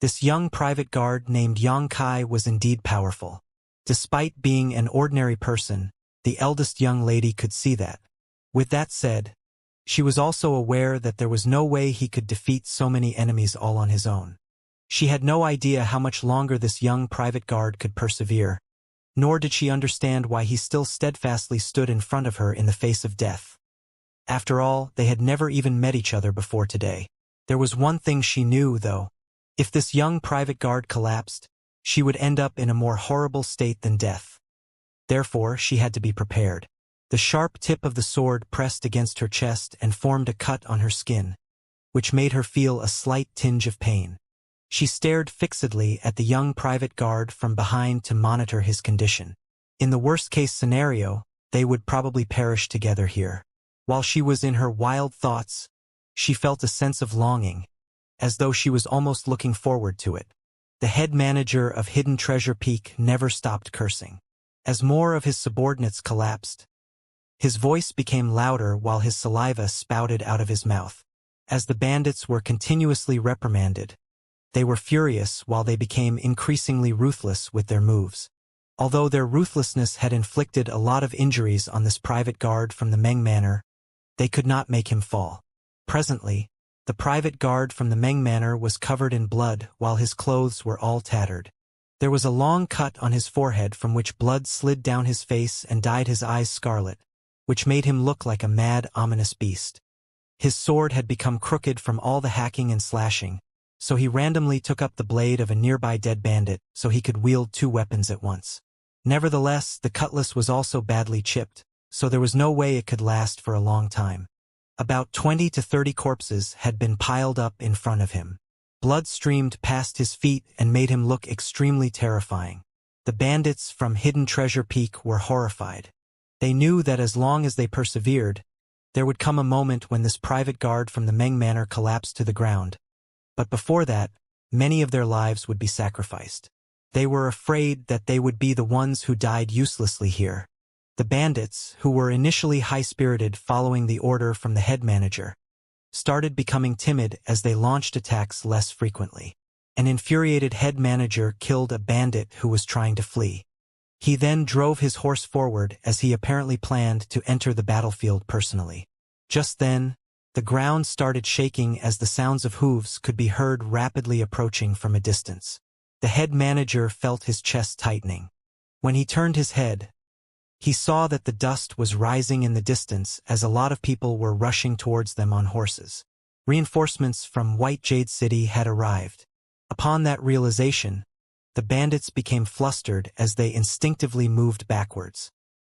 This young private guard named Xianxia was indeed powerful. Despite being an ordinary person, the eldest young lady could see that. With that said, she was also aware that there was no way he could defeat so many enemies all on his own. She had no idea how much longer this young private guard could persevere, nor did she understand why he still steadfastly stood in front of her in the face of death. After all, they had never even met each other before today. There was one thing she knew, though. If this young private guard collapsed, she would end up in a more horrible state than death. Therefore, she had to be prepared. The sharp tip of the sword pressed against her chest and formed a cut on her skin, which made her feel a slight tinge of pain. She stared fixedly at the young private guard from behind to monitor his condition. In the worst-case scenario, they would probably perish together here. While she was in her wild thoughts, she felt a sense of longing, as though she was almost looking forward to it. The head manager of Hidden Treasure Peak never stopped cursing. As more of his subordinates collapsed, his voice became louder while his saliva spouted out of his mouth. As the bandits were continuously reprimanded, they were furious while they became increasingly ruthless with their moves. Although their ruthlessness had inflicted a lot of injuries on this private guard from the Meng Manor, they could not make him fall. Presently, the private guard from the Meng Manor was covered in blood while his clothes were all tattered. There was a long cut on his forehead from which blood slid down his face and dyed his eyes scarlet, which made him look like a mad, ominous beast. His sword had become crooked from all the hacking and slashing, so he randomly took up the blade of a nearby dead bandit so he could wield two weapons at once. Nevertheless, the cutlass was also badly chipped, so there was no way it could last for a long time. About 20 to 30 corpses had been piled up in front of him. Blood streamed past his feet and made him look extremely terrifying. The bandits from Hidden Treasure Peak were horrified. They knew that as long as they persevered, there would come a moment when this private guard from the Meng Manor collapsed to the ground. But before that, many of their lives would be sacrificed. They were afraid that they would be the ones who died uselessly here. The bandits, who were initially high-spirited following the order from the head manager, started becoming timid as they launched attacks less frequently. An infuriated head manager killed a bandit who was trying to flee. He then drove his horse forward as he apparently planned to enter the battlefield personally. Just then, the ground started shaking as the sounds of hooves could be heard rapidly approaching from a distance. The head manager felt his chest tightening. When he turned his head, he saw that the dust was rising in the distance as a lot of people were rushing towards them on horses. Reinforcements from White Jade City had arrived. Upon that realization, the bandits became flustered as they instinctively moved backwards.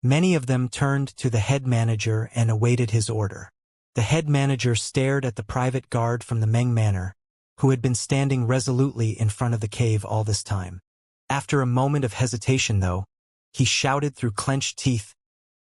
Many of them turned to the head manager and awaited his order. The head manager stared at the private guard from the Meng Manor, who had been standing resolutely in front of the cave all this time. After a moment of hesitation, though, he shouted through clenched teeth,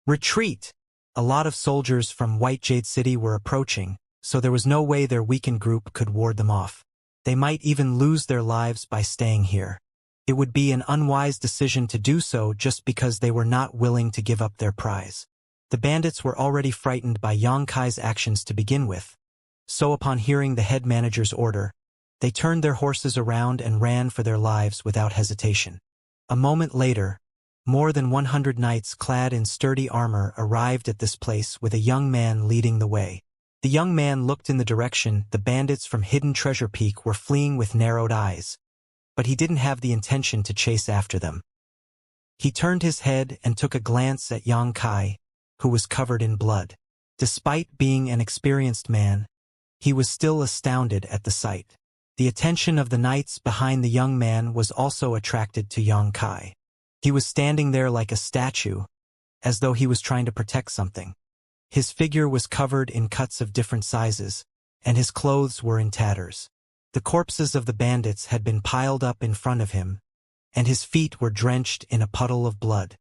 "Retreat!" A lot of soldiers from White Jade City were approaching, so there was no way their weakened group could ward them off. They might even lose their lives by staying here. It would be an unwise decision to do so just because they were not willing to give up their prize. The bandits were already frightened by Xianxia's actions to begin with, so upon hearing the head manager's order, they turned their horses around and ran for their lives without hesitation. A moment later, more than 100 knights clad in sturdy armor arrived at this place with a young man leading the way. The young man looked in the direction the bandits from Hidden Treasure Peak were fleeing with narrowed eyes, but he didn't have the intention to chase after them. He turned his head and took a glance at Xianxia, who was covered in blood. Despite being an experienced man, he was still astounded at the sight. The attention of the knights behind the young man was also attracted to Xianxia. He was standing there like a statue, as though he was trying to protect something. His figure was covered in cuts of different sizes, and his clothes were in tatters. The corpses of the bandits had been piled up in front of him, and his feet were drenched in a puddle of blood.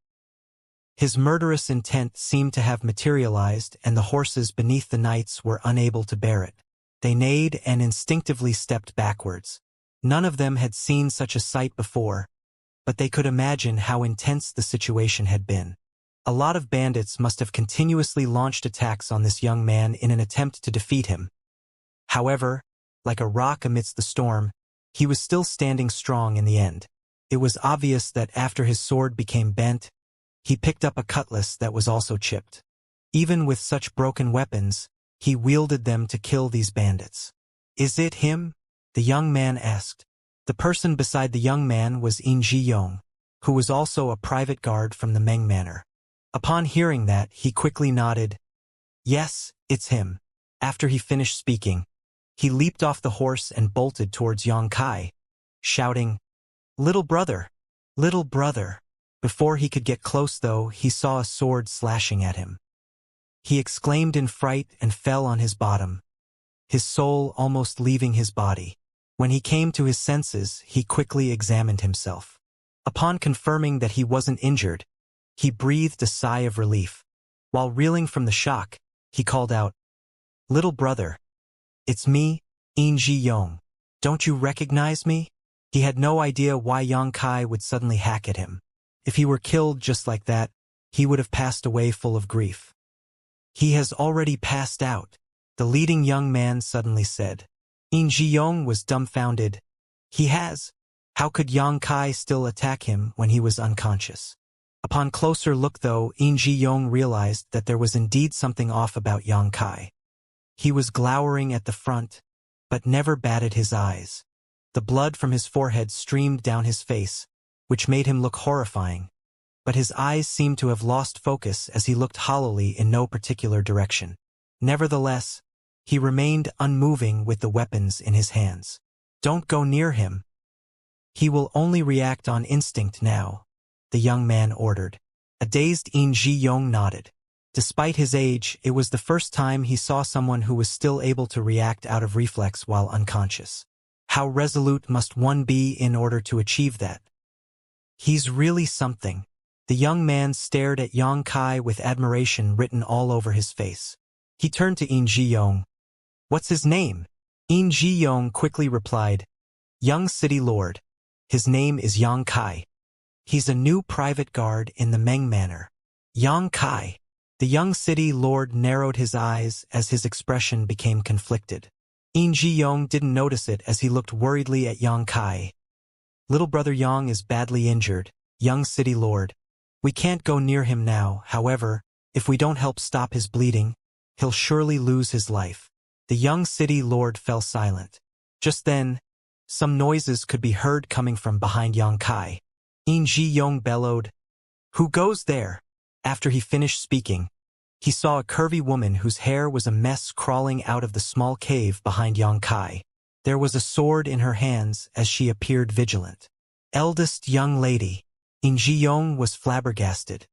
His murderous intent seemed to have materialized, and the horses beneath the knights were unable to bear it. They neighed and instinctively stepped backwards. None of them had seen such a sight before, but they could imagine how intense the situation had been. A lot of bandits must have continuously launched attacks on this young man in an attempt to defeat him. However, like a rock amidst the storm, he was still standing strong in the end. It was obvious that after his sword became bent, he picked up a cutlass that was also chipped. Even with such broken weapons, he wielded them to kill these bandits. "Is it him?" the young man asked. The person beside the young man was Yong, who was also a private guard from the Meng Manor. Upon hearing that, he quickly nodded. "Yes, it's him." After he finished speaking, he leaped off the horse and bolted towards Kai, shouting, "Little brother! Little brother!" Before he could get close, though, he saw a sword slashing at him. He exclaimed in fright and fell on his bottom, his soul almost leaving his body. When he came to his senses, he quickly examined himself. Upon confirming that he wasn't injured, he breathed a sigh of relief. While reeling from the shock, he called out, "Little brother, it's me, Yong. Don't you recognize me?" He had no idea why Kai would suddenly hack at him. If he were killed just like that, he would have passed away full of grief. "He has already passed out," the leading young man suddenly said. Yong was dumbfounded. "He has? How could Kai still attack him when he was unconscious?" Upon closer look, though, Yong realized that there was indeed something off about Kai. He was glowering at the front, but never batted his eyes. The blood from his forehead streamed down his face, which made him look horrifying. But his eyes seemed to have lost focus as he looked hollowly in no particular direction. Nevertheless, he remained unmoving with the weapons in his hands. "Don't go near him. He will only react on instinct now," the young man ordered. A dazed Yong nodded. Despite his age, it was the first time he saw someone who was still able to react out of reflex while unconscious. How resolute must one be in order to achieve that? "He's really something." The young man stared at Kai with admiration written all over his face. He turned to Yong. "What's his name?" Yong quickly replied, "Young City Lord. His name is Kai. He's a new private guard in the Meng Manor." Kai. The young city lord narrowed his eyes as his expression became conflicted. Yong didn't notice it as he looked worriedly at Kai. "Little brother Yang is badly injured, young city lord. We can't go near him now. However, if we don't help stop his bleeding, he'll surely lose his life." The young city lord fell silent. Just then, some noises could be heard coming from behind Kai. Yong bellowed, "Who goes there?" After he finished speaking, he saw a curvy woman whose hair was a mess crawling out of the small cave behind Kai. There was a sword in her hands as she appeared vigilant. "Eldest young lady." Yong was flabbergasted.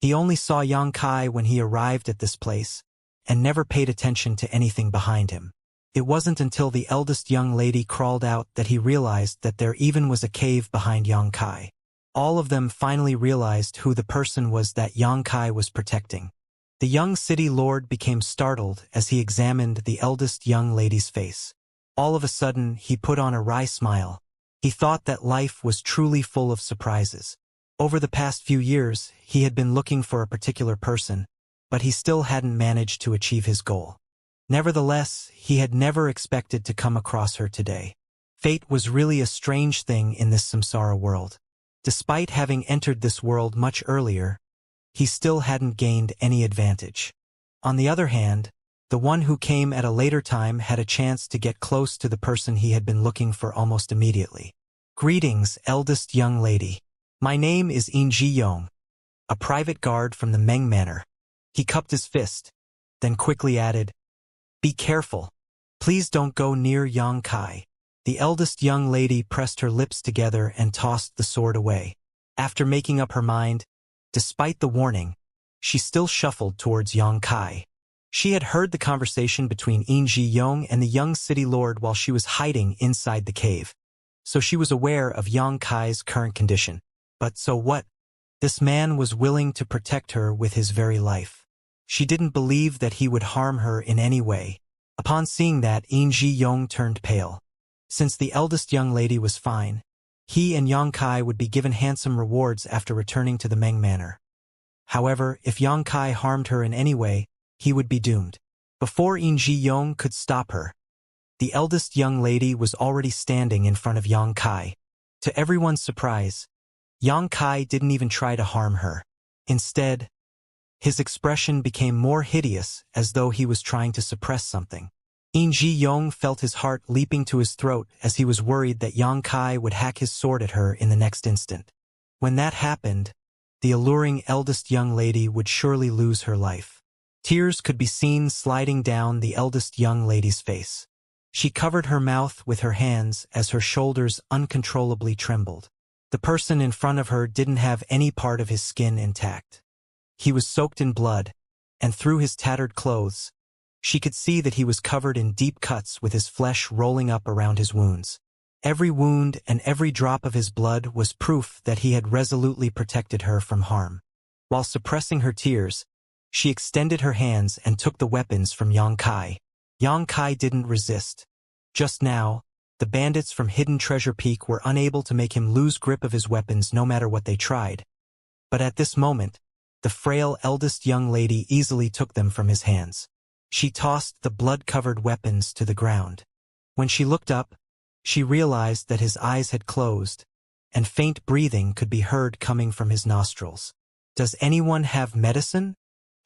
He only saw Kai when he arrived at this place, and never paid attention to anything behind him. It wasn't until the eldest young lady crawled out that he realized that there even was a cave behind Kai. All of them finally realized who the person was that Kai was protecting. The young city lord became startled as he examined the eldest young lady's face. All of a sudden, he put on a wry smile. He thought that life was truly full of surprises. Over the past few years, he had been looking for a particular person, but he still hadn't managed to achieve his goal. Nevertheless, he had never expected to come across her today. Fate was really a strange thing in this samsara world. Despite having entered this world much earlier, he still hadn't gained any advantage. On the other hand, the one who came at a later time had a chance to get close to the person he had been looking for almost immediately. "Greetings, eldest young lady. My name is Yong, a private guard from the Meng Manor." He cupped his fist, then quickly added, "Be careful. Please don't go near Kai." The eldest young lady pressed her lips together and tossed the sword away. After making up her mind, despite the warning, she still shuffled towards Kai. She had heard the conversation between Yong and the young city lord while she was hiding inside the cave, so she was aware of Kai's current condition. But so what? This man was willing to protect her with his very life. She didn't believe that he would harm her in any way. Upon seeing that, Yong turned pale. Since the eldest young lady was fine, he and Kai would be given handsome rewards after returning to the Meng Manor. However, if Kai harmed her in any way, he would be doomed. Before Yong could stop her, The eldest young lady was already standing in front of Yang Kai. To everyone's surprise, Yang Kai didn't even try to harm her. Instead, his expression became more hideous, as though he was trying to suppress something. In Ji Yong felt his heart leaping to his throat as he was worried that Yang Kai would hack his sword at her in the next instant. When that happened, the alluring eldest young lady would surely lose her life. Tears could be seen sliding down the eldest young lady's face. She covered her mouth with her hands as her shoulders uncontrollably trembled. The person in front of her didn't have any part of his skin intact. He was soaked in blood, and through his tattered clothes, she could see that he was covered in deep cuts with his flesh rolling up around his wounds. Every wound and every drop of his blood was proof that he had resolutely protected her from harm. While suppressing her tears, she extended her hands and took the weapons from Yang Kai. Yang Kai didn't resist. Just now, the bandits from Hidden Treasure Peak were unable to make him lose grip of his weapons no matter what they tried. But at this moment, the frail eldest young lady easily took them from his hands. She tossed the blood-covered weapons to the ground. When she looked up, she realized that his eyes had closed, and faint breathing could be heard coming from his nostrils. "Does anyone have medicine?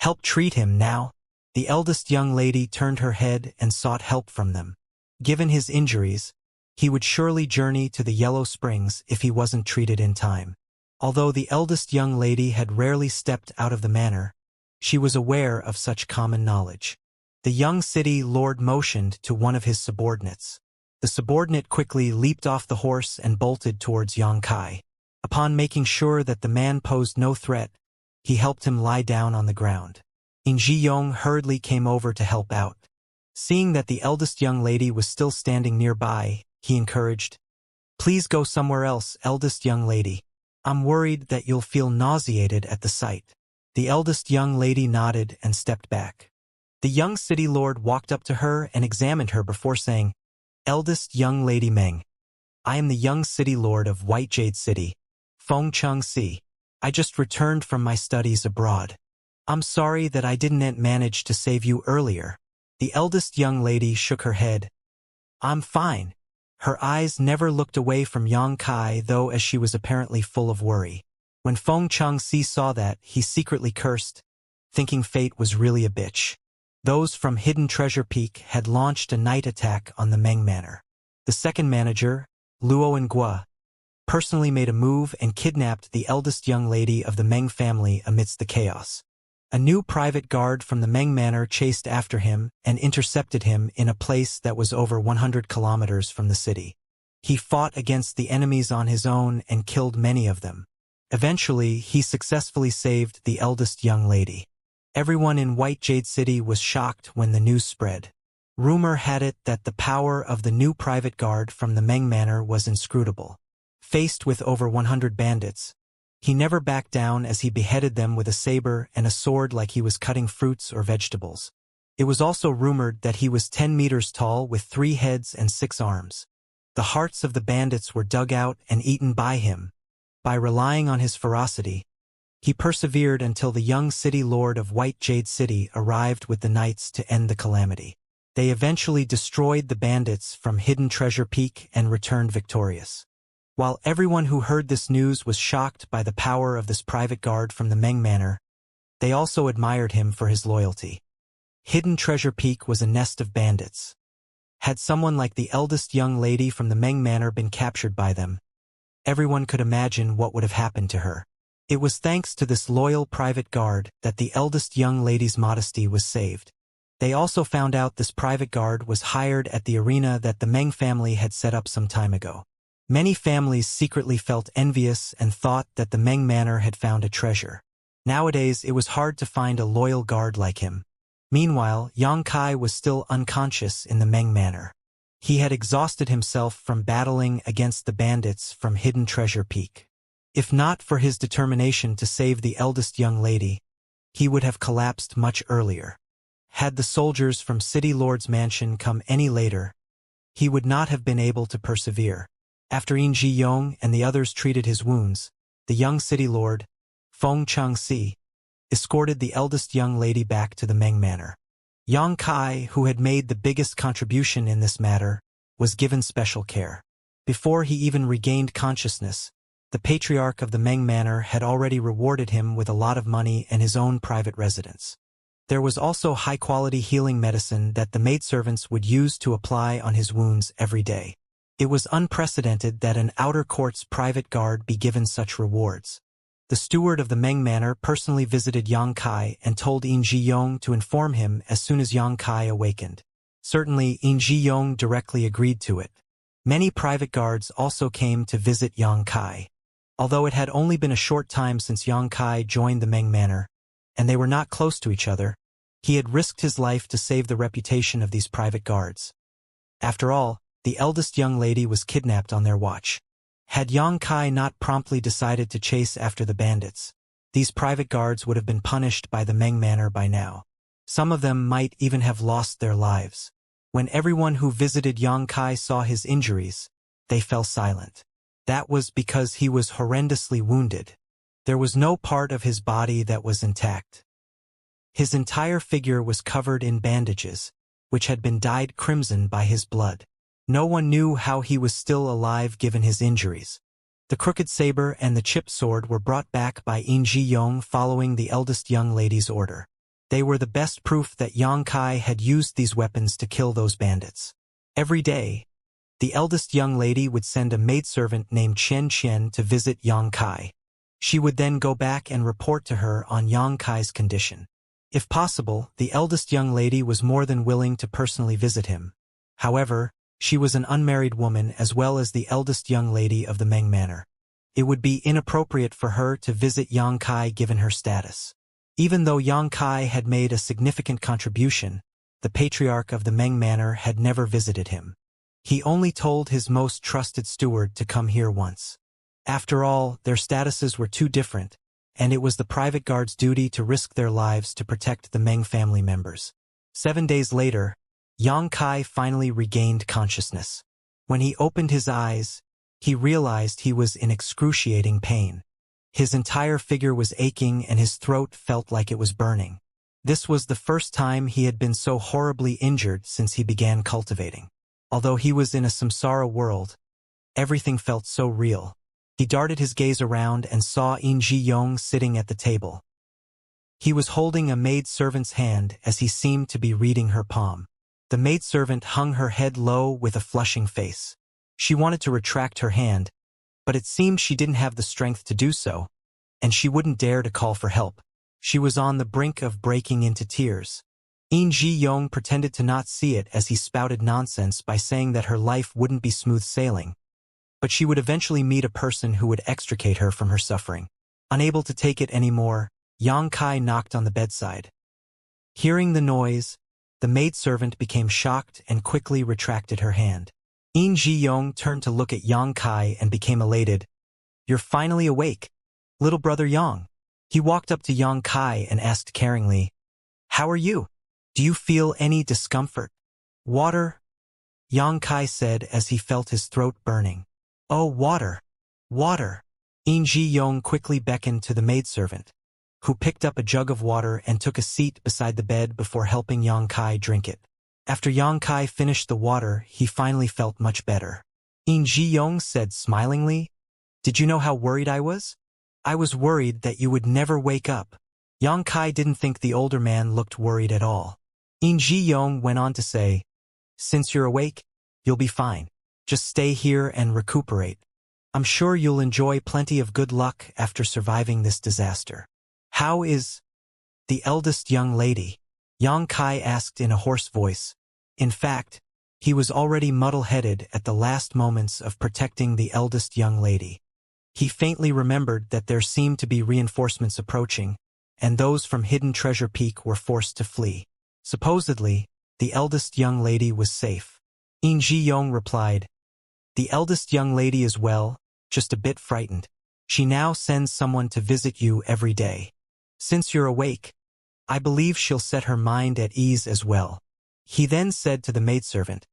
Help treat him now." The eldest young lady turned her head and sought help from them. Given his injuries, he would surely journey to the Yellow Springs if he wasn't treated in time. Although the eldest young lady had rarely stepped out of the manor, she was aware of such common knowledge. The young city lord motioned to one of his subordinates. The subordinate quickly leaped off the horse and bolted towards Yang Kai. Upon making sure that the man posed no threat, he helped him lie down on the ground. In Ji Yong hurriedly came over to help out. Seeing that the eldest young lady was still standing nearby, he encouraged, "Please go somewhere else, eldest young lady. I'm worried that you'll feel nauseated at the sight." The eldest young lady nodded and stepped back. The young city lord walked up to her and examined her before saying, "Eldest young lady Meng, I am the young city lord of White Jade City, Feng Changxi. I just returned from my studies abroad. I'm sorry that I didn't manage to save you earlier." The eldest young lady shook her head. "I'm fine." Her eyes never looked away from Yang Kai, though, as she was apparently full of worry. When Feng Changxi saw that, he secretly cursed, thinking fate was really a bitch. Those from Hidden Treasure Peak had launched a night attack on the Meng Manor. The second manager, Luo Ngua, personally made a move and kidnapped the eldest young lady of the Meng family amidst the chaos. A new private guard from the Meng Manor chased after him and intercepted him in a place that was over 100 kilometers from the city. He fought against the enemies on his own and killed many of them. Eventually, he successfully saved the eldest young lady. Everyone in White Jade City was shocked when the news spread. Rumor had it that the power of the new private guard from the Meng Manor was inscrutable. Faced with over 100 bandits, he never backed down as he beheaded them with a saber and a sword like he was cutting fruits or vegetables. It was also rumored that he was 10 meters tall with 3 heads and 6 arms. The hearts of the bandits were dug out and eaten by him. By relying on his ferocity, he persevered until the young city lord of White Jade City arrived with the knights to end the calamity. They eventually destroyed the bandits from Hidden Treasure Peak and returned victorious. While everyone who heard this news was shocked by the power of this private guard from the Meng Manor, they also admired him for his loyalty. Hidden Treasure Peak was a nest of bandits. Had someone like the eldest young lady from the Meng Manor been captured by them, everyone could imagine what would have happened to her. It was thanks to this loyal private guard that the eldest young lady's modesty was saved. They also found out this private guard was hired at the arena that the Meng family had set up some time ago. Many families secretly felt envious and thought that the Meng Manor had found a treasure. Nowadays, it was hard to find a loyal guard like him. Meanwhile, Yang Kai was still unconscious in the Meng Manor. He had exhausted himself from battling against the bandits from Hidden Treasure Peak. If not for his determination to save the eldest young lady, he would have collapsed much earlier. Had the soldiers from City Lord's mansion come any later, he would not have been able to persevere. After Yin Ji Yong and the others treated his wounds, the young city lord, Feng Changxi, escorted the eldest young lady back to the Meng Manor. Yang Kai, who had made the biggest contribution in this matter, was given special care. Before he even regained consciousness, the patriarch of the Meng Manor had already rewarded him with a lot of money and his own private residence. There was also high-quality healing medicine that the maidservants would use to apply on his wounds every day. It was unprecedented that an outer court's private guard be given such rewards. The steward of the Meng Manor personally visited Yang Kai and told Yin Ji-yong to inform him as soon as Yang Kai awakened. Certainly, Yin Ji-yong directly agreed to it. Many private guards also came to visit Yang Kai. Although it had only been a short time since Yang Kai joined the Meng Manor, and they were not close to each other, he had risked his life to save the reputation of these private guards. After all, the eldest young lady was kidnapped on their watch. Had Yang Kai not promptly decided to chase after the bandits, these private guards would have been punished by the Meng Manor by now. Some of them might even have lost their lives. When everyone who visited Yang Kai saw his injuries, they fell silent. That was because he was horrendously wounded. There was no part of his body that was intact. His entire figure was covered in bandages, which had been dyed crimson by his blood. No one knew how he was still alive given his injuries. The crooked saber and the chipped sword were brought back by Yin Ji-yong following the eldest young lady's order. They were the best proof that Yang Kai had used these weapons to kill those bandits. Every day, the eldest young lady would send a maidservant named Xianxia to visit Yang Kai. She would then go back and report to her on Yang Kai's condition. If possible, the eldest young lady was more than willing to personally visit him. However, she was an unmarried woman as well as the eldest young lady of the Meng Manor. It would be inappropriate for her to visit Yang Kai given her status. Even though Yang Kai had made a significant contribution, the patriarch of the Meng Manor had never visited him. He only told his most trusted steward to come here once. After all, their statuses were too different, and it was the private guard's duty to risk their lives to protect the Meng family members. 7 days later, Yang Kai finally regained consciousness. When he opened his eyes, he realized he was in excruciating pain. His entire figure was aching and his throat felt like it was burning. This was the first time he had been so horribly injured since he began cultivating. Although he was in a samsara world, everything felt so real. He darted his gaze around and saw Yin Ji-yong sitting at the table. He was holding a maid-servant's hand as he seemed to be reading her palm. The maidservant hung her head low with a flushing face. She wanted to retract her hand, but it seemed she didn't have the strength to do so, and she wouldn't dare to call for help. She was on the brink of breaking into tears. Yin Ji-yong pretended to not see it as he spouted nonsense by saying that her life wouldn't be smooth sailing, but she would eventually meet a person who would extricate her from her suffering. Unable to take it anymore, Yang Kai knocked on the bedside. Hearing the noise, the maidservant became shocked and quickly retracted her hand. Yin Ji-yong turned to look at Yang Kai and became elated. "You're finally awake, little brother Yang." He walked up to Yang Kai and asked caringly, "How are you? Do you feel any discomfort?" "Water," Yang Kai said as he felt his throat burning. "Oh, water, water." Yin Ji-yong quickly beckoned to the maidservant, who picked up a jug of water and took a seat beside the bed before helping Yang Kai drink it. After Yang Kai finished the water, he finally felt much better. Yin Ji-yong said smilingly, "Did you know how worried I was? I was worried that you would never wake up." Yang Kai didn't think the older man looked worried at all. Yin Ji-yong went on to say, "Since you're awake, you'll be fine. Just stay here and recuperate. I'm sure you'll enjoy plenty of good luck after surviving this disaster." "How is the eldest young lady?" Yang Kai asked in a hoarse voice. In fact, he was already muddle-headed at the last moments of protecting the eldest young lady. He faintly remembered that there seemed to be reinforcements approaching, and those from Hidden Treasure Peak were forced to flee. Supposedly, the eldest young lady was safe. Yin Ji-yong replied, "The eldest young lady is well, just a bit frightened. She now sends someone to visit you every day. Since you're awake, I believe she'll set her mind at ease as well." He then said to the maidservant,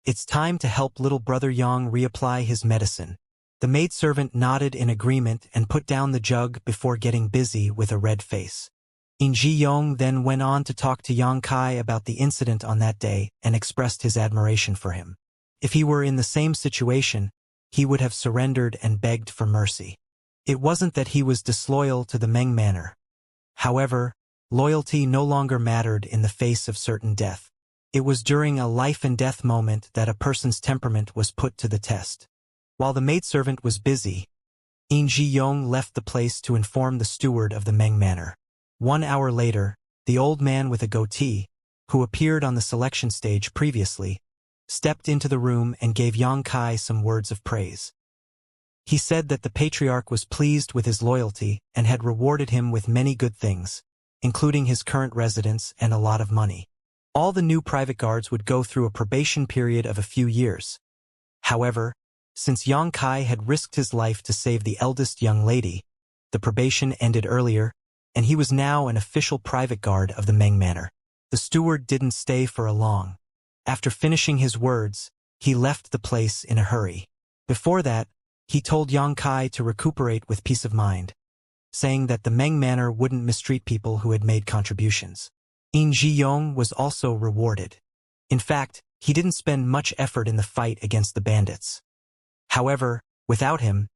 "It's time to help little brother Yang reapply his medicine." The maidservant nodded in agreement and put down the jug before getting busy with a red face. In Ji Yong then went on to talk to Yang Kai about the incident on that day and expressed his admiration for him. If he were in the same situation, he would have surrendered and begged for mercy. It wasn't that he was disloyal to the Meng Manor. However, loyalty no longer mattered in the face of certain death. It was during a life-and-death moment that a person's temperament was put to the test. While the maidservant was busy, In Ji Yong left the place to inform the steward of the Meng Manor. 1 hour later, the old man with a goatee, who appeared on the selection stage previously, stepped into the room and gave Yang Kai some words of praise. He said that the patriarch was pleased with his loyalty and had rewarded him with many good things, including his current residence and a lot of money. All the new private guards would go through a probation period of a few years. However, since Yang Kai had risked his life to save the eldest young lady, the probation ended earlier, and he was now an official private guard of the Meng Manor. The steward didn't stay for a long. After finishing his words, he left the place in a hurry. Before that, he told Yang Kai to recuperate with peace of mind, saying that the Meng Manor wouldn't mistreat people who had made contributions. In Ji Yong was also rewarded. In fact, he didn't spend much effort in the fight against the bandits. However, without him,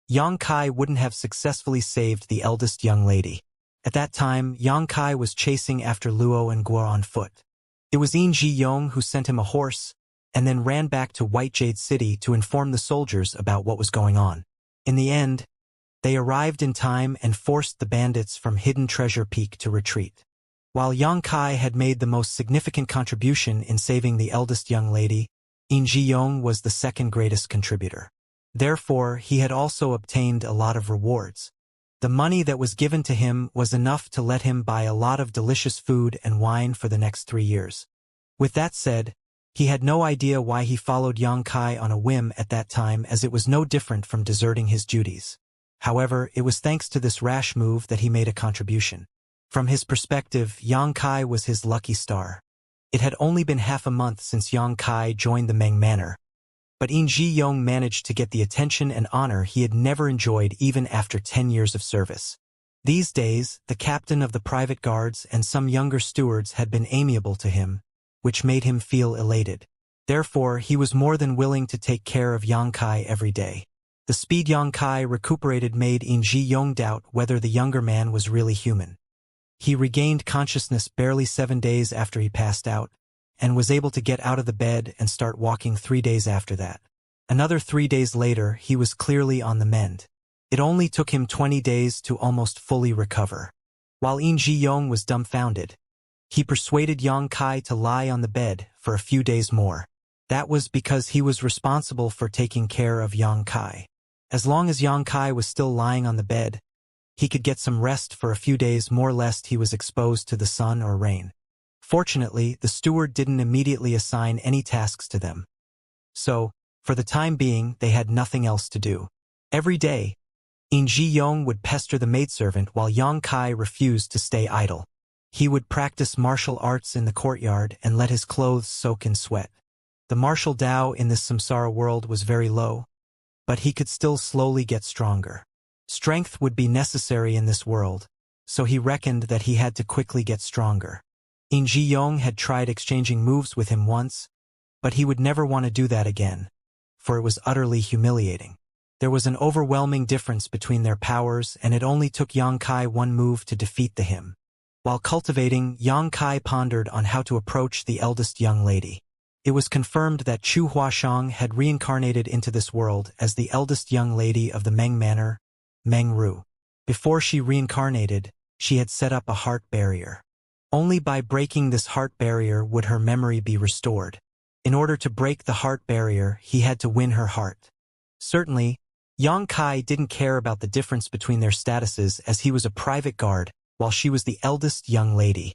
Yang Kai wouldn't have successfully saved the eldest young lady. At that time, Yang Kai was chasing after Luo and Guo on foot. It was In Ji Yong who sent him a horse, and then ran back to White Jade City to inform the soldiers about what was going on. In the end, they arrived in time and forced the bandits from Hidden Treasure Peak to retreat. While Yang Kai had made the most significant contribution in saving the eldest young lady, In Ji Yong was the second greatest contributor. Therefore, he had also obtained a lot of rewards. The money that was given to him was enough to let him buy a lot of delicious food and wine for the next 3 years. With that said, he had no idea why he followed Yang Kai on a whim at that time, as it was no different from deserting his duties. However, it was thanks to this rash move that he made a contribution. From his perspective, Yang Kai was his lucky star. It had only been half a month since Yang Kai joined the Meng Manor, but In Ji Yong managed to get the attention and honor he had never enjoyed even after 10 years of service. These days, the captain of the private guards and some younger stewards had been amiable to him, which made him feel elated. Therefore, he was more than willing to take care of Yang Kai every day. The speed Yang Kai recuperated made In Ji Yong doubt whether the younger man was really human. He regained consciousness barely 7 days after he passed out, and was able to get out of the bed and start walking 3 days after that. Another 3 days later, he was clearly on the mend. It only took him 20 days to almost fully recover. While In Ji Yong was dumbfounded, he persuaded Yang Kai to lie on the bed for a few days more. That was because he was responsible for taking care of Yang Kai. As long as Yang Kai was still lying on the bed, he could get some rest for a few days more lest he was exposed to the sun or rain. Fortunately, the steward didn't immediately assign any tasks to them. So, for the time being, they had nothing else to do. Every day, In Ji Yong would pester the maidservant while Yang Kai refused to stay idle. He would practice martial arts in the courtyard and let his clothes soak in sweat. The martial Tao in this samsara world was very low, but he could still slowly get stronger. Strength would be necessary in this world, so he reckoned that he had to quickly get stronger. In Ji Yong had tried exchanging moves with him once, but he would never want to do that again, for it was utterly humiliating. There was an overwhelming difference between their powers, and it only took Yang Kai one move to defeat him. While cultivating, Yang Kai pondered on how to approach the eldest young lady. It was confirmed that Chu Huashang had reincarnated into this world as the eldest young lady of the Meng Manor, Meng Ru. Before she reincarnated, she had set up a heart barrier. Only by breaking this heart barrier would her memory be restored. In order to break the heart barrier, he had to win her heart. Certainly, Yang Kai didn't care about the difference between their statuses, as he was a private guard, while she was the eldest young lady.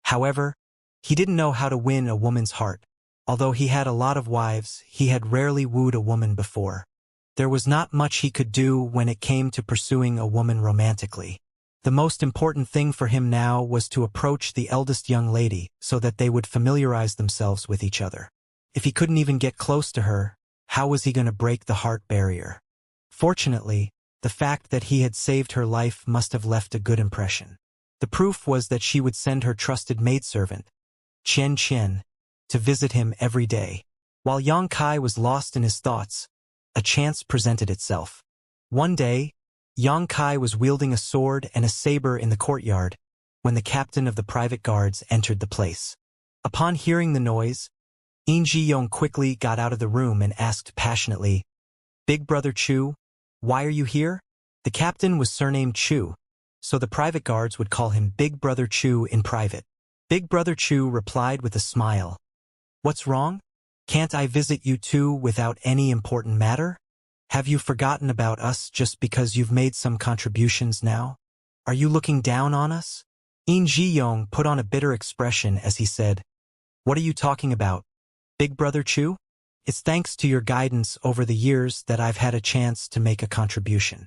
However, he didn't know how to win a woman's heart. Although he had a lot of wives, he had rarely wooed a woman before. There was not much he could do when it came to pursuing a woman romantically. The most important thing for him now was to approach the eldest young lady so that they would familiarize themselves with each other. If he couldn't even get close to her, how was he going to break the heart barrier? Fortunately, the fact that he had saved her life must have left a good impression. The proof was that she would send her trusted maidservant, Xianxia, to visit him every day. While Yang Kai was lost in his thoughts, a chance presented itself. One day, Yang Kai was wielding a sword and a saber in the courtyard when the captain of the private guards entered the place. Upon hearing the noise, Yong quickly got out of the room and asked passionately, "Big Brother Chu, why are you here?" The captain was surnamed Chu, so the private guards would call him Big Brother Chu in private. Big Brother Chu replied with a smile, "What's wrong? Can't I visit you too without any important matter? Have you forgotten about us just because you've made some contributions now? Are you looking down on us?" Yong put on a bitter expression as he said, "What are you talking about, Big Brother Chu? It's thanks to your guidance over the years that I've had a chance to make a contribution.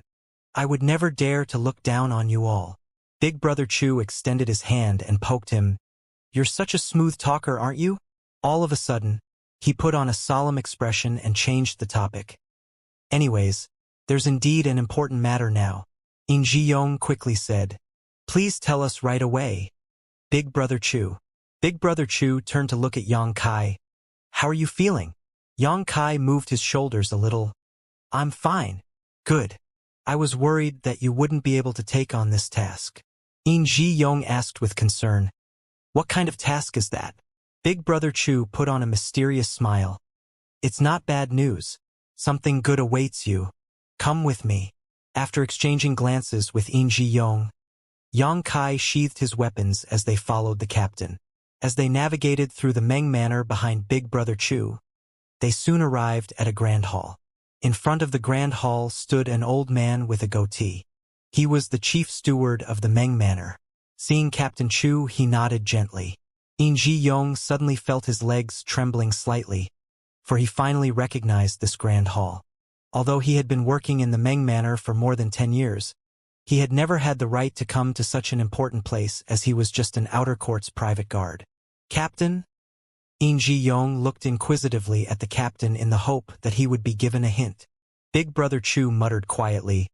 I would never dare to look down on you all." Big Brother Chu extended his hand and poked him. "You're such a smooth talker, aren't you?" All of a sudden, he put on a solemn expression and changed the topic. "Anyways, there's indeed an important matter now," Yong quickly said. "Please tell us right away, Big Brother Chu." Big Brother Chu turned to look at Yang Kai. "How are you feeling?" Yang Kai moved his shoulders a little. "I'm fine." "Good. I was worried that you wouldn't be able to take on this task." Yong asked with concern. "What kind of task is that?" Big Brother Chu put on a mysterious smile. "It's not bad news. Something good awaits you. Come with me." After exchanging glances with Yong, Yang Kai sheathed his weapons as they followed the captain. As they navigated through the Meng Manor behind Big Brother Chu, they soon arrived at a grand hall. In front of the grand hall stood an old man with a goatee. He was the chief steward of the Meng Manor. Seeing Captain Chu, he nodded gently. Yong suddenly felt his legs trembling slightly, for he finally recognized this grand hall. Although he had been working in the Meng Manor for more than 10 years, he had never had the right to come to such an important place as he was just an outer court's private guard. "Captain?" Yong looked inquisitively at the captain in the hope that he would be given a hint. Big Brother Chu muttered quietly,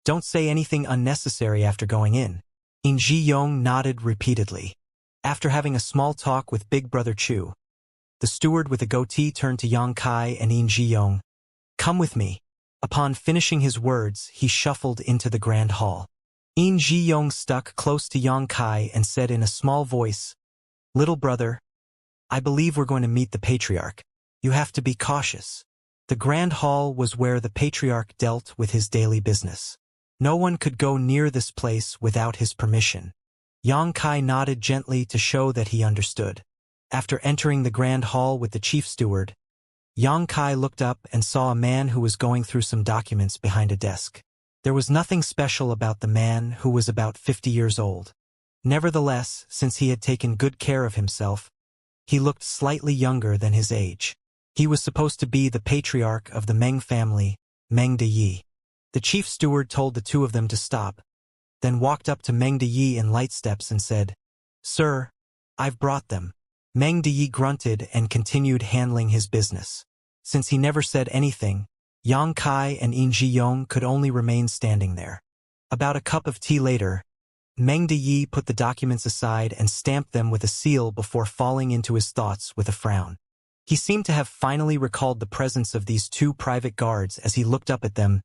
"Don't say anything unnecessary after going in." Yong nodded repeatedly. After having a small talk with Big Brother Chu, the steward with a goatee turned to Yang Kai and Yong. "Come with me." Upon finishing his words, he shuffled into the grand hall. Yong stuck close to Yang Kai and said in a small voice, "Little brother, I believe we're going to meet the patriarch. You have to be cautious." The grand hall was where the patriarch dealt with his daily business. No one could go near this place without his permission. Yang Kai nodded gently to show that he understood. After entering the grand hall with the chief steward, Yang Kai looked up and saw a man who was going through some documents behind a desk. There was nothing special about the man, who was about 50 years old. Nevertheless, since he had taken good care of himself, he looked slightly younger than his age. He was supposed to be the patriarch of the Meng family, Meng Deyi. The chief steward told the two of them to stop, then walked up to Meng Deyi in light steps and said, "Sir, I've brought them." Meng Deyi grunted and continued handling his business. Since he never said anything, Yang Kai and Yong could only remain standing there. About a cup of tea later, Meng Deyi put the documents aside and stamped them with a seal before falling into his thoughts with a frown. He seemed to have finally recalled the presence of these two private guards as he looked up at them.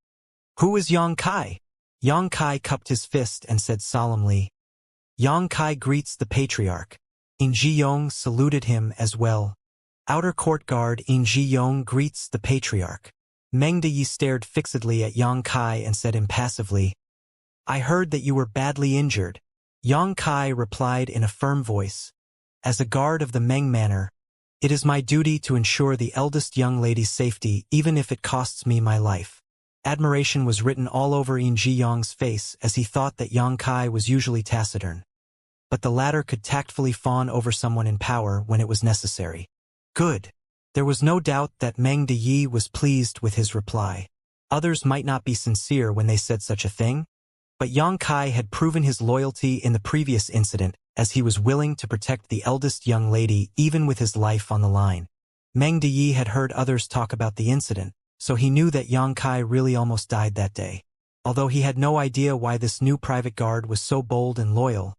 "Who is Yang Kai?" Yang Kai cupped his fist and said solemnly, "Yang Kai greets the patriarch." Yong saluted him as well. "Outer court guard Yong greets the patriarch." Meng Deyi stared fixedly at Yang Kai and said impassively, "I heard that you were badly injured." Yang Kai replied in a firm voice, "As a guard of the Meng Manor, it is my duty to ensure the eldest young lady's safety even if it costs me my life." Admiration was written all over Yong's face as he thought that Yang Kai was usually taciturn, but the latter could tactfully fawn over someone in power when it was necessary. Good. There was no doubt that Meng Deyi was pleased with his reply. Others might not be sincere when they said such a thing, but Yang Kai had proven his loyalty in the previous incident as he was willing to protect the eldest young lady even with his life on the line. Meng Deyi had heard others talk about the incident, so he knew that Yang Kai really almost died that day. Although he had no idea why this new private guard was so bold and loyal,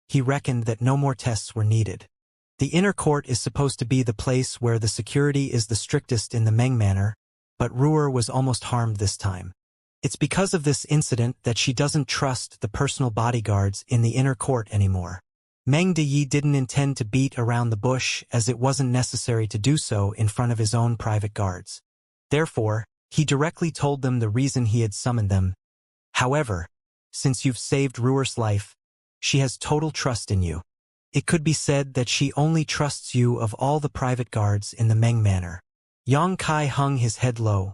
he reckoned that no more tests were needed. The inner court is supposed to be the place where the security is the strictest in the Meng Manor, but Ruer was almost harmed this time. It's because of this incident that she doesn't trust the personal bodyguards in the inner court anymore. Meng Deyi didn't intend to beat around the bush as it wasn't necessary to do so in front of his own private guards. Therefore, he directly told them the reason he had summoned them. However, since you've saved Ruer's life, she has total trust in you. It could be said that she only trusts you of all the private guards in the Meng Manor. Yang Kai hung his head low.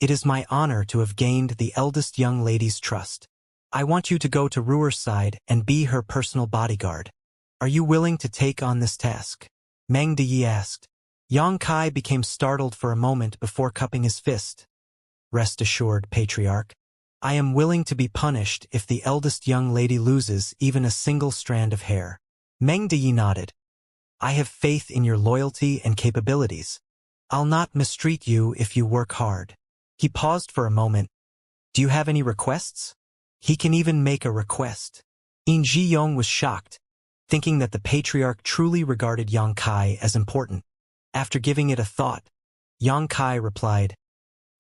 It is my honor to have gained the eldest young lady's trust. I want you to go to Ruer's side and be her personal bodyguard. Are you willing to take on this task? Meng Deyi asked. Yang Kai became startled for a moment before cupping his fist. Rest assured, Patriarch. I am willing to be punished if the eldest young lady loses even a single strand of hair. Meng Deyi nodded. I have faith in your loyalty and capabilities. I'll not mistreat you if you work hard. He paused for a moment. Do you have any requests? He can even make a request. In Ji Yong was shocked, thinking that the Patriarch truly regarded Yang Kai as important. After giving it a thought, Yang Kai replied,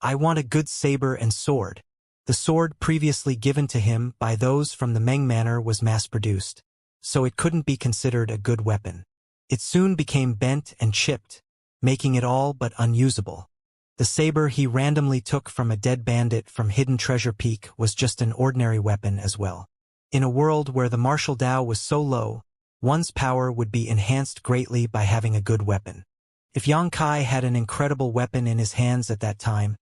I want a good saber and sword. The sword previously given to him by those from the Meng Manor was mass-produced, so it couldn't be considered a good weapon. It soon became bent and chipped, making it all but unusable. The saber he randomly took from a dead bandit from Hidden Treasure Peak was just an ordinary weapon as well. In a world where the martial Dao was so low, one's power would be enhanced greatly by having a good weapon. If Yang Kai had an incredible weapon in his hands at that time,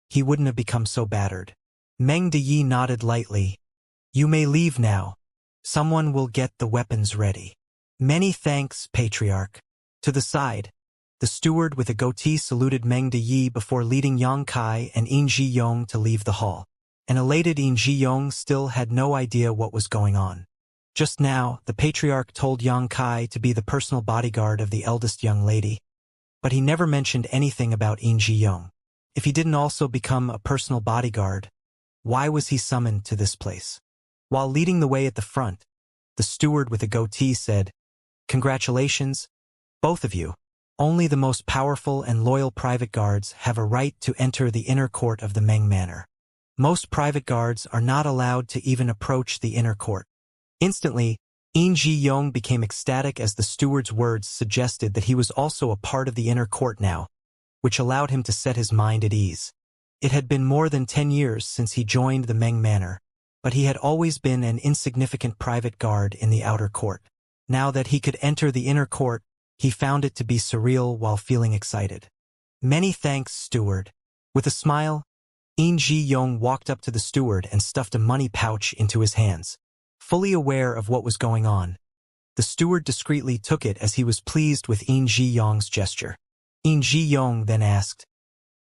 he wouldn't have become so battered. Meng Deyi nodded lightly. You may leave now. Someone will get the weapons ready. Many thanks, Patriarch. To the side, the steward with a goatee saluted Meng Deyi before leading Yang Kai and In Ji Yong to leave the hall. An elated In Ji Yong still had no idea what was going on. Just now, the Patriarch told Yang Kai to be the personal bodyguard of the eldest young lady, but he never mentioned anything about In Ji Yong. If he didn't also become a personal bodyguard, why was he summoned to this place? While leading the way at the front, the steward with a goatee said, Congratulations, both of you. Only the most powerful and loyal private guards have a right to enter the inner court of the Meng Manor. Most private guards are not allowed to even approach the inner court. Instantly, In Ji Yong became ecstatic as the steward's words suggested that he was also a part of the inner court now, which allowed him to set his mind at ease. It had been more than 10 years since he joined the Meng Manor, but he had always been an insignificant private guard in the outer court. Now that he could enter the inner court, he found it to be surreal while feeling excited. Many thanks, steward. With a smile, In Ji Yong walked up to the steward and stuffed a money pouch into his hands. Fully aware of what was going on, the steward discreetly took it as he was pleased with In Ji Yong's gesture. In Ji Yong then asked,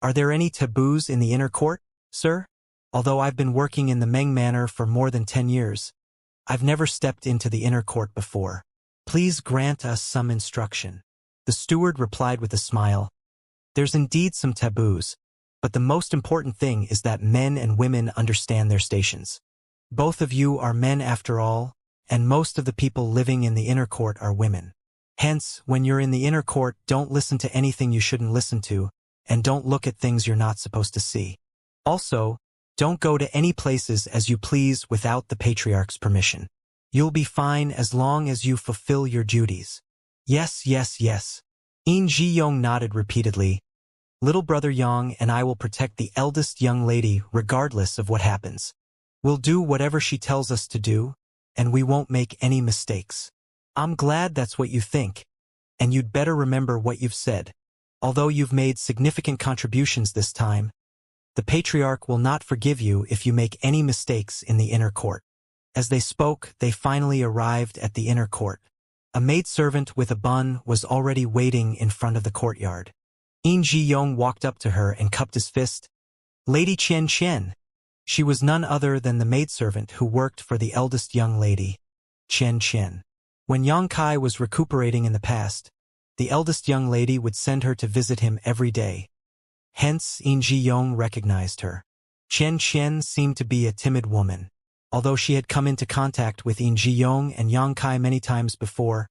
Are there any taboos in the inner court, sir? Although I've been working in the Meng Manor for more than 10 years, I've never stepped into the inner court before. Please grant us some instruction. The steward replied with a smile. There's indeed some taboos, but the most important thing is that men and women understand their stations. Both of you are men after all, and most of the people living in the inner court are women. Hence, when you're in the inner court, don't listen to anything you shouldn't listen to, and don't look at things you're not supposed to see. Also, don't go to any places as you please without the Patriarch's permission. You'll be fine as long as you fulfill your duties. Yes, yes, yes. In Ji Yong nodded repeatedly. Little brother Yang and I will protect the eldest young lady regardless of what happens. We'll do whatever she tells us to do, and we won't make any mistakes. I'm glad that's what you think, and you'd better remember what you've said. Although you've made significant contributions this time, the Patriarch will not forgive you if you make any mistakes in the inner court. As they spoke, they finally arrived at the inner court. A maidservant with a bun was already waiting in front of the courtyard. In Ji Yong walked up to her and cupped his fist. Lady Qian. She was none other than the maidservant who worked for the eldest young lady, Qian. When Yang Kai was recuperating in the past, the eldest young lady would send her to visit him every day. Hence, In Ji Yong recognized her. Qian seemed to be a timid woman. Although she had come into contact with In Ji-yong and Yang Kai many times before,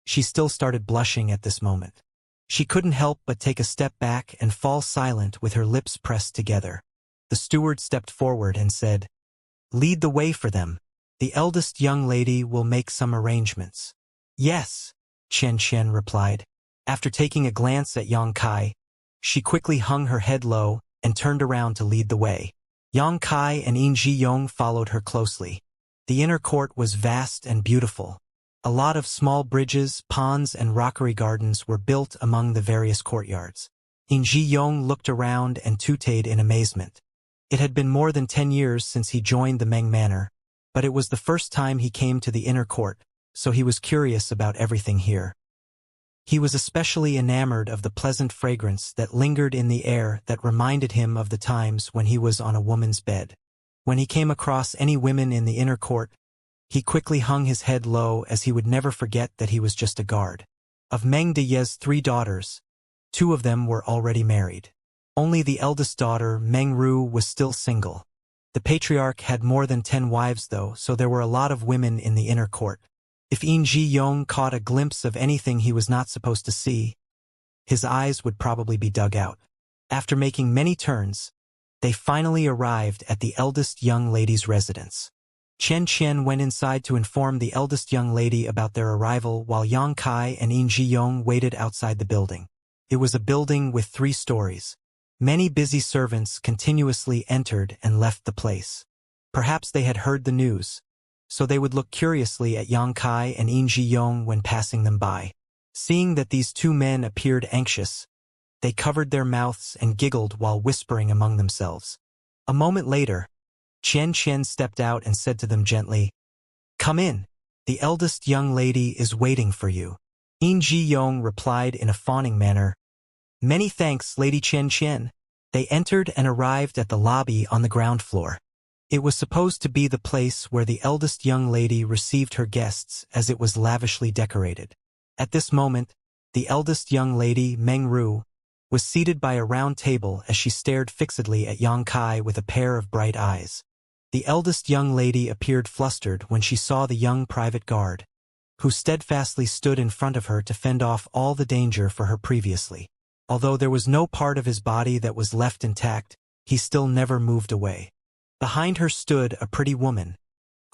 she still started blushing at this moment. She couldn't help but take a step back and fall silent with her lips pressed together. The steward stepped forward and said, "Lead the way for them. The eldest young lady will make some arrangements." "Yes," Xianxia replied. After taking a glance at Yang Kai, she quickly hung her head low and turned around to lead the way. Yang Kai and In Ji-yong followed her closely. The inner court was vast and beautiful. A lot of small bridges, ponds, and rockery gardens were built among the various courtyards. In Ji-yong looked around and tooted in amazement. It had been more than 10 years since he joined the Meng Manor, but it was the first time he came to the inner court, so he was curious about everything here. He was especially enamored of the pleasant fragrance that lingered in the air that reminded him of the times when he was on a woman's bed. When he came across any women in the inner court, he quickly hung his head low as he would never forget that he was just a guard. Of Meng Deye's 3 daughters, 2 of them were already married. Only the eldest daughter, Meng Ru, was still single. The patriarch had more than 10 wives though, so there were a lot of women in the inner court. If In Ji-yong caught a glimpse of anything he was not supposed to see, his eyes would probably be dug out. After making many turns, they finally arrived at the eldest young lady's residence. Chen went inside to inform the eldest young lady about their arrival while Yang Kai and In Ji-yong waited outside the building. It was a building with 3 stories. Many busy servants continuously entered and left the place. Perhaps they had heard the news, so they would look curiously at Yang Kai and In Ji-yong when passing them by. Seeing that these 2 men appeared anxious, they covered their mouths and giggled while whispering among themselves. A moment later, Chen stepped out and said to them gently, "Come in. The eldest young lady is waiting for you." In Ji-yong replied in a fawning manner, "Many thanks, Lady Chen." They entered and arrived at the lobby on the ground floor. It was supposed to be the place where the eldest young lady received her guests as it was lavishly decorated. At this moment, the eldest young lady, Meng Ru, was seated by a round table as she stared fixedly at Yang Kai with a pair of bright eyes. The eldest young lady appeared flustered when she saw the young private guard, who steadfastly stood in front of her to fend off all the danger for her previously. Although there was no part of his body that was left intact, he still never moved away. Behind her stood a pretty woman,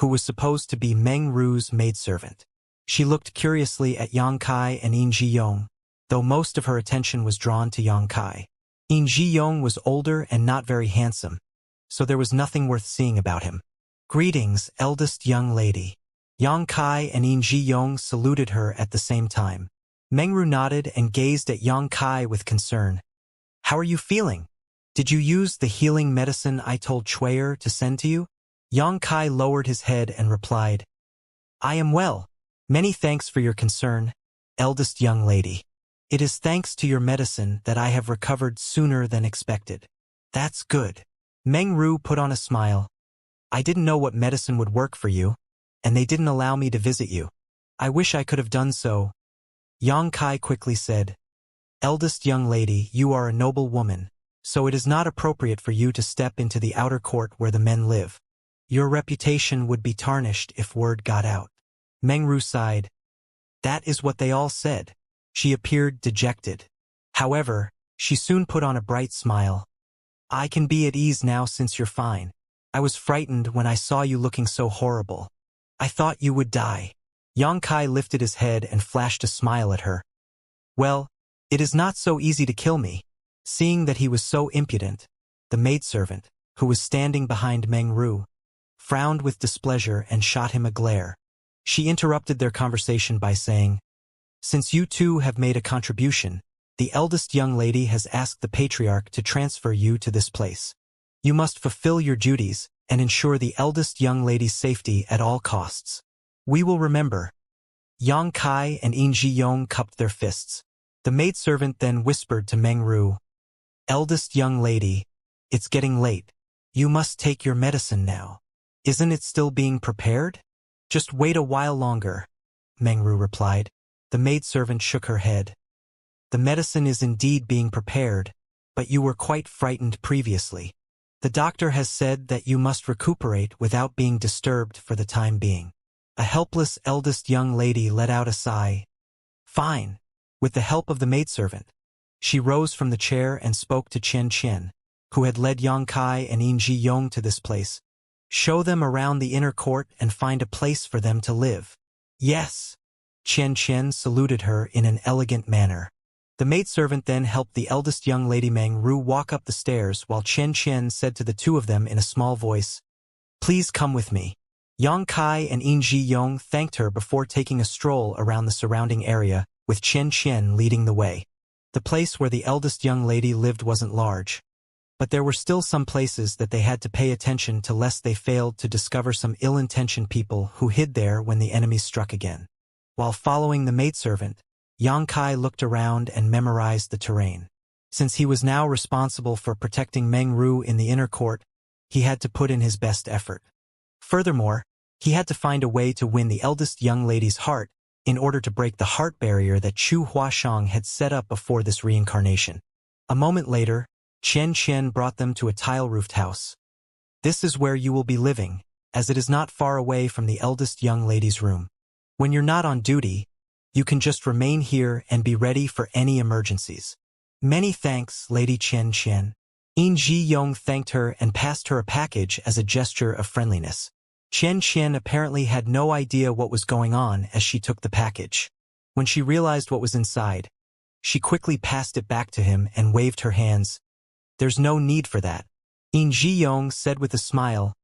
who was supposed to be Meng Ru's maidservant. She looked curiously at Yang Kai and In Ji-yong, though most of her attention was drawn to Yang Kai. In Ji-yong was older and not very handsome, so there was nothing worth seeing about him. "Greetings, eldest young lady." Yang Kai and In Ji-yong saluted her at the same time. Meng Ru nodded and gazed at Yang Kai with concern. "How are you feeling? Did you use the healing medicine I told Chuyer to send to you?" Yang Kai lowered his head and replied, "I am well. Many thanks for your concern, eldest young lady. It is thanks to your medicine that I have recovered sooner than expected." "That's good." Meng Ru put on a smile. "I didn't know what medicine would work for you, and they didn't allow me to visit you. I wish I could have done so." Yang Kai quickly said, "Eldest young lady, you are a noble woman, so it is not appropriate for you to step into the outer court where the men live. Your reputation would be tarnished if word got out." Meng Ru sighed. "That is what they all said." She appeared dejected. However, she soon put on a bright smile. "I can be at ease now since you're fine. I was frightened when I saw you looking so horrible. I thought you would die." Yang Kai lifted his head and flashed a smile at her. "Well, it is not so easy to kill me." Seeing that he was so impudent, the maidservant, who was standing behind Meng Ru, frowned with displeasure and shot him a glare. She interrupted their conversation by saying, "Since you 2 have made a contribution, the eldest young lady has asked the patriarch to transfer you to this place. You must fulfill your duties and ensure the eldest young lady's safety at all costs." "We will remember." Yang Kai and In Ji-yong cupped their fists. The maidservant then whispered to Meng Ru, "Eldest young lady, it's getting late. You must take your medicine now. Isn't it still being prepared?" "Just wait a while longer," Meng Ru replied. The maidservant shook her head. "The medicine is indeed being prepared, but you were quite frightened previously. The doctor has said that you must recuperate without being disturbed for the time being. A helpless eldest young lady let out a sigh. Fine. With the help of the maidservant. She rose from the chair and spoke to Xianxia, who had led Yongkai and Yong to this place. Show them around the inner court and find a place for them to live. Yes. Xianxia saluted her in an elegant manner. The maidservant then helped the eldest young lady Meng Ru walk up the stairs while Xianxia said to the two of them in a small voice, "Please come with me." Yongkai and Yong thanked her before taking a stroll around the surrounding area, with Xianxia leading the way. The place where the eldest young lady lived wasn't large, but there were still some places that they had to pay attention to lest they failed to discover some ill-intentioned people who hid there when the enemy struck again. While following the maidservant, Yongkai looked around and memorized the terrain. Since he was now responsible for protecting Meng Ru in the inner court, he had to put in his best effort. Furthermore, he had to find a way to win the eldest young lady's heart in order to break the heart barrier that Chu Huashang had set up before this reincarnation. A moment later, Xianxia brought them to a tile-roofed house. This is where you will be living, as it is not far away from the eldest young lady's room. When you're not on duty, you can just remain here and be ready for any emergencies. Many thanks, Lady Xianxia. Yong thanked her and passed her a package as a gesture of friendliness. Xianxia apparently had no idea what was going on as she took the package. When she realized what was inside, she quickly passed it back to him and waved her hands. There's no need for that. Yong said with a smile,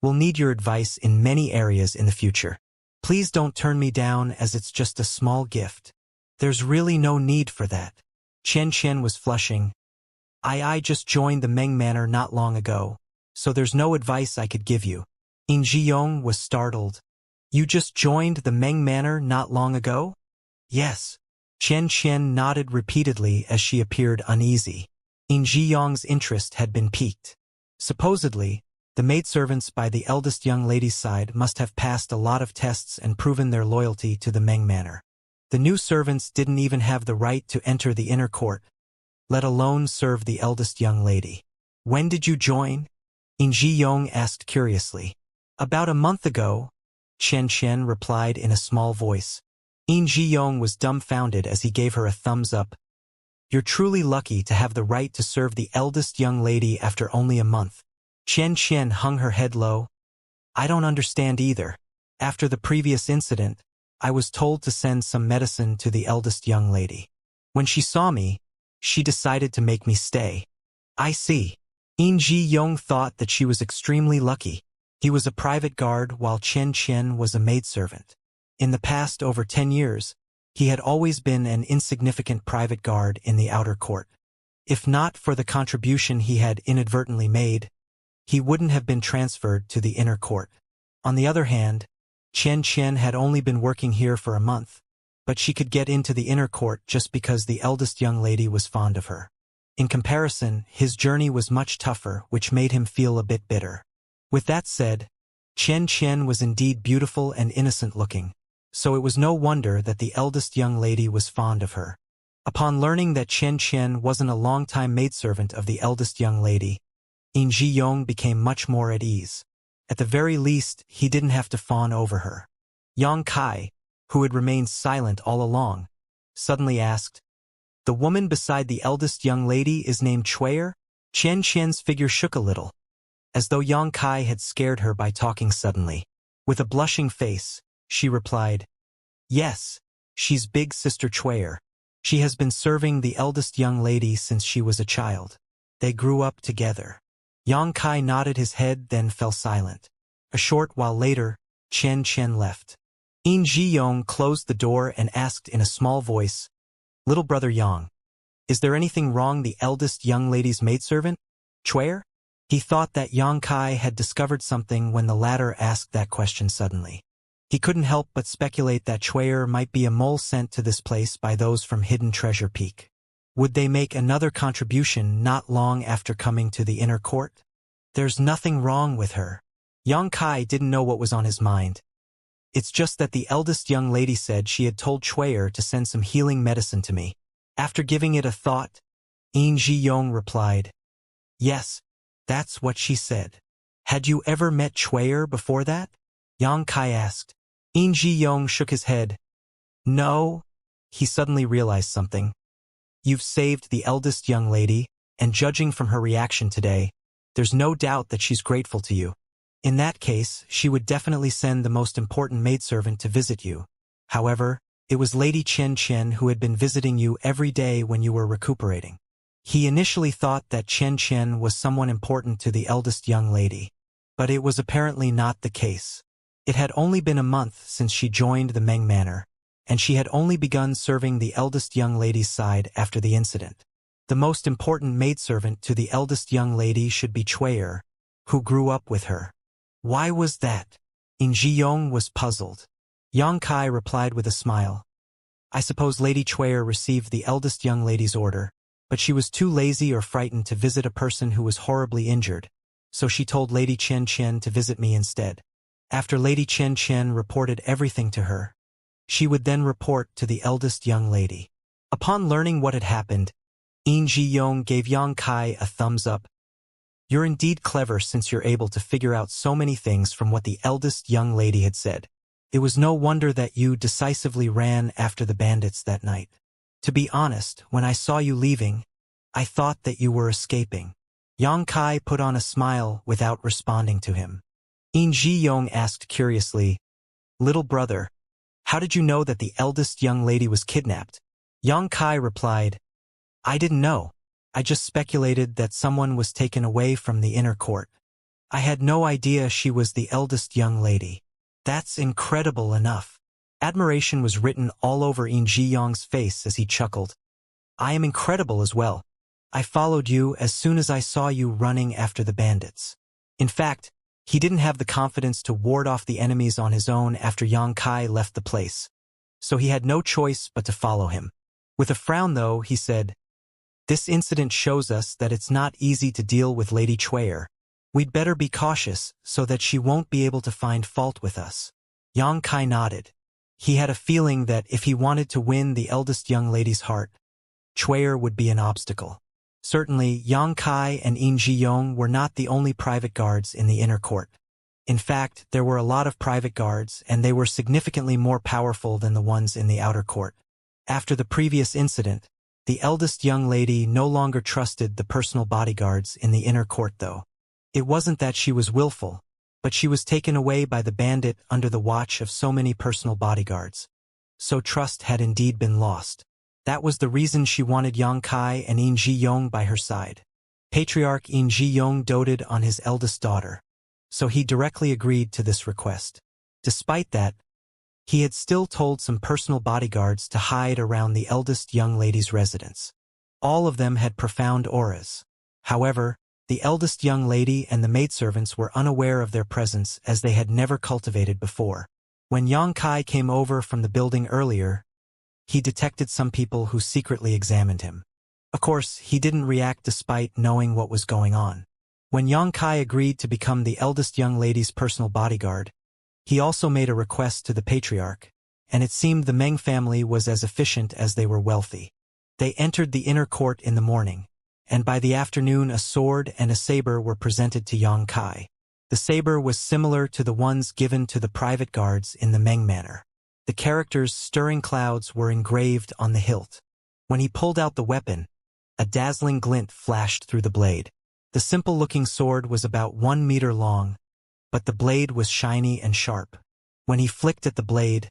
we'll need your advice in many areas in the future. Please don't turn me down as it's just a small gift. There's really no need for that. Xianxia was flushing. I just joined the Meng Manor not long ago, so there's no advice I could give you. Yong was startled. You just joined the Meng Manor not long ago? Yes. Xianxia nodded repeatedly as she appeared uneasy. Yong's interest had been piqued. Supposedly, the maidservants by the eldest young lady's side must have passed a lot of tests and proven their loyalty to the Meng Manor. The new servants didn't even have the right to enter the inner court, let alone serve the eldest young lady. When did you join? Yong asked curiously. About a month ago, Xianxia replied in a small voice. Yong was dumbfounded as he gave her a thumbs up. You're truly lucky to have the right to serve the eldest young lady after only a month. Xianxia hung her head low. I don't understand either. After the previous incident, I was told to send some medicine to the eldest young lady. When she saw me, she decided to make me stay. I see. Yong thought that she was extremely lucky. He was a private guard while Xianxia was a maidservant. In the past over 10 years, he had always been an insignificant private guard in the outer court. If not for the contribution he had inadvertently made, he wouldn't have been transferred to the inner court. On the other hand, Xianxia had only been working here for a month, but she could get into the inner court just because the eldest young lady was fond of her. In comparison, his journey was much tougher, which made him feel a bit bitter. With that said, Xianxia was indeed beautiful and innocent-looking, so it was no wonder that the eldest young lady was fond of her. Upon learning that Xianxia wasn't a long-time maidservant of the eldest young lady, Yong became much more at ease. At the very least, he didn't have to fawn over her. Yongkai, who had remained silent all along, suddenly asked, the woman beside the eldest young lady is named Chuyer? Xianxia's figure shook a little, as though Yongkai had scared her by talking suddenly. With a blushing face, she replied, yes, she's big sister Chuyer. She has been serving the eldest young lady since she was a child. They grew up together. Yongkai nodded his head, then fell silent. A short while later, Xianxia left. Yong closed the door and asked in a small voice, little brother Yang, is there anything wrong the eldest young lady's maidservant, Chuyer? He thought that Yongkai had discovered something when the latter asked that question suddenly. He couldn't help but speculate that Chuyer might be a mole sent to this place by those from Hidden Treasure Peak. Would they make another contribution not long after coming to the inner court? There's nothing wrong with her. Yongkai didn't know what was on his mind. It's just that the eldest young lady said she had told Chuyer to send some healing medicine to me. After giving it a thought, Yong replied, yes, That's what she said. Had you ever met Chuyer before that? Yang Kai asked. In Ji Yong shook his head. No. He suddenly realized something. You've saved the eldest young lady, and judging from her reaction today, there's no doubt that she's grateful to you. In that case, she would definitely send the most important maidservant to visit you. However, it was Lady Chen Chen who had been visiting you every day when you were recuperating. He initially thought that Chen Chen was someone important to the eldest young lady, but it was apparently not the case. It had only been a month since she joined the Meng Manor, and she had only begun serving the eldest young lady's side after the incident. The most important maidservant to the eldest young lady should be Chuyer, who grew up with her. Why was that? In Jiyong was puzzled. Yang Kai replied with a smile. I suppose Lady Chuyer received the eldest young lady's order, but she was too lazy or frightened to visit a person who was horribly injured, so she told Lady Chen Chen to visit me instead. After Lady Chen Chen reported everything to her, she would then report to the eldest young lady. Upon learning what had happened, In Ji-yong gave Yang Kai a thumbs up. You're indeed clever since you're able to figure out so many things from what the eldest young lady had said. It was no wonder that you decisively ran after the bandits that night. To be honest, when I saw you leaving, I thought that you were escaping. Yang Kai put on a smile without responding to him. In Ji-yong asked curiously, Little brother, how did you know that the eldest young lady was kidnapped? Yang Kai replied, I didn't know. I just speculated that someone was taken away from the inner court. I had no idea she was the eldest young lady. That's incredible enough. Admiration was written all over In Ji-yong's face as he chuckled. I am incredible as well. I followed you as soon as I saw you running after the bandits. In fact, he didn't have the confidence to ward off the enemies on his own after Yang Kai left the place, so he had no choice but to follow him. With a frown though, he said, This incident shows us that it's not easy to deal with Lady Chuyer. We'd better be cautious so that she won't be able to find fault with us. Yang Kai nodded. He had a feeling that if he wanted to win the eldest young lady's heart, Chuyer would be an obstacle. Certainly, Yang Kai and In Ji-yong were not the only private guards in the inner court. In fact, there were a lot of private guards, and they were significantly more powerful than the ones in the outer court. After the previous incident, the eldest young lady no longer trusted the personal bodyguards in the inner court though. It wasn't that she was willful, but she was taken away by the bandit under the watch of so many personal bodyguards. So trust had indeed been lost. That was the reason she wanted Yang Kai and In Ji-yong by her side. Patriarch In Ji-yong doted on his eldest daughter, so he directly agreed to this request. Despite that, he had still told some personal bodyguards to hide around the eldest young lady's residence. All of them had profound auras. However, the eldest young lady and the maidservants were unaware of their presence as they had never cultivated before. When Yang Kai came over from the building earlier, he detected some people who secretly examined him. Of course, he didn't react despite knowing what was going on. When Yang Kai agreed to become the eldest young lady's personal bodyguard, he also made a request to the patriarch, and it seemed the Meng family was as efficient as they were wealthy. They entered the inner court in the morning, and by the afternoon a sword and a saber were presented to Yang Kai. The saber was similar to the ones given to the private guards in the Meng Manor. The characters Stirring Clouds were engraved on the hilt. When he pulled out the weapon, a dazzling glint flashed through the blade. The simple-looking sword was about 1 meter long, but the blade was shiny and sharp. When he flicked at the blade,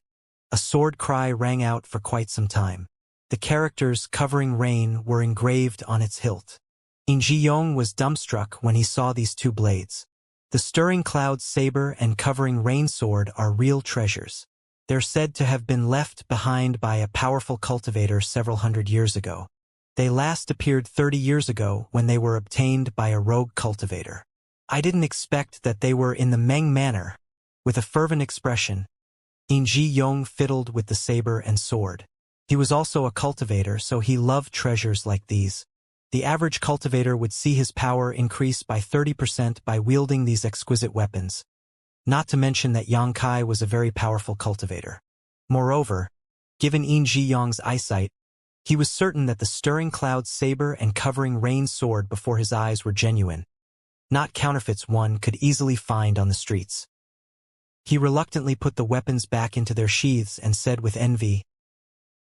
a sword cry rang out for quite some time. The characters Covering Rain were engraved on its hilt. In Ji-yong was dumbstruck when he saw these two blades. The Stirring Clouds saber and Covering Rain sword are real treasures. They're said to have been left behind by a powerful cultivator several hundred years ago. They last appeared 30 years ago when they were obtained by a rogue cultivator. I didn't expect that they were in the Meng Manor. With a fervent expression, In Ji-yong fiddled with the saber and sword. He was also a cultivator, so he loved treasures like these. The average cultivator would see his power increase by 30% by wielding these exquisite weapons. Not to mention that Yang Kai was a very powerful cultivator. Moreover, given In Ji-yong's eyesight, he was certain that the Stirring Clouds saber and Covering Rain sword before his eyes were genuine. not counterfeits one could easily find on the streets. He reluctantly put the weapons back into their sheaths and said with envy,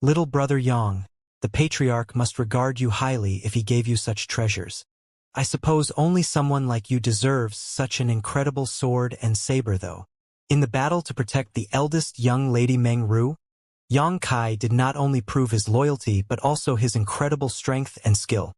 "Little brother Yang, the patriarch must regard you highly if he gave you such treasures. I suppose only someone like you deserves such an incredible sword and saber though." In the battle to protect the eldest young lady Meng Ru, Yang Kai did not only prove his loyalty but also his incredible strength and skill.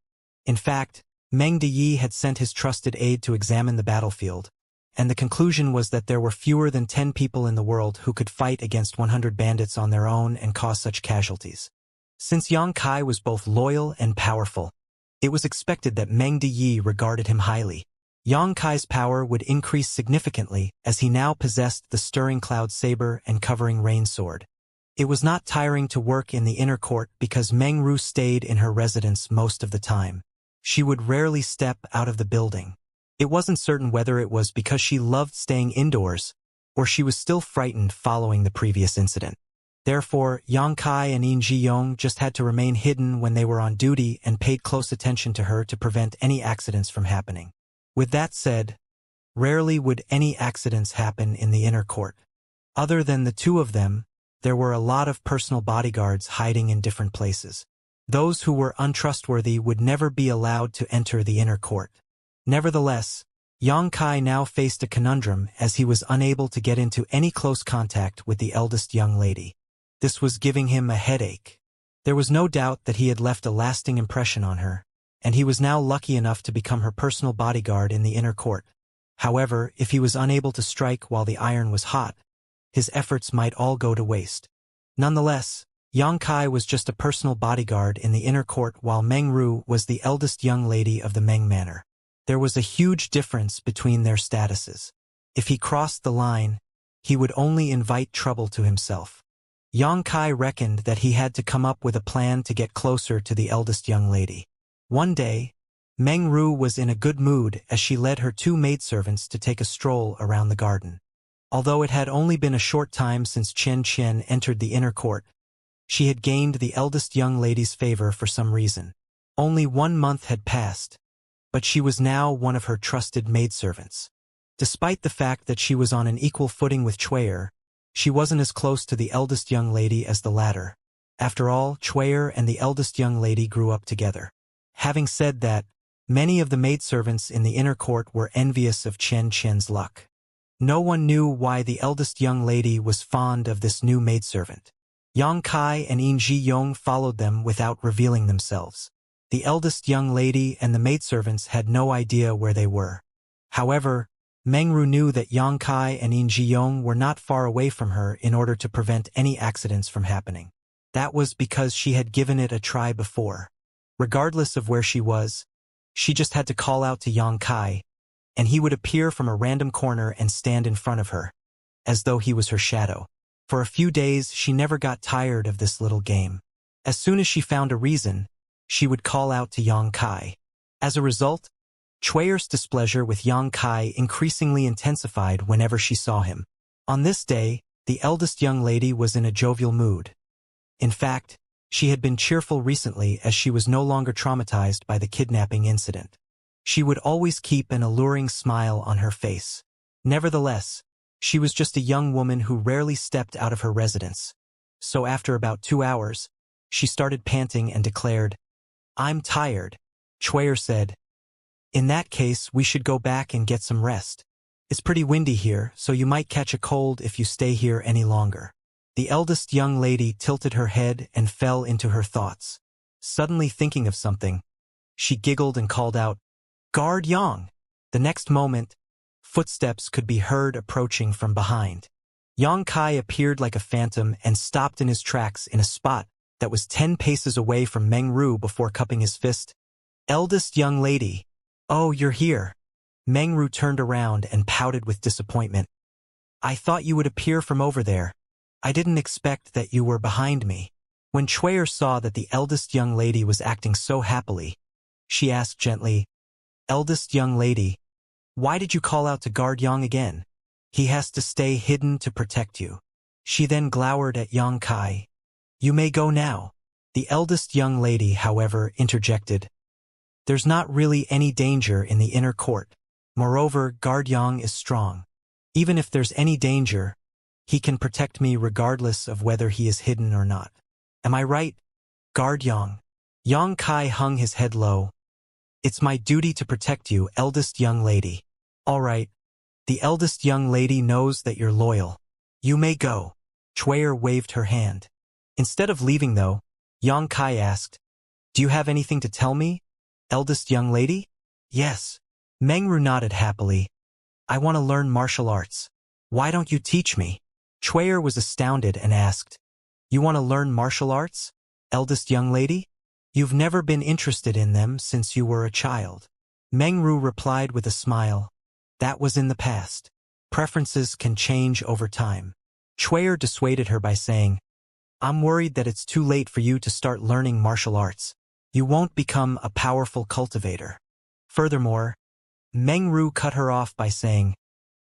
In fact, Meng Deyi had sent his trusted aide to examine the battlefield, and the conclusion was that there were fewer than 10 people in the world who could fight against 100 bandits on their own and cause such casualties. Since Yang Kai was both loyal and powerful, it was expected that Meng Deyi regarded him highly. Yang Kai's power would increase significantly as he now possessed the Stirring Cloud Saber and Covering Rain Sword. It was not tiring to work in the inner court because Meng Ru stayed in her residence most of the time. She would rarely step out of the building. It wasn't certain whether it was because she loved staying indoors, or she was still frightened following the previous incident. Therefore, Yang Kai and Yin Jiyong just had to remain hidden when they were on duty and paid close attention to her to prevent any accidents from happening. With that said, rarely would any accidents happen in the inner court. Other than the two of them, there were a lot of personal bodyguards hiding in different places. Those who were untrustworthy would never be allowed to enter the inner court. Nevertheless, Yang Kai now faced a conundrum as he was unable to get into any close contact with the eldest young lady. This was giving him a headache. There was no doubt that he had left a lasting impression on her, and he was now lucky enough to become her personal bodyguard in the inner court. However, if he was unable to strike while the iron was hot, his efforts might all go to waste. Nonetheless, Yang Kai was just a personal bodyguard in the inner court while Meng Ru was the eldest young lady of the Meng Manor. There was a huge difference between their statuses. If he crossed the line, he would only invite trouble to himself. Yang Kai reckoned that he had to come up with a plan to get closer to the eldest young lady. One day, Meng Ru was in a good mood as she led her two maidservants to take a stroll around the garden. Although it had only been a short time since Chen Qian entered the inner court, she had gained the eldest young lady's favor for some reason. Only 1 month had passed, but she was now one of her trusted maidservants. Despite the fact that she was on an equal footing with Chuier, she wasn't as close to the eldest young lady as the latter. After all, Chuier and the eldest young lady grew up together. Having said that, many of the maidservants in the inner court were envious of Chen Qian's luck. No one knew why the eldest young lady was fond of this new maidservant. Yang Kai and Yin Jiyong followed them without revealing themselves. The eldest young lady and the maidservants had no idea where they were. However, Meng Ru knew that Yang Kai and Yin Jiyong were not far away from her in order to prevent any accidents from happening. That was because she had given it a try before. Regardless of where she was, she just had to call out to Yang Kai, and he would appear from a random corner and stand in front of her, as though he was her shadow. For a few days, she never got tired of this little game. As soon as she found a reason, she would call out to Yang Kai. As a result, Chuier's displeasure with Yang Kai increasingly intensified whenever she saw him. On this day, the eldest young lady was in a jovial mood. In fact, she had been cheerful recently as she was no longer traumatized by the kidnapping incident. She would always keep an alluring smile on her face. Nevertheless, she was just a young woman who rarely stepped out of her residence. So after about 2 hours, she started panting and declared, "I'm tired." Chuier said, "In that case, we should go back and get some rest. It's pretty windy here, so you might catch a cold if you stay here any longer." The eldest young lady tilted her head and fell into her thoughts. Suddenly thinking of something, she giggled and called out, "Guard Yang!" The next moment, footsteps could be heard approaching from behind. Yang Kai appeared like a phantom and stopped in his tracks in a spot that was 10 paces away from Meng Ru before cupping his fist. "Eldest young lady. Oh, you're here." Meng Ru turned around and pouted with disappointment. "I thought you would appear from over there. I didn't expect that you were behind me." When Chuier saw that the eldest young lady was acting so happily, she asked gently, "Eldest young lady, why did you call out to guard Yang again? He has to stay hidden to protect you." She then glowered at Yang Kai. "You may go now." The eldest young lady, however, interjected, "There's not really any danger in the inner court. Moreover, Guard Yang is strong. Even if there's any danger, he can protect me regardless of whether he is hidden or not. Am I right, Guard Yang? Yang Kai hung his head low. It's my duty to protect you, eldest young lady. All right. The eldest young lady knows that you're loyal. You may go. Chuyer waved her hand. Instead of leaving though, Yang Kai asked, do you have anything to tell me, eldest young lady? Yes. Mengru nodded happily. I want to learn martial arts. Why don't you teach me? Chuyer was astounded and asked, you want to learn martial arts, eldest young lady? You've never been interested in them since you were a child. Mengru replied with a smile. That was in the past. Preferences can change over time. Chuyer dissuaded her by saying, I'm worried that it's too late for you to start learning martial arts. You won't become a powerful cultivator. Furthermore, Mengru cut her off by saying,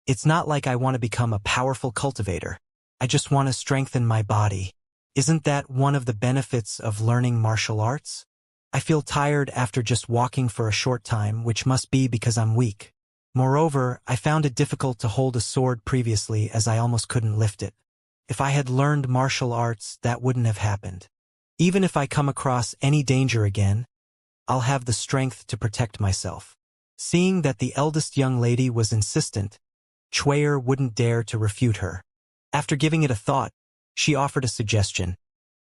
it's not like I want to become a powerful cultivator. I just want to strengthen my body. Isn't that one of the benefits of learning martial arts? I feel tired after just walking for a short time, which must be because I'm weak. Moreover, I found it difficult to hold a sword previously as I almost couldn't lift it. If I had learned martial arts, that wouldn't have happened. Even if I come across any danger again, I'll have the strength to protect myself. Seeing that the eldest young lady was insistent, Chuyer wouldn't dare to refute her. After giving it a thought, she offered a suggestion.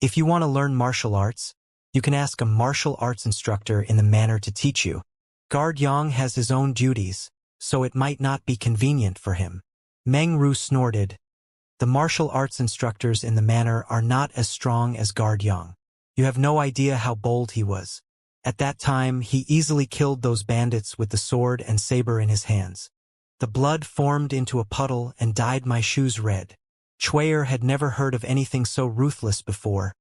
If you want to learn martial arts, you can ask a martial arts instructor in the manor to teach you. Guard Yang has his own duties, so it might not be convenient for him. Mengru snorted. The martial arts instructors in the manor are not as strong as Guard Yang. You have no idea how bold he was. At that time, he easily killed those bandits with the sword and saber in his hands. The blood formed into a puddle and dyed my shoes red. Chuyer had never heard of anything so ruthless before,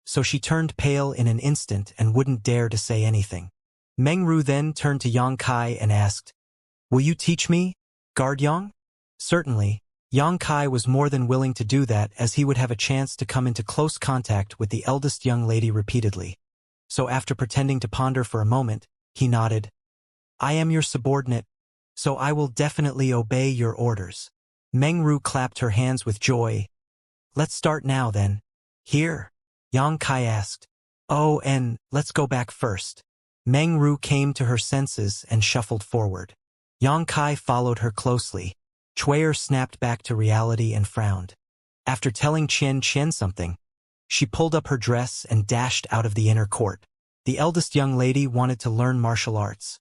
so she turned pale in an instant and wouldn't dare to say anything. Mengru then turned to Yang Kai and asked, will you teach me, Guard Yang? Certainly. Yang Kai was more than willing to do that as he would have a chance to come into close contact with the eldest young lady repeatedly. So after pretending to ponder for a moment, he nodded. I am your subordinate, so I will definitely obey your orders. Mengru clapped her hands with joy. Let's start now then. Here? Yang Kai asked. Oh, and let's go back first. Mengru came to her senses and shuffled forward. Yang Kai followed her closely. Chuyer snapped back to reality and frowned. After telling Qian something, she pulled up her dress and dashed out of the inner court. The eldest young lady wanted to learn martial arts,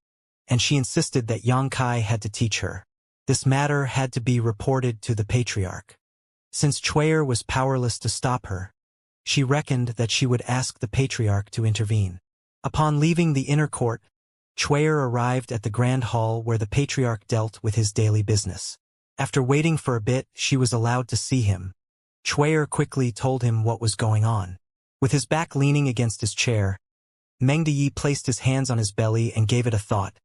and she insisted that Yang Kai had to teach her. This matter had to be reported to the patriarch. Since Chuyer was powerless to stop her, she reckoned that she would ask the patriarch to intervene. Upon leaving the inner court, Chuyer arrived at the grand hall where the patriarch dealt with his daily business. After waiting for a bit, she was allowed to see him. Chuyer quickly told him what was going on. With his back leaning against his chair, Meng Deyi placed his hands on his belly and gave it a thought.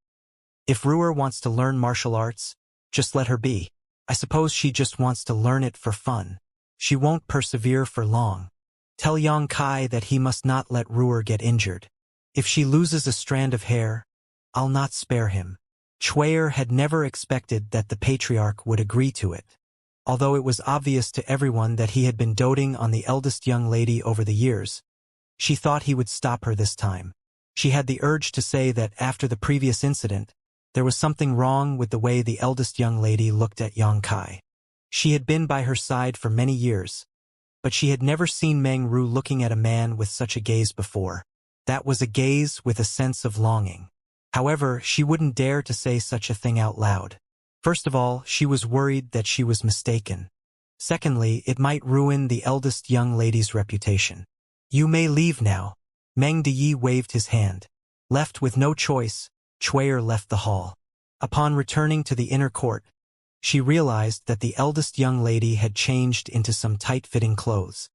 If Ruer wants to learn martial arts, just let her be. I suppose she just wants to learn it for fun. She won't persevere for long. Tell Yang Kai that he must not let Ruer get injured. If she loses a strand of hair, I'll not spare him. Chuyer had never expected that the patriarch would agree to it. Although it was obvious to everyone that he had been doting on the eldest young lady over the years, she thought he would stop her this time. She had the urge to say that after the previous incident, there was something wrong with the way the eldest young lady looked at Yang Kai. She had been by her side for many years, but she had never seen Meng Ru looking at a man with such a gaze before. That was a gaze with a sense of longing. However, she wouldn't dare to say such a thing out loud. First of all, she was worried that she was mistaken. Secondly, it might ruin the eldest young lady's reputation. You may leave now. Meng Deyi waved his hand. Left with no choice, Chuyer left the hall. Upon returning to the inner court, she realized that the eldest young lady had changed into some tight-fitting clothes.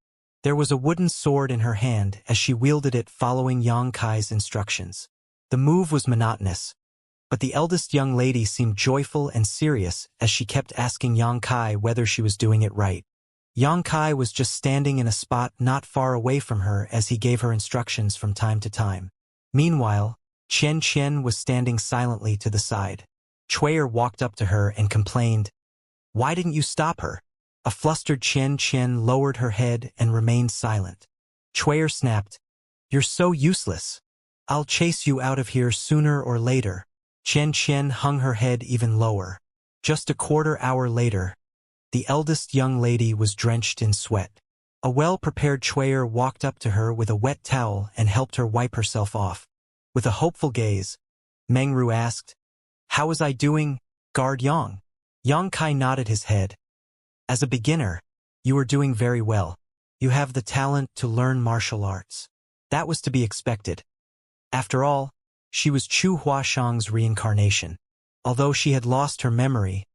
There was a wooden sword in her hand as she wielded it following Yang Kai's instructions. The move was monotonous, but the eldest young lady seemed joyful and serious as she kept asking Yang Kai whether she was doing it right. Yang Kai was just standing in a spot not far away from her as he gave her instructions from time to time. Meanwhile, Qian was standing silently to the side. Chuyer walked up to her and complained, "Why didn't you stop her?" A flustered Chen lowered her head and remained silent. Chuyer snapped, "You're so useless. I'll chase you out of here sooner or later." Chen hung her head even lower. Just a quarter-hour later, the eldest young lady was drenched in sweat. A well-prepared Chuyer walked up to her with a wet towel and helped her wipe herself off. With a hopeful gaze, Mengru asked, "How was I doing, Guard Yang?" Yang Kai nodded his head. "As a beginner, you are doing very well. You have the talent to learn martial arts." That was to be expected. After all, she was Chu Huashang's reincarnation. Although she had lost her memory,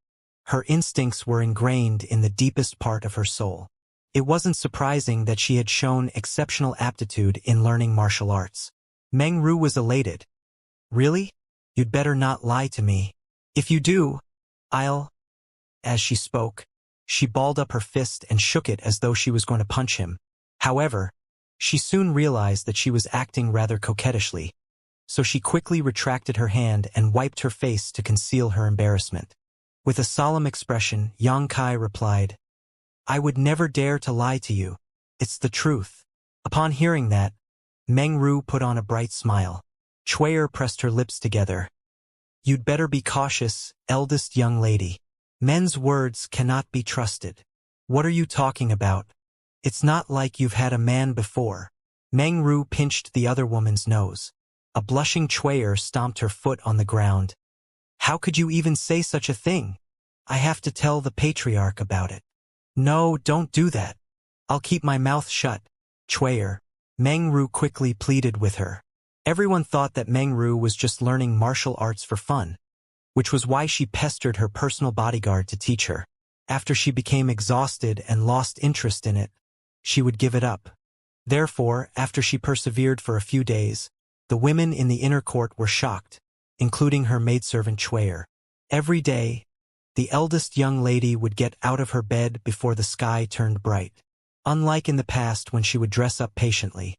her instincts were ingrained in the deepest part of her soul. It wasn't surprising that she had shown exceptional aptitude in learning martial arts. Meng Ru was elated. "Really? You'd better not lie to me. If you do, I'll—" As she spoke, she balled up her fist and shook it as though she was going to punch him. However, she soon realized that she was acting rather coquettishly, so she quickly retracted her hand and wiped her face to conceal her embarrassment. With a solemn expression, Yang Kai replied, "I would never dare to lie to you. It's the truth." Upon hearing that, Meng Ru put on a bright smile. Chuyer pressed her lips together. "You'd better be cautious, eldest young lady. Men's words cannot be trusted." "What are you talking about? It's not like you've had a man before." Meng Ru pinched the other woman's nose. A blushing Chuyer stomped her foot on the ground. "How could you even say such a thing? I have to tell the patriarch about it." "No, don't do that. I'll keep my mouth shut, Chuyer." Meng Ru quickly pleaded with her. Everyone thought that Meng Ru was just learning martial arts for fun, which was why she pestered her personal bodyguard to teach her. After she became exhausted and lost interest in it, she would give it up. Therefore, after she persevered for a few days, the women in the inner court were shocked, including her maidservant Chuyer. Every day, the eldest young lady would get out of her bed before the sky turned bright. Unlike in the past when she would dress up patiently,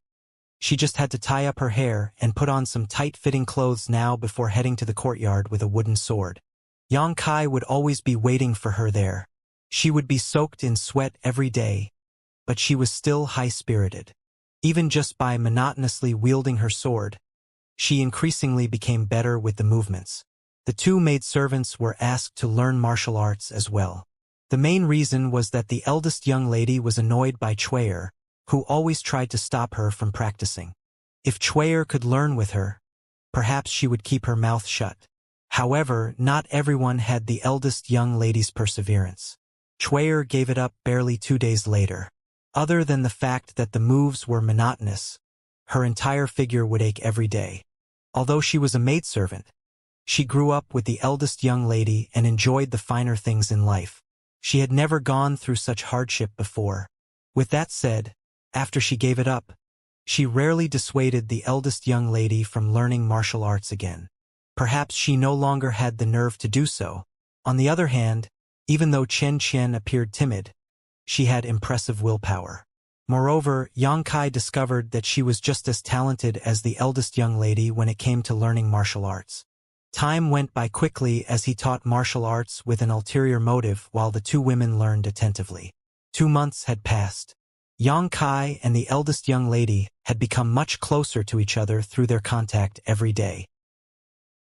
she just had to tie up her hair and put on some tight-fitting clothes now before heading to the courtyard with a wooden sword. Yang Kai would always be waiting for her there. She would be soaked in sweat every day, but she was still high-spirited. Even just by monotonously wielding her sword, she increasingly became better with the movements. The two maidservants were asked to learn martial arts as well. The main reason was that the eldest young lady was annoyed by Chuyer, who always tried to stop her from practicing. If Chuyer could learn with her, perhaps she would keep her mouth shut. However, not everyone had the eldest young lady's perseverance. Chuyer gave it up barely 2 days later. Other than the fact that the moves were monotonous, her entire figure would ache every day. Although she was a maidservant, she grew up with the eldest young lady and enjoyed the finer things in life. She had never gone through such hardship before. With that said, after she gave it up, she rarely dissuaded the eldest young lady from learning martial arts again. Perhaps she no longer had the nerve to do so. On the other hand, even though Chen appeared timid, she had impressive willpower. Moreover, Yang Kai discovered that she was just as talented as the eldest young lady when it came to learning martial arts. Time went by quickly as he taught martial arts with an ulterior motive while the two women learned attentively. 2 months had passed. Yang Kai and the eldest young lady had become much closer to each other through their contact every day.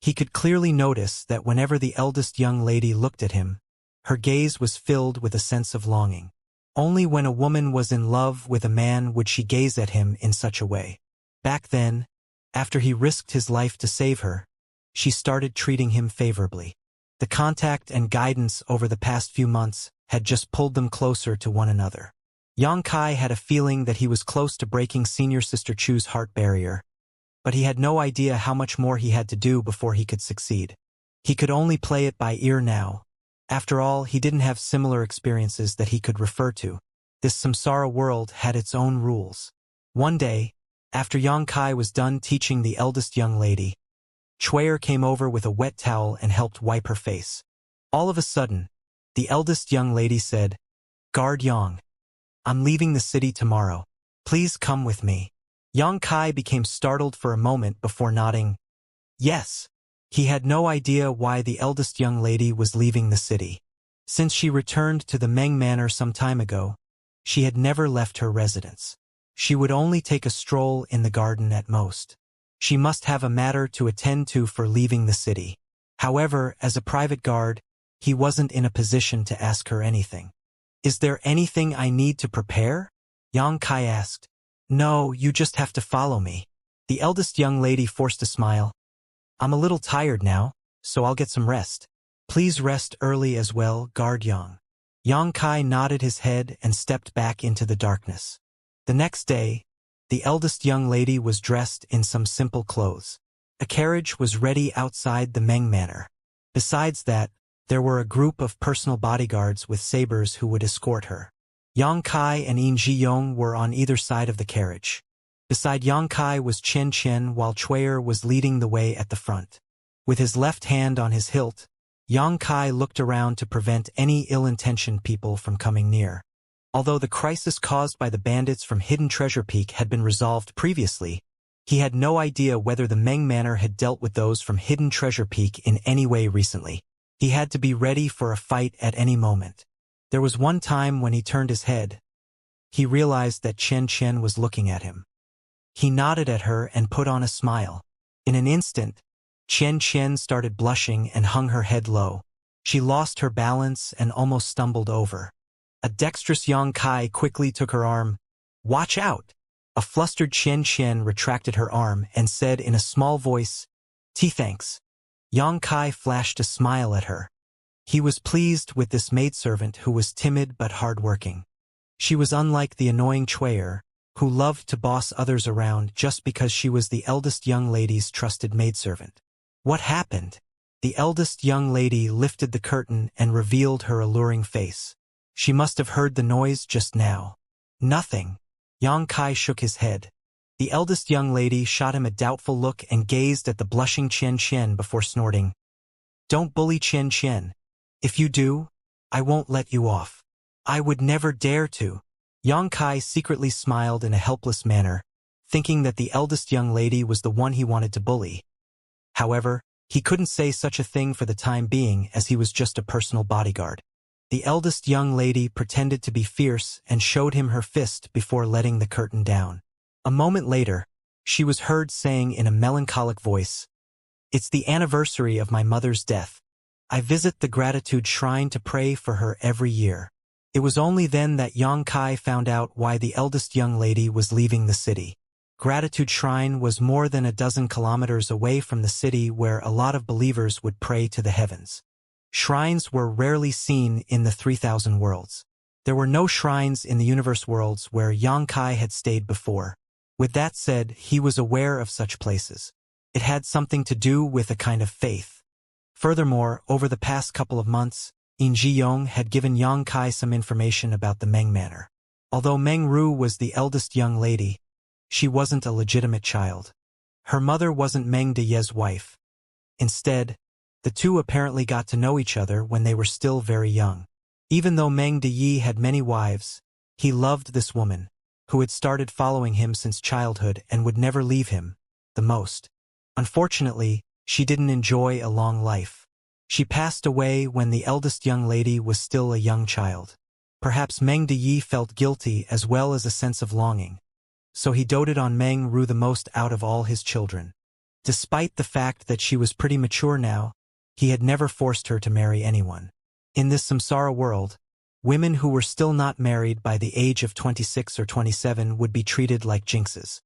He could clearly notice that whenever the eldest young lady looked at him, her gaze was filled with a sense of longing. Only when a woman was in love with a man would she gaze at him in such a way. Back then, after he risked his life to save her, she started treating him favorably. The contact and guidance over the past few months had just pulled them closer to one another. Yang Kai had a feeling that he was close to breaking senior sister Chu's heart barrier, but he had no idea how much more he had to do before he could succeed. He could only play it by ear now. After all, he didn't have similar experiences that he could refer to. This samsara world had its own rules. One day, after Yang Kai was done teaching the eldest young lady, Chuyer came over with a wet towel and helped wipe her face. All of a sudden, the eldest young lady said, "Guard Yang, I'm leaving the city tomorrow. Please come with me." Yang Kai became startled for a moment before nodding. "Yes." He had no idea why the eldest young lady was leaving the city. Since she returned to the Meng Manor some time ago, she had never left her residence. She would only take a stroll in the garden at most. She must have a matter to attend to for leaving the city. However, as a private guard, he wasn't in a position to ask her anything. "Is there anything I need to prepare?" Xianxia asked. "No, you just have to follow me." The eldest young lady forced a smile. "I'm a little tired now, so I'll get some rest." "Please rest early as well, Guard Yang." Xianxia nodded his head and stepped back into the darkness. The next day, the eldest young lady was dressed in some simple clothes. A carriage was ready outside the Meng Manor. Besides that, there were a group of personal bodyguards with sabers who would escort her. Xianxia and Yin Zhiyong were on either side of the carriage. Beside Xianxia was Chen Chen, while Chuyer was leading the way at the front. With his left hand on his hilt, Xianxia looked around to prevent any ill-intentioned people from coming near. Although the crisis caused by the bandits from Hidden Treasure Peak had been resolved previously, he had no idea whether the Meng Manor had dealt with those from Hidden Treasure Peak in any way recently. He had to be ready for a fight at any moment. There was one time when he turned his head. He realized that Chen Chen was looking at him. He nodded at her and put on a smile. In an instant, Chen Chen started blushing and hung her head low. She lost her balance and almost stumbled over. A dexterous Xianxia quickly took her arm. "Watch out!" A flustered Chen Chen retracted her arm and said in a small voice, "Thanks." Xianxia flashed a smile at her. He was pleased with this maidservant who was timid but hard-working. She was unlike the annoying Chuyer, who loved to boss others around just because she was the eldest young lady's trusted maidservant. What happened? The eldest young lady lifted the curtain and revealed her alluring face. She must have heard the noise just now. "Nothing." Xianxia shook his head. The eldest young lady shot him a doubtful look and gazed at the blushing Chen Chen before snorting. "Don't bully Chen Chen. If you do, I won't let you off." "I would never dare to." Xianxia secretly smiled in a helpless manner, thinking that the eldest young lady was the one he wanted to bully. However, he couldn't say such a thing for the time being, as he was just a personal bodyguard. The eldest young lady pretended to be fierce and showed him her fist before letting the curtain down. A moment later, she was heard saying in a melancholic voice, "It's the anniversary of my mother's death. I visit the gratitude shrine to pray for her every year." It was only then that Xianxia found out why the eldest young lady was leaving the city. Gratitude Shrine was more than a dozen kilometers away from the city, where a lot of believers would pray to the heavens. Shrines were rarely seen in the 3,000 worlds. There were no shrines in the universe worlds where Xianxia had stayed before. With that said, he was aware of such places. It had something to do with a kind of faith. Furthermore, over the past couple of months, Yin Zhiyong had given Xianxia some information about the Meng Manor. Although Meng Ru was the eldest young lady, she wasn't a legitimate child. Her mother wasn't Meng Deye's wife. Instead, the two apparently got to know each other when they were still very young. Even though Meng Deye had many wives, he loved this woman, who had started following him since childhood and would never leave him, the most. Unfortunately, she didn't enjoy a long life. She passed away when the eldest young lady was still a young child. Perhaps Meng Deye felt guilty as well as a sense of longing. So he doted on Meng Ru the most out of all his children. Despite the fact that she was pretty mature now, he had never forced her to marry anyone. In this samsara world, women who were still not married by the age of 26 or 27 would be treated like jinxes.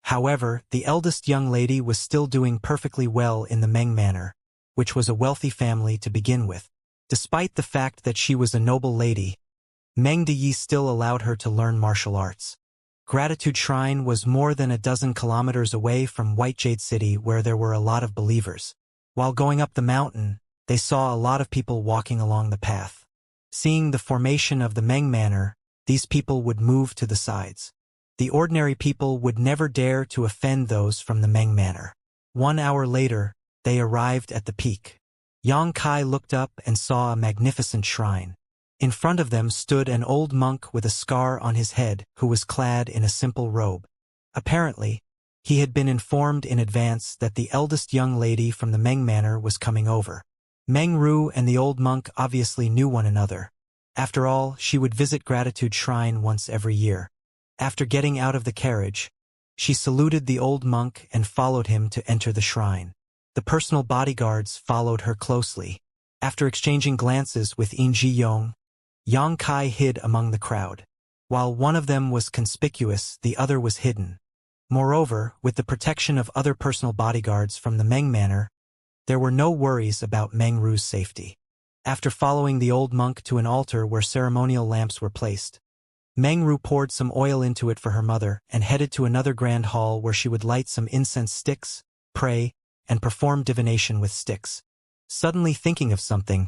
However, the eldest young lady was still doing perfectly well in the Meng Manor, which was a wealthy family to begin with. Despite the fact that she was a noble lady, Meng Deye still allowed her to learn martial arts. Gratitude Shrine was more than a dozen kilometers away from White Jade City, where there were a lot of believers. While going up the mountain, they saw a lot of people walking along the path. Seeing the formation of the Meng Manor, these people would move to the sides. The ordinary people would never dare to offend those from the Meng Manor. 1 hour later, they arrived at the peak. Xianxia looked up and saw a magnificent shrine. In front of them stood an old monk with a scar on his head who was clad in a simple robe. Apparently, He had been informed in advance that the eldest young lady from the Meng Manor was coming over. Meng Ru and the old monk obviously knew one another. After all, she would visit Gratitude Shrine once every year. After getting out of the carriage, she saluted the old monk and followed him to enter the shrine. The personal bodyguards followed her closely. After exchanging glances with Yin Ji-yong, Yang Kai hid among the crowd. While one of them was conspicuous, the other was hidden. Moreover, with the protection of other personal bodyguards from the Meng Manor, there were no worries about Meng Ru's safety. After following the old monk to an altar where ceremonial lamps were placed, Meng Ru poured some oil into it for her mother and headed to another grand hall where she would light some incense sticks, pray, and perform divination with sticks. Suddenly thinking of something,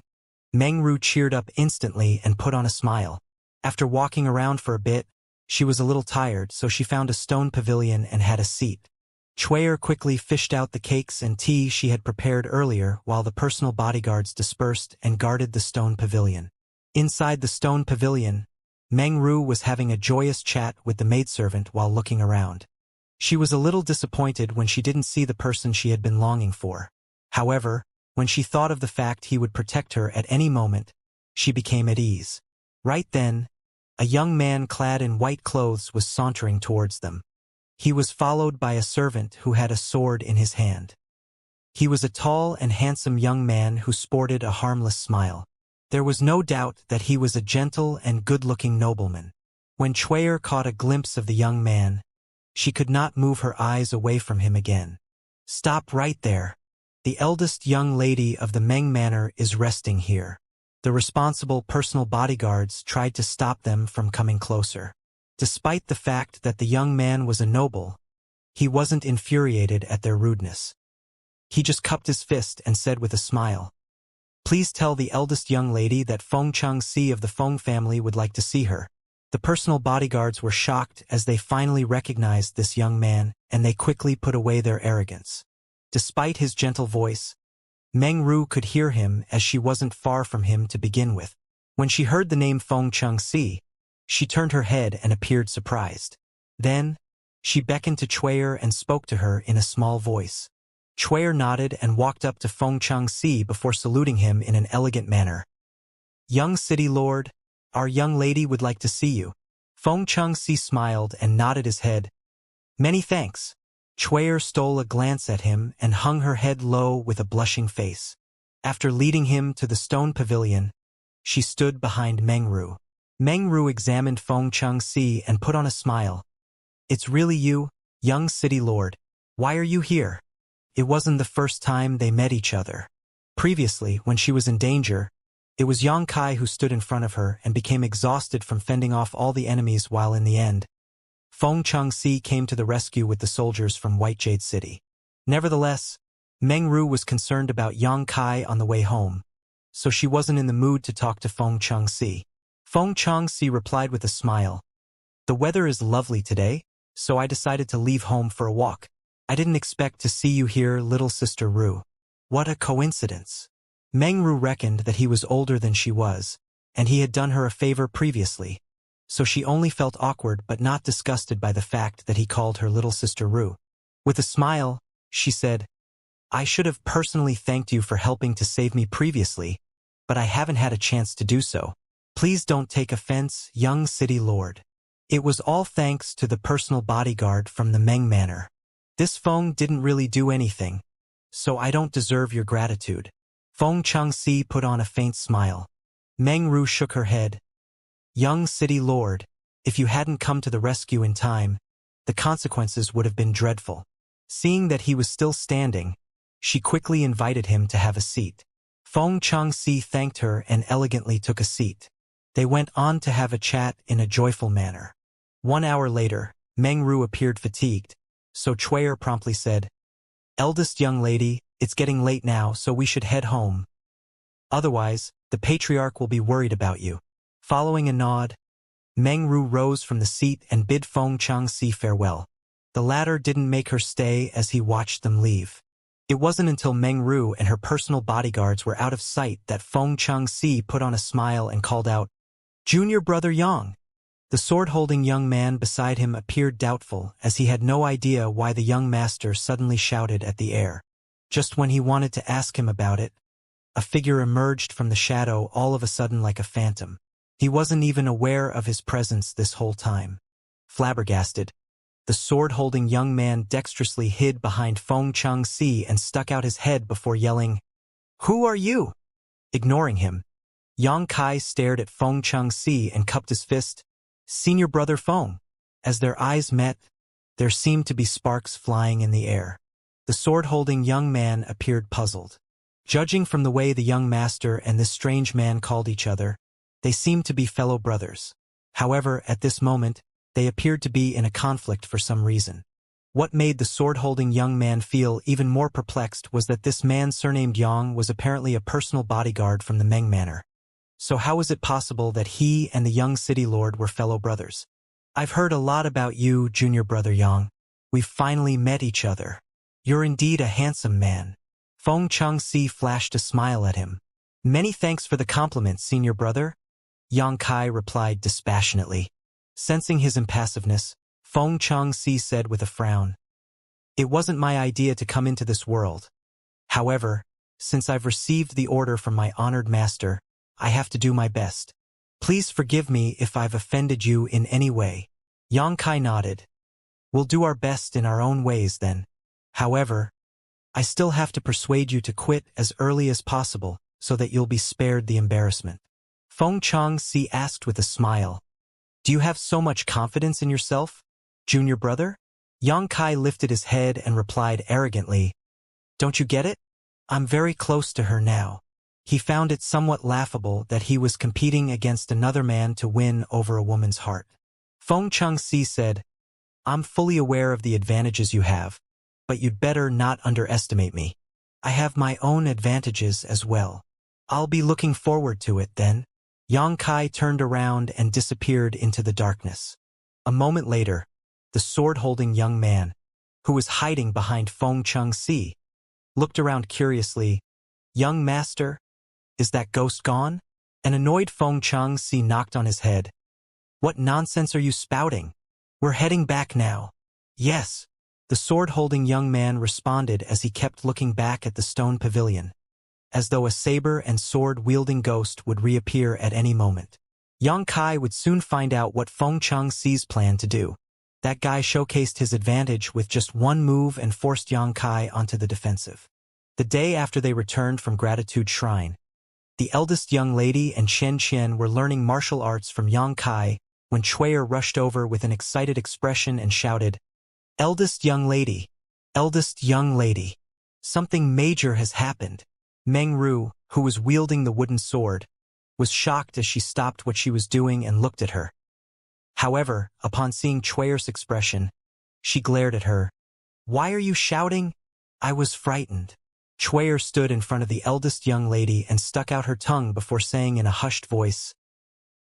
Meng Ru cheered up instantly and put on a smile. After walking around for a bit, she was a little tired, so she found a stone pavilion and had a seat. Chuyer quickly fished out the cakes and tea she had prepared earlier while the personal bodyguards dispersed and guarded the stone pavilion. Inside the stone pavilion, Meng Ru was having a joyous chat with the maidservant while looking around. She was a little disappointed when she didn't see the person she had been longing for. However, when she thought of the fact he would protect her at any moment, she became at ease. Right then, a young man clad in white clothes was sauntering towards them. He was followed by a servant who had a sword in his hand. He was a tall and handsome young man who sported a harmless smile. There was no doubt that he was a gentle and good-looking nobleman. When Chuyer caught a glimpse of the young man, she could not move her eyes away from him again. "Stop right there. The eldest young lady of the Meng Manor is resting here." The responsible personal bodyguards tried to stop them from coming closer. Despite the fact that the young man was a noble, he wasn't infuriated at their rudeness. He just cupped his fist and said with a smile, "Please tell the eldest young lady that Feng Xianxia of the Feng family would like to see her." The personal bodyguards were shocked as they finally recognized this young man, and they quickly put away their arrogance. Despite his gentle voice, Meng Ru could hear him as she wasn't far from him to begin with. When she heard the name Feng Xianxia, she turned her head and appeared surprised. Then, she beckoned to Chuyer and spoke to her in a small voice. Chuyer nodded and walked up to Feng Xianxia before saluting him in an elegant manner. "Young city lord, our young lady would like to see you." Feng Xianxia smiled and nodded his head. "Many thanks." Chuyer stole a glance at him and hung her head low with a blushing face. After leading him to the stone pavilion, she stood behind Meng Ru. Meng Ru examined Feng Xianxia and put on a smile. "It's really you, young city lord. Why are you here?" It wasn't the first time they met each other. Previously, when she was in danger, it was Yang Kai who stood in front of her and became exhausted from fending off all the enemies while in the end, Feng Xianxia came to the rescue with the soldiers from White Jade City. Nevertheless, Meng Ru was concerned about Yang Kai on the way home, so she wasn't in the mood to talk to Feng Xianxia. Feng Xianxia replied with a smile, "The weather is lovely today, so I decided to leave home for a walk. I didn't expect to see you here, little sister Ru." What a coincidence. Meng Ru reckoned that he was older than she was, and he had done her a favor previously, so she only felt awkward but not disgusted by the fact that he called her little sister Ru. With a smile, she said, "I should have personally thanked you for helping to save me previously, but I haven't had a chance to do so. Please don't take offense, young city lord. It was all thanks to the personal bodyguard from the Meng Manor. This Feng didn't really do anything, so I don't deserve your gratitude." Feng Xianxia put on a faint smile. Meng Ru shook her head. "Young city lord, if you hadn't come to the rescue in time, the consequences would have been dreadful." Seeing that he was still standing, she quickly invited him to have a seat. Feng Xianxia thanked her and elegantly took a seat. They went on to have a chat in a joyful manner. 1 hour later, Meng Ru appeared fatigued, so Chuyer promptly said, "Eldest young lady, it's getting late now, so we should head home. Otherwise, the patriarch will be worried about you." Following a nod, Meng Ru rose from the seat and bid Feng Xianxia farewell. The latter didn't make her stay as he watched them leave. It wasn't until Meng Ru and her personal bodyguards were out of sight that Feng Xianxia put on a smile and called out, "Junior brother Yang." The sword-holding young man beside him appeared doubtful, as he had no idea why the young master suddenly shouted at the air. Just when he wanted to ask him about it, a figure emerged from the shadow all of a sudden like a phantom. He wasn't even aware of his presence this whole time. Flabbergasted, the sword-holding young man dexterously hid behind Feng Changxi and stuck out his head before yelling, "Who are you?" Ignoring him, Yang Kai stared at Feng Changxi and cupped his fist. "Senior brother Feng." As their eyes met, there seemed to be sparks flying in the air. The sword-holding young man appeared puzzled. Judging from the way the young master and this strange man called each other, they seemed to be fellow brothers. However, at this moment, they appeared to be in a conflict for some reason. What made the sword-holding young man feel even more perplexed was that this man surnamed Yang was apparently a personal bodyguard from the Meng Manor. So how was it possible that he and the young city lord were fellow brothers? "I've heard a lot about you, junior brother Yang. We've finally met each other. You're indeed a handsome man." Feng Changxi flashed a smile at him. "Many thanks for the compliment, senior brother," Yang Kai replied dispassionately. Sensing his impassiveness, Feng Changxi said with a frown, "It wasn't my idea to come into this world. However, since I've received the order from my honored master, I have to do my best. Please forgive me if I've offended you in any way." Yang Kai nodded. "We'll do our best in our own ways then. However, I still have to persuade you to quit as early as possible so that you'll be spared the embarrassment." Feng Changxi asked with a smile, "Do you have so much confidence in yourself, junior brother?" Yang Kai lifted his head and replied arrogantly, "Don't you get it? I'm very close to her now." He found it somewhat laughable that he was competing against another man to win over a woman's heart. Feng Changxi said, "I'm fully aware of the advantages you have, but you'd better not underestimate me. I have my own advantages as well. I'll be looking forward to it then." Yang Kai turned around and disappeared into the darkness. A moment later, the sword-holding young man, who was hiding behind Feng Changxi, looked around curiously. "Young master, is that ghost gone?" An annoyed Feng Changxi knocked on his head. "What nonsense are you spouting? We're heading back now." "Yes," the sword-holding young man responded as he kept looking back at the stone pavilion, as though a saber and sword-wielding ghost would reappear at any moment. Yang Kai would soon find out what Feng Changxi's planned to do. That guy showcased his advantage with just one move and forced Yang Kai onto the defensive. The day after they returned from Gratitude Shrine, the eldest young lady and Xianxia were learning martial arts from Yang Kai when Chuyer rushed over with an excited expression and shouted, "Eldest young lady! Eldest young lady! Something major has happened." Meng Ru, who was wielding the wooden sword, was shocked as she stopped what she was doing and looked at her. However, upon seeing Chuyer's expression, she glared at her. "Why are you shouting?" "I was frightened." Chuyer stood in front of the eldest young lady and stuck out her tongue before saying in a hushed voice,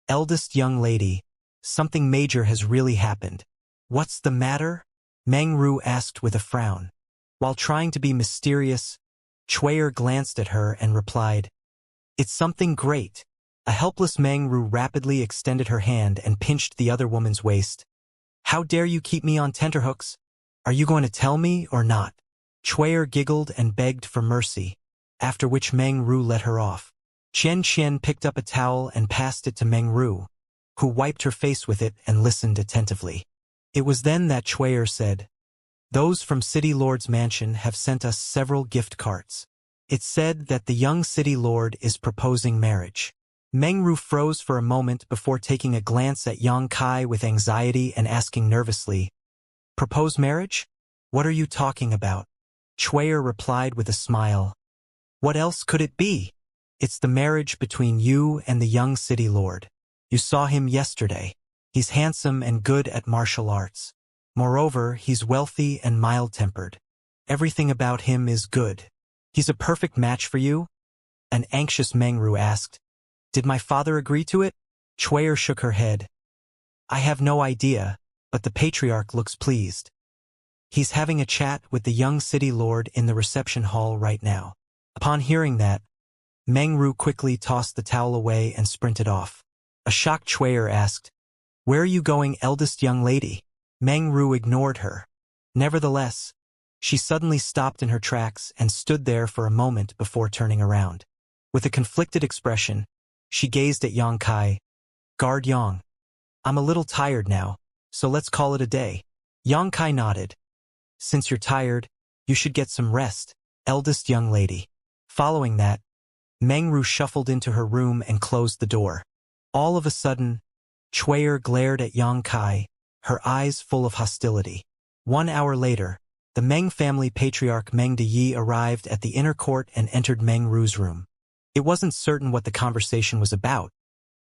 "Eldest young lady, something major has really happened." "What's the matter?" Meng Ru asked with a frown. While trying to be mysterious, Chuyer glanced at her and replied, "It's something great." A helpless Meng Ru rapidly extended her hand and pinched the other woman's waist. "How dare you keep me on tenterhooks? Are you going to tell me or not?" Chuyer giggled and begged for mercy, after which Meng Ru let her off. Qian picked up a towel and passed it to Meng Ru, who wiped her face with it and listened attentively. It was then that Chuyer said, "Those from City Lord's mansion have sent us several gift carts. It's said that the young City Lord is proposing marriage." Meng Ru froze for a moment before taking a glance at Yang Kai with anxiety and asking nervously, "Propose marriage? What are you talking about?" Chuyer replied with a smile, "What else could it be? It's the marriage between you and the young City Lord. You saw him yesterday. He's handsome and good at martial arts. Moreover, he's wealthy and mild-tempered. Everything about him is good. He's a perfect match for you?" An anxious Meng Ru asked. "Did my father agree to it?" Chuyer shook her head. "I have no idea, but the patriarch looks pleased. He's having a chat with the young City Lord in the reception hall right now." Upon hearing that, Meng Ru quickly tossed the towel away and sprinted off. A shocked Chuyer asked, Where are you going, eldest young lady? Meng Ru ignored her. Nevertheless, she suddenly stopped in her tracks and stood there for a moment before turning around. With a conflicted expression, she gazed at Yang Kai. Guard Yang. I'm a little tired now, so let's call it a day. Yang Kai nodded. Since you're tired, you should get some rest, eldest young lady. Following that, Meng Ru shuffled into her room and closed the door. All of a sudden, Chui'er glared at Yang Kai, her eyes full of hostility. 1 hour later, the Meng family patriarch Meng Deyi arrived at the inner court and entered Meng Ru's room. It wasn't certain what the conversation was about,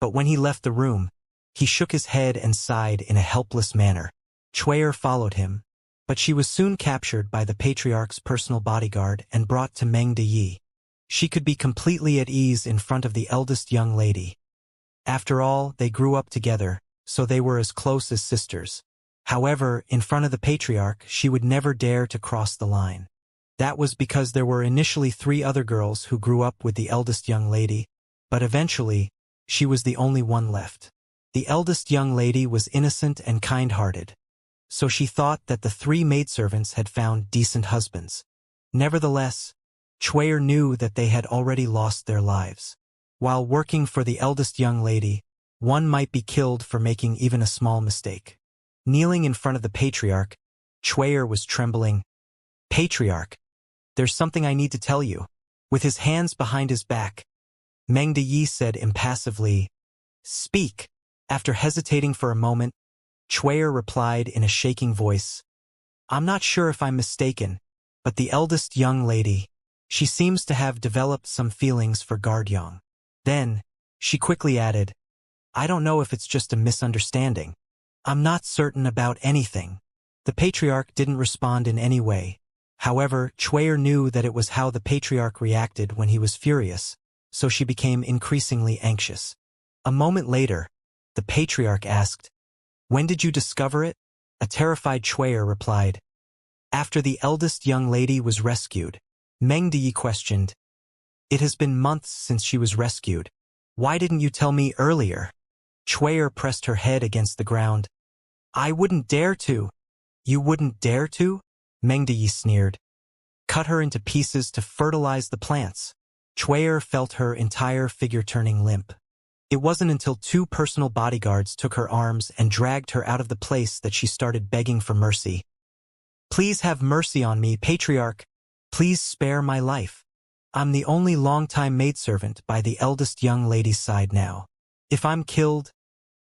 but when he left the room, he shook his head and sighed in a helpless manner. Chui'er followed him, but she was soon captured by the patriarch's personal bodyguard and brought to Meng Deyi. She could be completely at ease in front of the eldest young lady. After all, they grew up together, so they were as close as sisters. However, in front of the patriarch, she would never dare to cross the line. That was because there were initially 3 other girls who grew up with the eldest young lady, but eventually, she was the only one left. The eldest young lady was innocent and kind-hearted, so she thought that the 3 maidservants had found decent husbands. Nevertheless, Chui'er knew that they had already lost their lives. While working for the eldest young lady, one might be killed for making even a small mistake. Kneeling in front of the patriarch, Chui'er was trembling. Patriarch, there's something I need to tell you. With his hands behind his back, Meng Deyi said impassively, Speak. After hesitating for a moment, Chui'er replied in a shaking voice, I'm not sure if I'm mistaken, but the eldest young lady, she seems to have developed some feelings for Guard Yang. Then, she quickly added, I don't know if it's just a misunderstanding. I'm not certain about anything. The patriarch didn't respond in any way. However, Chui'er knew that it was how the patriarch reacted when he was furious, so she became increasingly anxious. A moment later, the patriarch asked, When did you discover it? A terrified Chui'er replied, After the eldest young lady was rescued. Meng Deyi questioned, It has been months since she was rescued. Why didn't you tell me earlier? Chui'er pressed her head against the ground. I wouldn't dare to. You wouldn't dare to? Meng Deyi sneered. Cut her into pieces to fertilize the plants. Chui'er felt her entire figure turning limp. It wasn't until 2 personal bodyguards took her arms and dragged her out of the place that she started begging for mercy. Please have mercy on me, patriarch. Please spare my life. I'm the only long-time maidservant by the eldest young lady's side now. If I'm killed,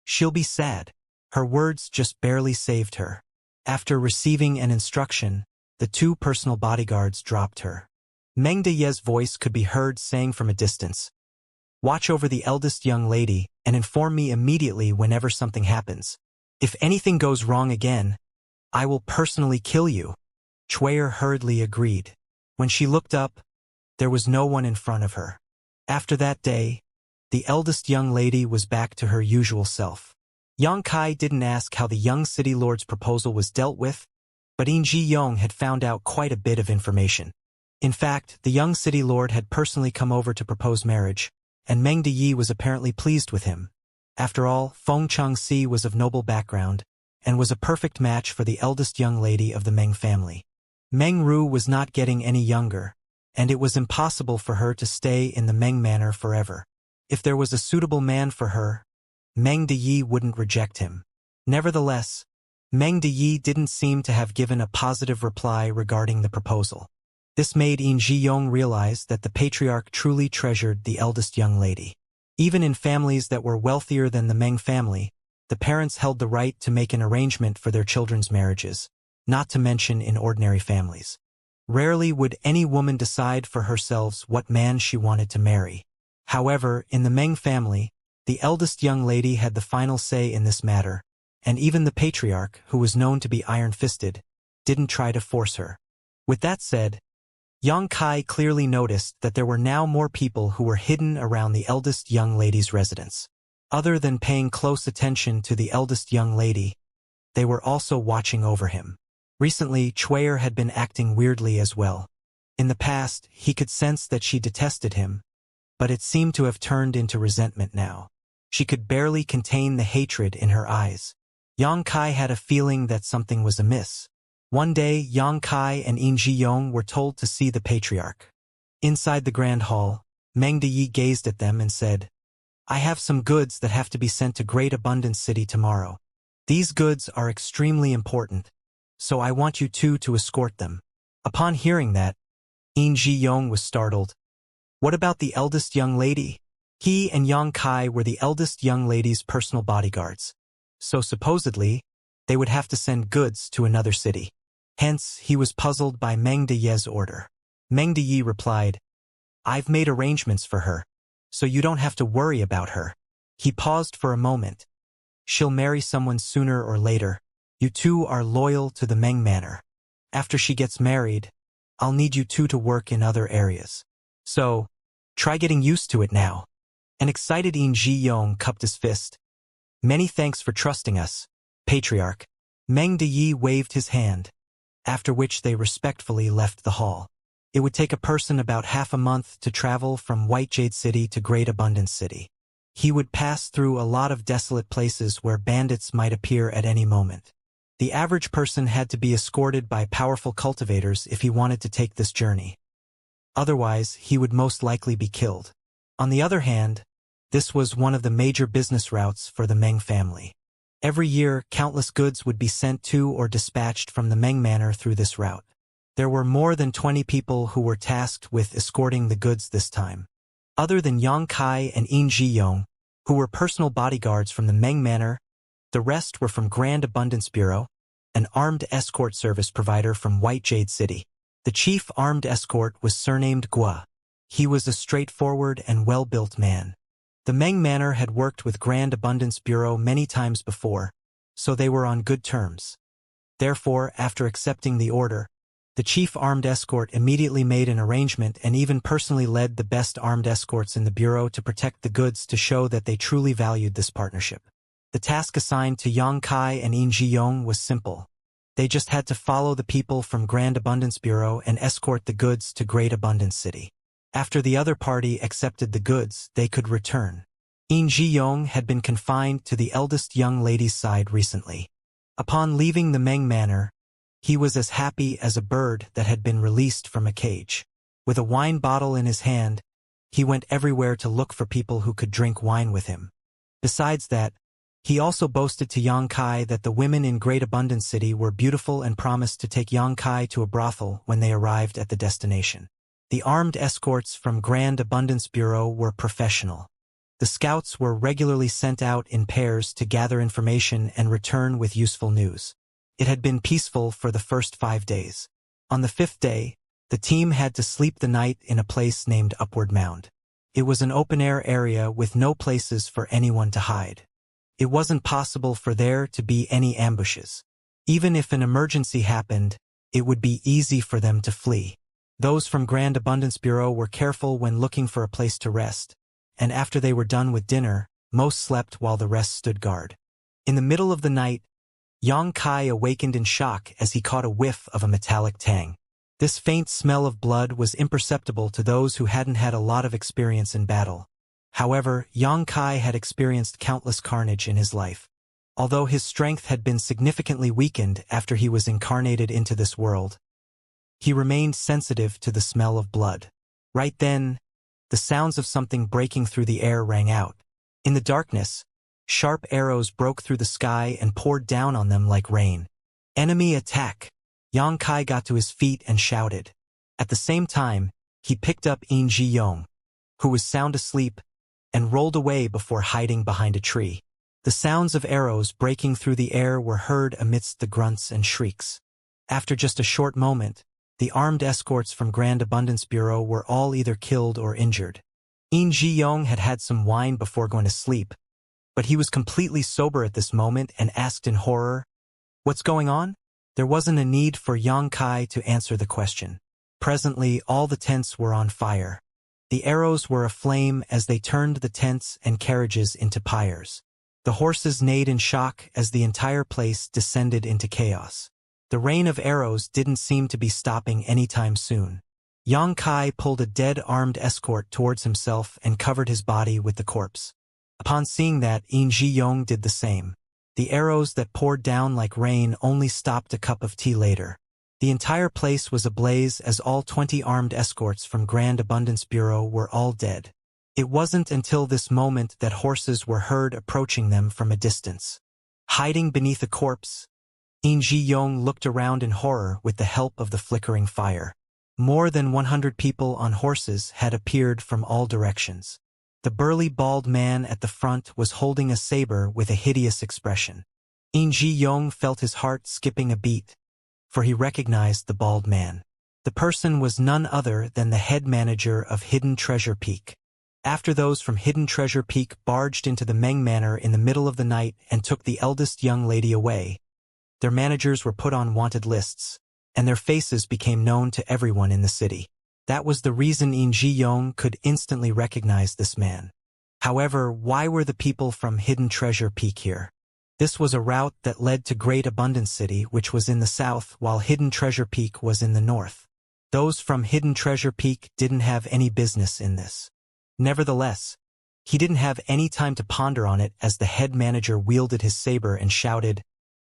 she'll be sad. Her words just barely saved her. After receiving an instruction, the 2 personal bodyguards dropped her. Meng Deyi's voice could be heard saying from a distance, Watch over the eldest young lady and inform me immediately whenever something happens. If anything goes wrong again, I will personally kill you. Chui'er hurriedly agreed. When she looked up, there was no one in front of her. After that day, the eldest young lady was back to her usual self. Yang Kai didn't ask how the young city lord's proposal was dealt with, but In Ji Yong had found out quite a bit of information. In fact, the young city lord had personally come over to propose marriage, and Meng Deyi was apparently pleased with him. After all, Feng Changxi was of noble background, and was a perfect match for the eldest young lady of the Meng family. Meng Ru was not getting any younger, and it was impossible for her to stay in the Meng manor forever. If there was a suitable man for her, Meng Deyi wouldn't reject him. Nevertheless, Meng Deyi didn't seem to have given a positive reply regarding the proposal. This made In Ji Yong realize that the patriarch truly treasured the eldest young lady. Even in families that were wealthier than the Meng family, the parents held the right to make an arrangement for their children's marriages, not to mention in ordinary families. Rarely would any woman decide for herself what man she wanted to marry. However, in the Meng family, the eldest young lady had the final say in this matter, and even the patriarch, who was known to be iron-fisted, didn't try to force her. With that said, Yang Kai clearly noticed that there were now more people who were hidden around the eldest young lady's residence. Other than paying close attention to the eldest young lady, they were also watching over him. Recently, Chui'er had been acting weirdly as well. In the past, he could sense that she detested him, but it seemed to have turned into resentment now. She could barely contain the hatred in her eyes. Yang Kai had a feeling that something was amiss. One day, Yang Kai and Yin Zhiyong were told to see the patriarch. Inside the grand hall, Meng Deyi gazed at them and said, "I have some goods that have to be sent to Great Abundance City tomorrow. These goods are extremely important, so I want you two to escort them." Upon hearing that, Yin Zhiyong was startled. What about the eldest young lady? He and Yang Kai were the eldest young lady's personal bodyguards. So supposedly, they would have to send goods to another city. Hence, he was puzzled by Meng Deyi's order. Meng Deyi replied, "I've made arrangements for her, so you don't have to worry about her." He paused for a moment. "She'll marry someone sooner or later. You two are loyal to the Meng Manor. After she gets married, I'll need you two to work in other areas. So, try getting used to it now." An excited Yin Zhiyong cupped his fist. "Many thanks for trusting us, Patriarch." Meng Deyi waved his hand, after which they respectfully left the hall. It would take a person about half a month to travel from White Jade City to Great Abundance City. He would pass through a lot of desolate places where bandits might appear at any moment. The average person had to be escorted by powerful cultivators if he wanted to take this journey. Otherwise, he would most likely be killed. On the other hand, this was one of the major business routes for the Meng family. Every year, countless goods would be sent to or dispatched from the Meng Manor through this route. There were more than 20 people who were tasked with escorting the goods this time. Other than Yang Kai and Yin Zhiyong, who were personal bodyguards from the Meng Manor, the rest were from Grand Abundance Bureau, an armed escort service provider from White Jade City. The chief armed escort was surnamed Gua. He was a straightforward and well-built man. The Meng Manor had worked with Grand Abundance Bureau many times before, so they were on good terms. Therefore, after accepting the order, the chief armed escort immediately made an arrangement and even personally led the best armed escorts in the Bureau to protect the goods to show that they truly valued this partnership. The task assigned to Yang Kai and Yin Zhiyong was simple. They just had to follow the people from Grand Abundance Bureau and escort the goods to Great Abundance City. After the other party accepted the goods, they could return. Yin Zhiyong had been confined to the eldest young lady's side recently. Upon leaving the Meng Manor, he was as happy as a bird that had been released from a cage. With a wine bottle in his hand, he went everywhere to look for people who could drink wine with him. Besides that, he also boasted to Yang Kai that the women in Great Abundance City were beautiful and promised to take Yang Kai to a brothel when they arrived at the destination. The armed escorts from Grand Abundance Bureau were professional. The scouts were regularly sent out in pairs to gather information and return with useful news. It had been peaceful for the first 5 days. On the 5th day, the team had to sleep the night in a place named Upward Mound. It was an open-air area with no places for anyone to hide. It wasn't possible for there to be any ambushes. Even if an emergency happened, it would be easy for them to flee. Those from Grand Abundance Bureau were careful when looking for a place to rest, and after they were done with dinner, most slept while the rest stood guard. In the middle of the night, Yang Kai awakened in shock as he caught a whiff of a metallic tang. This faint smell of blood was imperceptible to those who hadn't had a lot of experience in battle. However, Yang Kai had experienced countless carnage in his life. Although his strength had been significantly weakened after he was incarnated into this world, he remained sensitive to the smell of blood. Right then, the sounds of something breaking through the air rang out. In the darkness, sharp arrows broke through the sky and poured down on them like rain. "Enemy attack!" Yang Kai got to his feet and shouted. At the same time, he picked up Yin Zhiyong, who was sound asleep, and rolled away before hiding behind a tree. The sounds of arrows breaking through the air were heard amidst the grunts and shrieks. After just a short moment, the armed escorts from Grand Abundance Bureau were all either killed or injured. Yin Zhiyong had had some wine before going to sleep, but he was completely sober at this moment and asked in horror, "What's going on?" There wasn't a need for Yang Kai to answer the question. Presently, all the tents were on fire. The arrows were aflame as they turned the tents and carriages into pyres. The horses neighed in shock as the entire place descended into chaos. The rain of arrows didn't seem to be stopping anytime soon. Yang Kai pulled a dead armed escort towards himself and covered his body with the corpse. Upon seeing that, Yong did the same. The arrows that poured down like rain only stopped a cup of tea later. The entire place was ablaze as all 20 armed escorts from Grand Abundance Bureau were all dead. It wasn't until this moment that horses were heard approaching them from a distance. Hiding beneath a corpse, Yong looked around in horror with the help of the flickering fire. More than 100 people on horses had appeared from all directions. The burly bald man at the front was holding a saber with a hideous expression. Yong felt his heart skipping a beat, for he recognized the bald man. The person was none other than the head manager of Hidden Treasure Peak. After those from Hidden Treasure Peak barged into the Meng Manor in the middle of the night and took the eldest young lady away, their managers were put on wanted lists, and their faces became known to everyone in the city. That was the reason Yong could instantly recognize this man. However, why were the people from Hidden Treasure Peak here? This was a route that led to Great Abundance City, which was in the south, while Hidden Treasure Peak was in the north. Those from Hidden Treasure Peak didn't have any business in this. Nevertheless, he didn't have any time to ponder on it as the head manager wielded his saber and shouted,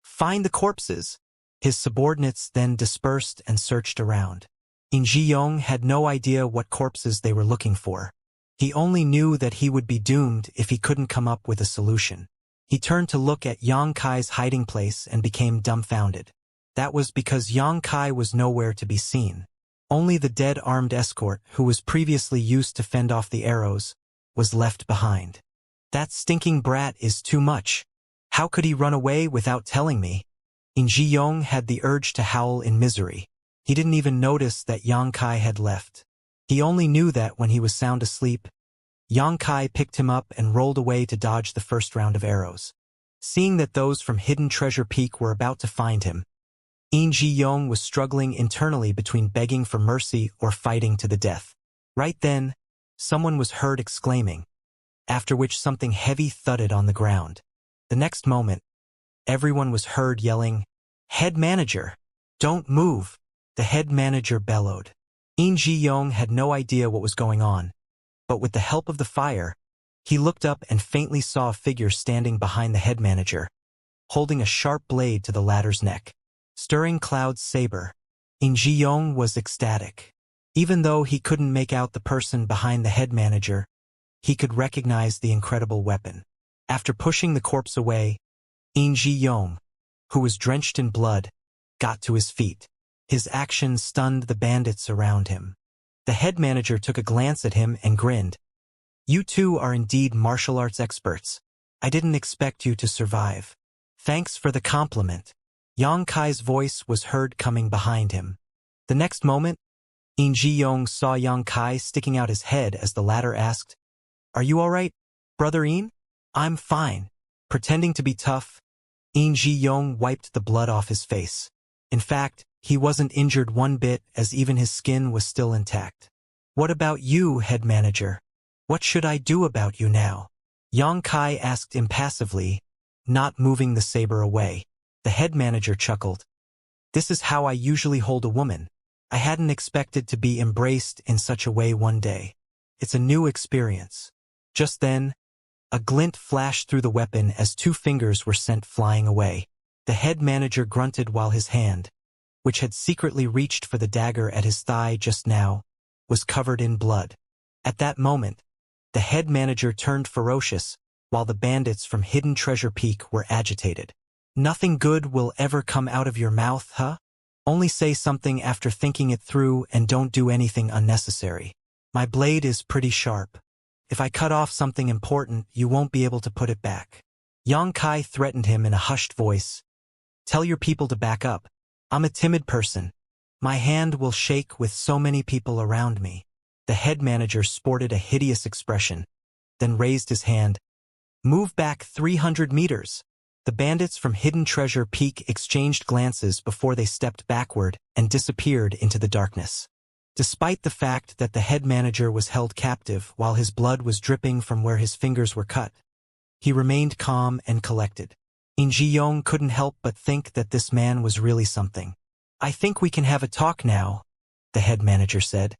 "Find the corpses!" His subordinates then dispersed and searched around. Yong had no idea what corpses they were looking for. He only knew that he would be doomed if he couldn't come up with a solution. He turned to look at Yang Kai's hiding place and became dumbfounded. That was because Yang Kai was nowhere to be seen. Only the dead armed escort, who was previously used to fend off the arrows, was left behind. That stinking brat is too much. How could he run away without telling me? Yong had the urge to howl in misery. He didn't even notice that Yang Kai had left. He only knew that when he was sound asleep, Yang Kai picked him up and rolled away to dodge the first round of arrows. Seeing that those from Hidden Treasure Peak were about to find him, Yong was struggling internally between begging for mercy or fighting to the death. Right then, someone was heard exclaiming, after which something heavy thudded on the ground. The next moment, everyone was heard yelling, "Head manager! Don't move!" The head manager bellowed. Yong had no idea what was going on, but with the help of the fire, he looked up and faintly saw a figure standing behind the head manager, holding a sharp blade to the latter's neck. Stirring Cloud's saber, Yong was ecstatic. Even though he couldn't make out the person behind the head manager, he could recognize the incredible weapon. After pushing the corpse away, Yong, who was drenched in blood, got to his feet. His action stunned the bandits around him. The head manager took a glance at him and grinned. "You two are indeed martial arts experts. I didn't expect you to survive. Thanks for the compliment." Yang Kai's voice was heard coming behind him. The next moment, Yong saw Yang Kai sticking out his head as the latter asked, "Are you all right, Brother Yin?" "I'm fine." Pretending to be tough, Yong wiped the blood off his face. In fact, he wasn't injured one bit as even his skin was still intact. "What about you, head manager? What should I do about you now?" Yang Kai asked impassively, not moving the saber away. The head manager chuckled. "This is how I usually hold a woman. I hadn't expected to be embraced in such a way one day. It's a new experience." Just then, a glint flashed through the weapon as 2 fingers were sent flying away. The head manager grunted while his hand, which had secretly reached for the dagger at his thigh just now, was covered in blood. At that moment, the head manager turned ferocious, while the bandits from Hidden Treasure Peak were agitated. "Nothing good will ever come out of your mouth, huh? Only say something after thinking it through and don't do anything unnecessary. My blade is pretty sharp. If I cut off something important, you won't be able to put it back." Yang Kai threatened him in a hushed voice. "Tell your people to back up. I'm a timid person. My hand will shake with so many people around me." The head manager sported a hideous expression, then raised his hand. "Move back 300 meters. The bandits from Hidden Treasure Peak exchanged glances before they stepped backward and disappeared into the darkness. Despite the fact that the head manager was held captive while his blood was dripping from where his fingers were cut, he remained calm and collected. Yong couldn't help but think that this man was really something. "I think we can have a talk now," the head manager said.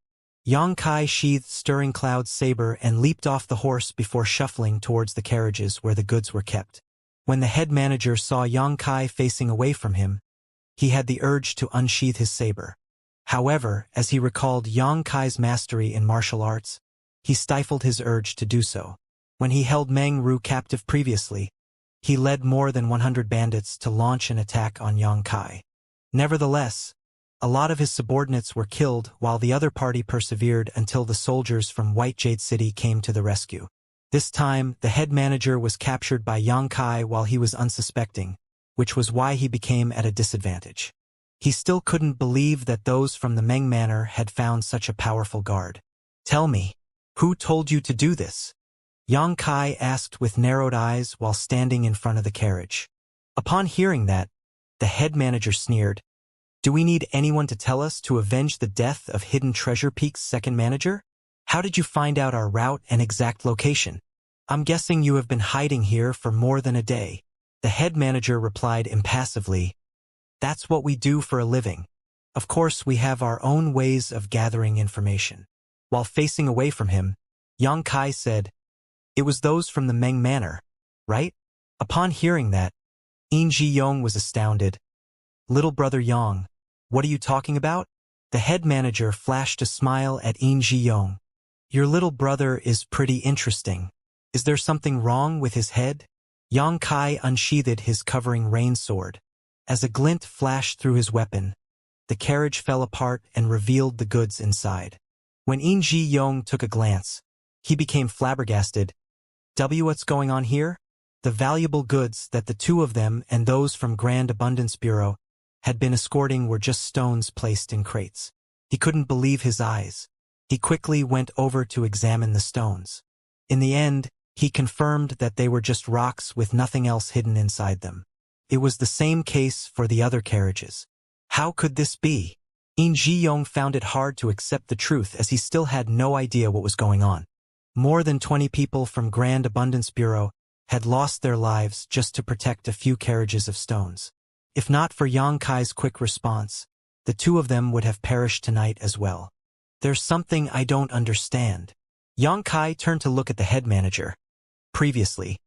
Yang Kai sheathed Stirring Cloud's saber and leaped off the horse before shuffling towards the carriages where the goods were kept. When the head manager saw Yang Kai facing away from him, he had the urge to unsheath his saber. However, as he recalled Yang Kai's mastery in martial arts, he stifled his urge to do so. When he held Meng Ru captive previously, he led more than 100 bandits to launch an attack on Yang Kai. Nevertheless, a lot of his subordinates were killed while the other party persevered until the soldiers from White Jade City came to the rescue. This time, the head manager was captured by Yang Kai while he was unsuspecting, which was why he became at a disadvantage. He still couldn't believe that those from the Meng Manor had found such a powerful guard. "Tell me, who told you to do this?" Yang Kai asked with narrowed eyes while standing in front of the carriage. Upon hearing that, the head manager sneered, "Do we need anyone to tell us to avenge the death of Hidden Treasure Peak's second manager? How did you find out our route and exact location? I'm guessing you have been hiding here for more than a day." The head manager replied impassively, "That's what we do for a living. Of course, we have our own ways of gathering information." While facing away from him, Yang Kai said, "It was those from the Meng Manor, right?" Upon hearing that, In Ji Yong was astounded. "Little brother Yang, what are you talking about?" The head manager flashed a smile at In Ji Yong. "Your little brother is pretty interesting. Is there something wrong with his head?" Yang Kai unsheathed his covering rain sword. As a glint flashed through his weapon, the carriage fell apart and revealed the goods inside. When In Ji Yong took a glance, he became flabbergasted. What's going on here? The valuable goods that the two of them and those from Grand Abundance Bureau had been escorting were just stones placed in crates. He couldn't believe his eyes. He quickly went over to examine the stones. In the end, he confirmed that they were just rocks with nothing else hidden inside them. It was the same case for the other carriages. How could this be? In Ji Yong found it hard to accept the truth as he still had no idea what was going on. More than 20 people from Grand Abundance Bureau had lost their lives just to protect a few carriages of stones. If not for Yang Kai's quick response, the two of them would have perished tonight as well. "There's something I don't understand." Yang Kai turned to look at the head manager. Previously,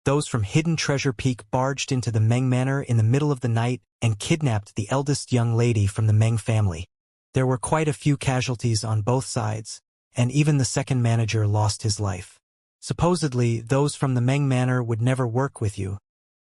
those from Hidden Treasure Peak barged into the Meng Manor in the middle of the night and kidnapped the eldest young lady from the Meng family. There were quite a few casualties on both sides, and even the second manager lost his life. Supposedly, those from the Meng Manor would never work with you,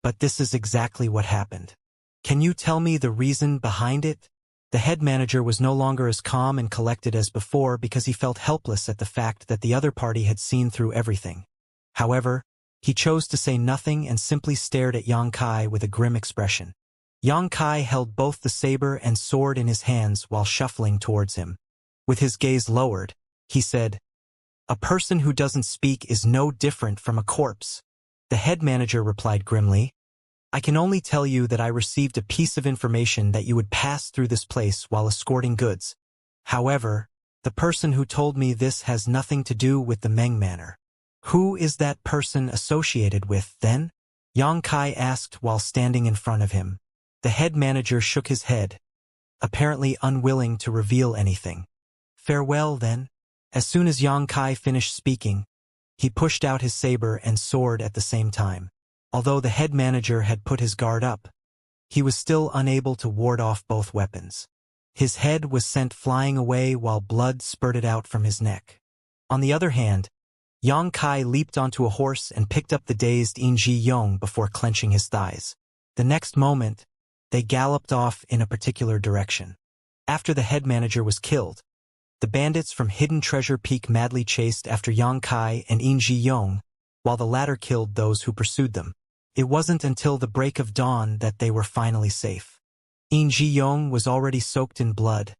but this is exactly what happened. Can you tell me the reason behind it? The head manager was no longer as calm and collected as before because he felt helpless at the fact that the other party had seen through everything. However, he chose to say nothing and simply stared at Yang Kai with a grim expression. Yang Kai held both the saber and sword in his hands while shuffling towards him. With his gaze lowered, he said, "A person who doesn't speak is no different from a corpse." The head manager replied grimly, "I can only tell you that I received a piece of information that you would pass through this place while escorting goods. However, the person who told me this has nothing to do with the Meng Manor." "Who is that person associated with, then?" Yang Kai asked while standing in front of him. The head manager shook his head, apparently unwilling to reveal anything. "Farewell, then." As soon as Yang Kai finished speaking, he pushed out his saber and sword at the same time. Although the head manager had put his guard up, he was still unable to ward off both weapons. His head was sent flying away while blood spurted out from his neck. On the other hand, Yang Kai leaped onto a horse and picked up the dazed In Ji Yong before clenching his thighs. The next moment, they galloped off in a particular direction. After the head manager was killed, the bandits from Hidden Treasure Peak madly chased after Yang Kai and In Ji Yong, while the latter killed those who pursued them. It wasn't until the break of dawn that they were finally safe. In Ji Yong was already soaked in blood,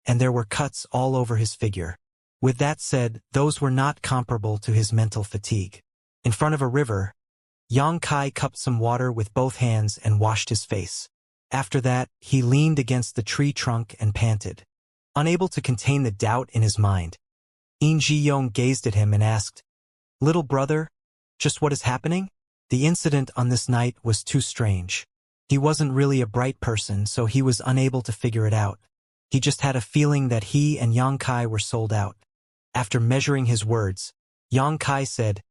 and there were cuts all over his figure. With that said, those were not comparable to his mental fatigue. In front of a river, Yang Kai cupped some water with both hands and washed his face. After that, he leaned against the tree trunk and panted. Unable to contain the doubt in his mind, In Ji Yong gazed at him and asked, "Little brother, just what is happening?" The incident on this night was too strange. He wasn't really a bright person, so he was unable to figure it out. He just had a feeling that he and Yang Kai were sold out. After measuring his words, Yang Kai said,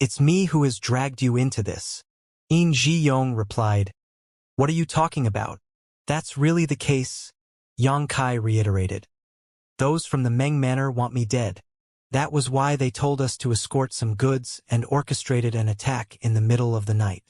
"It's me who has dragged you into this." In Ji Yong replied, "What are you talking about? That's really the case," Yang Kai reiterated. "Those from the Meng Manor want me dead. That was why they told us to escort some goods and orchestrated an attack in the middle of the night."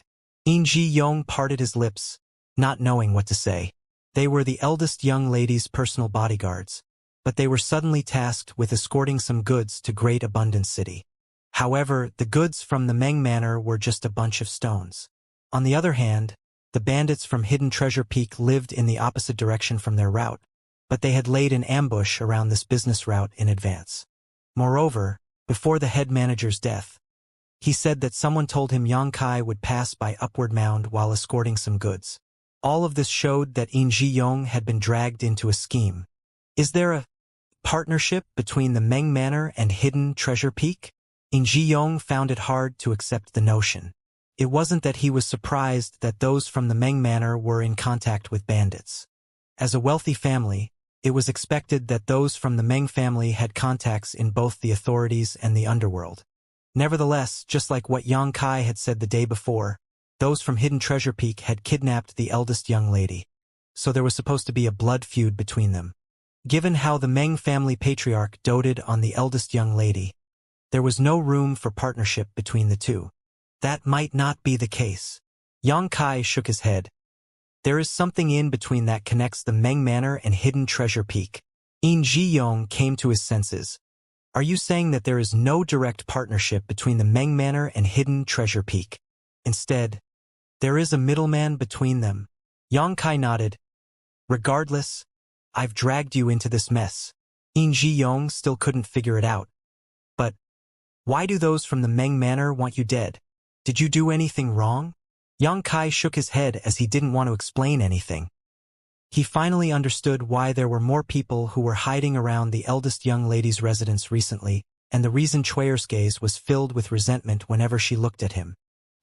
In Ji Yong parted his lips, not knowing what to say. They were the eldest young lady's personal bodyguards, but they were suddenly tasked with escorting some goods to Great Abundance City. However, the goods from the Meng Manor were just a bunch of stones. On the other hand, the bandits from Hidden Treasure Peak lived in the opposite direction from their route, but they had laid an ambush around this business route in advance. Moreover, before the head manager's death, he said that someone told him Yang Kai would pass by Upward Mound while escorting some goods. All of this showed that In Ji Yong had been dragged into a scheme. Is there a partnership between the Meng Manor and Hidden Treasure Peak? In Ji Yong found it hard to accept the notion. It wasn't that he was surprised that those from the Meng Manor were in contact with bandits. As a wealthy family, it was expected that those from the Meng family had contacts in both the authorities and the underworld. Nevertheless, just like what Yang Kai had said the day before, those from Hidden Treasure Peak had kidnapped the eldest young lady. So there was supposed to be a blood feud between them. Given how the Meng family patriarch doted on the eldest young lady, there was no room for partnership between the two. That might not be the case. Yang Kai shook his head. There is something in between that connects the Meng Manor and Hidden Treasure Peak. In Ji Yong came to his senses. Are you saying that there is no direct partnership between the Meng Manor and Hidden Treasure Peak? Instead, there is a middleman between them. Yang Kai nodded. Regardless, I've dragged you into this mess. In Ji Yong still couldn't figure it out. But why do those from the Meng Manor want you dead? Did you do anything wrong? Yang Kai shook his head as he didn't want to explain anything. He finally understood why there were more people who were hiding around the eldest young lady's residence recently, and the reason Chuier's gaze was filled with resentment whenever she looked at him.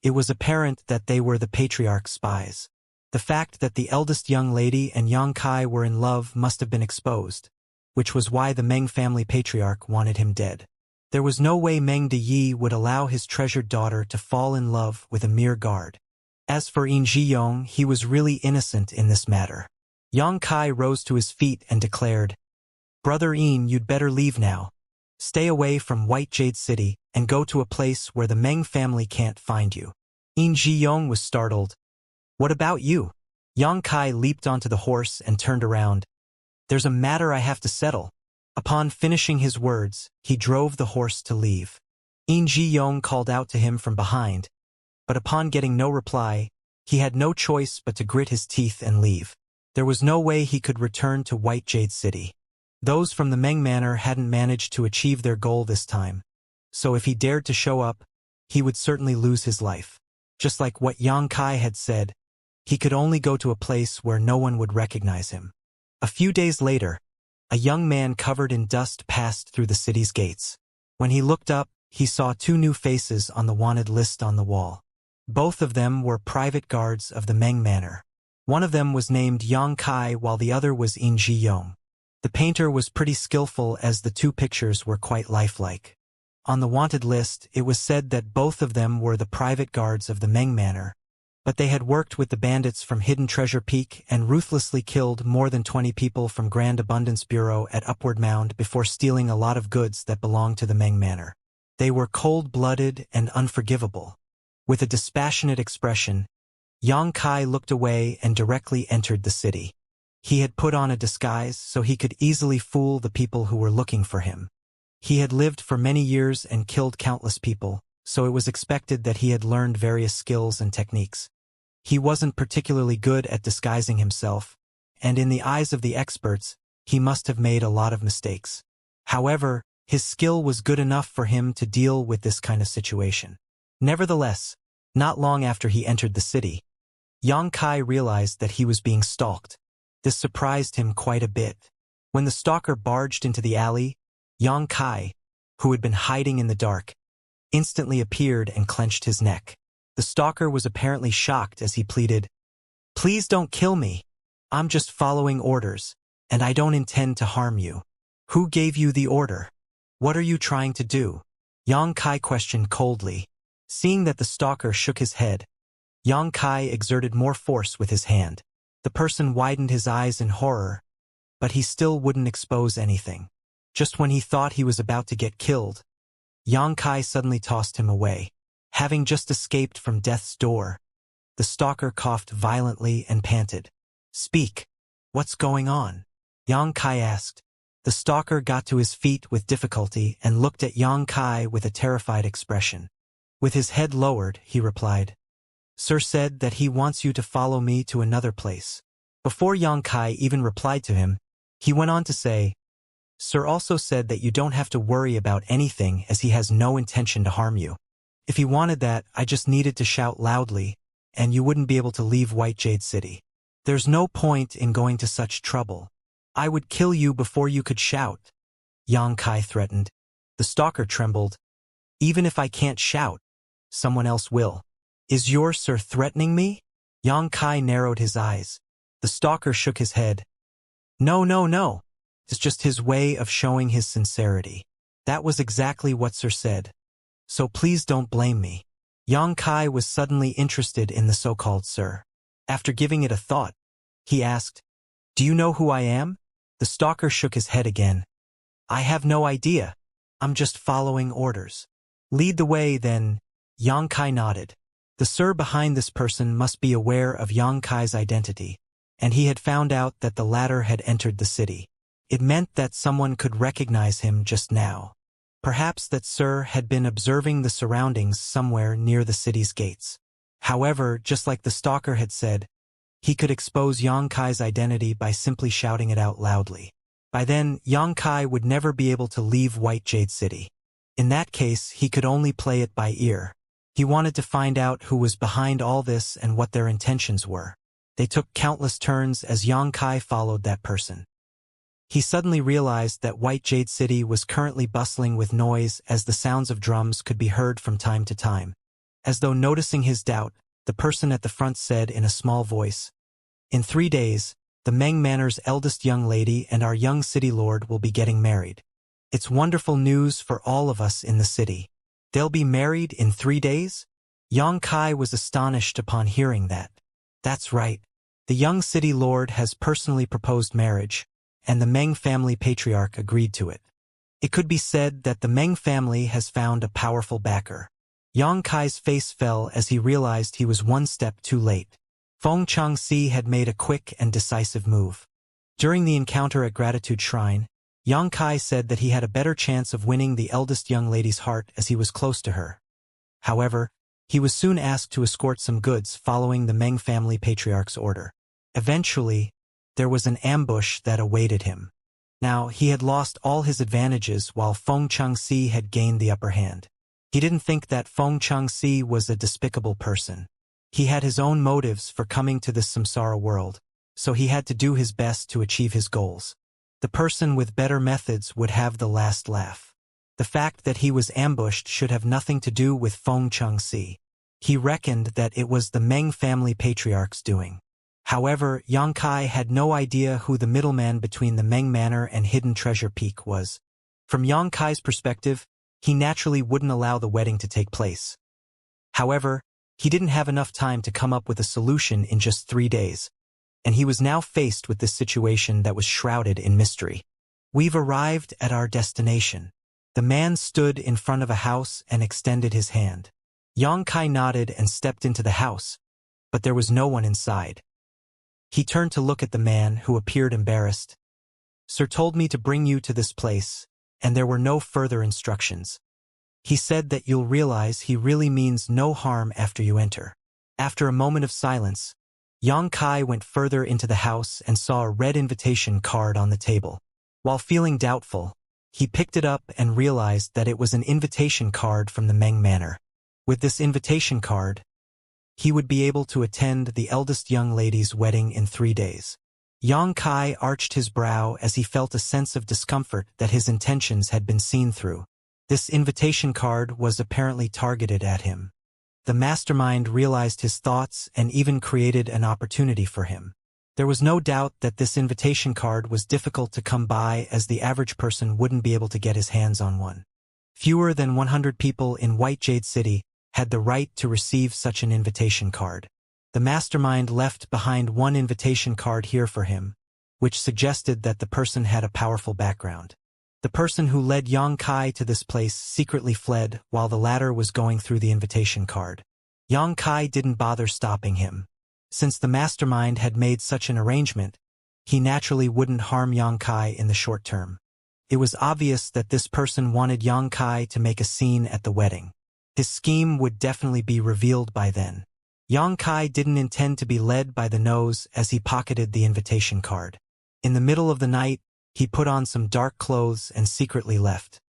It was apparent that they were the patriarch's spies. The fact that the eldest young lady and Yang Kai were in love must have been exposed, which was why the Meng family patriarch wanted him dead. There was no way Meng De Yi would allow his treasured daughter to fall in love with a mere guard. As for In Ji Yong, he was really innocent in this matter. Yang Kai rose to his feet and declared, Brother In, you'd better leave now. Stay away from White Jade City and go to a place where the Meng family can't find you. In Ji Yong was startled. What about you? Yang Kai leaped onto the horse and turned around. There's a matter I have to settle. Upon finishing his words, he drove the horse to leave. In Ji Yong called out to him from behind, but upon getting no reply, he had no choice but to grit his teeth and leave. There was no way he could return to White Jade City. Those from the Meng Manor hadn't managed to achieve their goal this time, so if he dared to show up, he would certainly lose his life. Just like what Yang Kai had said, he could only go to a place where no one would recognize him. A few days later, a young man covered in dust passed through the city's gates. When he looked up, he saw two new faces on the wanted list on the wall. Both of them were private guards of the Meng Manor. One of them was named Yang Kai while the other was In Ji Yong. The painter was pretty skillful as the two pictures were quite lifelike. On the wanted list, it was said that both of them were the private guards of the Meng Manor, but they had worked with the bandits from Hidden Treasure Peak and ruthlessly killed more than 20 people from Grand Abundance Bureau at Upward Mound before stealing a lot of goods that belonged to the Meng Manor. They were cold-blooded and unforgivable. With a dispassionate expression, Yang Kai looked away and directly entered the city. He had put on a disguise so he could easily fool the people who were looking for him. He had lived for many years and killed countless people, so it was expected that he had learned various skills and techniques. He wasn't particularly good at disguising himself, and in the eyes of the experts, he must have made a lot of mistakes. However, his skill was good enough for him to deal with this kind of situation. Nevertheless, not long after he entered the city, Yang Kai realized that he was being stalked. This surprised him quite a bit. When the stalker barged into the alley, Yang Kai, who had been hiding in the dark, instantly appeared and clenched his neck. The stalker was apparently shocked as he pleaded, Please don't kill me. I'm just following orders. and I don't intend to harm you. Who gave you the order? What are you trying to do? Yang Kai questioned coldly. Seeing that the stalker shook his head, Yang Kai exerted more force with his hand. The person widened his eyes in horror, but he still wouldn't expose anything. Just when he thought he was about to get killed, Yang Kai suddenly tossed him away. Having just escaped from death's door, the stalker coughed violently and panted. Speak. What's going on? Yang Kai asked. The stalker got to his feet with difficulty and looked at Yang Kai with a terrified expression. With his head lowered, he replied, Sir said that he wants you to follow me to another place. Before Yang Kai even replied to him, he went on to say, Sir also said that you don't have to worry about anything as he has no intention to harm you. If he wanted that, I just needed to shout loudly, and you wouldn't be able to leave White Jade City. There's no point in going to such trouble. I would kill you before you could shout. Yang Kai threatened. The stalker trembled. Even if I can't shout, someone else will. Is your sir threatening me? Yang Kai narrowed his eyes. The stalker shook his head. No, no, no. It's just his way of showing his sincerity. That was exactly what Sir said. So please don't blame me. Yang Kai was suddenly interested in the so-called Sir. After giving it a thought, he asked, Do you know who I am? The stalker shook his head again. I have no idea. I'm just following orders. Lead the way, then. Yang Kai nodded. The Sir behind this person must be aware of Yang Kai's identity, and he had found out that the latter had entered the city. It meant that someone could recognize him just now. Perhaps that Sir had been observing the surroundings somewhere near the city's gates. However, just like the stalker had said, he could expose Yang Kai's identity by simply shouting it out loudly. By then, Yang Kai would never be able to leave White Jade City. In that case, he could only play it by ear. He wanted to find out who was behind all this and what their intentions were. They took countless turns as Yang Kai followed that person. He suddenly realized that White Jade City was currently bustling with noise as the sounds of drums could be heard from time to time. As though noticing his doubt, the person at the front said in a small voice, In 3 days, the Meng Manor's eldest young lady and our young city lord will be getting married. It's wonderful news for all of us in the city. They'll be married in 3 days? Yang Kai was astonished upon hearing that. That's right. The young city lord has personally proposed marriage, and the Meng family patriarch agreed to it. It could be said that the Meng family has found a powerful backer. Yang Kai's face fell as he realized he was one step too late. Feng Xianxia had made a quick and decisive move. During the encounter at Gratitude Shrine, Yang Kai said that he had a better chance of winning the eldest young lady's heart as he was close to her. However, he was soon asked to escort some goods following the Meng family patriarch's order. Eventually, there was an ambush that awaited him. Now, he had lost all his advantages while Feng Xianxia had gained the upper hand. He didn't think that Feng Xianxia was a despicable person. He had his own motives for coming to this samsara world, so he had to do his best to achieve his goals. The person with better methods would have the last laugh. The fact that he was ambushed should have nothing to do with Feng Xianxia. He reckoned that it was the Meng family patriarch's doing. However, Yang Kai had no idea who the middleman between the Meng Manor and Hidden Treasure Peak was. From Yang Kai's perspective, he naturally wouldn't allow the wedding to take place. However, he didn't have enough time to come up with a solution in just 3 days, and he was now faced with this situation that was shrouded in mystery. We've arrived at our destination. The man stood in front of a house and extended his hand. Yang Kai nodded and stepped into the house, but there was no one inside. He turned to look at the man, who appeared embarrassed. Sir told me to bring you to this place, and there were no further instructions. He said that you'll realize he really means no harm after you enter. After a moment of silence, Yang Kai went further into the house and saw a red invitation card on the table. While feeling doubtful, he picked it up and realized that it was an invitation card from the Meng Manor. With this invitation card, he would be able to attend the eldest young lady's wedding in 3 days. Yang Kai arched his brow as he felt a sense of discomfort that his intentions had been seen through. This invitation card was apparently targeted at him. The mastermind realized his thoughts and even created an opportunity for him. There was no doubt that this invitation card was difficult to come by, as the average person wouldn't be able to get his hands on one. Fewer than 100 people in White Jade City had the right to receive such an invitation card. The mastermind left behind one invitation card here for him, which suggested that the person had a powerful background. The person who led Xianxia to this place secretly fled while the latter was going through the invitation card. Xianxia didn't bother stopping him. Since the mastermind had made such an arrangement, he naturally wouldn't harm Xianxia in the short term. It was obvious that this person wanted Xianxia to make a scene at the wedding. His scheme would definitely be revealed by then. Xianxia didn't intend to be led by the nose as he pocketed the invitation card. In the middle of the night, he put on some dark clothes and secretly left.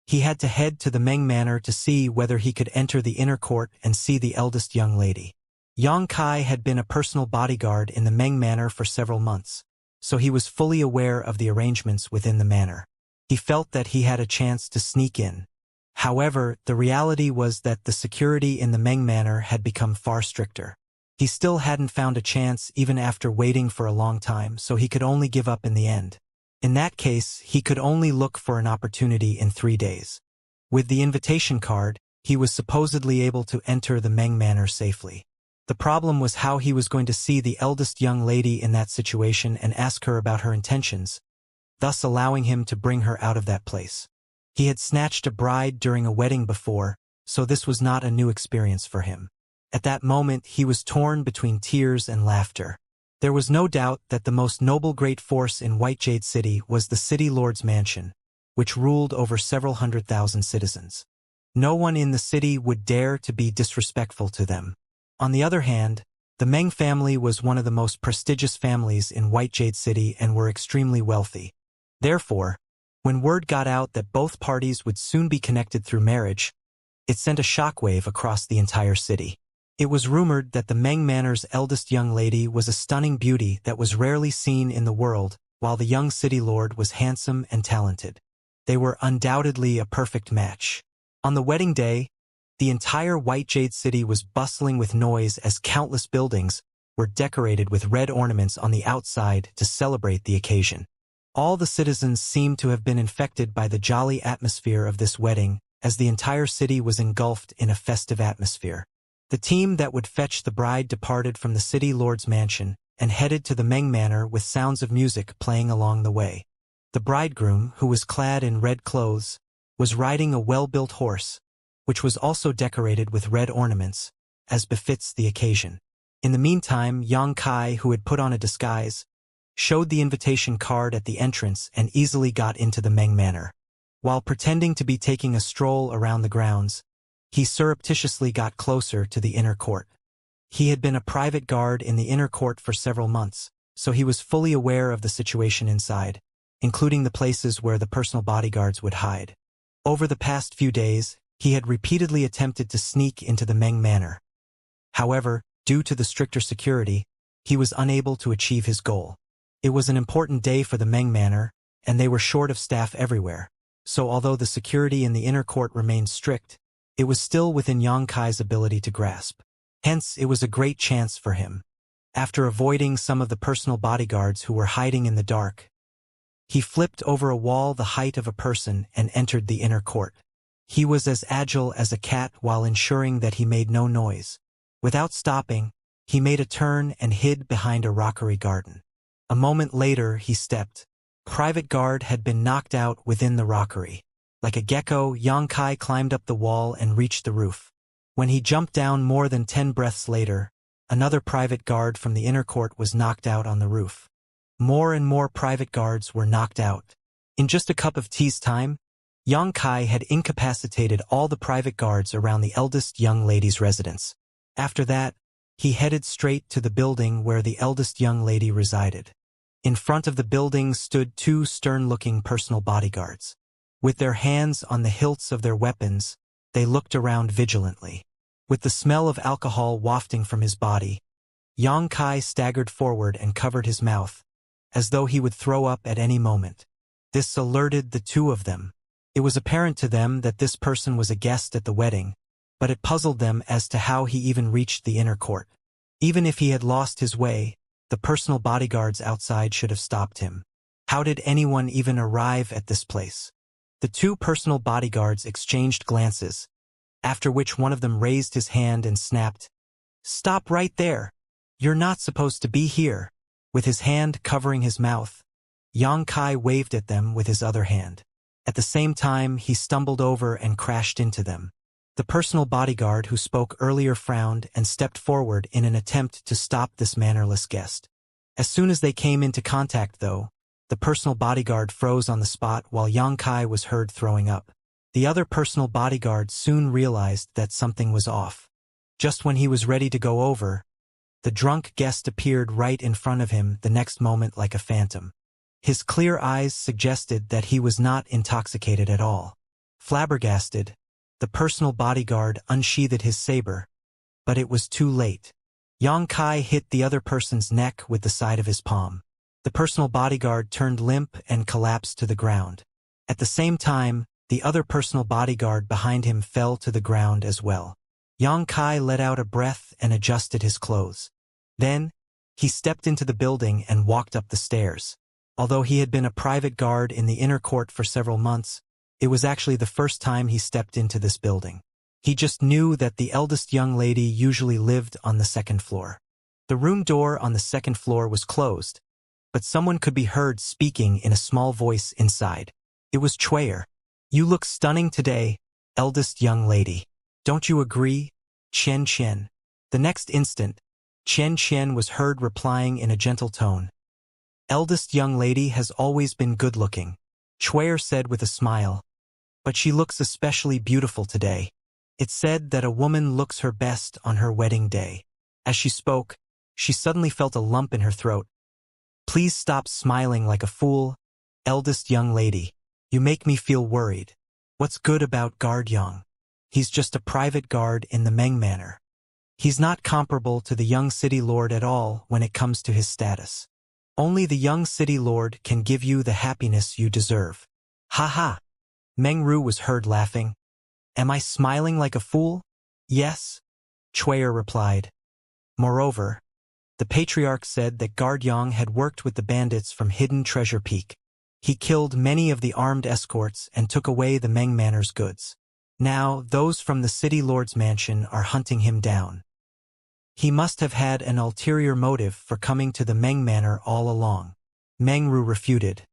He had to head to the Meng Manor to see whether he could enter the inner court and see the eldest young lady. Xianxia had been a personal bodyguard in the Meng Manor for several months, so he was fully aware of the arrangements within the manor. He felt that he had a chance to sneak in. However, the reality was that the security in the Meng Manor had become far stricter. He still hadn't found a chance even after waiting for a long time, so he could only give up in the end. In that case, he could only look for an opportunity in 3 days. With the invitation card, he was supposedly able to enter the Meng Manor safely. The problem was how he was going to see the eldest young lady in that situation and ask her about her intentions, thus allowing him to bring her out of that place. He had snatched a bride during a wedding before, so this was not a new experience for him. At that moment, he was torn between tears and laughter. There was no doubt that the most noble great force in White Jade City was the City Lord's Mansion, which ruled over several 100,000 citizens. No one in the city would dare to be disrespectful to them. On the other hand, the Meng family was one of the most prestigious families in White Jade City and were extremely wealthy. Therefore, when word got out that both parties would soon be connected through marriage, it sent a shockwave across the entire city. It was rumored that the Meng Manor's eldest young lady was a stunning beauty that was rarely seen in the world, while the young city lord was handsome and talented. They were undoubtedly a perfect match. On the wedding day, the entire White Jade City was bustling with noise as countless buildings were decorated with red ornaments on the outside to celebrate the occasion. All the citizens seemed to have been infected by the jolly atmosphere of this wedding, as the entire city was engulfed in a festive atmosphere. The team that would fetch the bride departed from the City Lord's mansion and headed to the Meng Manor with sounds of music playing along the way. The bridegroom, who was clad in red clothes, was riding a well-built horse, which was also decorated with red ornaments, as befits the occasion. In the meantime, Xianxia, who had put on a disguise, showed the invitation card at the entrance and easily got into the Meng Manor. While pretending to be taking a stroll around the grounds, he surreptitiously got closer to the inner court. He had been a private guard in the inner court for several months, so he was fully aware of the situation inside, including the places where the personal bodyguards would hide. Over the past few days, he had repeatedly attempted to sneak into the Meng Manor. However, due to the stricter security, he was unable to achieve his goal. It was an important day for the Meng Manor, and they were short of staff everywhere, so although the security in the inner court remained strict, it was still within Xianxia's ability to grasp. Hence, it was a great chance for him. After avoiding some of the personal bodyguards who were hiding in the dark, he flipped over a wall the height of a person and entered the inner court. He was as agile as a cat while ensuring that he made no noise. Without stopping, he made a turn and hid behind a rockery garden. A moment later, he stepped. Private guard had been knocked out within the rockery. Like a gecko, Xianxia climbed up the wall and reached the roof. When he jumped down more than 10 breaths later, another private guard from the inner court was knocked out on the roof. More and more private guards were knocked out. In just a cup of tea's time, Xianxia had incapacitated all the private guards around the eldest young lady's residence. After that, he headed straight to the building where the eldest young lady resided. In front of the building stood 2 stern-looking personal bodyguards. With their hands on the hilts of their weapons, they looked around vigilantly. With the smell of alcohol wafting from his body, Xianxia staggered forward and covered his mouth, as though he would throw up at any moment. This alerted the 2 of them. It was apparent to them that this person was a guest at the wedding, but it puzzled them as to how he even reached the inner court. Even if he had lost his way, The personal bodyguards outside should have stopped him. How did anyone even arrive at this place? The two personal bodyguards exchanged glances, after which one of them raised his hand and snapped, "Stop right there! You're not supposed to be here." With his hand covering his mouth, Xianxia waved at them with his other hand. At the same time, he stumbled over and crashed into them. The personal bodyguard who spoke earlier frowned and stepped forward in an attempt to stop this mannerless guest. As soon as they came into contact, though, the personal bodyguard froze on the spot while Xianxia was heard throwing up. The other personal bodyguard soon realized that something was off. Just when he was ready to go over, the drunk guest appeared right in front of him the next moment like a phantom. His clear eyes suggested that he was not intoxicated at all. Flabbergasted, the personal bodyguard unsheathed his saber, but it was too late. Xianxia hit the other person's neck with the side of his palm. The personal bodyguard turned limp and collapsed to the ground. At the same time, the other personal bodyguard behind him fell to the ground as well. Xianxia let out a breath and adjusted his clothes. Then, he stepped into the building and walked up the stairs. Although he had been a private guard in the inner court for several months, it was actually the first time he stepped into this building. He just knew that the eldest young lady usually lived on the second floor. The room door on the second floor was closed, but someone could be heard speaking in a small voice inside. It was Chuyer. "You look stunning today, eldest young lady. Don't you agree, Xianxia?" The next instant, Xianxia was heard replying in a gentle tone. "Eldest young lady has always been good-looking," Chuyer said with a smile, "but she looks especially beautiful today. It's said that a woman looks her best on her wedding day." As she spoke, she suddenly felt a lump in her throat. "Please stop smiling like a fool, eldest young lady. You make me feel worried. What's good about Guard Yang? He's just a private guard in the Meng Manor. He's not comparable to the young city lord at all when it comes to his status. Only the young city lord can give you the happiness you deserve." "Ha ha!" Meng Ru was heard laughing. "Am I smiling like a fool?" "Yes," Chuyer replied. Moreover, the patriarch said that Guard Yang had worked with the bandits from Hidden Treasure Peak. He killed many of the armed escorts and took away the Meng Manor's goods. Now, those from the city lord's mansion are hunting him down. He must have had an ulterior motive for coming to the Meng Manor all along. Meng Ru refuted.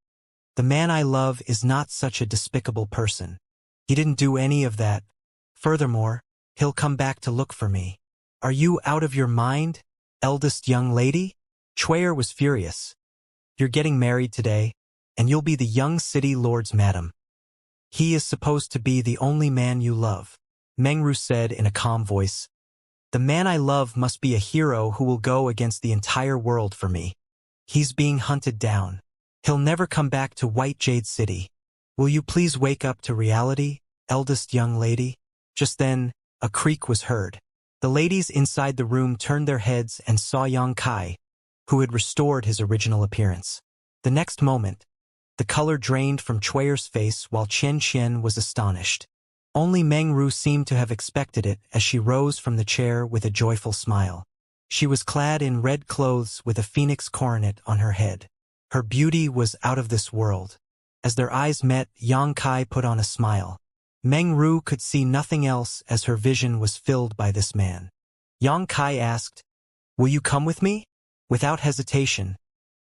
"The man I love is not such a despicable person. He didn't do any of that. Furthermore, he'll come back to look for me." "Are you out of your mind, eldest young lady?" Chuyer was furious. "You're getting married today, and you'll be the young city lord's madam. He is supposed to be the only man you love." Meng Ru said in a calm voice. "The man I love must be a hero who will go against the entire world for me. He's being hunted down. He'll never come back to White Jade City. Will you please wake up to reality, eldest young lady?" Just then, a creak was heard. The ladies inside the room turned their heads and saw Xianxia, who had restored his original appearance. The next moment, the color drained from Chuyer's face while Xianxia was astonished. Only Meng Ru seemed to have expected it as she rose from the chair with a joyful smile. She was clad in red clothes with a phoenix coronet on her head. Her beauty was out of this world. As their eyes met, Xianxia put on a smile. Meng Ru could see nothing else as her vision was filled by this man. Xianxia asked, "Will you come with me?" Without hesitation,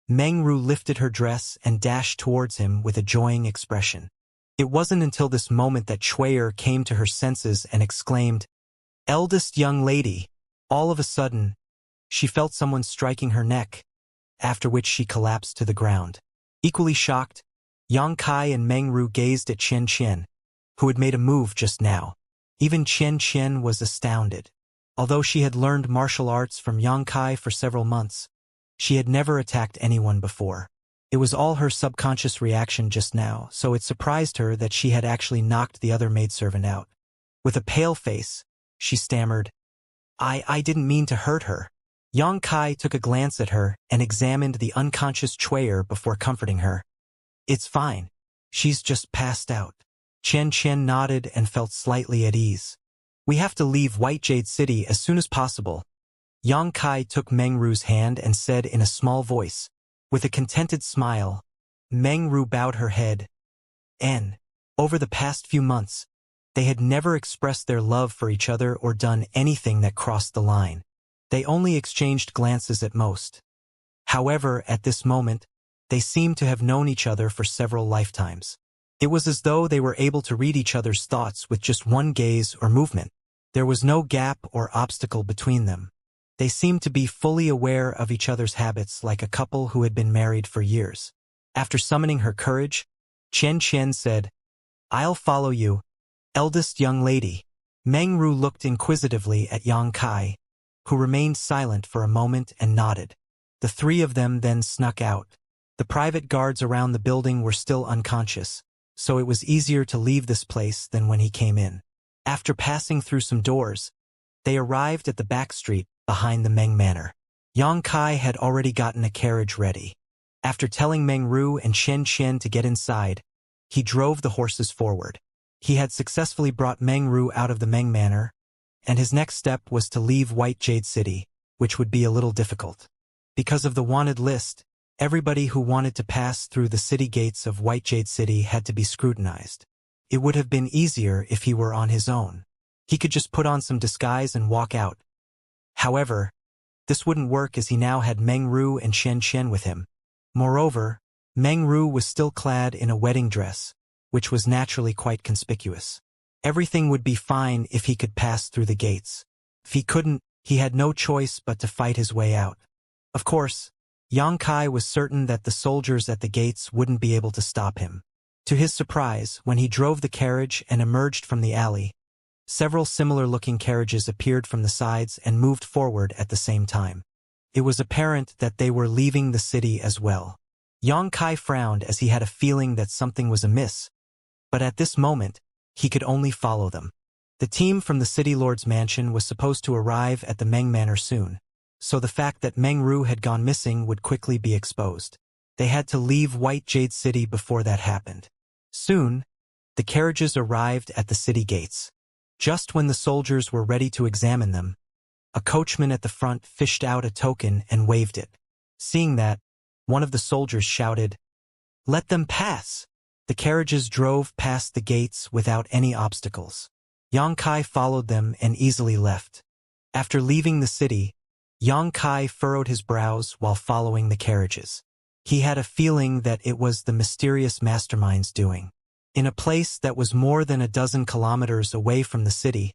Meng Ru lifted her dress and dashed towards him with a joying expression. It wasn't until this moment that Chuyer came to her senses and exclaimed, "Eldest young lady!" All of a sudden, she felt someone striking her neck, after which she collapsed to the ground. Equally shocked, Xianxia and Meng Ru gazed at Xianxia, who had made a move just now. Even Xianxia was astounded. Although she had learned martial arts from Xianxia for several months, she had never attacked anyone before. It was all her subconscious reaction just now, so it surprised her that she had actually knocked the other maidservant out. With a pale face, she stammered, I didn't mean to hurt her." Xianxia took a glance at her and examined the unconscious Chuyer before comforting her. "It's fine. She's just passed out." Xianxia nodded and felt slightly at ease. "We have to leave White Jade City as soon as possible. Yang Kai took Meng Ru's hand and said in a small voice, with a contented smile. Meng Ru bowed her head. Over the past few months, they had never expressed their love for each other or done anything that crossed the line. They only exchanged glances at most. However, at this moment, they seemed to have known each other for several lifetimes. It was as though they were able to read each other's thoughts with just one gaze or movement. There was no gap or obstacle between them. They seemed to be fully aware of each other's habits like a couple who had been married for years. After summoning her courage, Xianxia said, "I'll follow you, eldest young lady." Meng Ru looked inquisitively at Yang Kai, who remained silent for a moment and nodded. The three of them then snuck out. The private guards around the building were still unconscious, so it was easier to leave this place than when he came in. After passing through some doors, they arrived at the back street behind the Meng Manor. Yang Kai had already gotten a carriage ready. After telling Meng Ru and Shen Qian to get inside, he drove the horses forward. He had successfully brought Meng Ru out of the Meng Manor, and his next step was to leave White Jade City, which would be a little difficult. Because of the wanted list, everybody who wanted to pass through the city gates of White Jade City had to be scrutinized. It would have been easier if he were on his own. He could just put on some disguise and walk out. However, this wouldn't work as he now had Meng Ru and Shen Qian with him. Moreover, Meng Ru was still clad in a wedding dress, which was naturally quite conspicuous. Everything would be fine if he could pass through the gates. If he couldn't, he had no choice but to fight his way out. Of course, Yang Kai was certain that the soldiers at the gates wouldn't be able to stop him. To his surprise, when he drove the carriage and emerged from the alley, several similar-looking carriages appeared from the sides and moved forward at the same time. It was apparent that they were leaving the city as well. Yang Kai frowned as he had a feeling that something was amiss, but at this moment, he could only follow them. The team from the City Lord's mansion was supposed to arrive at the Meng Manor soon, so the fact that Meng Ru had gone missing would quickly be exposed. They had to leave White Jade City before that happened. Soon, the carriages arrived at the city gates. Just when the soldiers were ready to examine them, a coachman at the front fished out a token and waved it. Seeing that, one of the soldiers shouted, "Let them pass!" The carriages drove past the gates without any obstacles. Yang Kai followed them and easily left. After leaving the city, Yang Kai furrowed his brows while following the carriages. He had a feeling that it was the mysterious mastermind's doing. In a place that was more than a dozen kilometers away from the city,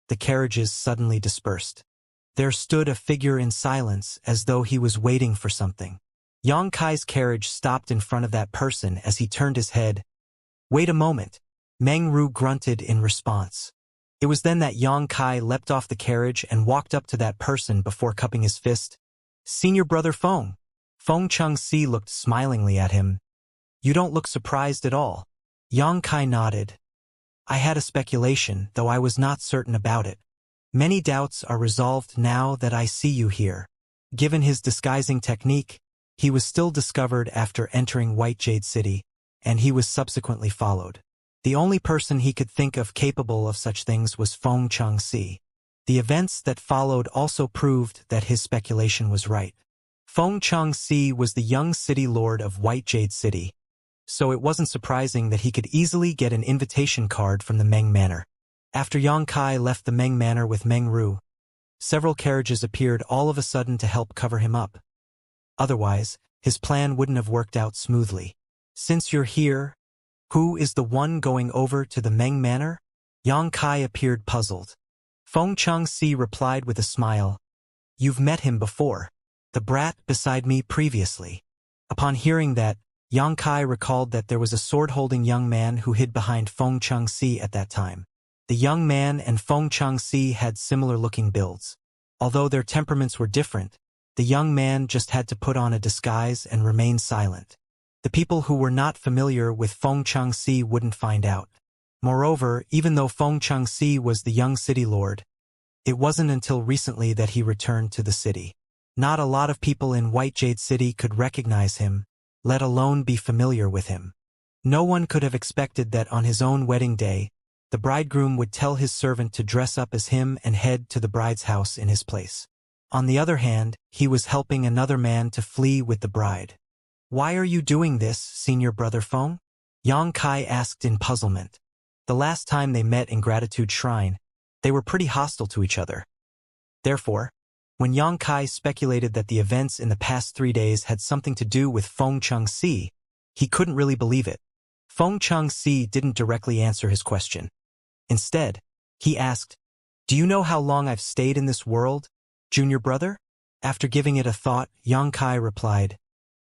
the carriages suddenly dispersed. There stood a figure in silence as though he was waiting for something. Yang Kai's carriage stopped in front of that person as he turned his head. "Wait a moment," Meng Ru grunted in response. It was then that Yang Kai leapt off the carriage and walked up to that person before cupping his fist. "Senior brother Feng." Feng Changxi looked smilingly at him. "You don't look surprised at all." Yang Kai nodded. "I had a speculation, though I was not certain about it. Many doubts are resolved now that I see you here." Given his disguising technique, he was still discovered after entering White Jade City, and he was subsequently followed. The only person he could think of capable of such things was Feng Changxi. The events that followed also proved that his speculation was right. Feng Changxi was the young city lord of White Jade City, so it wasn't surprising that he could easily get an invitation card from the Meng Manor. After Yang Kai left the Meng Manor with Meng Ru, several carriages appeared all of a sudden to help cover him up. Otherwise, his plan wouldn't have worked out smoothly. "Since you're here, who is the one going over to the Meng Manor?" Yang Kai appeared puzzled. Feng Changxi replied with a smile, "You've met him before. The brat beside me previously." Upon hearing that, Yang Kai recalled that there was a sword-holding young man who hid behind Feng Changxi at that time. The young man and Feng Changxi had similar-looking builds. Although their temperaments were different, the young man just had to put on a disguise and remain silent. The people who were not familiar with Feng Changxi wouldn't find out. Moreover, even though Feng Changxi was the young city lord, it wasn't until recently that he returned to the city. Not a lot of people in White Jade City could recognize him, let alone be familiar with him. No one could have expected that on his own wedding day, the bridegroom would tell his servant to dress up as him and head to the bride's house in his place. On the other hand, he was helping another man to flee with the bride. "Why are you doing this, senior brother Feng?" Yang Kai asked in puzzlement. The last time they met in Gratitude Shrine, they were pretty hostile to each other. Therefore, when Yang Kai speculated that the events in the past 3 days had something to do with Feng Chengxi, he couldn't really believe it. Feng Chengxi didn't directly answer his question. Instead, he asked, "Do you know how long I've stayed in this world, junior brother?" After giving it a thought, Yang Kai replied,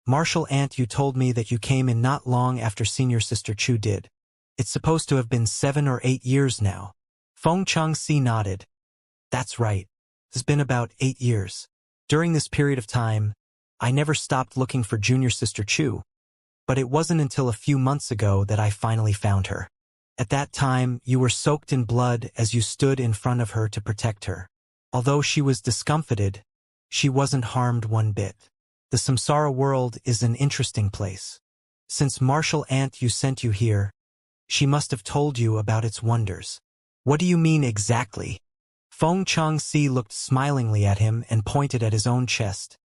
"Martial aunt, you told me that you came in not long after senior sister Chu did. It's supposed to have been 7 or 8 years now." Feng Chengxi nodded. "That's right. It's been about 8 years. During this period of time, I never stopped looking for junior sister Chu, but it wasn't until a few months ago that I finally found her. At that time, you were soaked in blood as you stood in front of her to protect her. Although she was discomfited, she wasn't harmed one bit. The samsara world is an interesting place. Since martial aunt you sent you here, she must have told you about its wonders." "What do you mean exactly?" Feng Chengxi looked smilingly at him and pointed at his own chest.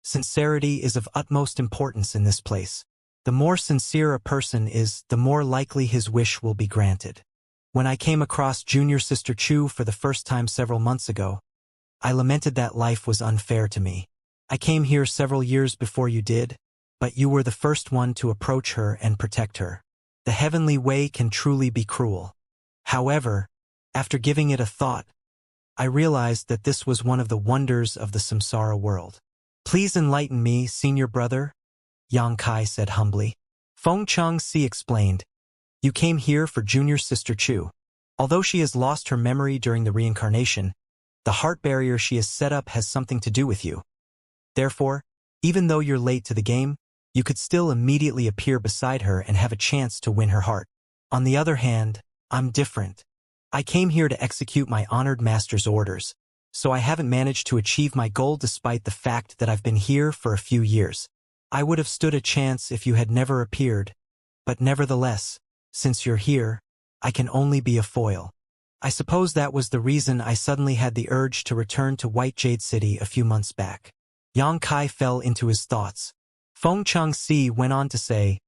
"Sincerity is of utmost importance in this place. The more sincere a person is, the more likely his wish will be granted. When I came across junior sister Chu for the first time several months ago, I lamented that life was unfair to me. I came here several years before you did, but you were the first one to approach her and protect her. The heavenly way can truly be cruel. However, after giving it a thought, I realized that this was one of the wonders of the samsara world." "Please enlighten me, senior brother," Yang Kai said humbly. Feng Chengxi explained, "You came here for junior sister Chu. Although she has lost her memory during the reincarnation, the heart barrier she has set up has something to do with you. Therefore, even though you're late to the game, you could still immediately appear beside her and have a chance to win her heart. On the other hand, I'm different. I came here to execute my honored master's orders, so I haven't managed to achieve my goal despite the fact that I've been here for a few years. I would have stood a chance if you had never appeared, but nevertheless, since you're here, I can only be a foil. I suppose that was the reason I suddenly had the urge to return to White Jade City a few months back." Yang Kai fell into his thoughts. Feng Chengxi went on to say,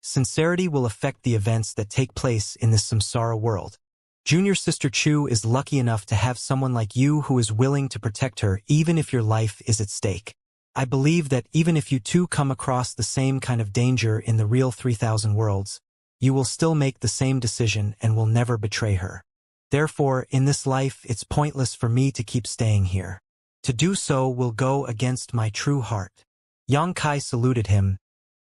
"Sincerity will affect the events that take place in this samsara world. Junior sister Chu is lucky enough to have someone like you who is willing to protect her even if your life is at stake. I believe that even if you two come across the same kind of danger in the real 3000 worlds, you will still make the same decision and will never betray her. Therefore, in this life, it's pointless for me to keep staying here. To do so will go against my true heart." Yang Kai saluted him.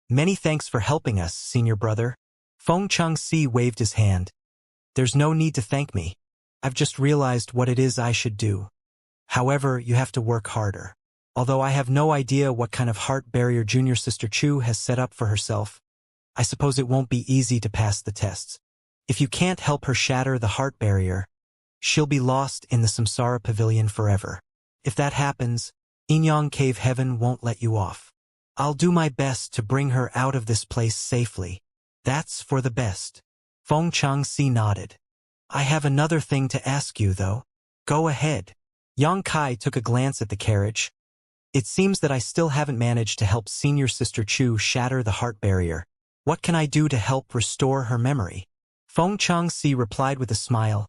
"Many thanks for helping us, senior brother." Feng Chengxi waved his hand. "There's no need to thank me. I've just realized what it is I should do. However, you have to work harder. Although I have no idea what kind of heart barrier junior sister Chu has set up for herself, I suppose it won't be easy to pass the tests. If you can't help her shatter the heart barrier, she'll be lost in the samsara pavilion forever. If that happens, Inyang Cave Heaven won't let you off. I'll do my best to bring her out of this place safely. That's for the best." Feng Chengxi nodded. "I have another thing to ask you, though." "Go ahead." Yang Kai took a glance at the carriage. "It seems that I still haven't managed to help senior sister Chu shatter the heart barrier. What can I do to help restore her memory?" Feng Chengxi replied with a smile.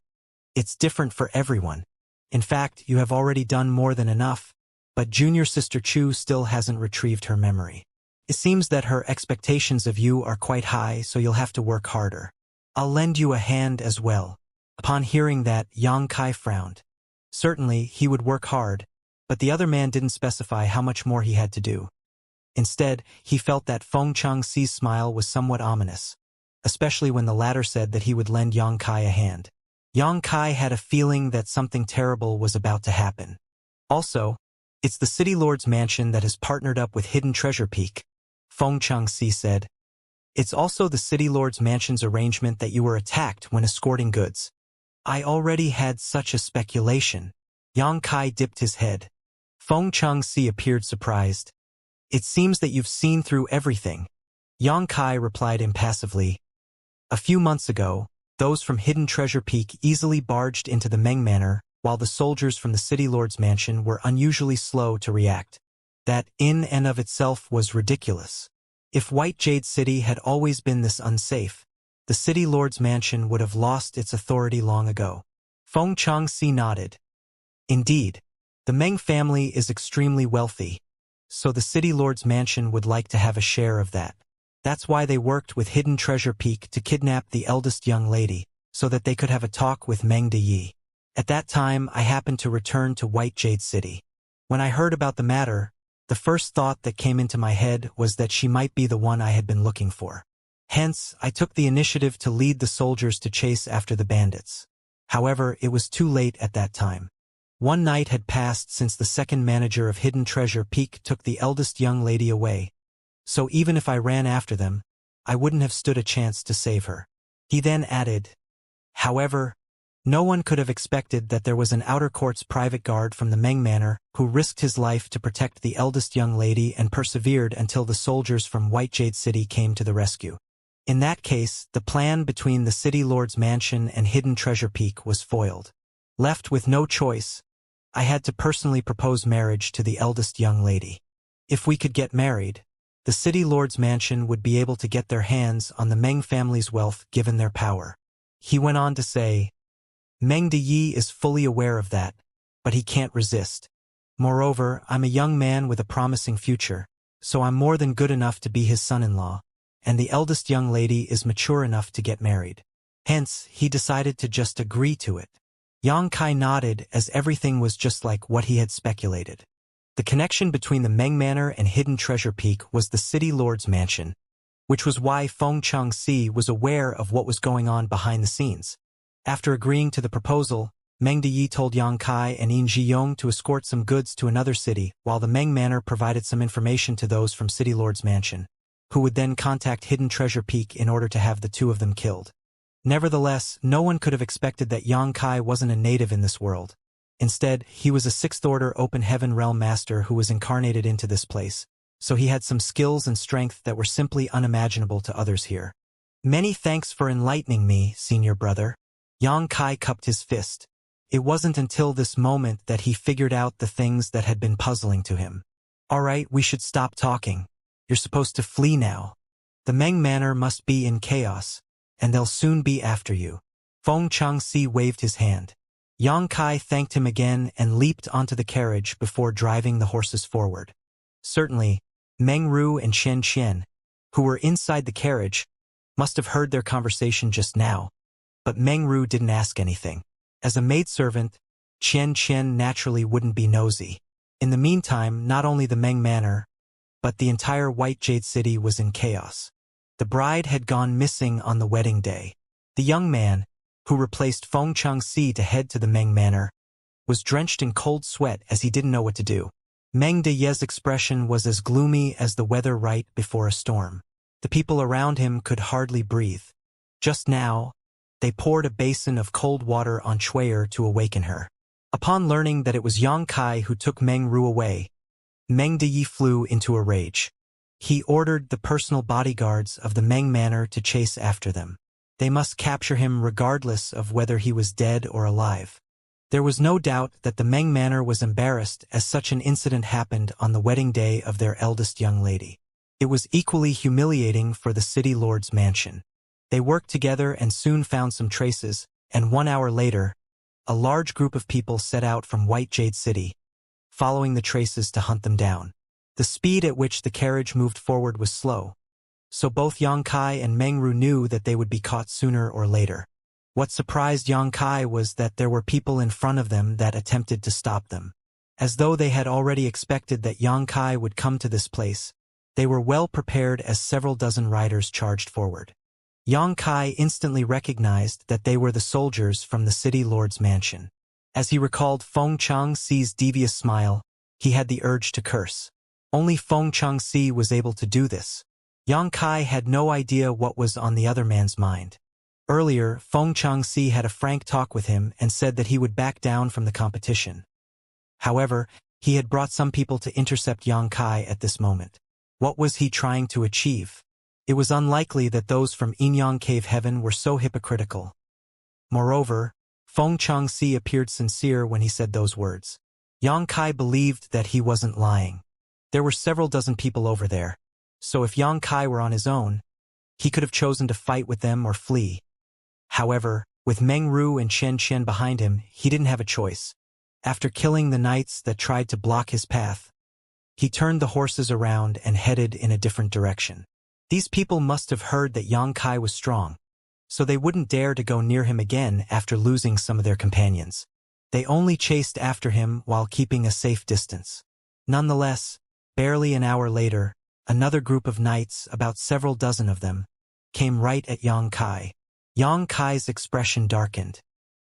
"It's different for everyone. In fact, you have already done more than enough, but junior sister Chu still hasn't retrieved her memory. It seems that her expectations of you are quite high, so you'll have to work harder. I'll lend you a hand as well." Upon hearing that, Yang Kai frowned. Certainly, he would work hard, but the other man didn't specify how much more he had to do. Instead, he felt that Feng Chengxi's smile was somewhat ominous, especially when the latter said that he would lend Yang Kai a hand. Yang Kai had a feeling that something terrible was about to happen. "Also, it's the City Lord's mansion that has partnered up with Hidden Treasure Peak," Feng Chengxi said. "It's also the City Lord's mansion's arrangement that you were attacked when escorting goods." "I already had such a speculation." Yang Kai dipped his head. Feng Chengxi appeared surprised. "It seems that you've seen through everything." Yang Kai replied impassively. "A few months ago, those from Hidden Treasure Peak easily barged into the Meng Manor while the soldiers from the city lord's mansion were unusually slow to react. That, in and of itself, was ridiculous. If White Jade City had always been this unsafe, the city lord's mansion would have lost its authority long ago. Feng Changxi nodded. Indeed, the Meng family is extremely wealthy, so the city lord's mansion would like to have a share of that. That's why they worked with Hidden Treasure Peak to kidnap the eldest young lady, so that they could have a talk with Meng Deyi. At that time, I happened to return to White Jade City. When I heard about the matter, the first thought that came into my head was that she might be the one I had been looking for. Hence, I took the initiative to lead the soldiers to chase after the bandits. However, it was too late at that time. One night had passed since the second manager of Hidden Treasure Peak took the eldest young lady away, so even if I ran after them, I wouldn't have stood a chance to save her. He then added, however, no one could have expected that there was an outer court's private guard from the Meng Manor who risked his life to protect the eldest young lady and persevered until the soldiers from White Jade City came to the rescue. In that case, the plan between the City Lord's mansion and Hidden Treasure Peak was foiled. Left with no choice, I had to personally propose marriage to the eldest young lady. If we could get married, the City Lord's mansion would be able to get their hands on the Meng family's wealth given their power. He went on to say, Meng Deyi is fully aware of that, but he can't resist. Moreover, I'm a young man with a promising future, so I'm more than good enough to be his son-in-law, and the eldest young lady is mature enough to get married. Hence, he decided to just agree to it. Yang Kai nodded as everything was just like what he had speculated. The connection between the Meng Manor and Hidden Treasure Peak was the City Lord's mansion, which was why Feng Changxi was aware of what was going on behind the scenes. After agreeing to the proposal, Meng Deyi told Yang Kai and Yin Zhiyong to escort some goods to another city, while the Meng Manor provided some information to those from City Lord's mansion, who would then contact Hidden Treasure Peak in order to have the two of them killed. Nevertheless, no one could have expected that Yang Kai wasn't a native in this world. Instead, he was a sixth-order open heaven realm master who was incarnated into this place, so he had some skills and strength that were simply unimaginable to others here. Many thanks for enlightening me, senior brother. Yang Kai cupped his fist. It wasn't until this moment that he figured out the things that had been puzzling to him. All right, we should stop talking. You're supposed to flee now. The Meng Manor must be in chaos, and they'll soon be after you. Feng Changxi waved his hand. Yang Kai thanked him again and leaped onto the carriage before driving the horses forward. Certainly, Meng Ru and Xianxia, who were inside the carriage, must have heard their conversation just now, but Meng Ru didn't ask anything. As a maidservant, Xianxia naturally wouldn't be nosy. In the meantime, not only the Meng Manor, but the entire White Jade City was in chaos. The bride had gone missing on the wedding day. The young man, who replaced Feng Changxi to head to the Meng Manor, was drenched in cold sweat as he didn't know what to do. Meng Deyi's expression was as gloomy as the weather right before a storm. The people around him could hardly breathe. Just now, they poured a basin of cold water on Chui'er to awaken her. Upon learning that it was Yang Kai who took Meng Ru away, Meng Deyi flew into a rage. He ordered the personal bodyguards of the Meng Manor to chase after them. They must capture him regardless of whether he was dead or alive. There was no doubt that the Meng Manor was embarrassed as such an incident happened on the wedding day of their eldest young lady. It was equally humiliating for the City Lord's mansion. They worked together and soon found some traces, and 1 hour later, a large group of people set out from White Jade City, following the traces to hunt them down. The speed at which the carriage moved forward was slow, so both Yang Kai and Meng Ru knew that they would be caught sooner or later. What surprised Yang Kai was that there were people in front of them that attempted to stop them. As though they had already expected that Yang Kai would come to this place, they were well prepared as several dozen riders charged forward. Yang Kai instantly recognized that they were the soldiers from the City Lord's mansion. As he recalled Feng Changxi's devious smile, he had the urge to curse. Only Feng Changxi was able to do this. Yang Kai had no idea what was on the other man's mind. Earlier, Feng Changxi had a frank talk with him and said that he would back down from the competition. However, he had brought some people to intercept Yang Kai at this moment. What was he trying to achieve? It was unlikely that those from Inyang Cave Heaven were so hypocritical. Moreover, Feng Changxi appeared sincere when he said those words. Yang Kai believed that he wasn't lying. There were several dozen people over there, so if Yang Kai were on his own, he could have chosen to fight with them or flee. However, with Meng Ru and Chen Chen behind him, he didn't have a choice. After killing the knights that tried to block his path, he turned the horses around and headed in a different direction. These people must have heard that Yang Kai was strong, so they wouldn't dare to go near him again after losing some of their companions. They only chased after him while keeping a safe distance. Nonetheless, barely an hour later, another group of knights, about several dozen of them, came right at Yang Kai. Yang Kai's expression darkened.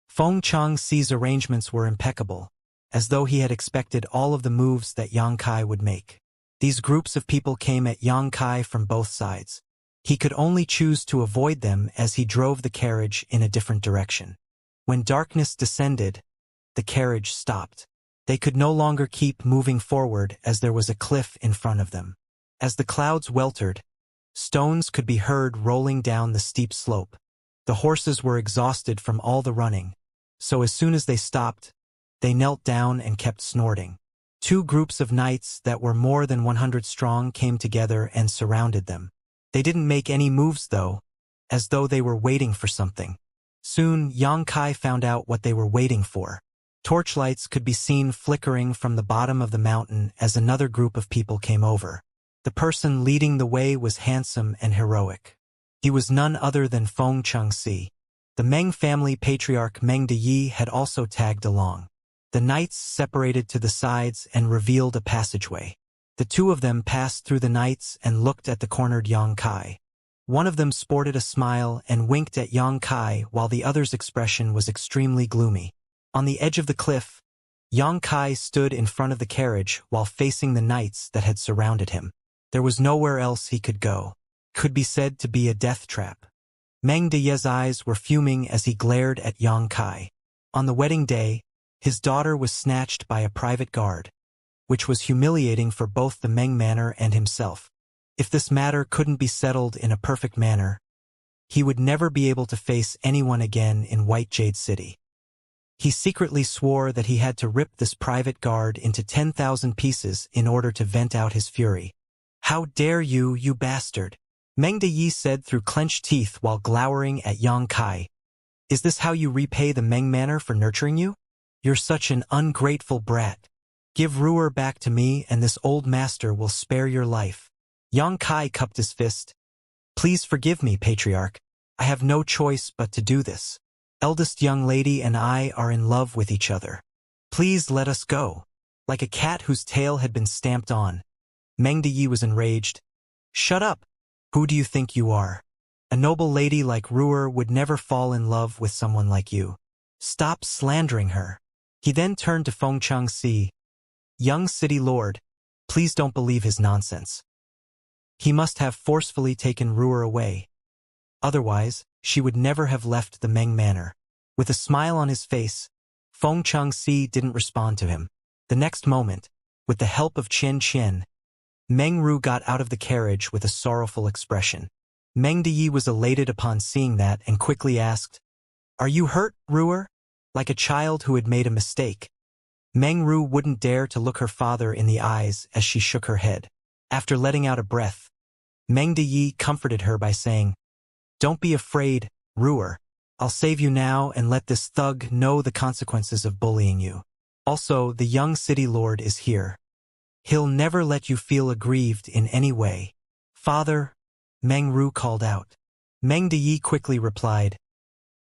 Feng Changxi's arrangements were impeccable, as though he had expected all of the moves that Yang Kai would make. These groups of people came at Yang Kai from both sides. He could only choose to avoid them as he drove the carriage in a different direction. When darkness descended, the carriage stopped. They could no longer keep moving forward as there was a cliff in front of them. As the clouds weltered, stones could be heard rolling down the steep slope. The horses were exhausted from all the running, so as soon as they stopped, they knelt down and kept snorting. Two groups of knights that were more than 100 strong came together and surrounded them. They didn't make any moves though, as though they were waiting for something. Soon, Yang Kai found out what they were waiting for. Torchlights could be seen flickering from the bottom of the mountain as another group of people came over. The person leading the way was handsome and heroic. He was none other than Feng Changxi. The Meng family patriarch Meng Deyi had also tagged along. The knights separated to the sides and revealed a passageway. The two of them passed through the knights and looked at the cornered Yang Kai. One of them sported a smile and winked at Yang Kai while the other's expression was extremely gloomy. On the edge of the cliff, Yang Kai stood in front of the carriage while facing the knights that had surrounded him. There was nowhere else he could go. Could be said to be a death trap. Meng Deyi's eyes were fuming as he glared at Yang Kai. On the wedding day, his daughter was snatched by a private guard, which was humiliating for both the Meng manor and himself. If this matter couldn't be settled in a perfect manner, he would never be able to face anyone again in White Jade City. He secretly swore that he had to rip this private guard into 10,000 pieces in order to vent out his fury. "How dare you, you bastard!" Meng Deyi said through clenched teeth while glowering at Yang Kai. "Is this how you repay the Meng manor for nurturing you? You're such an ungrateful brat. Give Ruer back to me and this old master will spare your life." Yang Kai cupped his fist. "Please forgive me, patriarch. I have no choice but to do this. Eldest young lady and I are in love with each other. Please let us go." Like a cat whose tail had been stamped on, Meng Deyi was enraged. "Shut up! Who do you think you are? A noble lady like Ruer would never fall in love with someone like you. Stop slandering her." He then turned to Feng Changxi. "Young city lord, please don't believe his nonsense. He must have forcefully taken Ruer away. Otherwise, she would never have left the Meng manor." With a smile on his face, Feng Changxi didn't respond to him. The next moment, with the help of Chen Chen, Meng Ru got out of the carriage with a sorrowful expression. Meng Deyi was elated upon seeing that and quickly asked, "Are you hurt, Ruer?" Like a child who had made a mistake, Meng Ru wouldn't dare to look her father in the eyes as she shook her head. After letting out a breath, Meng Deyi comforted her by saying, "Don't be afraid, Ruer. I'll save you now and let this thug know the consequences of bullying you. Also, the young city lord is here. He'll never let you feel aggrieved in any way." "Father," Meng Ru called out. Meng Deyi quickly replied,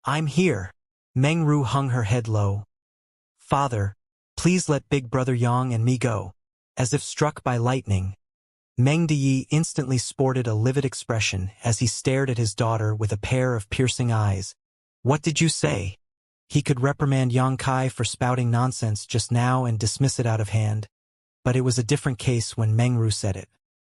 "I'm here." Meng Ru hung her head low. "Father, please let big brother Yang and me go." As if struck by lightning, Meng Deyi instantly sported a livid expression as he stared at his daughter with a pair of piercing eyes. "What did you say?" He could reprimand Yang Kai for spouting nonsense just now and dismiss it out of hand, but it was a different case when Meng Ru said it.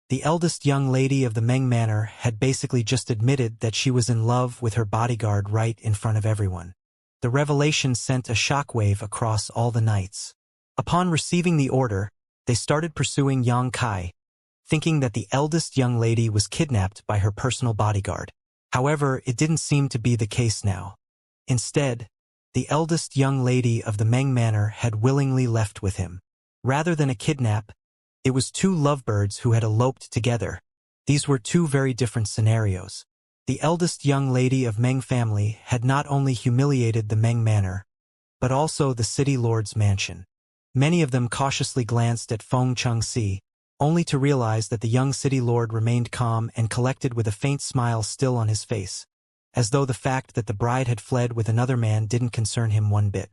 The eldest young lady of the Meng manor had basically just admitted that she was in love with her bodyguard right in front of everyone. The revelation sent a shockwave across all the knights. Upon receiving the order, they started pursuing Yang Kai, thinking that the eldest young lady was kidnapped by her personal bodyguard. However, it didn't seem to be the case now. Instead, the eldest young lady of the Meng Manor had willingly left with him. Rather than a kidnap, it was two lovebirds who had eloped together. These were two very different scenarios. The eldest young lady of Meng family had not only humiliated the Meng Manor, but also the city lord's mansion. Many of them cautiously glanced at Feng Chengxi, only to realize that the young city lord remained calm and collected with a faint smile still on his face, as though the fact that the bride had fled with another man didn't concern him one bit.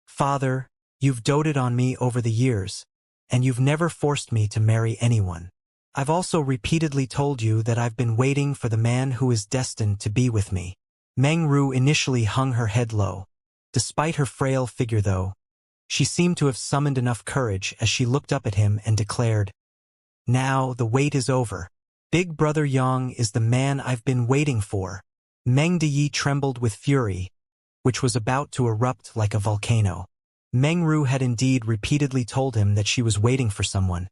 "Father, you've doted on me over the years, and you've never forced me to marry anyone. I've also repeatedly told you that I've been waiting for the man who is destined to be with me." Meng Ru initially hung her head low. Despite her frail figure though, she seemed to have summoned enough courage as she looked up at him and declared, "Now the wait is over. Big Brother Yang is the man I've been waiting for." Meng Deyi trembled with fury, which was about to erupt like a volcano. Meng Ru had indeed repeatedly told him that she was waiting for someone,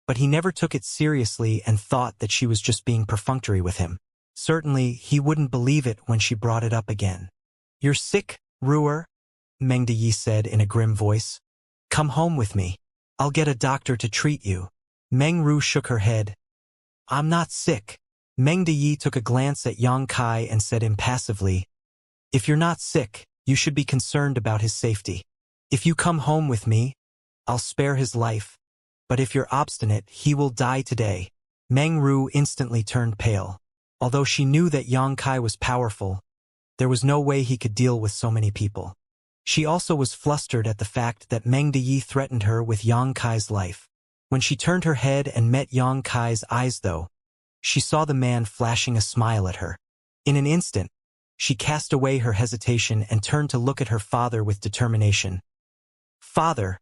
but he never took it seriously and thought that she was just being perfunctory with him. Certainly, he wouldn't believe it when she brought it up again. "You're sick, Ruer," Meng Deyi said in a grim voice. "Come home with me. I'll get a doctor to treat you." Meng Ru shook her head. "I'm not sick." Meng Deyi took a glance at Yang Kai and said impassively, "If you're not sick, you should be concerned about his safety. If you come home with me, I'll spare his life, but if you're obstinate, he will die today." Meng Ru instantly turned pale. Although she knew that Yang Kai was powerful, there was no way he could deal with so many people. She also was flustered at the fact that Meng Deyi threatened her with Yang Kai's life. When she turned her head and met Yang Kai's eyes though, she saw the man flashing a smile at her. In an instant, she cast away her hesitation and turned to look at her father with determination. "Father,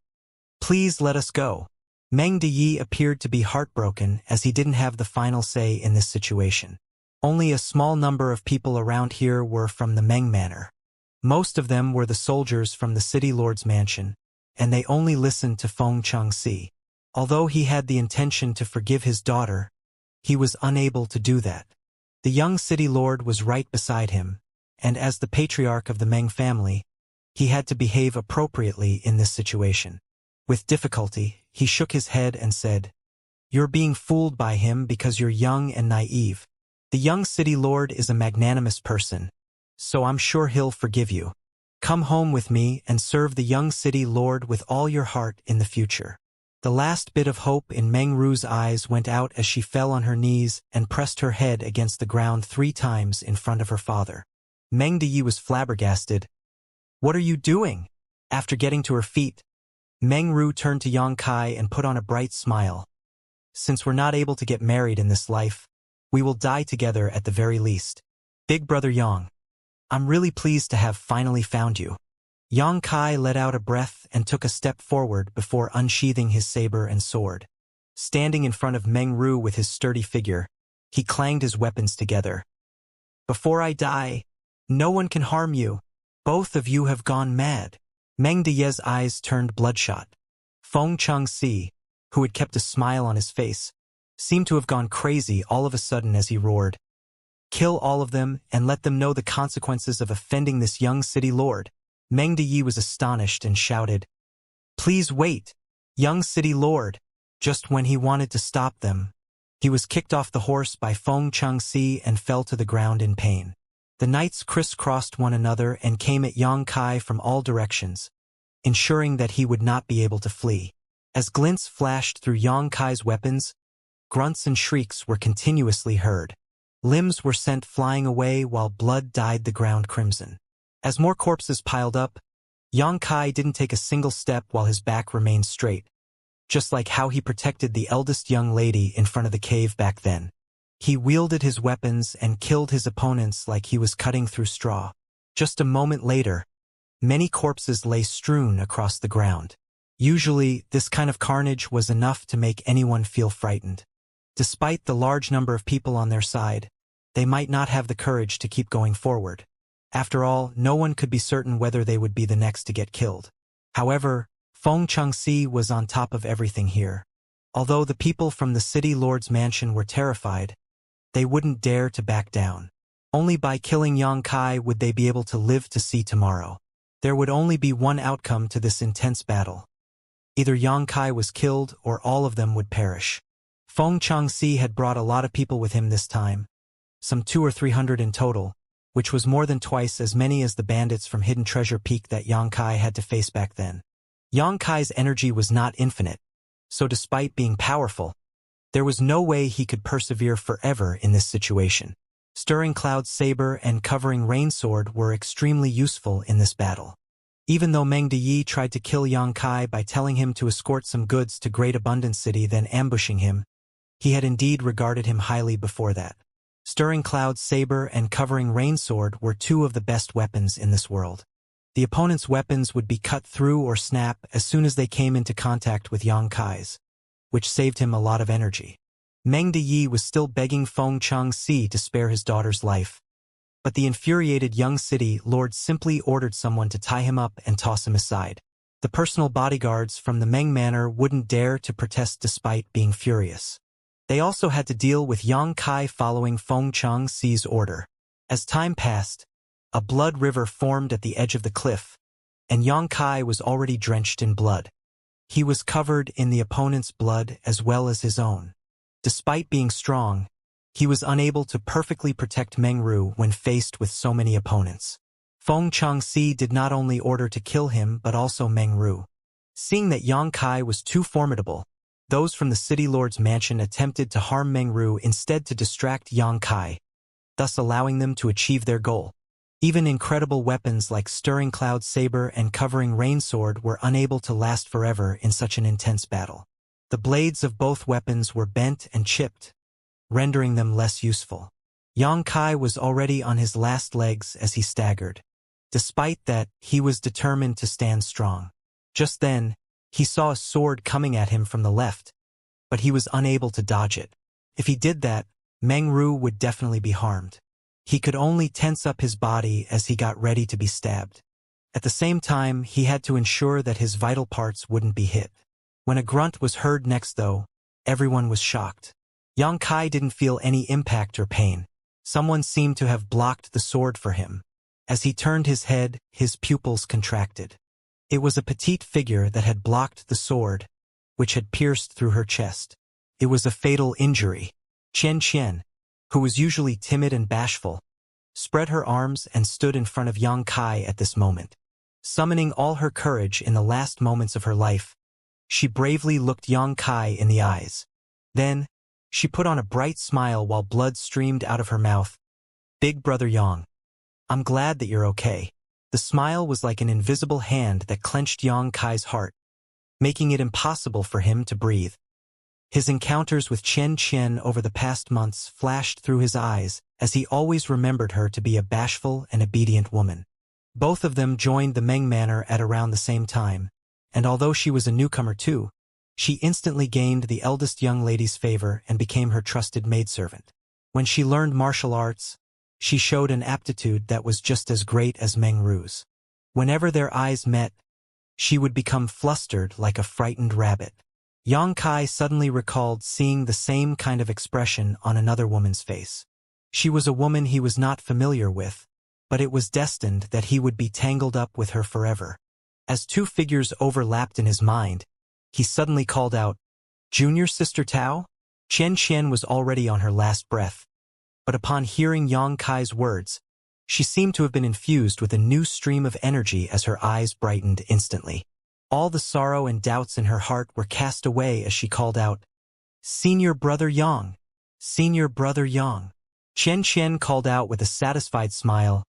please let us go." Meng Deyi appeared to be heartbroken as he didn't have the final say in this situation. Only a small number of people around here were from the Meng Manor. Most of them were the soldiers from the city lord's mansion, and they only listened to Feng Chengxi. Although he had the intention to forgive his daughter, he was unable to do that. The young city lord was right beside him, and as the patriarch of the Meng family, he had to behave appropriately in this situation. With difficulty, he shook his head and said, "You're being fooled by him because you're young and naive. The young city lord is a magnanimous person, so I'm sure he'll forgive you. Come home with me and serve the young city lord with all your heart in the future." The last bit of hope in Meng Ru's eyes went out as she fell on her knees and pressed her head against the ground 3 times in front of her father. Meng Deyi was flabbergasted. "What are you doing?" After getting to her feet, Meng Ru turned to Yang Kai and put on a bright smile. "Since we're not able to get married in this life, we will die together at the very least. Big Brother Yang, I'm really pleased to have finally found you." Yang Kai let out a breath and took a step forward before unsheathing his saber and sword. Standing in front of Meng Ru with his sturdy figure, he clanged his weapons together. "Before I die, no one can harm you. Both of you have gone mad." Meng Deyi's eyes turned bloodshot. Feng Chengxi, who had kept a smile on his face, seemed to have gone crazy all of a sudden as he roared, "Kill all of them and let them know the consequences of offending this young city lord." Meng Deyi was astonished and shouted, "Please wait, young city lord." Just when he wanted to stop them, he was kicked off the horse by Feng Chengxi and fell to the ground in pain. The knights crisscrossed one another and came at Yang Kai from all directions, ensuring that he would not be able to flee. As glints flashed through Yang Kai's weapons, grunts and shrieks were continuously heard. Limbs were sent flying away while blood dyed the ground crimson. As more corpses piled up, Yang Kai didn't take a single step while his back remained straight, just like how he protected the eldest young lady in front of the cave back then. He wielded his weapons and killed his opponents like he was cutting through straw. Just a moment later, many corpses lay strewn across the ground. Usually, this kind of carnage was enough to make anyone feel frightened. Despite the large number of people on their side, they might not have the courage to keep going forward. After all, no one could be certain whether they would be the next to get killed. However, Feng Chengxi was on top of everything here. Although the people from the city lord's mansion were terrified, they wouldn't dare to back down. Only by killing Yang Kai would they be able to live to see tomorrow. There would only be one outcome to this intense battle. Either Yang Kai was killed or all of them would perish. Feng Changxi had brought a lot of people with him this time, some 200 or 300 in total, which was more than twice as many as the bandits from Hidden Treasure Peak that Yang Kai had to face back then. Yang Kai's energy was not infinite, so despite being powerful, there was no way he could persevere forever in this situation. Stirring Cloud's saber and Covering Rain sword were extremely useful in this battle. Even though Meng Deyi tried to kill Yang Kai by telling him to escort some goods to Great Abundance City then ambushing him, he had indeed regarded him highly before that. Stirring Cloud's saber and Covering Rain sword were two of the best weapons in this world. The opponent's weapons would be cut through or snap as soon as they came into contact with Yang Kai's, which saved him a lot of energy. Meng Deyi was still begging Feng Changxi to spare his daughter's life, but the infuriated young city lord simply ordered someone to tie him up and toss him aside. The personal bodyguards from the Meng Manor wouldn't dare to protest despite being furious. They also had to deal with Yang Kai following Feng Changxi's order. As time passed, a blood river formed at the edge of the cliff, and Yang Kai was already drenched in blood. He was covered in the opponent's blood as well as his own. Despite being strong, he was unable to perfectly protect Meng Ru when faced with so many opponents. Feng Changxi did not only order to kill him but also Meng Ru. Seeing that Yang Kai was too formidable, those from the City Lord's mansion attempted to harm Meng Ru instead to distract Yang Kai, thus allowing them to achieve their goal. Even incredible weapons like Stirring Cloud's saber and Covering Rain sword were unable to last forever in such an intense battle. The blades of both weapons were bent and chipped, rendering them less useful. Yang Kai was already on his last legs as he staggered. Despite that, he was determined to stand strong. Just then, he saw a sword coming at him from the left, but he was unable to dodge it. If he did that, Meng Ru would definitely be harmed. He could only tense up his body as he got ready to be stabbed. At the same time, he had to ensure that his vital parts wouldn't be hit. When a grunt was heard next though, everyone was shocked. Yang Kai didn't feel any impact or pain. Someone seemed to have blocked the sword for him. As he turned his head, his pupils contracted. It was a petite figure that had blocked the sword, which had pierced through her chest. It was a fatal injury. Xianxia, who was usually timid and bashful, spread her arms and stood in front of Yang Kai at this moment. Summoning all her courage in the last moments of her life, she bravely looked Yang Kai in the eyes. Then, she put on a bright smile while blood streamed out of her mouth. "Big brother Yang, I'm glad that you're okay." The smile was like an invisible hand that clenched Yang Kai's heart, making it impossible for him to breathe. His encounters with Chen over the past months flashed through his eyes, as he always remembered her to be a bashful and obedient woman. Both of them joined the Meng Manor at around the same time, and although she was a newcomer too, she instantly gained the eldest young lady's favor and became her trusted maidservant. When she learned martial arts, she showed an aptitude that was just as great as Meng Ru's. Whenever their eyes met, she would become flustered like a frightened rabbit. Yang Kai suddenly recalled seeing the same kind of expression on another woman's face. She was a woman he was not familiar with, but it was destined that he would be tangled up with her forever. As two figures overlapped in his mind, he suddenly called out, "Junior Sister Tao?" Chen was already on her last breath, but upon hearing Yang Kai's words, she seemed to have been infused with a new stream of energy as her eyes brightened instantly. All the sorrow and doubts in her heart were cast away as she called out, "Senior brother Yang! Senior brother Yang!" Chen called out with a satisfied smile,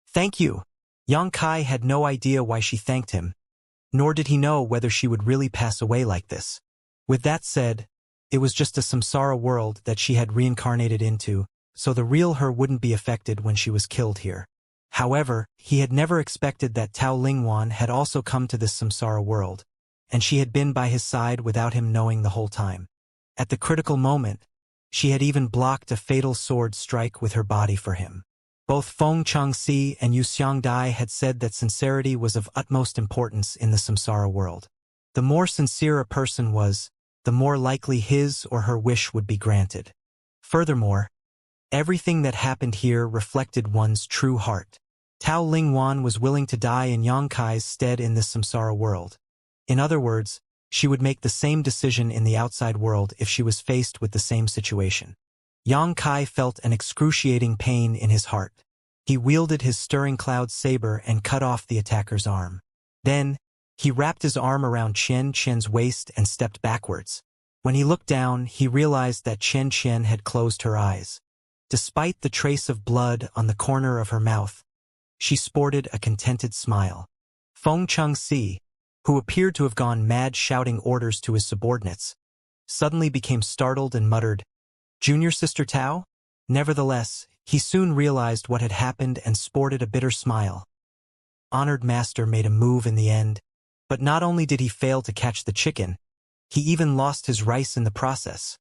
"Thank you." Yang Kai had no idea why she thanked him, nor did he know whether she would really pass away like this. With that said, it was just a samsara world that she had reincarnated into, so the real her wouldn't be affected when she was killed here. However, he had never expected that Tao Lingwan had also come to this samsara world, and she had been by his side without him knowing the whole time. At the critical moment, she had even blocked a fatal sword strike with her body for him. Both Feng Changxi and Yu Xiangdai had said that sincerity was of utmost importance in the samsara world. The more sincere a person was, the more likely his or her wish would be granted. Furthermore, everything that happened here reflected one's true heart. Tao Lingwan was willing to die in Yang Kai's stead in this samsara world. In other words, she would make the same decision in the outside world if she was faced with the same situation. Yang Kai felt an excruciating pain in his heart. He wielded his stirring cloud saber and cut off the attacker's arm. Then, he wrapped his arm around Chen Chen's waist and stepped backwards. When he looked down, he realized that Chen Chen had closed her eyes. Despite the trace of blood on the corner of her mouth, she sported a contented smile. Feng Chengxi, who appeared to have gone mad shouting orders to his subordinates, suddenly became startled and muttered, "Junior Sister Tao?" Nevertheless, he soon realized what had happened and sported a bitter smile. Honored Master made a move in the end, but not only did he fail to catch the chicken, he even lost his rice in the process.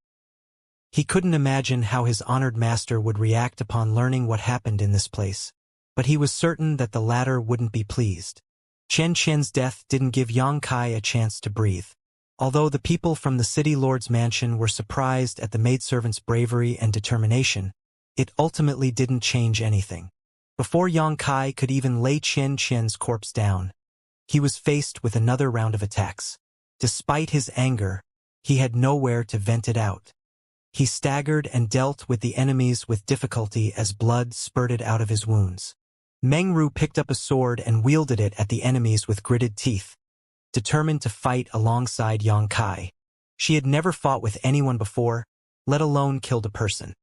He couldn't imagine how his honored master would react upon learning what happened in this place, but he was certain that the latter wouldn't be pleased. Chen Chen's death didn't give Yang Kai a chance to breathe. Although the people from the city lord's mansion were surprised at the maidservant's bravery and determination, it ultimately didn't change anything. Before Yang Kai could even lay Chen Chen's corpse down, he was faced with another round of attacks. Despite his anger, he had nowhere to vent it out. He staggered and dealt with the enemies with difficulty as blood spurted out of his wounds. Meng Ru picked up a sword and wielded it at the enemies with gritted teeth, determined to fight alongside Yang Kai. She had never fought with anyone before, let alone killed a person.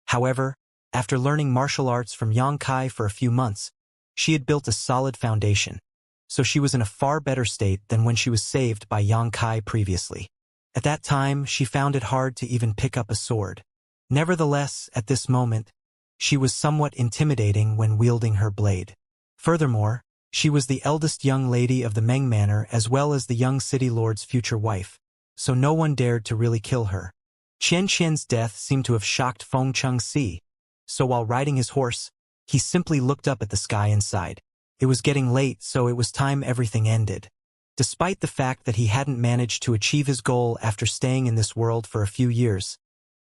However, after learning martial arts from Yang Kai for a few months, she had built a solid foundation, so she was in a far better state than when she was saved by Yang Kai previously. At that time, she found it hard to even pick up a sword. Nevertheless, at this moment, she was somewhat intimidating when wielding her blade. Furthermore, she was the eldest young lady of the Meng Manor as well as the young city lord's future wife, so no one dared to really kill her. Chen Chen's death seemed to have shocked Feng Chengxi, so while riding his horse, he simply looked up at the sky and sighed. It was getting late, so it was time everything ended. Despite the fact that he hadn't managed to achieve his goal after staying in this world for a few years,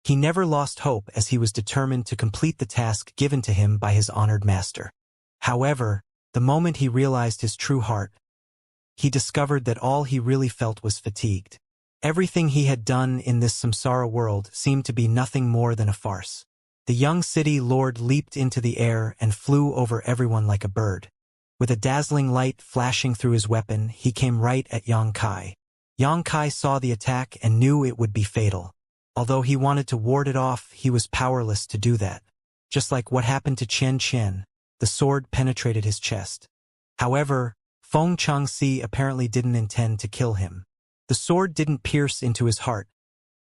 he never lost hope as he was determined to complete the task given to him by his honored master. However, the moment he realized his true heart, he discovered that all he really felt was fatigued. Everything he had done in this samsara world seemed to be nothing more than a farce. The young city lord leaped into the air and flew over everyone like a bird. With a dazzling light flashing through his weapon, he came right at Yang Kai. Yang Kai saw the attack and knew it would be fatal. Although he wanted to ward it off, he was powerless to do that. Just like what happened to Chen Chen, the sword penetrated his chest. However, Feng Chengxi apparently didn't intend to kill him. The sword didn't pierce into his heart,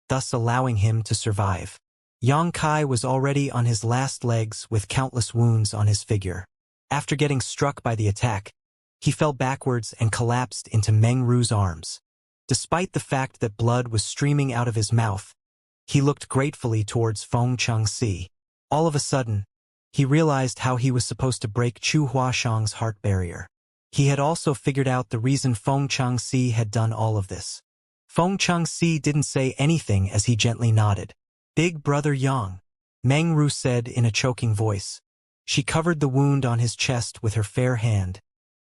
thus allowing him to survive. Yang Kai was already on his last legs with countless wounds on his figure. After getting struck by the attack, he fell backwards and collapsed into Meng Ru's arms. Despite the fact that blood was streaming out of his mouth, he looked gratefully towards Feng Chengxi. All of a sudden, he realized how he was supposed to break Chu Huashang's heart barrier. He had also figured out the reason Feng Chengxi had done all of this. Feng Chengxi didn't say anything as he gently nodded. "Big brother Yang," Meng Ru said in a choking voice. She covered the wound on his chest with her fair hand,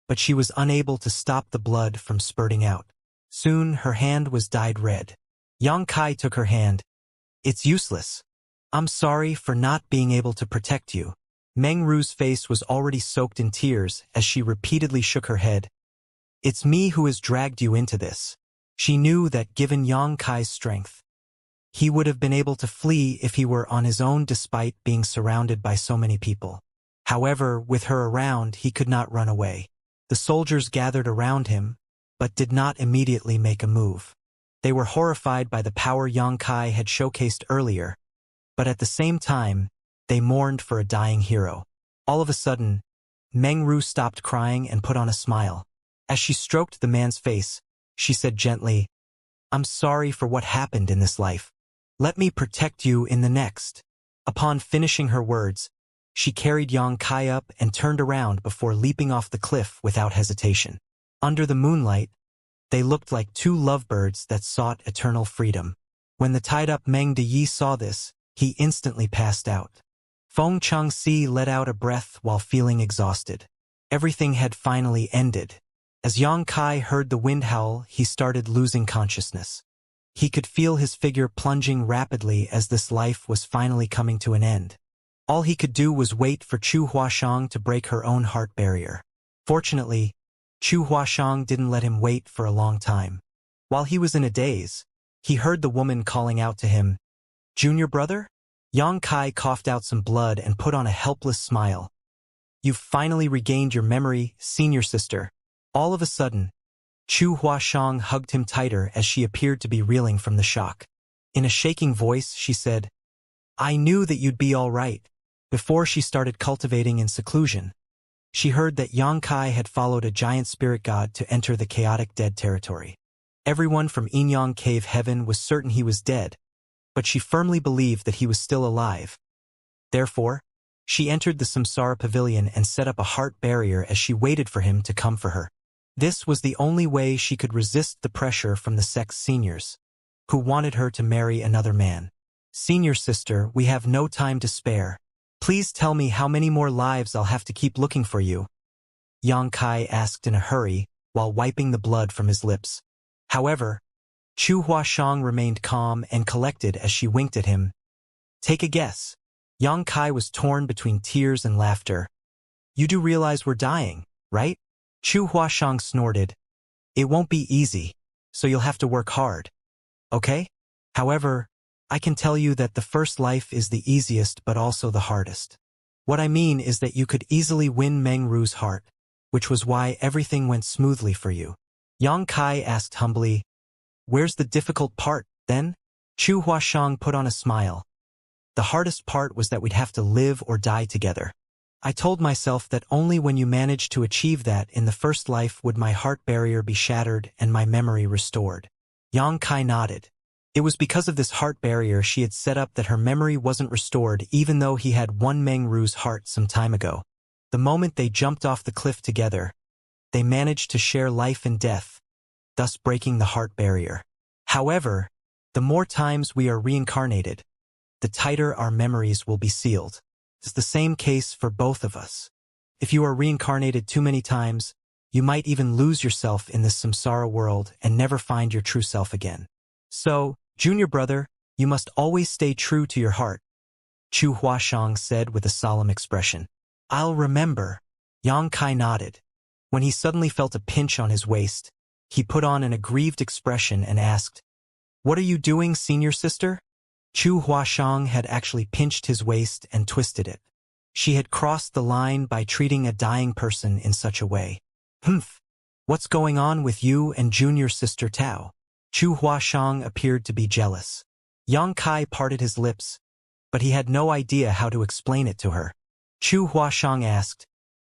but she was unable to stop the blood from spurting out. Soon her hand was dyed red. Yang Kai took her hand. "It's useless. I'm sorry for not being able to protect you." Meng Ru's face was already soaked in tears as she repeatedly shook her head. "It's me who has dragged you into this." She knew that given Yang Kai's strength, he would have been able to flee if he were on his own despite being surrounded by so many people. However, with her around, he could not run away. The soldiers gathered around him, but did not immediately make a move. They were horrified by the power Yang Kai had showcased earlier, but at the same time, they mourned for a dying hero. All of a sudden, Meng Ru stopped crying and put on a smile. As she stroked the man's face, she said gently, "I'm sorry for what happened in this life. Let me protect you in the next." Upon finishing her words, she carried Yang Kai up and turned around before leaping off the cliff without hesitation. Under the moonlight, they looked like two lovebirds that sought eternal freedom. When the tied-up Meng De Yi saw this, he instantly passed out. Feng Changxi let out a breath while feeling exhausted. Everything had finally ended. As Yang Kai heard the wind howl, he started losing consciousness. He could feel his figure plunging rapidly as this life was finally coming to an end. All he could do was wait for Chu Huashang to break her own heart barrier. Fortunately, Chu Huashang didn't let him wait for a long time. While he was in a daze, he heard the woman calling out to him, "Junior brother?" Yang Kai coughed out some blood and put on a helpless smile. "You've finally regained your memory, senior sister." All of a sudden, Chu Huashang hugged him tighter as she appeared to be reeling from the shock. In a shaking voice, she said, "I knew that you'd be all right." Before she started cultivating in seclusion, she heard that Yang Kai had followed a giant spirit god to enter the chaotic dead territory. Everyone from Inyang Cave Heaven was certain he was dead, but she firmly believed that he was still alive. Therefore, she entered the Samsara Pavilion and set up a heart barrier as she waited for him to come for her. This was the only way she could resist the pressure from the sect's seniors, who wanted her to marry another man. "Senior sister, we have no time to spare. Please tell me how many more lives I'll have to keep looking for you," Yang Kai asked in a hurry while wiping the blood from his lips. However, Chu Huashang remained calm and collected as she winked at him. "Take a guess." Yang Kai was torn between tears and laughter. "You do realize we're dying, right?" Chu Huashang snorted. "It won't be easy, so you'll have to work hard. Okay? However, I can tell you that the first life is the easiest but also the hardest. What I mean is that you could easily win Meng Ru's heart, which was why everything went smoothly for you." Yang Kai asked humbly, "Where's the difficult part, then?" Chu Huashang put on a smile. "The hardest part was that we'd have to live or die together. I told myself that only when you managed to achieve that in the first life would my heart barrier be shattered and my memory restored." Yang Kai nodded. It was because of this heart barrier she had set up that her memory wasn't restored even though he had won Meng Ru's heart some time ago. The moment they jumped off the cliff together, they managed to share life and death, thus breaking the heart barrier. However, the more times we are reincarnated, the tighter our memories will be sealed. It's the same case for both of us. If you are reincarnated too many times, you might even lose yourself in this samsara world and never find your true self again. So, junior brother, you must always stay true to your heart, Chu Huashang said with a solemn expression. "I'll remember." Yang Kai nodded. When he suddenly felt a pinch on his waist, he put on an aggrieved expression and asked, "What are you doing, senior sister?" Chu Huashang had actually pinched his waist and twisted it. She had crossed the line by treating a dying person in such a way. "Humph! What's going on with you and junior sister Tao?" Chu Huashang appeared to be jealous. Yang Kai parted his lips, but he had no idea how to explain it to her. Chu Huashang asked,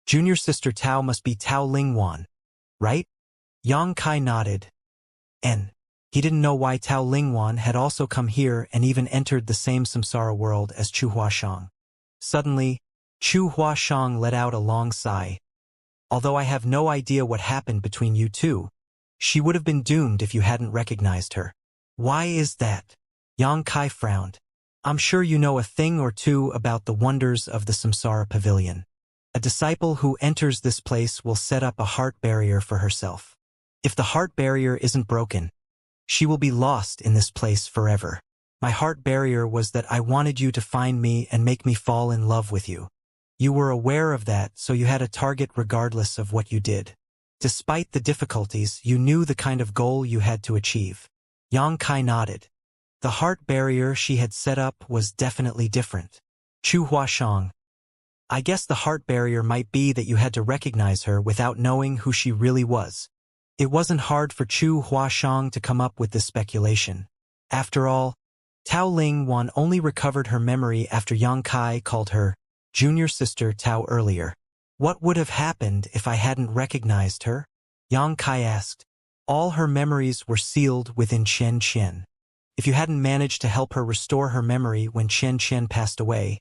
"Junior sister Tao must be Tao Lingwan, right?" Yang Kai nodded. And he didn't know why Tao Lingwan had also come here and even entered the same samsara world as Chu Huashang. Suddenly, Chu Huashang let out a long sigh. "Although I have no idea what happened between you two, she would have been doomed if you hadn't recognized her." "Why is that?" Yang Kai frowned. "I'm sure you know a thing or two about the wonders of the Samsara Pavilion. A disciple who enters this place will set up a heart barrier for herself. If the heart barrier isn't broken, she will be lost in this place forever. My heart barrier was that I wanted you to find me and make me fall in love with you. You were aware of that, so you had a target regardless of what you did. Despite the difficulties, you knew the kind of goal you had to achieve." Yang Kai nodded. The heart barrier she had set up was definitely different. Chu Huashang, "I guess the heart barrier might be that you had to recognize her without knowing who she really was." It wasn't hard for Chu Huashang to come up with this speculation. After all, Tao Lingwan only recovered her memory after Yang Kai called her junior sister Tao earlier. "What would have happened if I hadn't recognized her?" Yang Kai asked. "All her memories were sealed within Chen Chen. If you hadn't managed to help her restore her memory when Chen Chen passed away,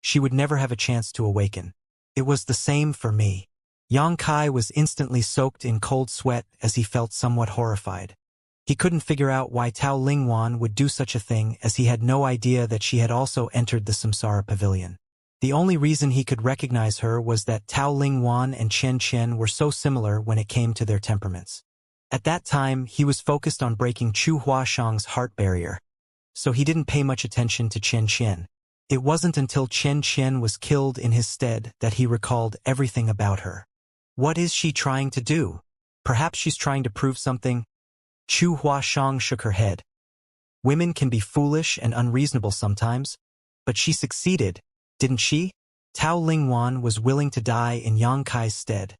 she would never have a chance to awaken. It was the same for me." Yang Kai was instantly soaked in cold sweat as he felt somewhat horrified. He couldn't figure out why Tao Lingwan would do such a thing, as he had no idea that she had also entered the Samsara Pavilion. The only reason he could recognize her was that Tao Lingwan and Chen Chen were so similar when it came to their temperaments. At that time, he was focused on breaking Chu Huashang's heart barrier, so he didn't pay much attention to Chen Chen. It wasn't until Chen Chen was killed in his stead that he recalled everything about her. What is she trying to do? Perhaps she's trying to prove something? Chu Huashang shook her head. Women can be foolish and unreasonable sometimes, but she succeeded, didn't she? Tao Lingwan was willing to die in Yang Kai's stead,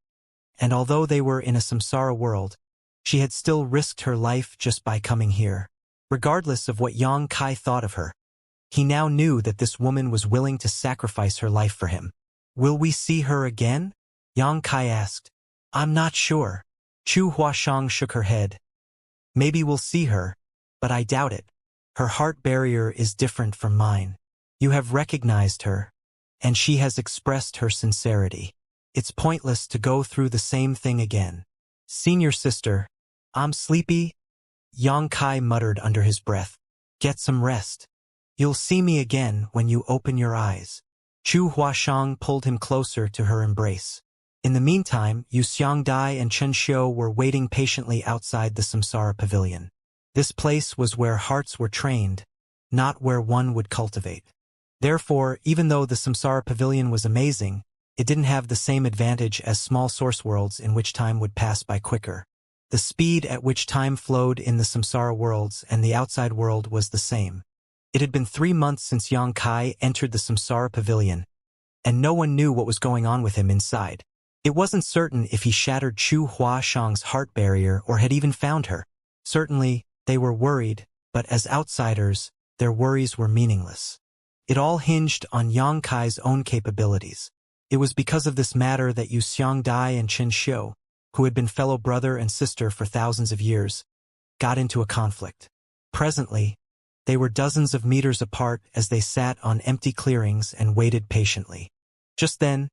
and although they were in a samsara world, she had still risked her life just by coming here. Regardless of what Yang Kai thought of her, he now knew that this woman was willing to sacrifice her life for him. Will we see her again? Yang Kai asked. I'm not sure. Chu Huashang shook her head. Maybe we'll see her, but I doubt it. Her heart barrier is different from mine. You have recognized her, and she has expressed her sincerity. It's pointless to go through the same thing again. Senior sister, I'm sleepy. Yang Kai muttered under his breath. Get some rest. You'll see me again when you open your eyes. Chu Huashang pulled him closer to her embrace. In the meantime, Yu Xiangdai and Chen Xiu were waiting patiently outside the Samsara Pavilion. This place was where hearts were trained, not where one would cultivate. Therefore, even though the Samsara Pavilion was amazing, it didn't have the same advantage as small source worlds in which time would pass by quicker. The speed at which time flowed in the Samsara worlds and the outside world was the same. It had been 3 months since Yang Kai entered the Samsara Pavilion, and no one knew what was going on with him inside. It wasn't certain if he shattered Chu Huashang's heart barrier or had even found her. Certainly, they were worried, but as outsiders, their worries were meaningless. It all hinged on Yang Kai's own capabilities. It was because of this matter that Yu Xiangdai and Chen Xiu, who had been fellow brother and sister for thousands of years, got into a conflict. Presently, they were dozens of meters apart as they sat on empty clearings and waited patiently. Just then,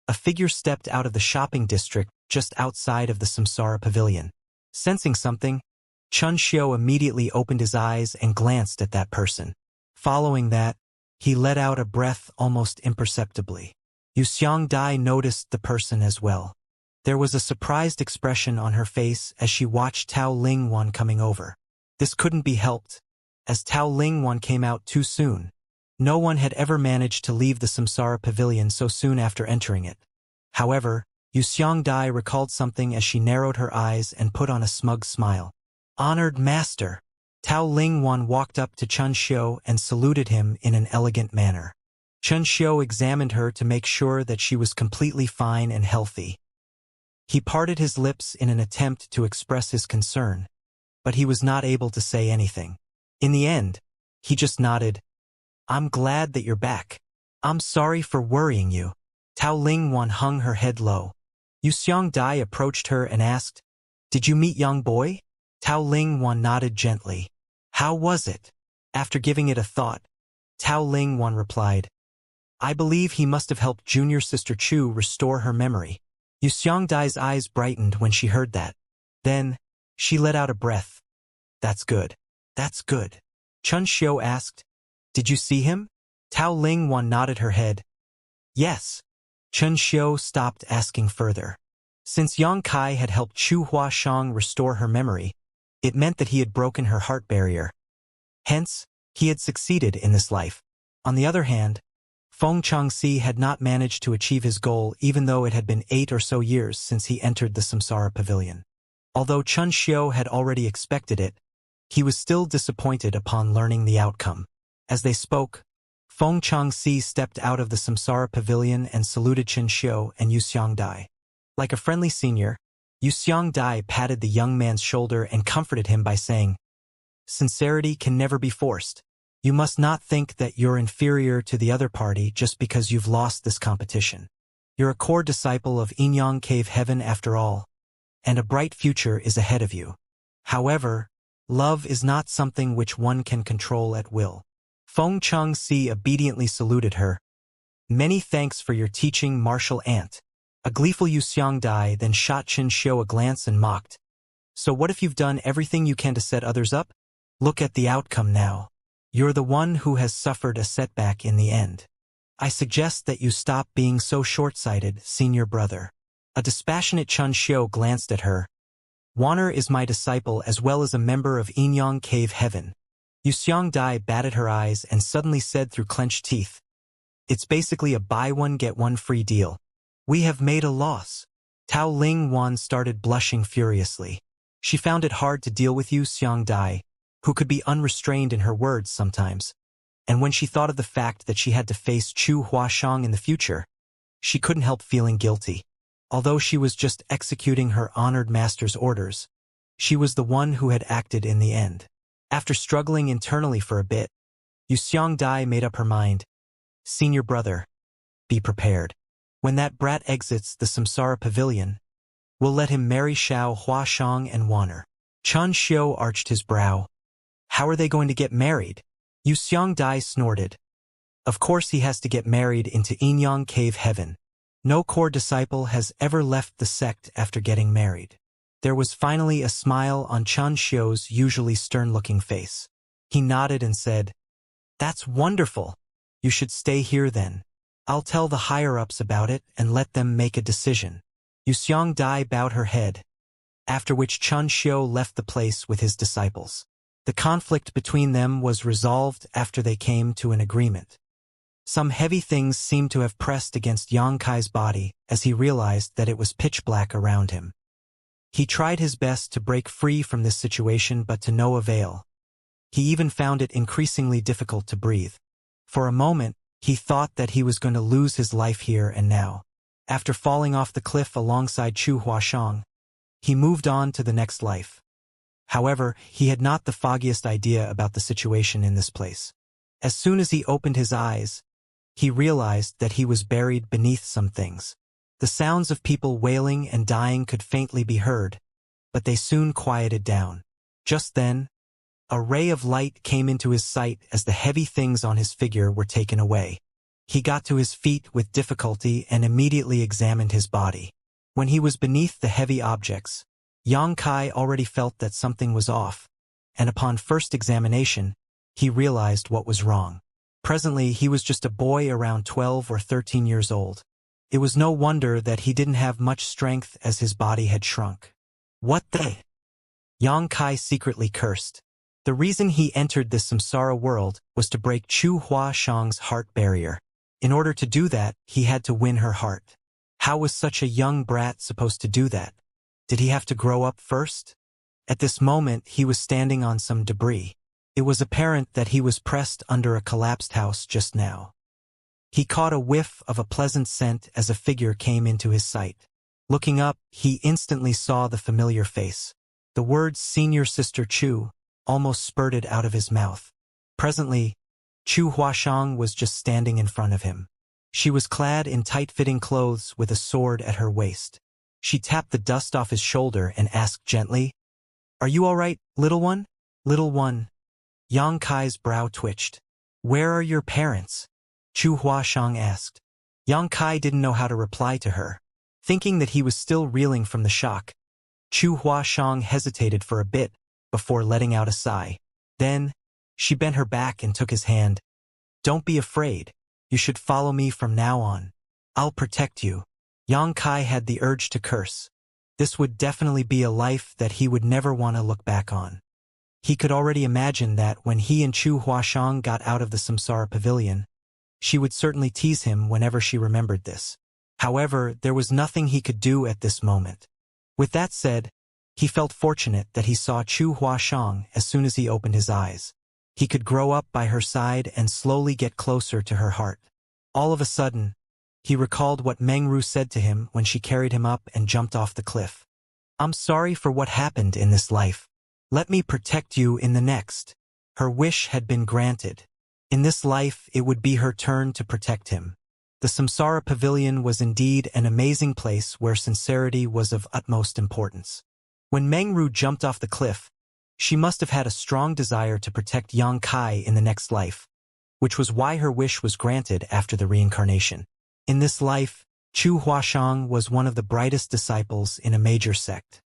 a figure stepped out of the shopping district just outside of the Samsara Pavilion. Sensing something, Chen Xiu immediately opened his eyes and glanced at that person. Following that, he let out a breath almost imperceptibly. Yu Xiangdai noticed the person as well. There was a surprised expression on her face as she watched Tao Lingwan coming over. This couldn't be helped, as Tao Lingwan came out too soon. No one had ever managed to leave the Samsara Pavilion so soon after entering it. However, Yu Xiangdai recalled something as she narrowed her eyes and put on a smug smile. Honored master. Tao Lingwan walked up to Chen Xiu and saluted him in an elegant manner. Chen Xiu examined her to make sure that she was completely fine and healthy. He parted his lips in an attempt to express his concern, but he was not able to say anything. In the end, he just nodded. I'm glad that you're back. I'm sorry for worrying you. Tao Lingwan hung her head low. Yu Xiangdai approached her and asked, Did you meet young boy? Tao Lingwan nodded gently. How was it? After giving it a thought, Tao Lingwan replied, I believe he must have helped junior sister Chu restore her memory. Yu Xiangdai's eyes brightened when she heard that. Then, she let out a breath. That's good. That's good. Chen Xiu asked, Did you see him? Tao Lingwan nodded her head. Yes. Chen Xiu stopped asking further. Since Yang Kai had helped Chu Huashang restore her memory, it meant that he had broken her heart barrier. Hence, he had succeeded in this life. On the other hand, Feng Changxi had not managed to achieve his goal even though it had been 8 or so years since he entered the Samsara Pavilion. Although Chen Xiu had already expected it, he was still disappointed upon learning the outcome. As they spoke, Feng Changxi stepped out of the Samsara Pavilion and saluted Chen Xiu and Yu Xiangdai. Like a friendly senior, Yu Xiangdai patted the young man's shoulder and comforted him by saying, Sincerity can never be forced. You must not think that you're inferior to the other party just because you've lost this competition. You're a core disciple of Inyang Cave Heaven after all, and a bright future is ahead of you. However, love is not something which one can control at will. Feng Changxi obediently saluted her. Many thanks for your teaching, martial aunt. A gleeful Yu Xiangdai then shot Chen Xiu a glance and mocked. So what if you've done everything you can to set others up? Look at the outcome now. You're the one who has suffered a setback in the end. I suggest that you stop being so short-sighted, senior brother. A dispassionate Xianxia glanced at her. Wanner is my disciple as well as a member of Inyang Cave Heaven. Dai batted her eyes and suddenly said through clenched teeth, it's basically a buy one get one free deal. We have made a loss. Tao Ling Wan started blushing furiously. She found it hard to deal with Dai, who could be unrestrained in her words sometimes. And when she thought of the fact that she had to face Chu Huashang in the future, she couldn't help feeling guilty. Although she was just executing her honored master's orders, she was the one who had acted in the end. After struggling internally for a bit, Dai made up her mind. Senior brother, be prepared. When that brat exits the Samsara Pavilion, we'll let him marry Xiao Huashang and Wanner. Chun Xiu arched his brow. How are they going to get married? Dai snorted. Of course he has to get married into Inyang Cave Heaven. No core disciple has ever left the sect after getting married. There was finally a smile on Chun Xiu's usually stern-looking face. He nodded and said, that's wonderful. You should stay here then. I'll tell the higher-ups about it and let them make a decision. Dai bowed her head, after which Chun Xiu left the place with his disciples. The conflict between them was resolved after they came to an agreement. Some heavy things seemed to have pressed against Yang Kai's body as he realized that it was pitch black around him. He tried his best to break free from this situation but to no avail. He even found it increasingly difficult to breathe. For a moment, he thought that he was going to lose his life here and now. After falling off the cliff alongside Chu Huashang, he moved on to the next life. However, he had not the foggiest idea about the situation in this place. As soon as he opened his eyes, he realized that he was buried beneath some things. The sounds of people wailing and dying could faintly be heard, but they soon quieted down. Just then, a ray of light came into his sight as the heavy things on his figure were taken away. He got to his feet with difficulty and immediately examined his body. When he was beneath the heavy objects, Yang Kai already felt that something was off, and upon first examination, he realized what was wrong. Presently, he was just a boy around 12 or 13 years old. It was no wonder that he didn't have much strength as his body had shrunk. What the? Yang Kai secretly cursed. The reason he entered this samsara world was to break Chu Huashang's heart barrier. In order to do that, he had to win her heart. How was such a young brat supposed to do that? Did he have to grow up first? At this moment, he was standing on some debris. It was apparent that he was pressed under a collapsed house just now. He caught a whiff of a pleasant scent as a figure came into his sight. Looking up, he instantly saw the familiar face. The words "Senior Sister Chu" almost spurted out of his mouth. Presently, Chu Huashang was just standing in front of him. She was clad in tight-fitting clothes with a sword at her waist. She tapped the dust off his shoulder and asked gently, "Are you all right, little one?" "Little one." Yang Kai's brow twitched. "Where are your parents?" Chu Huashang asked. Yang Kai didn't know how to reply to her. Thinking that he was still reeling from the shock, Chu Huashang hesitated for a bit before letting out a sigh. Then, she bent her back and took his hand. "Don't be afraid. You should follow me from now on. I'll protect you." Yang Kai had the urge to curse. This would definitely be a life that he would never want to look back on. He could already imagine that when he and Chu Huashang got out of the Samsara Pavilion, she would certainly tease him whenever she remembered this. However, there was nothing he could do at this moment. With that said, he felt fortunate that he saw Chu Huashang as soon as he opened his eyes. He could grow up by her side and slowly get closer to her heart. All of a sudden, he recalled what Meng Ru said to him when she carried him up and jumped off the cliff. "I'm sorry for what happened in this life. Let me protect you in the next." Her wish had been granted. In this life, it would be her turn to protect him. The Samsara Pavilion was indeed an amazing place where sincerity was of utmost importance. When Meng Ru jumped off the cliff, she must have had a strong desire to protect Yang Kai in the next life, which was why her wish was granted after the reincarnation. In this life, Chu Huashang was one of the brightest disciples in a major sect.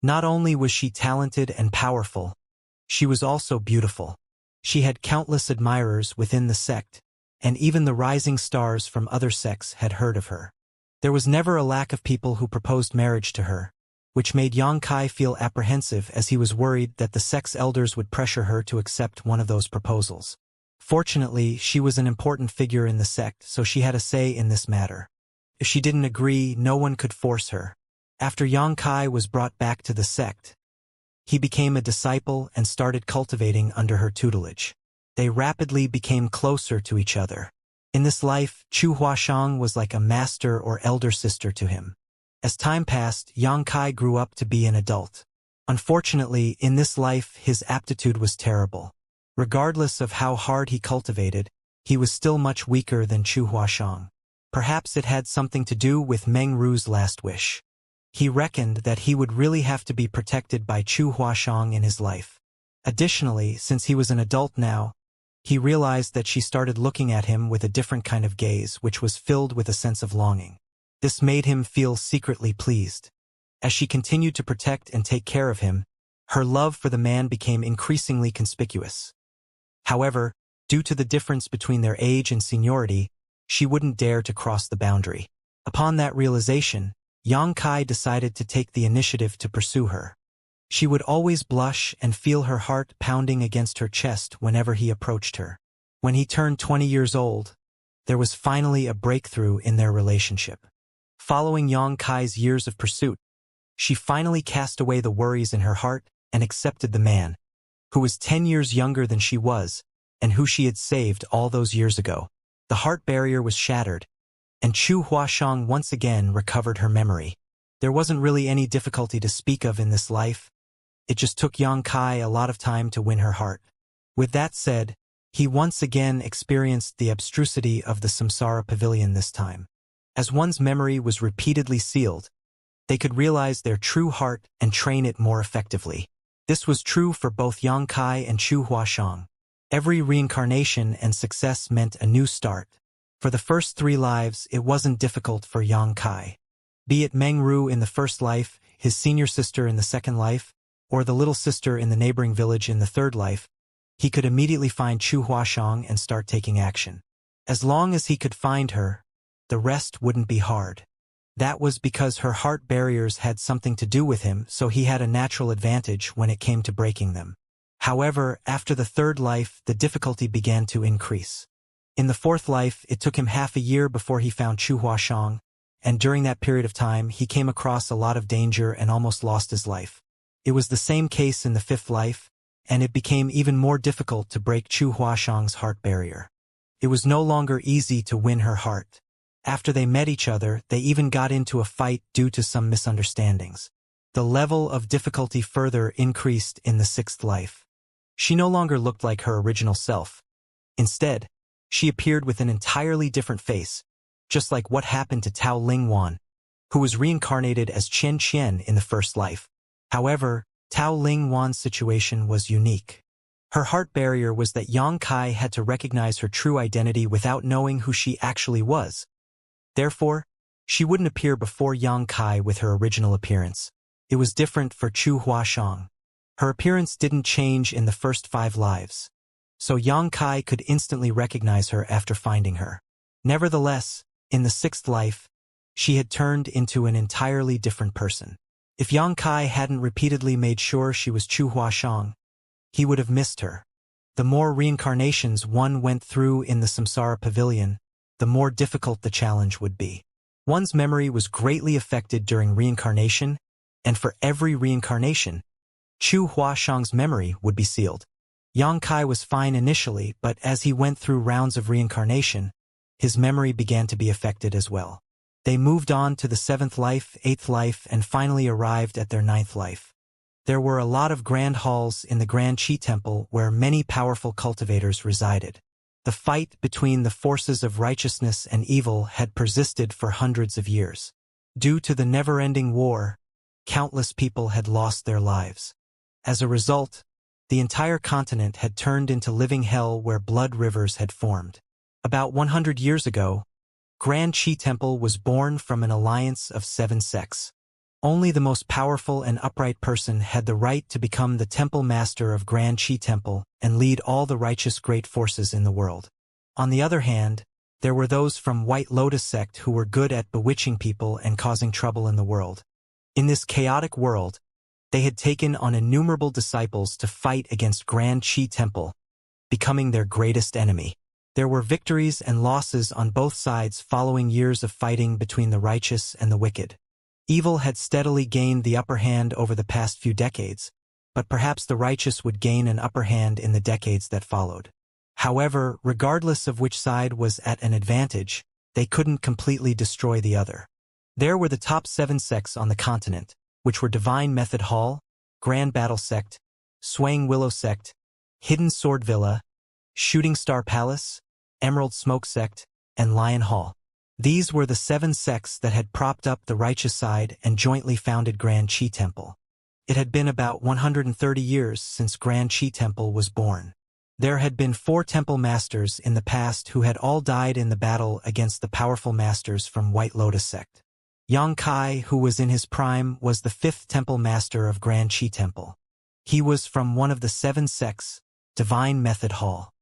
Not only was she talented and powerful, she was also beautiful. She had countless admirers within the sect, and even the rising stars from other sects had heard of her. There was never a lack of people who proposed marriage to her, which made Xianxia feel apprehensive as he was worried that the sect's elders would pressure her to accept one of those proposals. Fortunately, she was an important figure in the sect, so she had a say in this matter. If she didn't agree, no one could force her. After Xianxia was brought back to the sect, he became a disciple and started cultivating under her tutelage. They rapidly became closer to each other. In this life, Chu Huashang was like a master or elder sister to him. As time passed, Xianxia grew up to be an adult. Unfortunately, in this life his aptitude was terrible. Regardless of how hard he cultivated, he was still much weaker than Chu Huashang. Perhaps it had something to do with Meng Ru's last wish. He reckoned that he would really have to be protected by Chu Huashang in his life. Additionally, since he was an adult now, he realized that she started looking at him with a different kind of gaze, which was filled with a sense of longing. This made him feel secretly pleased. As she continued to protect and take care of him, her love for the man became increasingly conspicuous. However, due to the difference between their age and seniority, she wouldn't dare to cross the boundary. Upon that realization, Xianxia decided to take the initiative to pursue her. She would always blush and feel her heart pounding against her chest whenever he approached her. When he turned 20 years old, there was finally a breakthrough in their relationship. Following Xianxia's years of pursuit, she finally cast away the worries in her heart and accepted the man, who was 10 years younger than she was, and who she had saved all those years ago. The heart barrier was shattered, and Chu Huashang once again recovered her memory. There wasn't really any difficulty to speak of in this life. It just took Xianxia a lot of time to win her heart. With that said, he once again experienced the abstrusity of the samsara pavilion this time. As one's memory was repeatedly sealed, they could realize their true heart and train it more effectively. This was true for both Xianxia and Chu Huashang. Every reincarnation and success meant a new start. For the first 3 lives, it wasn't difficult for Xianxia. Be it Meng Ru in the first life, his senior sister in the second life, or the little sister in the neighboring village in the third life, he could immediately find Chu Huashang and start taking action. As long as he could find her, the rest wouldn't be hard. That was because her heart barriers had something to do with him, so he had a natural advantage when it came to breaking them. However, after the third life, the difficulty began to increase. In the fourth life, it took him half a year before he found Chu Huashang, and during that period of time, he came across a lot of danger and almost lost his life. It was the same case in the fifth life, and it became even more difficult to break Chu Huashang's heart barrier. It was no longer easy to win her heart. After they met each other, they even got into a fight due to some misunderstandings. The level of difficulty further increased in the sixth life. She no longer looked like her original self. Instead, she appeared with an entirely different face, just like what happened to Tao Lingwan, who was reincarnated as Qian Qian in the first life. However, Tao Lingwan's situation was unique. Her heart barrier was that Xianxia had to recognize her true identity without knowing who she actually was. Therefore, she wouldn't appear before Xianxia with her original appearance. It was different for Chu Huashang. Her appearance didn't change in the first 5 lives, so Xianxia could instantly recognize her after finding her. Nevertheless, in the sixth life, she had turned into an entirely different person. If Xianxia hadn't repeatedly made sure she was Chu Huashang, he would have missed her. The more reincarnations one went through in the samsara pavilion, the more difficult the challenge would be. One's memory was greatly affected during reincarnation, and for every reincarnation, Chu Huashang's memory would be sealed. Xianxia was fine initially, but as he went through rounds of reincarnation, his memory began to be affected as well. They moved on to the 7th life, 8th life, and finally arrived at their 9th life. There were a lot of grand halls in the Grand Qi Temple where many powerful cultivators resided. The fight between the forces of righteousness and evil had persisted for hundreds of years. Due to the never-ending war, countless people had lost their lives. As a result, the entire continent had turned into living hell where blood rivers had formed. About 100 years ago, Grand Qi Temple was born from an alliance of 7 sects. Only the most powerful and upright person had the right to become the temple master of Grand Qi Temple and lead all the righteous great forces in the world. On the other hand, there were those from White Lotus sect who were good at bewitching people and causing trouble in the world. In this chaotic world, they had taken on innumerable disciples to fight against Grand Qi Temple, becoming their greatest enemy. There were victories and losses on both sides following years of fighting between the righteous and the wicked. Evil had steadily gained the upper hand over the past few decades, but perhaps the righteous would gain an upper hand in the decades that followed. However, regardless of which side was at an advantage, they couldn't completely destroy the other. There were the top 7 sects on the continent, which were Divine Method Hall, Grand Battle Sect, Swaying Willow Sect, Hidden Sword Villa, Shooting Star Palace, Emerald Smoke Sect, and Lion Hall. These were the 7 sects that had propped up the righteous side and jointly founded Grand Qi Temple. It had been about 130 years since Grand Qi Temple was born. There had been 4 temple masters in the past who had all died in the battle against the powerful masters from White Lotus sect. Xianxia, who was in his prime, was the 5th temple master of Grand Qi Temple. He was from one of the 7 sects, Divine Method Hall.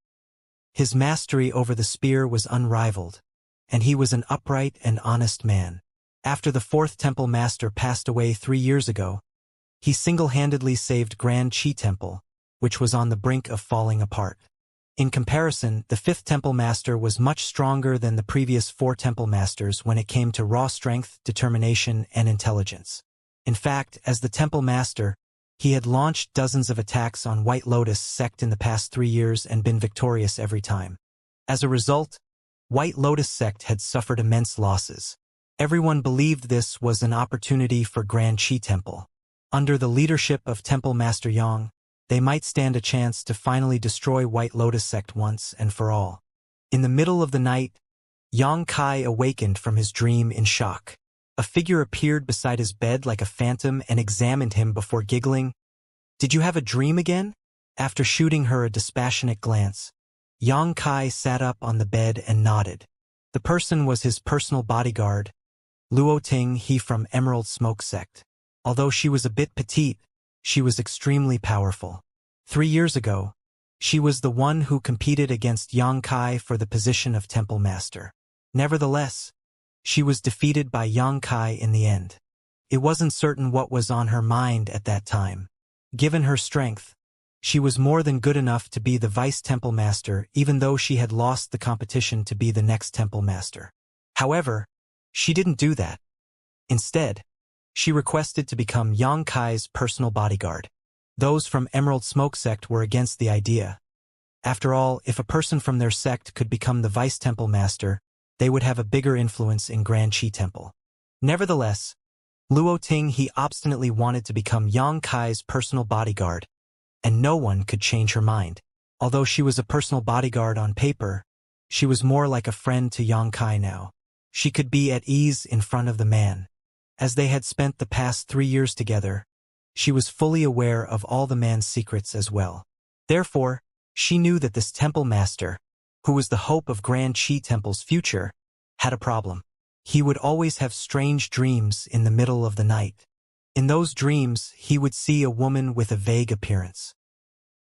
His mastery over the spear was unrivaled, and he was an upright and honest man. After the 4th temple master passed away 3 years ago, he single-handedly saved Grand Qi Temple, which was on the brink of falling apart. In comparison, the 5th temple master was much stronger than the previous 4 temple masters when it came to raw strength, determination, and intelligence. In fact, as the temple master, he had launched dozens of attacks on White Lotus sect in the past 3 years and been victorious every time. As a result, White Lotus sect had suffered immense losses. Everyone believed this was an opportunity for Grand Qi Temple. Under the leadership of Temple Master Yang, they might stand a chance to finally destroy White Lotus sect once and for all. In the middle of the night, Xianxia awakened from his dream in shock. A figure appeared beside his bed like a phantom and examined him before giggling. "Did you have a dream again?" After shooting her a dispassionate glance, Xianxia sat up on the bed and nodded. The person was his personal bodyguard, Luo Ting, he from Emerald Smoke sect. Although she was a bit petite, she was extremely powerful. 3 years ago, she was the one who competed against Xianxia for the position of Temple Master. Nevertheless, she was defeated by Xianxia in the end. It wasn't certain what was on her mind at that time. Given her strength, she was more than good enough to be the Vice Temple Master, even though she had lost the competition to be the next Temple Master. However, she didn't do that. Instead, she requested to become Xianxia's personal bodyguard. Those from Emerald Smoke sect were against the idea. After all, if a person from their sect could become the Vice Temple Master, they would have a bigger influence in Grand Qi Temple. Nevertheless, Luo Ting, he obstinately wanted to become Xianxia's personal bodyguard, and no one could change her mind. Although she was a personal bodyguard on paper, she was more like a friend to Xianxia now. She could be at ease in front of the man. As they had spent the past 3 years together, she was fully aware of all the man's secrets as well. Therefore, she knew that this temple master, who was the hope of Grand Qi Temple's future, had a problem. He would always have strange dreams in the middle of the night. In those dreams, he would see a woman with a vague appearance.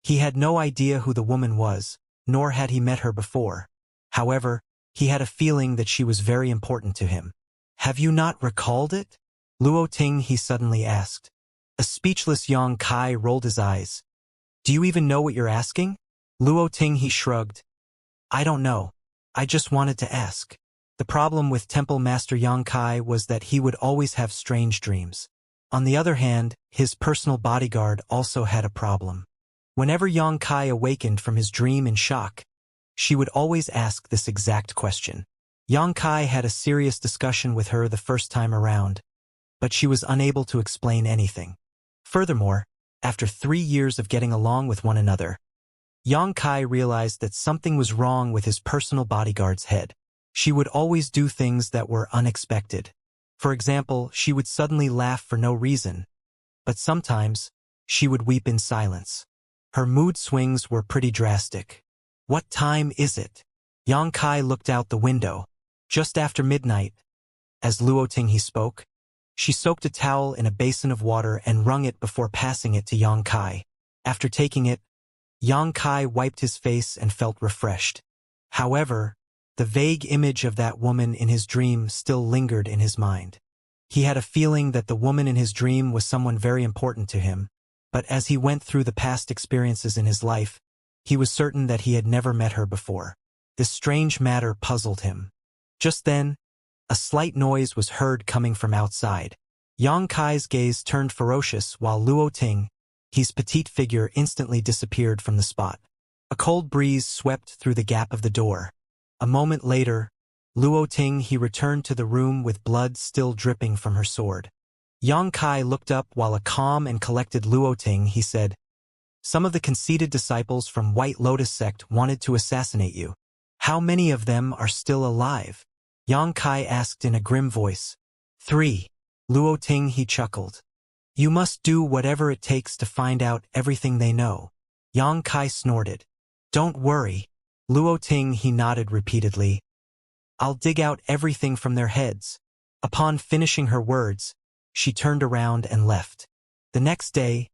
He had no idea who the woman was, nor had he met her before. However, he had a feeling that she was very important to him. "Have you not recalled it?" Luo Ting, he suddenly asked. A speechless Xianxia rolled his eyes. "Do you even know what you're asking?" Luo Ting, he shrugged. "I don't know. I just wanted to ask." The problem with Temple Master Xianxia was that he would always have strange dreams. On the other hand, his personal bodyguard also had a problem. Whenever Xianxia awakened from his dream in shock, she would always ask this exact question. Xianxia had a serious discussion with her the first time around, but she was unable to explain anything. Furthermore, after 3 years of getting along with one another, Xianxia realized that something was wrong with his personal bodyguard's head. She would always do things that were unexpected. For example, she would suddenly laugh for no reason, but sometimes she would weep in silence. Her mood swings were pretty drastic. "What time is it?" Xianxia looked out the window. Just after midnight. As Luo Ting he spoke, she soaked a towel in a basin of water and wrung it before passing it to Xianxia. After taking it, Xianxia wiped his face and felt refreshed. However, the vague image of that woman in his dream still lingered in his mind. He had a feeling that the woman in his dream was someone very important to him, but as he went through the past experiences in his life, he was certain that he had never met her before. This strange matter puzzled him. Just then, a slight noise was heard coming from outside. Yang Kai's gaze turned ferocious while Luo Ting, his petite figure, instantly disappeared from the spot. A cold breeze swept through the gap of the door. A moment later, Luo Ting he returned to the room with blood still dripping from her sword. Yang Kai looked up while a calm and collected Luo Ting he said, "Some of the conceited disciples from White Lotus sect wanted to assassinate you. How many of them are still alive?" Yang Kai asked in a grim voice. 3. Luo Ting he chuckled. "You must do whatever it takes to find out everything they know." Yang Kai snorted. "Don't worry." Luo Ting he nodded repeatedly. "I'll dig out everything from their heads." Upon finishing her words, she turned around and left. The next day,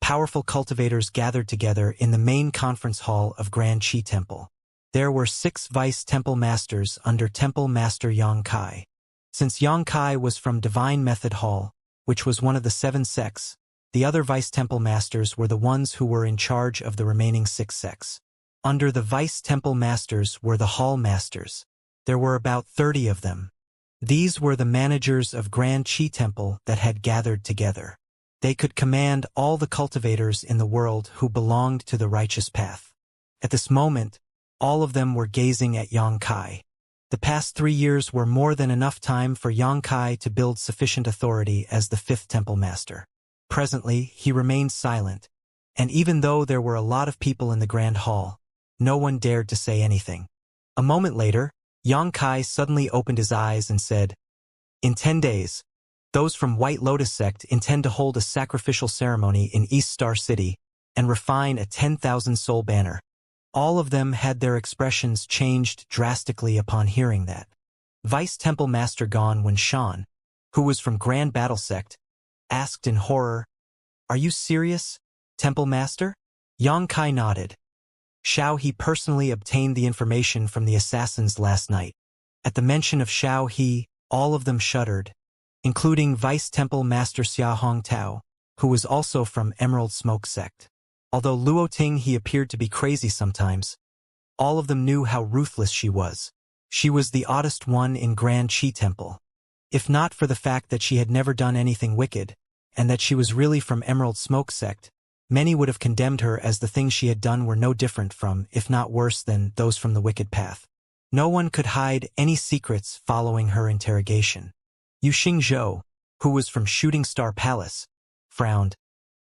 powerful cultivators gathered together in the main conference hall of Grand Qi Temple. There were 6 vice temple masters under Temple Master Yang Kai. Since Yang Kai was from Divine Method Hall, which was one of the 7 sects, the other vice temple masters were the ones who were in charge of the remaining 6 sects. Under the vice temple masters were the hall masters. There were about 30 of them. These were the managers of Grand Qi Temple that had gathered together. They could command all the cultivators in the world who belonged to the righteous path. At this moment, all of them were gazing at Yang Kai. The past 3 years were more than enough time for Yang Kai to build sufficient authority as the 5th temple master. Presently, he remained silent, and even though there were a lot of people in the grand hall, no one dared to say anything. A moment later, Yang Kai suddenly opened his eyes and said, "In 10 days, those from White Lotus sect intend to hold a sacrificial ceremony in East Star City and refine a 10,000 soul banner." All of them had their expressions changed drastically upon hearing that. Vice Temple Master Gon Wen Shan, who was from Grand Battle Sect, asked in horror, "Are you serious, Temple Master?" Yang Kai nodded. Xiao He personally obtained the information from the assassins last night. At the mention of Xiao He, all of them shuddered, including Vice Temple Master Xia Hong Tao, who was also from Emerald Smoke Sect. Although Luo Ting he appeared to be crazy sometimes, all of them knew how ruthless she was. She was the oddest one in Grand Qi Temple. If not for the fact that she had never done anything wicked, and that she was really from Emerald Smoke Sect, many would have condemned her as the things she had done were no different from, if not worse than, those from the wicked path. No one could hide any secrets following her interrogation. Yu Xingzhou, who was from Shooting Star Palace, frowned.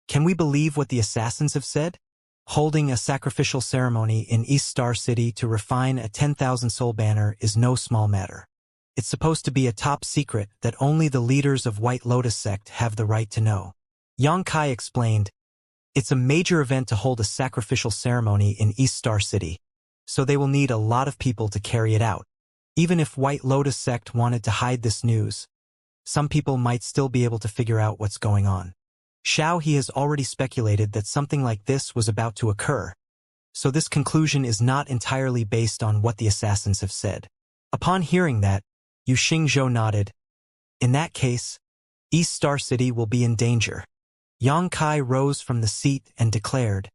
"Can we believe what the assassins have said? Holding a sacrificial ceremony in East Star City to refine a 10,000 soul banner is no small matter. It's supposed to be a top secret that only the leaders of White Lotus sect have the right to know." Yang Kai explained, "It's a major event to hold a sacrificial ceremony in East Star City, so they will need a lot of people to carry it out. Even if White Lotus sect wanted to hide this news, some people might still be able to figure out what's going on. Xiao He has already speculated that something like this was about to occur, so this conclusion is not entirely based on what the assassins have said." Upon hearing that, Yu Xingzhou nodded. "In that case, East Star City will be in danger." Yang Kai rose from the seat and declared,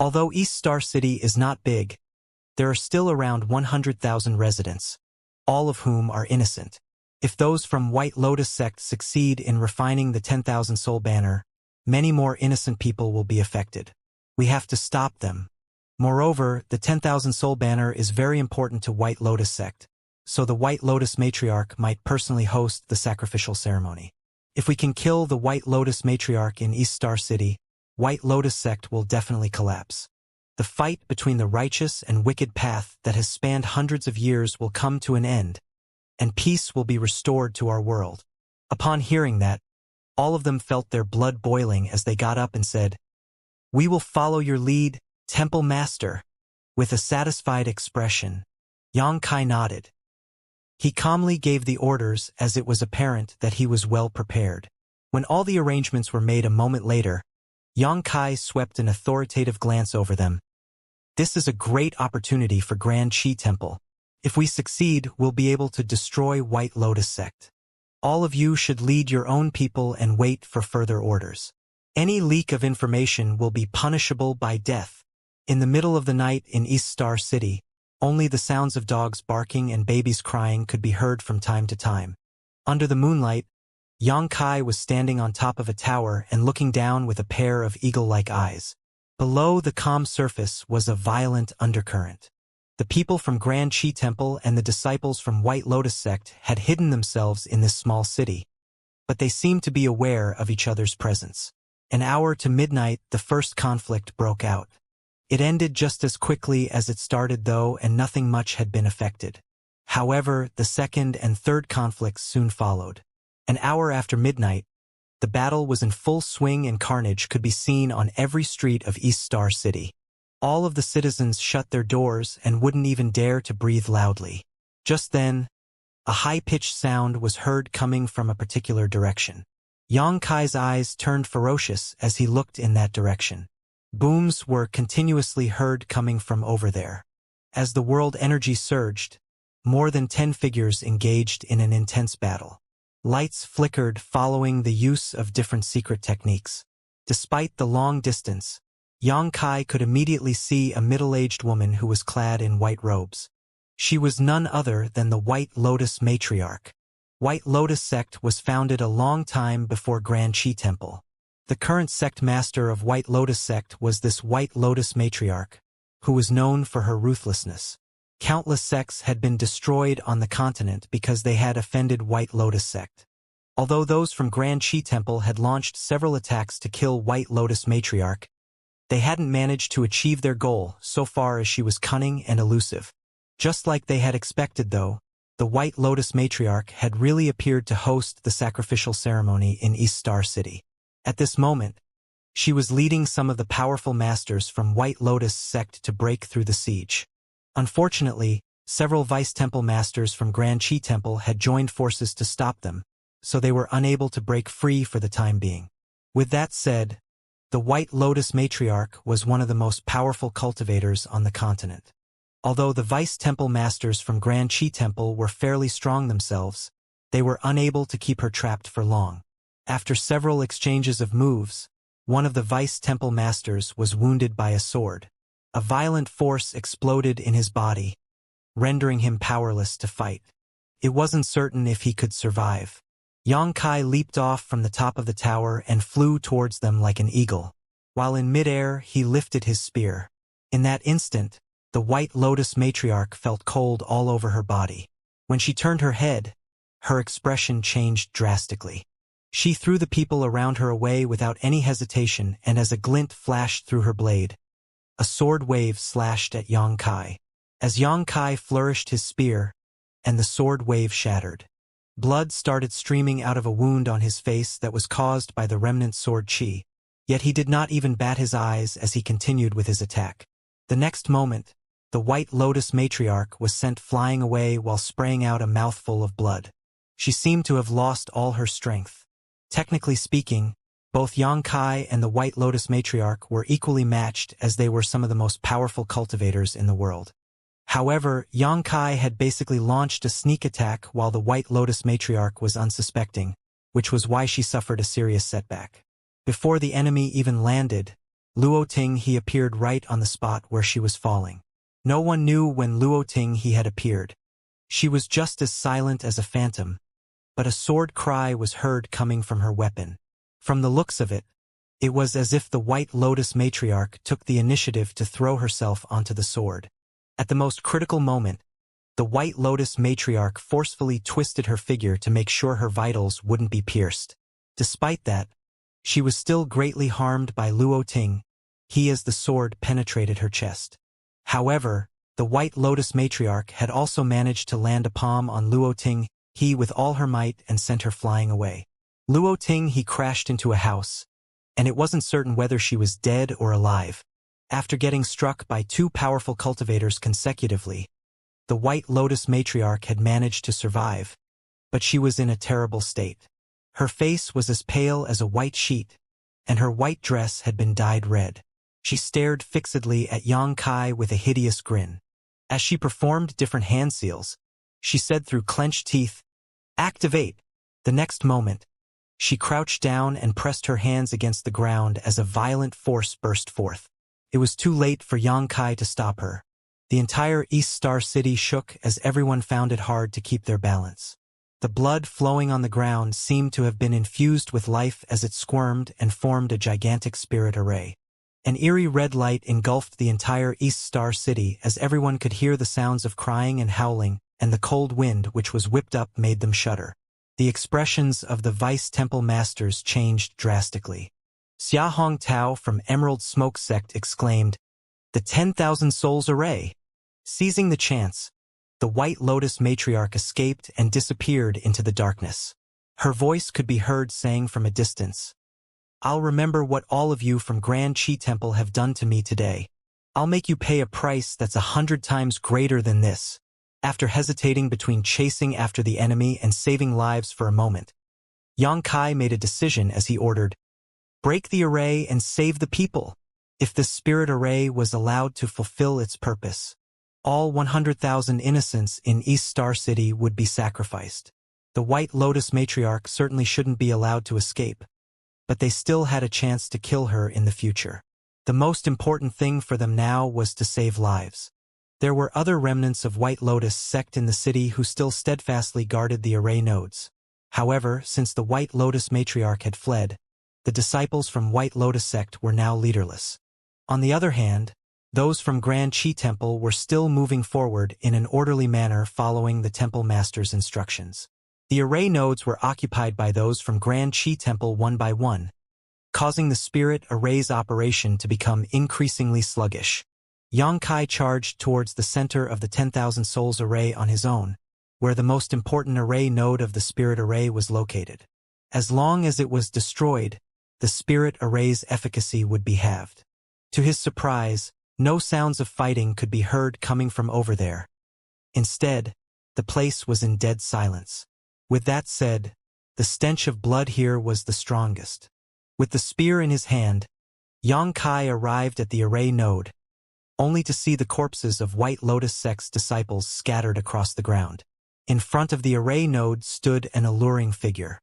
"Although East Star City is not big, there are still around 100,000 residents, all of whom are innocent. If those from White Lotus sect succeed in refining the 10,000 soul banner, many more innocent people will be affected. We have to stop them. Moreover, the 10,000 soul banner is very important to White Lotus sect, so the White Lotus matriarch might personally host the sacrificial ceremony. If we can kill the White Lotus matriarch in East Star City, White Lotus sect will definitely collapse. The fight between the righteous and wicked path that has spanned hundreds of years will come to an end, and peace will be restored to our world." Upon hearing that, all of them felt their blood boiling as they got up and said, "We will follow your lead, Temple Master." With a satisfied expression, Yang Kai nodded. He calmly gave the orders as it was apparent that he was well prepared. When all the arrangements were made a moment later, Yang Kai swept an authoritative glance over them. This is a great opportunity for Grand Qi Temple. If we succeed, we'll be able to destroy White Lotus sect. All of you should lead your own people and wait for further orders. Any leak of information will be punishable by death. In the middle of the night in East Star City, only the sounds of dogs barking and babies crying could be heard from time to time. Under the moonlight, Xianxia was standing on top of a tower and looking down with a pair of eagle-like eyes. Below the calm surface was a violent undercurrent. The people from Grand Qi Temple and the disciples from White Lotus sect had hidden themselves in this small city, but they seemed to be aware of each other's presence. An hour to midnight, the first conflict broke out. It ended just as quickly as it started though, and nothing much had been affected. However, the second and third conflicts soon followed. An hour after midnight, the battle was in full swing and carnage could be seen on every street of East Star City. All of the citizens shut their doors and wouldn't even dare to breathe loudly. Just then, a high-pitched sound was heard coming from a particular direction. Xianxia's eyes turned ferocious as he looked in that direction. Booms were continuously heard coming from over there. As the world energy surged, more than 10 figures engaged in an intense battle. Lights flickered following the use of different secret techniques. Despite the long distance, Xianxia could immediately see a middle-aged woman who was clad in white robes. She was none other than the White Lotus Matriarch. White Lotus sect was founded a long time before Grand Qi Temple. The current sect master of White Lotus sect was this White Lotus Matriarch, who was known for her ruthlessness. Countless sects had been destroyed on the continent because they had offended White Lotus sect. Although those from Grand Qi Temple had launched several attacks to kill White Lotus Matriarch, they hadn't managed to achieve their goal so far as she was cunning and elusive. Just like they had expected though, the White Lotus Matriarch had really appeared to host the sacrificial ceremony in East Star City. At this moment, she was leading some of the powerful masters from White Lotus sect to break through the siege. Unfortunately, several vice temple masters from Grand Qi Temple had joined forces to stop them, so they were unable to break free for the time being. With that said, the White Lotus Matriarch was one of the most powerful cultivators on the continent. Although the vice temple masters from Grand Qi Temple were fairly strong themselves, they were unable to keep her trapped for long. After several exchanges of moves, one of the vice temple masters was wounded by a sword. A violent force exploded in his body, rendering him powerless to fight. It wasn't certain if he could survive. Xianxia leaped off from the top of the tower and flew towards them like an eagle. While in midair, he lifted his spear. In that instant, the White Lotus Matriarch felt cold all over her body. When she turned her head, her expression changed drastically. She threw the people around her away without any hesitation, and as a glint flashed through her blade, a sword wave slashed at Xianxia. As Xianxia flourished his spear, and the sword wave shattered. Blood started streaming out of a wound on his face that was caused by the remnant sword chi, yet he did not even bat his eyes as he continued with his attack. The next moment, the White Lotus Matriarch was sent flying away while spraying out a mouthful of blood. She seemed to have lost all her strength. Technically speaking, both Xianxia and the White Lotus Matriarch were equally matched as they were some of the most powerful cultivators in the world. However, Xianxia had basically launched a sneak attack while the White Lotus Matriarch was unsuspecting, which was why she suffered a serious setback. Before the enemy even landed, Luoting he appeared right on the spot where she was falling. No one knew when Luoting he had appeared. She was just as silent as a phantom, but a sword cry was heard coming from her weapon. From the looks of it, it was as if the White Lotus Matriarch took the initiative to throw herself onto the sword. At the most critical moment, the White Lotus Matriarch forcefully twisted her figure to make sure her vitals wouldn't be pierced. Despite that, she was still greatly harmed by Luoting, he as the sword penetrated her chest. However, the White Lotus Matriarch had also managed to land a palm on Luoting he with all her might and sent her flying away. Luoting he crashed into a house, and it wasn't certain whether she was dead or alive. After getting struck by two powerful cultivators consecutively, the White Lotus Matriarch had managed to survive, but she was in a terrible state. Her face was as pale as a white sheet, and her white dress had been dyed red. She stared fixedly at Yang Kai with a hideous grin. As she performed different hand seals, she said through clenched teeth, "Activate!" The next moment, she crouched down and pressed her hands against the ground as a violent force burst forth. It was too late for Yang Kai to stop her. The entire East Star City shook as everyone found it hard to keep their balance. The blood flowing on the ground seemed to have been infused with life as it squirmed and formed a gigantic spirit array. An eerie red light engulfed the entire East Star City as everyone could hear the sounds of crying and howling, and the cold wind which was whipped up made them shudder. The expressions of the Vice Temple Masters changed drastically. Xia Hong Tao from Emerald Smoke Sect exclaimed, "The 10,000 Souls Array!" Seizing the chance, the White Lotus matriarch escaped and disappeared into the darkness. Her voice could be heard saying from a distance, "I'll remember what all of you from Grand Chi Temple have done to me today. I'll make you pay a price that's 100 times greater than this." After hesitating between chasing after the enemy and saving lives for a moment, Yang Kai made a decision as he ordered, "Break the array and save the people." If the spirit array was allowed to fulfill its purpose, all 100,000 innocents in East Star City would be sacrificed. The White Lotus matriarch certainly shouldn't be allowed to escape, but they still had a chance to kill her in the future. The most important thing for them now was to save lives. There were other remnants of White Lotus sect in the city who still steadfastly guarded the array nodes. However, since the White Lotus matriarch had fled, the disciples from White Lotus sect were now leaderless. On the other hand, those from Grand Chi Temple were still moving forward in an orderly manner following the Temple Master's instructions. The array nodes were occupied by those from Grand Chi Temple one by one, causing the spirit array's operation to become increasingly sluggish. Yang Kai charged towards the center of the 10,000 Souls Array on his own, where the most important array node of the spirit array was located. As long as it was destroyed, the spirit array's efficacy would be halved. To his surprise, no sounds of fighting could be heard coming from over there. Instead, the place was in dead silence. With that said, the stench of blood here was the strongest. With the spear in his hand, Yang Kai arrived at the array node, only to see the corpses of White Lotus sect's disciples scattered across the ground. In front of the array node stood an alluring figure.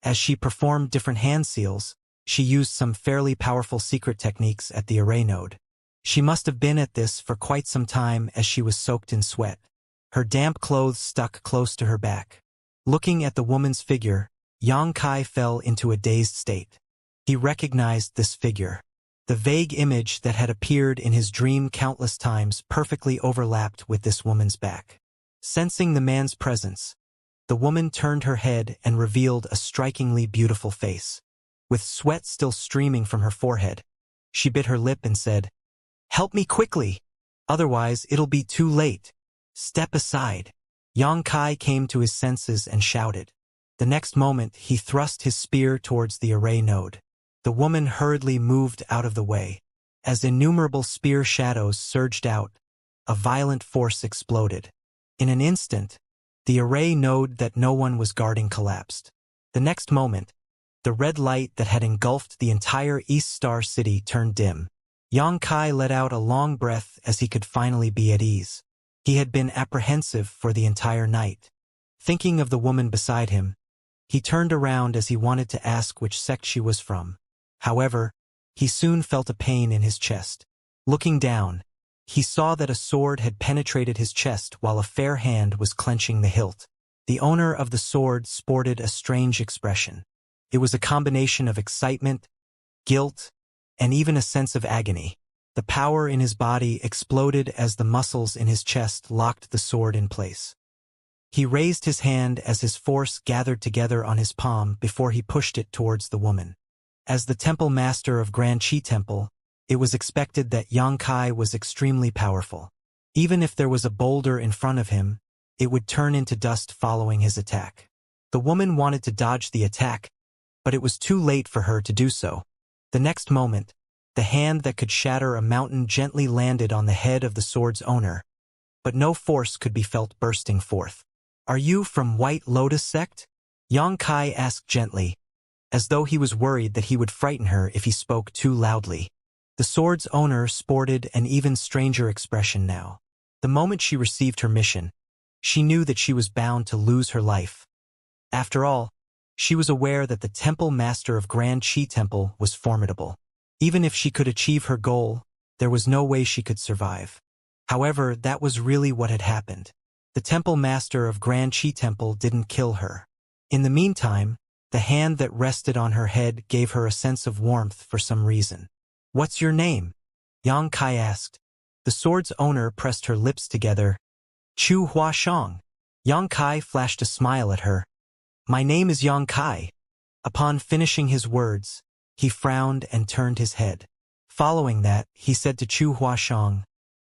As she performed different hand seals, she used some fairly powerful secret techniques at the array node. She must have been at this for quite some time as she was soaked in sweat. Her damp clothes stuck close to her back. Looking at the woman's figure, Yang Kai fell into a dazed state. He recognized this figure. The vague image that had appeared in his dream countless times perfectly overlapped with this woman's back. Sensing the man's presence, the woman turned her head and revealed a strikingly beautiful face. With sweat still streaming from her forehead, she bit her lip and said, "Help me quickly, otherwise it'll be too late. Step aside." Yang Kai came to his senses and shouted. The next moment, he thrust his spear towards the array node. The woman hurriedly moved out of the way. As innumerable spear shadows surged out, a violent force exploded. In an instant, the array node that no one was guarding collapsed. The next moment, the red light that had engulfed the entire East Star City turned dim. Yang Kai let out a long breath as he could finally be at ease. He had been apprehensive for the entire night. Thinking of the woman beside him, he turned around as he wanted to ask which sect she was from. However, he soon felt a pain in his chest. Looking down, he saw that a sword had penetrated his chest while a fair hand was clenching the hilt. The owner of the sword sported a strange expression. It was a combination of excitement, guilt, and even a sense of agony. The power in his body exploded as the muscles in his chest locked the sword in place. He raised his hand as his force gathered together on his palm before he pushed it towards the woman. As the temple master of Grand Chi Temple, it was expected that Yang Kai was extremely powerful. Even if there was a boulder in front of him, it would turn into dust following his attack. The woman wanted to dodge the attack, but it was too late for her to do so. The next moment, the hand that could shatter a mountain gently landed on the head of the sword's owner, but no force could be felt bursting forth. "Are you from White Lotus sect?" Yang Kai asked gently, as though he was worried that he would frighten her if he spoke too loudly. The sword's owner sported an even stranger expression now. The moment she received her mission, she knew that she was bound to lose her life. After all, she was aware that the temple master of Grand Qi Temple was formidable. Even if she could achieve her goal, there was no way she could survive. However, that was really what had happened. The temple master of Grand Qi Temple didn't kill her. In the meantime, the hand that rested on her head gave her a sense of warmth for some reason. "What's your name?" Yang Kai asked. The sword's owner pressed her lips together. "Chu Hua Shang." Yang Kai flashed a smile at her. "My name is Yang Kai." Upon finishing his words, he frowned and turned his head. Following that, he said to Chu Hua Shang,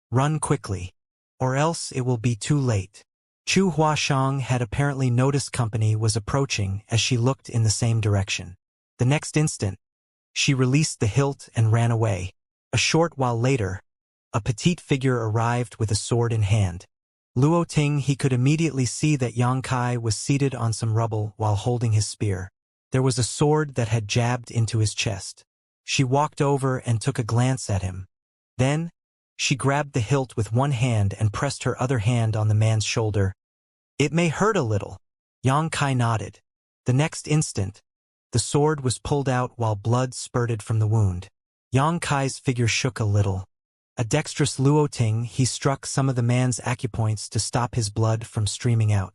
"Run quickly, or else it will be too late." Chu Hua Shang had apparently noticed company was approaching as she looked in the same direction. The next instant, she released the hilt and ran away. A short while later, a petite figure arrived with a sword in hand. Luo Ting he could immediately see that Yang Kai was seated on some rubble while holding his spear. There was a sword that had jabbed into his chest. She walked over and took a glance at him. Then, she grabbed the hilt with one hand and pressed her other hand on the man's shoulder. "It may hurt a little." Yang Kai nodded. The next instant, the sword was pulled out while blood spurted from the wound. Yang Kai's figure shook a little. A dexterous Luo Ting he struck some of the man's acupoints to stop his blood from streaming out.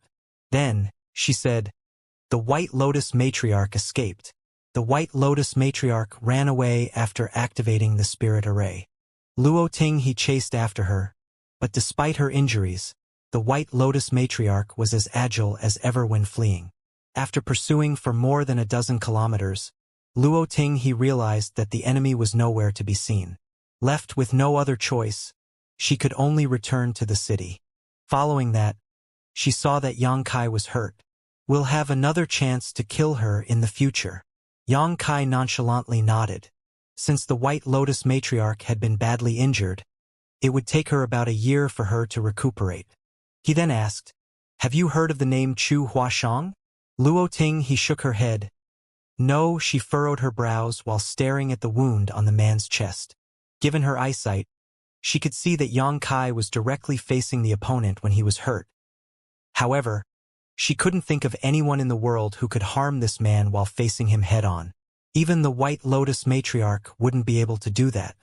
Then, she said, "The White Lotus Matriarch escaped." The White Lotus Matriarch ran away after activating the spirit array. Luo Ting he chased after her, but despite her injuries, the White Lotus Matriarch was as agile as ever when fleeing. After pursuing for more than a dozen kilometers, Luo Ting he realized that the enemy was nowhere to be seen. Left with no other choice, she could only return to the city. Following that, she saw that Yang Kai was hurt. "We'll have another chance to kill her in the future." Yang Kai nonchalantly nodded. Since the White Lotus Matriarch had been badly injured, it would take her about a year for her to recuperate. He then asked, "Have you heard of the name Chu Hua Shang?" Luo Ting he shook her head. No, she furrowed her brows while staring at the wound on the man's chest. Given her eyesight, she could see that Yang Kai was directly facing the opponent when he was hurt. However, she couldn't think of anyone in the world who could harm this man while facing him head-on. Even the White Lotus Matriarch wouldn't be able to do that.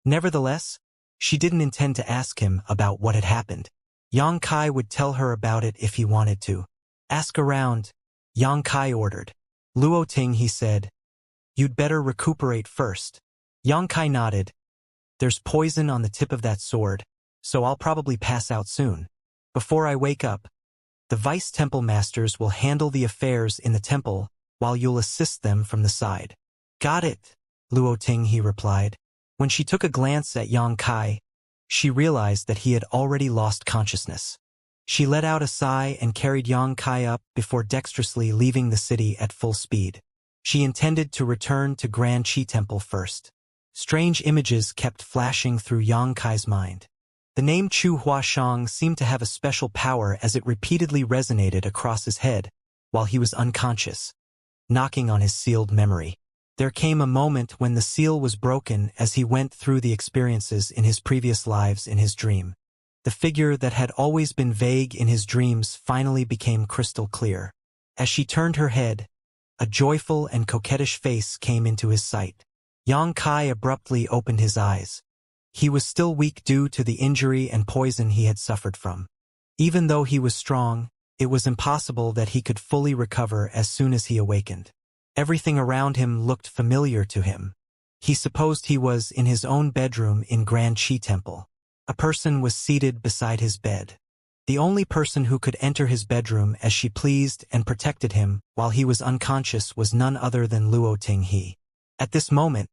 Nevertheless, she didn't intend to ask him about what had happened. Yang Kai would tell her about it if he wanted to. "Ask around," Yang Kai ordered. Luo Ting he said, "You'd better recuperate first." Yang Kai nodded. "There's poison on the tip of that sword, so I'll probably pass out soon. Before I wake up, the Vice Temple Masters will handle the affairs in the temple while you'll assist them from the side." "Got it," Luo Ting he replied. When she took a glance at Yang Kai, she realized that he had already lost consciousness. She let out a sigh and carried Yang Kai up before dexterously leaving the city at full speed. She intended to return to Grand Qi Temple first. Strange images kept flashing through Yang Kai's mind. The name Chu Hua Shang seemed to have a special power as it repeatedly resonated across his head while he was unconscious, knocking on his sealed memory. There came a moment when the seal was broken as he went through the experiences in his previous lives in his dream. The figure that had always been vague in his dreams finally became crystal clear. As she turned her head, a joyful and coquettish face came into his sight. Yang Kai abruptly opened his eyes. He was still weak due to the injury and poison he had suffered from. Even though he was strong, it was impossible that he could fully recover as soon as he awakened. Everything around him looked familiar to him. He supposed he was in his own bedroom in Grand Qi Temple. A person was seated beside his bed. The only person who could enter his bedroom as she pleased and protected him while he was unconscious was none other than Luo Ting he. At this moment,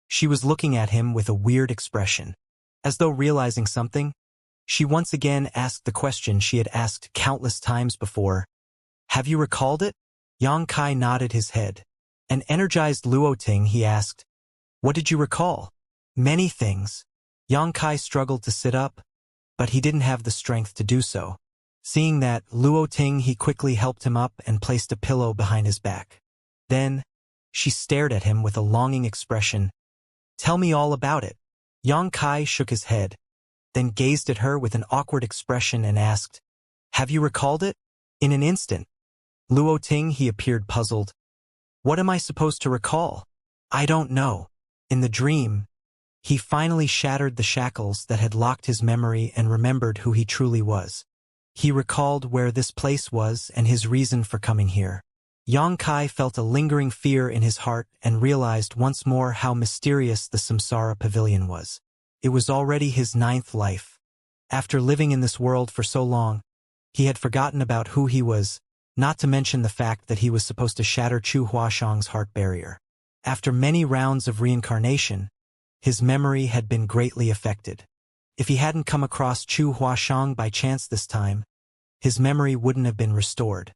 she was looking at him with a weird expression. As though realizing something, she once again asked the question she had asked countless times before. "Have you recalled it?" Yang Kai nodded his head. An energized Luo Ting he asked, "What did you recall?" "Many things." Yang Kai struggled to sit up, but he didn't have the strength to do so. Seeing that, Luo Ting he quickly helped him up and placed a pillow behind his back. Then, she stared at him with a longing expression. Tell me all about it. Yang Kai shook his head, then gazed at her with an awkward expression and asked, Have you recalled it? In an instant, Luo Ting he appeared puzzled. What am I supposed to recall? I don't know. In the dream, he finally shattered the shackles that had locked his memory and remembered who he truly was. He recalled where this place was and his reason for coming here. Yang Kai felt a lingering fear in his heart and realized once more how mysterious the Samsara Pavilion was. It was already his 9th life. After living in this world for so long, he had forgotten about who he was, not to mention the fact that he was supposed to shatter Chu Huashang's heart barrier. After many rounds of reincarnation, his memory had been greatly affected. If he hadn't come across Chu Huashang by chance this time, his memory wouldn't have been restored.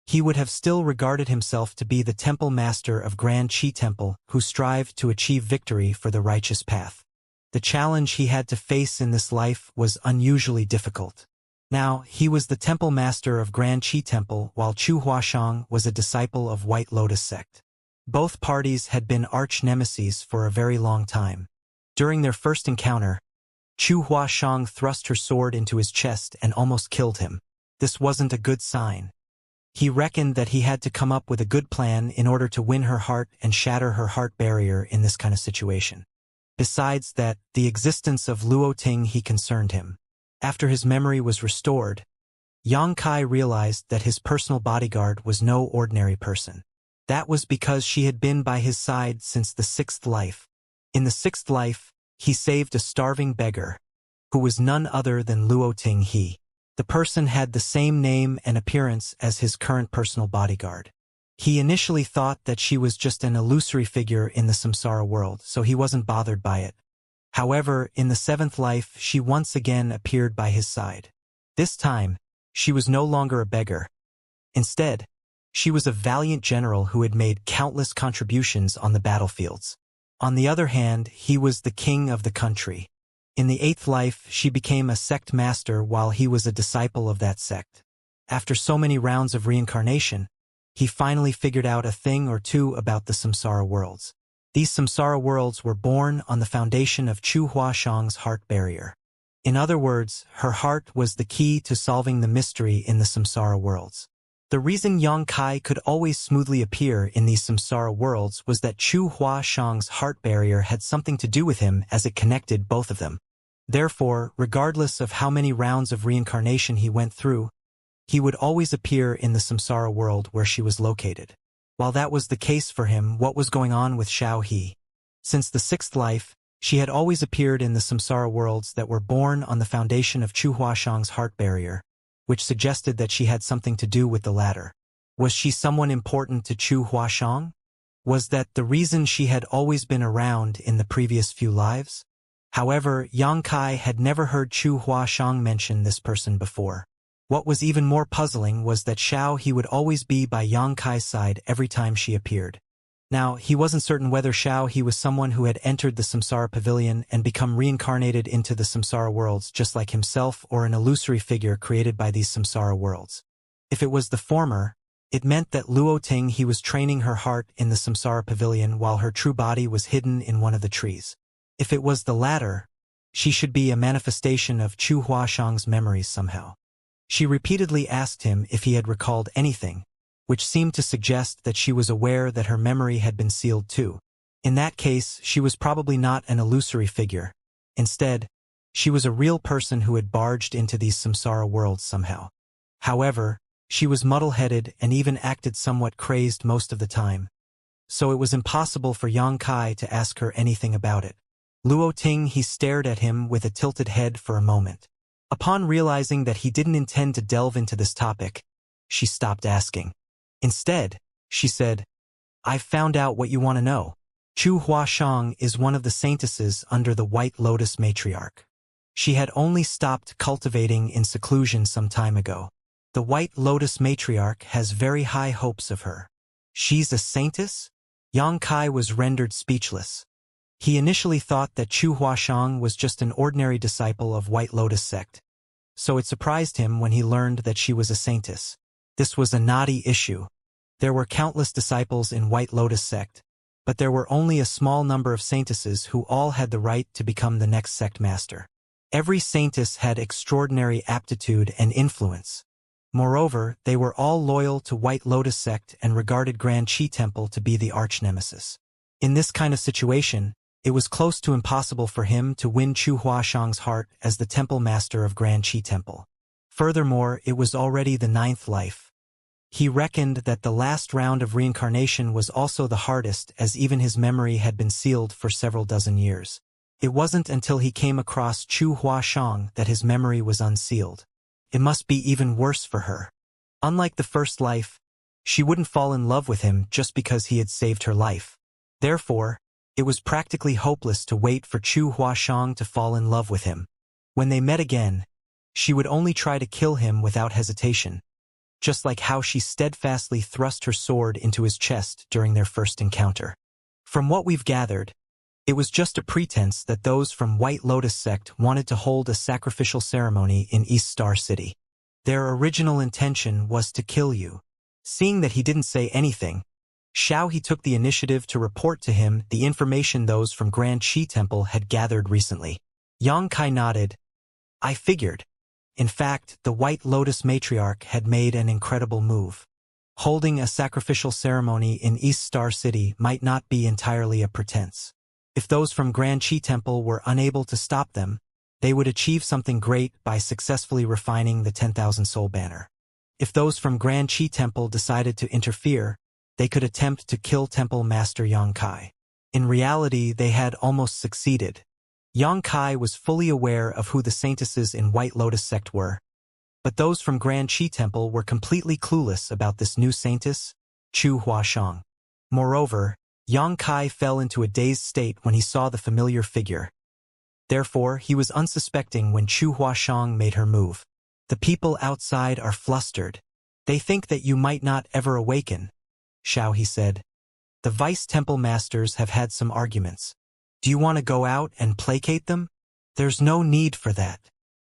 He would have still regarded himself to be the temple master of Grand Qi Temple who strived to achieve victory for the righteous path. The challenge he had to face in this life was unusually difficult. Now, he was the temple master of Grand Qi Temple while Chu Huashang was a disciple of White Lotus sect. Both parties had been arch-nemeses for a very long time. During their first encounter, Chu Huashang thrust her sword into his chest and almost killed him. This wasn't a good sign. He reckoned that he had to come up with a good plan in order to win her heart and shatter her heart barrier in this kind of situation. Besides that, the existence of Luo Ting he concerned him. After his memory was restored, Yang Kai realized that his personal bodyguard was no ordinary person. That was because she had been by his side since the 6th life. In the 6th life, he saved a starving beggar, who was none other than Luo Ting he. The person had the same name and appearance as his current personal bodyguard. He initially thought that she was just an illusory figure in the samsara world, so he wasn't bothered by it. However, in the 7th life, she once again appeared by his side. This time, she was no longer a beggar. Instead, she was a valiant general who had made countless contributions on the battlefields. On the other hand, he was the king of the country. In the 8th life, she became a sect master while he was a disciple of that sect. After so many rounds of reincarnation, he finally figured out a thing or two about the samsara worlds. These samsara worlds were born on the foundation of Chu Huashang's heart barrier. In other words, her heart was the key to solving the mystery in the samsara worlds. The reason Yang Kai could always smoothly appear in these samsara worlds was that Chu Huashang's heart barrier had something to do with him as it connected both of them. Therefore, regardless of how many rounds of reincarnation he went through, he would always appear in the samsara world where she was located. While that was the case for him, what was going on with Xiao He? Since the 6th life, she had always appeared in the samsara worlds that were born on the foundation of Chu Huashang's heart barrier, which suggested that she had something to do with the latter. Was she someone important to Chu Huashang? Was that the reason she had always been around in the previous few lives? However, Yang Kai had never heard Chu Huashang mention this person before. What was even more puzzling was that Xiao He would always be by Yang Kai's side every time she appeared. Now, he wasn't certain whether Xiao He was someone who had entered the samsara pavilion and become reincarnated into the samsara worlds just like himself or an illusory figure created by these samsara worlds. If it was the former, it meant that Luo Ting he was training her heart in the samsara pavilion while her true body was hidden in one of the trees. If it was the latter, she should be a manifestation of Chu Huashang's memories somehow. She repeatedly asked him if he had recalled anything, which seemed to suggest that she was aware that her memory had been sealed too. In that case, she was probably not an illusory figure. Instead, she was a real person who had barged into these samsara worlds somehow. However, she was muddle-headed and even acted somewhat crazed most of the time, so it was impossible for Yang Kai to ask her anything about it. Luo Ting he stared at him with a tilted head for a moment. Upon realizing that he didn't intend to delve into this topic, she stopped asking. Instead, she said, I've found out what you want to know. Chu Huashang is one of the saintesses under the White Lotus matriarch. She had only stopped cultivating in seclusion some time ago. The White Lotus matriarch has very high hopes of her. She's a saintess? Yang Kai was rendered speechless. He initially thought that Chu Huashang was just an ordinary disciple of White Lotus sect, so it surprised him when he learned that she was a saintess. This was a knotty issue. There were countless disciples in White Lotus sect, but there were only a small number of saintesses who all had the right to become the next sect master. Every saintess had extraordinary aptitude and influence. Moreover, they were all loyal to White Lotus sect and regarded Grand Qi Temple to be the arch-nemesis. In this kind of situation, it was close to impossible for him to win Chu Huashang's heart as the temple master of Grand Qi Temple. Furthermore, it was already the 9th life. He reckoned that the last round of reincarnation was also the hardest, as even his memory had been sealed for several dozen years. It wasn't until he came across Chu Huashang that his memory was unsealed. It must be even worse for her. Unlike the first life, she wouldn't fall in love with him just because he had saved her life. Therefore, it was practically hopeless to wait for Chu Huashang to fall in love with him. When they met again, she would only try to kill him without hesitation, just like how she steadfastly thrust her sword into his chest during their first encounter. From what we've gathered, it was just a pretense that those from White Lotus sect wanted to hold a sacrificial ceremony in East Star City. Their original intention was to kill you. Seeing that he didn't say anything, Xiao He took the initiative to report to him the information those from Grand Qi Temple had gathered recently. Yang Kai nodded. I figured. In fact, the White Lotus matriarch had made an incredible move. Holding a sacrificial ceremony in East Star City might not be entirely a pretense. If those from Grand Qi Temple were unable to stop them, they would achieve something great by successfully refining the 10,000 soul banner. If those from Grand Qi Temple decided to interfere, they could attempt to kill Temple Master Yang Kai. In reality, they had almost succeeded. Yang Kai was fully aware of who the saintesses in White Lotus sect were, but those from Grand Qi Temple were completely clueless about this new saintess, Chu Huashang. Moreover, Yang Kai fell into a dazed state when he saw the familiar figure. Therefore, he was unsuspecting when Chu Huashang made her move. The people outside are flustered. They think that you might not ever awaken, Xiao He said. The vice temple masters have had some arguments. Do you want to go out and placate them? There's no need for that.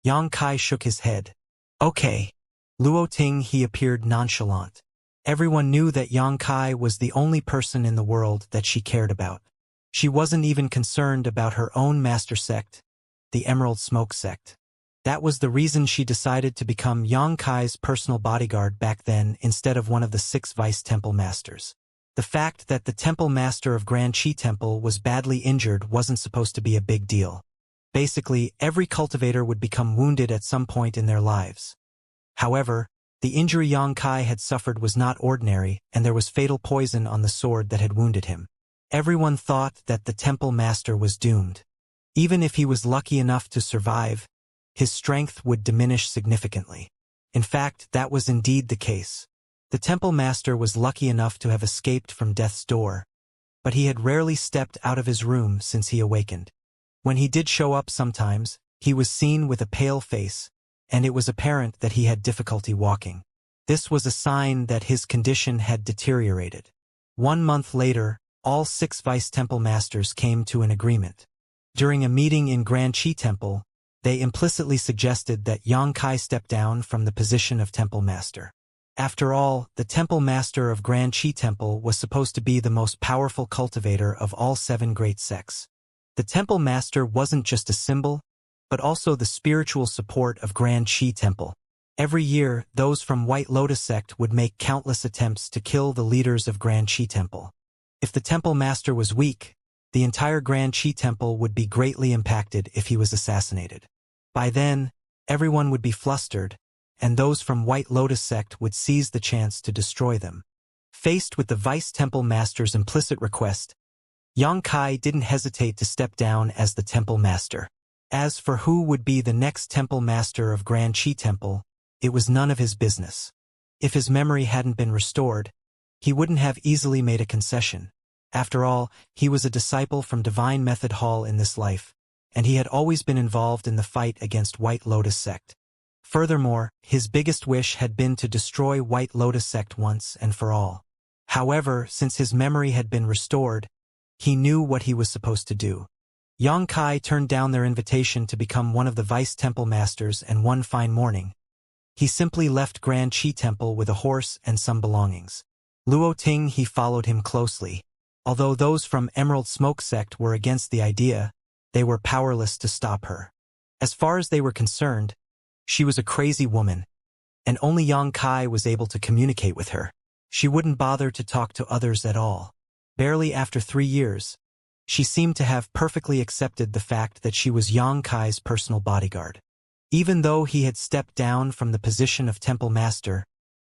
Yang Kai shook his head. Okay. Luo Ting he appeared nonchalant. Everyone knew that Yang Kai was the only person in the world that she cared about. She wasn't even concerned about her own master sect, the Emerald Smoke sect. That was the reason she decided to become Yang Kai's personal bodyguard back then instead of one of the 6 vice temple masters. The fact that the temple master of Grand Qi Temple was badly injured wasn't supposed to be a big deal. Basically, every cultivator would become wounded at some point in their lives. However, the injury Yang Kai had suffered was not ordinary, and there was fatal poison on the sword that had wounded him. Everyone thought that the temple master was doomed. Even if he was lucky enough to survive, his strength would diminish significantly. In fact, that was indeed the case. The temple master was lucky enough to have escaped from death's door, but he had rarely stepped out of his room since he awakened. When he did show up sometimes, he was seen with a pale face, and it was apparent that he had difficulty walking. This was a sign that his condition had deteriorated. 1 month later, all 6 vice temple masters came to an agreement. During a meeting in Grand Qi Temple, they implicitly suggested that Yang Kai step down from the position of temple master. After all, the temple master of Grand Qi Temple was supposed to be the most powerful cultivator of all 7 great sects. The temple master wasn't just a symbol, but also the spiritual support of Grand Qi Temple. Every year, those from White Lotus sect would make countless attempts to kill the leaders of Grand Qi Temple. If the temple master was weak, the entire Grand Qi Temple would be greatly impacted if he was assassinated. By then, everyone would be flustered, and those from White Lotus sect would seize the chance to destroy them. Faced with the vice temple master's implicit request, Yang Kai didn't hesitate to step down as the temple master. As for who would be the next temple master of Grand Qi Temple, it was none of his business. If his memory hadn't been restored, he wouldn't have easily made a concession. After all, he was a disciple from Divine Method Hall in this life, and he had always been involved in the fight against White Lotus sect. Furthermore, his biggest wish had been to destroy White Lotus sect once and for all. However, since his memory had been restored, he knew what he was supposed to do. Yang Kai turned down their invitation to become one of the vice temple masters, and one fine morning, he simply left Grand Qi Temple with a horse and some belongings. Luo Ting he followed him closely. Although those from Emerald Smoke Sect were against the idea, they were powerless to stop her. As far as they were concerned, she was a crazy woman, and only Yang Kai was able to communicate with her. She wouldn't bother to talk to others at all. Barely after 3 years, she seemed to have perfectly accepted the fact that she was Yang Kai's personal bodyguard. Even though he had stepped down from the position of Temple Master,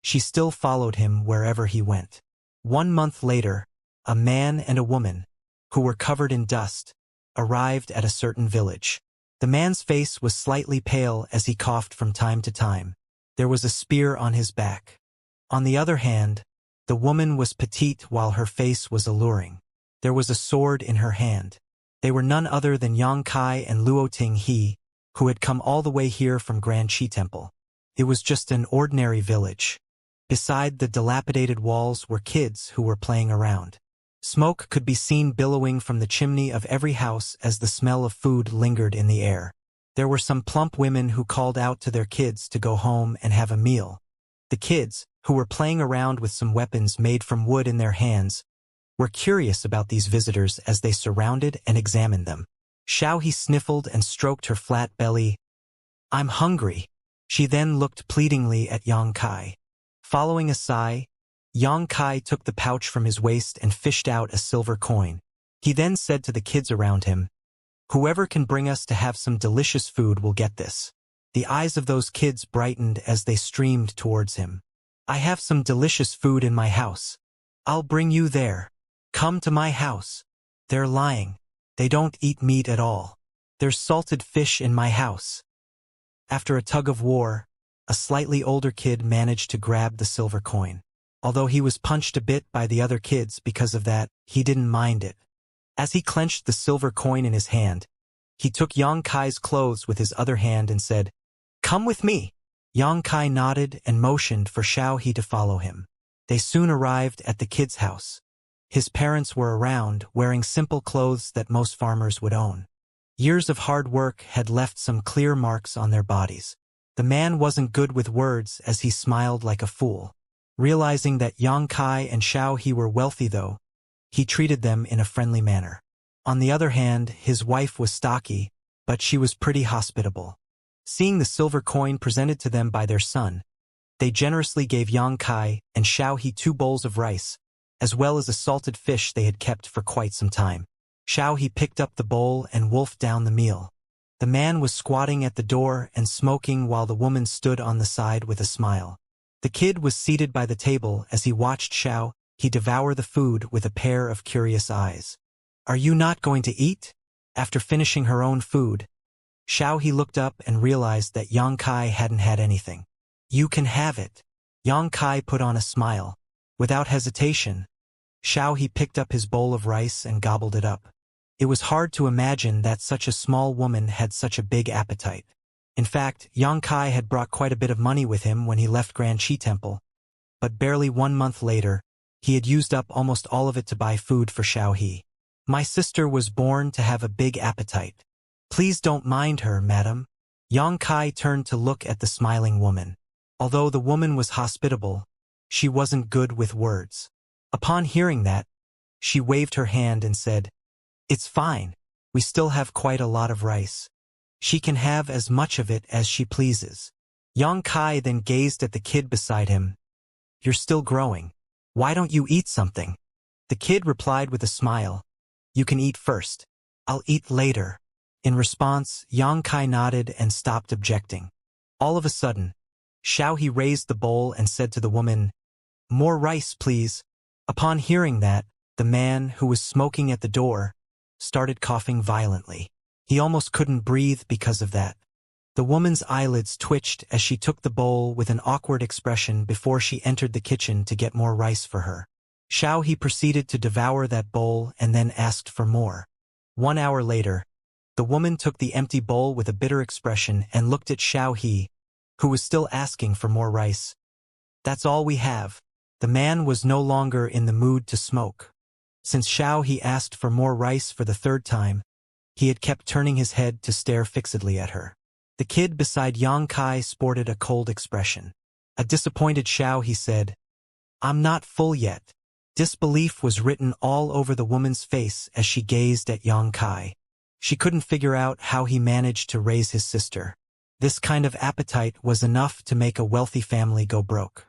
she still followed him wherever he went. 1 month later, a man and a woman, who were covered in dust, arrived at a certain village. The man's face was slightly pale as he coughed from time to time. There was a spear on his back. On the other hand, the woman was petite while her face was alluring. There was a sword in her hand. They were none other than Yang Kai and Luoting He, who had come all the way here from Grand Qi Temple. It was just an ordinary village. Beside the dilapidated walls were kids who were playing around. Smoke could be seen billowing from the chimney of every house as the smell of food lingered in the air. There were some plump women who called out to their kids to go home and have a meal. The kids, who were playing around with some weapons made from wood in their hands, were curious about these visitors as they surrounded and examined them. Xiaohe sniffled and stroked her flat belly. "I'm hungry." She then looked pleadingly at Yang Kai. Following a sigh, Yang Kai took the pouch from his waist and fished out a silver coin. He then said to the kids around him, "Whoever can bring us to have some delicious food will get this." The eyes of those kids brightened as they streamed towards him. "I have some delicious food in my house. I'll bring you there. Come to my house." "They're lying. They don't eat meat at all. There's salted fish in my house." After a tug of war, a slightly older kid managed to grab the silver coin. Although he was punched a bit by the other kids because of that, he didn't mind it. As he clenched the silver coin in his hand, he took Yang Kai's clothes with his other hand and said, "Come with me." Yang Kai nodded and motioned for Xiaohe to follow him. They soon arrived at the kid's house. His parents were around, wearing simple clothes that most farmers would own. Years of hard work had left some clear marks on their bodies. The man wasn't good with words as he smiled like a fool. Realizing that Yang Kai and Xiaohe were wealthy though, he treated them in a friendly manner. On the other hand, his wife was stocky, but she was pretty hospitable. Seeing the silver coin presented to them by their son, they generously gave Yang Kai and Xiaohe 2 bowls of rice, as well as a salted fish they had kept for quite some time. Xiaohe picked up the bowl and wolfed down the meal. The man was squatting at the door and smoking while the woman stood on the side with a smile. The kid was seated by the table as he watched Xiaohe devour the food with a pair of curious eyes. "Are you not going to eat?" After finishing her own food, Xiaohe looked up and realized that Yang Kai hadn't had anything. "You can have it." Yang Kai put on a smile. Without hesitation, Xiaohe picked up his bowl of rice and gobbled it up. It was hard to imagine that such a small woman had such a big appetite. In fact, Yang Kai had brought quite a bit of money with him when he left Grand Qi Temple, but barely 1 month later, he had used up almost all of it to buy food for Xiaohe. "My sister was born to have a big appetite. Please don't mind her, madam." Yang Kai turned to look at the smiling woman. Although the woman was hospitable, she wasn't good with words. Upon hearing that, she waved her hand and said, "It's fine. We still have quite a lot of rice. She can have as much of it as she pleases." Yang Kai then gazed at the kid beside him. "You're still growing. Why don't you eat something?" The kid replied with a smile, "You can eat first. I'll eat later." In response, Yang Kai nodded and stopped objecting. All of a sudden, Xiaohe raised the bowl and said to the woman, "More rice, please." Upon hearing that, the man, who was smoking at the door, started coughing violently. He almost couldn't breathe because of that. The woman's eyelids twitched as she took the bowl with an awkward expression before she entered the kitchen to get more rice for her. Xiaohe proceeded to devour that bowl and then asked for more. 1 hour later, the woman took the empty bowl with a bitter expression and looked at Xiaohe, who was still asking for more rice. "That's all we have." The man was no longer in the mood to smoke. Since Xiaohe asked for more rice for the 3rd time, he had kept turning his head to stare fixedly at her. The kid beside Yang Kai sported a cold expression. A disappointed Xiaohe said, "I'm not full yet." Disbelief was written all over the woman's face as she gazed at Yang Kai. She couldn't figure out how he managed to raise his sister. This kind of appetite was enough to make a wealthy family go broke.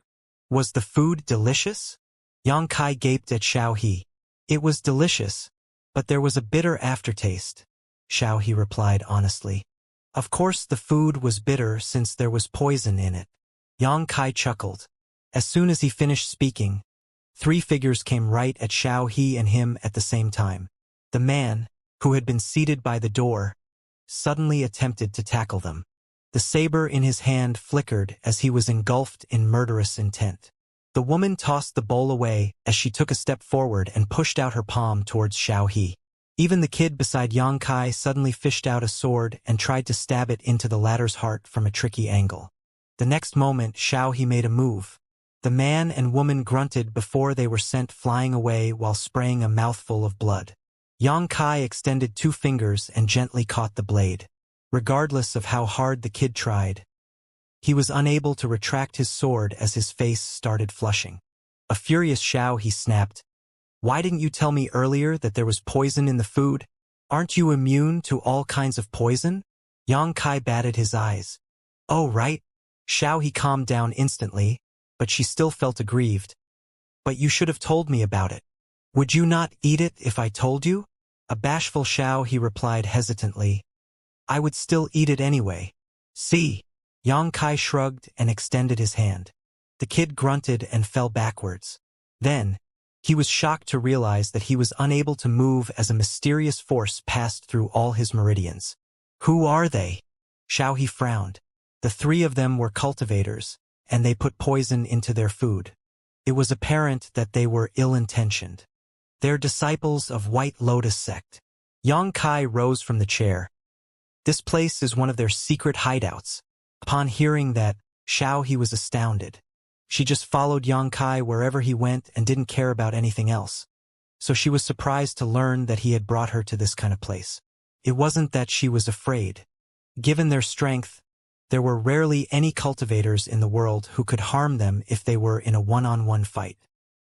Was the food delicious? Yang Kai gaped at Xiao He. It was delicious, but there was a bitter aftertaste, Xiao He replied honestly. Of course the food was bitter since there was poison in it. Yang Kai chuckled. As soon as he finished speaking, 3 figures came right at Xiao He and him at the same time. The man, who had been seated by the door, suddenly attempted to tackle them. The saber in his hand flickered as he was engulfed in murderous intent. The woman tossed the bowl away as she took a step forward and pushed out her palm towards Xiao He. Even the kid beside Yang Kai suddenly fished out a sword and tried to stab it into the latter's heart from a tricky angle. The next moment Xiao He made a move. The man and woman grunted before they were sent flying away while spraying a mouthful of blood. Yang Kai extended 2 fingers and gently caught the blade. Regardless of how hard the kid tried, he was unable to retract his sword as his face started flushing. A furious Xiao He snapped, "Why didn't you tell me earlier that there was poison in the food? Aren't you immune to all kinds of poison?" Yang Kai batted his eyes. "Oh right." Xiao He calmed down instantly, but she still felt aggrieved. "But you should have told me about it. Would you not eat it if I told you?" A bashful Xiao He replied hesitantly, "I would still eat it anyway. See." Yang Kai shrugged and extended his hand. The kid grunted and fell backwards. Then, he was shocked to realize that he was unable to move as a mysterious force passed through all his meridians. "Who are they?" Xiao He frowned. The 3 of them were cultivators, and they put poison into their food. It was apparent that they were ill-intentioned. "They're disciples of White Lotus sect." Yang Kai rose from the chair. "This place is one of their secret hideouts." Upon hearing that, Xiao He was astounded. She just followed Yang Kai wherever he went and didn't care about anything else. So she was surprised to learn that he had brought her to this kind of place. It wasn't that she was afraid. Given their strength, there were rarely any cultivators in the world who could harm them if they were in a one-on-one fight.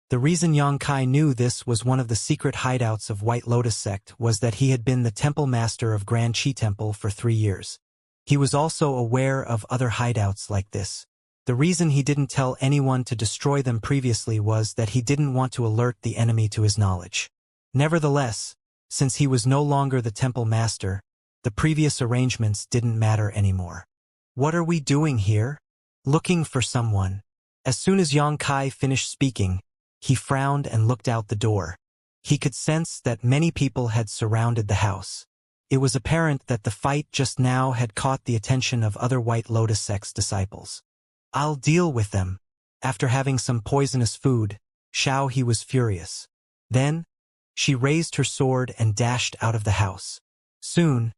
The reason Yang Kai knew this was one of the secret hideouts of White Lotus sect was that he had been the temple master of Grand Qi Temple for 3 years. He was also aware of other hideouts like this. The reason he didn't tell anyone to destroy them previously was that he didn't want to alert the enemy to his knowledge. Nevertheless, since he was no longer the temple master, the previous arrangements didn't matter anymore. "What are we doing here?" "Looking for someone." As soon as Yang Kai finished speaking, he frowned and looked out the door. He could sense that many people had surrounded the house. It was apparent that the fight just now had caught the attention of other White Lotus sect's disciples. "I'll deal with them." After having some poisonous food, Xiao He was furious. Then, she raised her sword and dashed out of the house. Soon,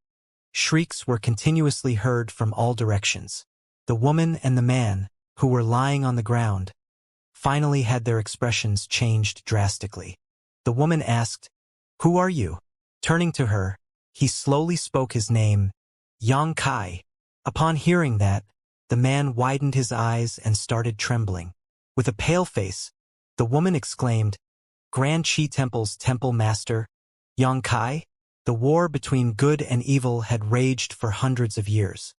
shrieks were continuously heard from all directions. The woman and the man, who were lying on the ground, finally had their expressions changed drastically. The woman asked, "Who are you?" Turning to her, he slowly spoke his name, Yang Kai. Upon hearing that, the man widened his eyes and started trembling. With a pale face, the woman exclaimed, "Grand Qi Temple's temple master, Yang Kai?" The war between good and evil had raged for hundreds of years.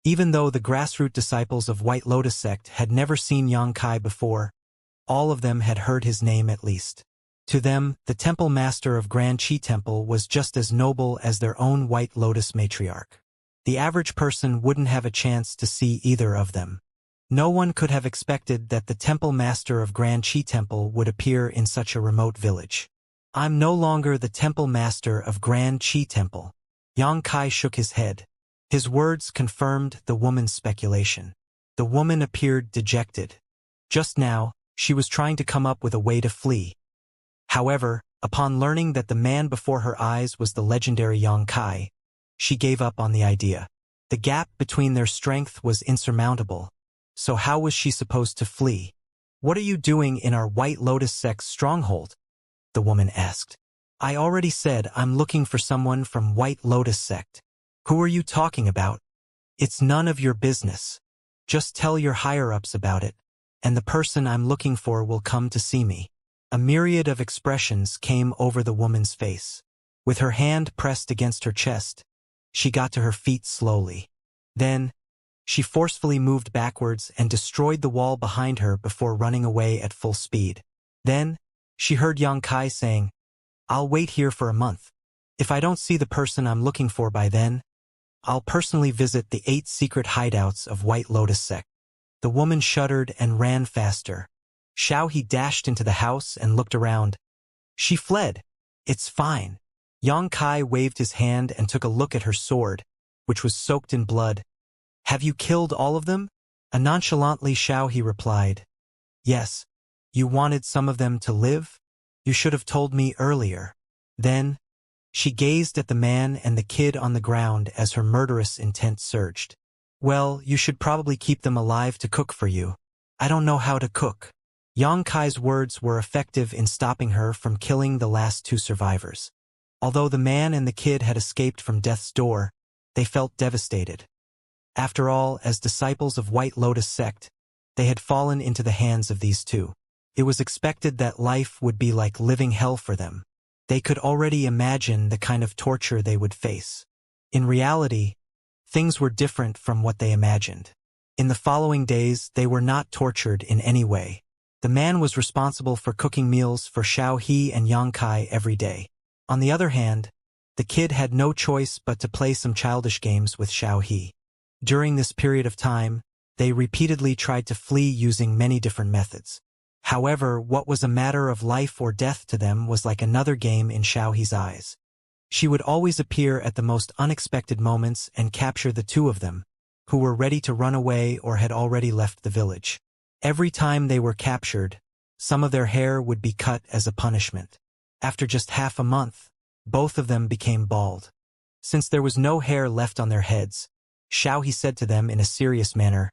Even though the grassroots disciples of White Lotus sect had never seen Yang Kai before, all of them had heard his name at least. To them, the temple master of Grand Qi Temple was just as noble as their own White Lotus matriarch. The average person wouldn't have a chance to see either of them. No one could have expected that the temple master of Grand Qi Temple would appear in such a remote village. "I'm no longer the temple master of Grand Qi Temple." Yang Kai shook his head. His words confirmed the woman's speculation. The woman appeared dejected. Just now, she was trying to come up with a way to flee. However, upon learning that the man before her eyes was the legendary Yang Kai, she gave up on the idea. The gap between their strength was insurmountable, so how was she supposed to flee? "What are you doing in our White Lotus sect's stronghold?" the woman asked. "I already said I'm looking for someone from White Lotus sect. Who are you talking about?" "It's none of your business. Just tell your higher-ups about it, and the person I'm looking for will come to see me." A myriad of expressions came over the woman's face. With her hand pressed against her chest, she got to her feet slowly. Then, she forcefully moved backwards and destroyed the wall behind her before running away at full speed. Then, she heard Xianxia saying, "I'll wait here for a month. If I don't see the person I'm looking for by then, I'll personally visit the 8 secret hideouts of White Lotus sect." The woman shuddered and ran faster. Xiaohe dashed into the house and looked around. She fled. "It's fine." Xianxia waved his hand and took a look at her sword, which was soaked in blood. "Have you killed all of them?" Nonchalantly Xiaohe replied. "Yes. You wanted some of them to live? You should have told me earlier." Then, she gazed at the man and the kid on the ground as her murderous intent surged. "Well, you should probably keep them alive to cook for you." "I don't know how to cook." Xianxia's words were effective in stopping her from killing the last 2 survivors. Although the man and the kid had escaped from death's door, they felt devastated. After all, as disciples of White Lotus sect, they had fallen into the hands of these 2. It was expected that life would be like living hell for them. They could already imagine the kind of torture they would face. In reality, things were different from what they imagined. In the following days, they were not tortured in any way. The man was responsible for cooking meals for Xiaohe and Xianxia every day. On the other hand, the kid had no choice but to play some childish games with Xiaohe. During this period of time, they repeatedly tried to flee using many different methods. However, what was a matter of life or death to them was like another game in Xiaohe's eyes. She would always appear at the most unexpected moments and capture the 2 of them, who were ready to run away or had already left the village. Every time they were captured, some of their hair would be cut as a punishment. After just half a month, both of them became bald. Since there was no hair left on their heads, Xiaohe said to them in a serious manner,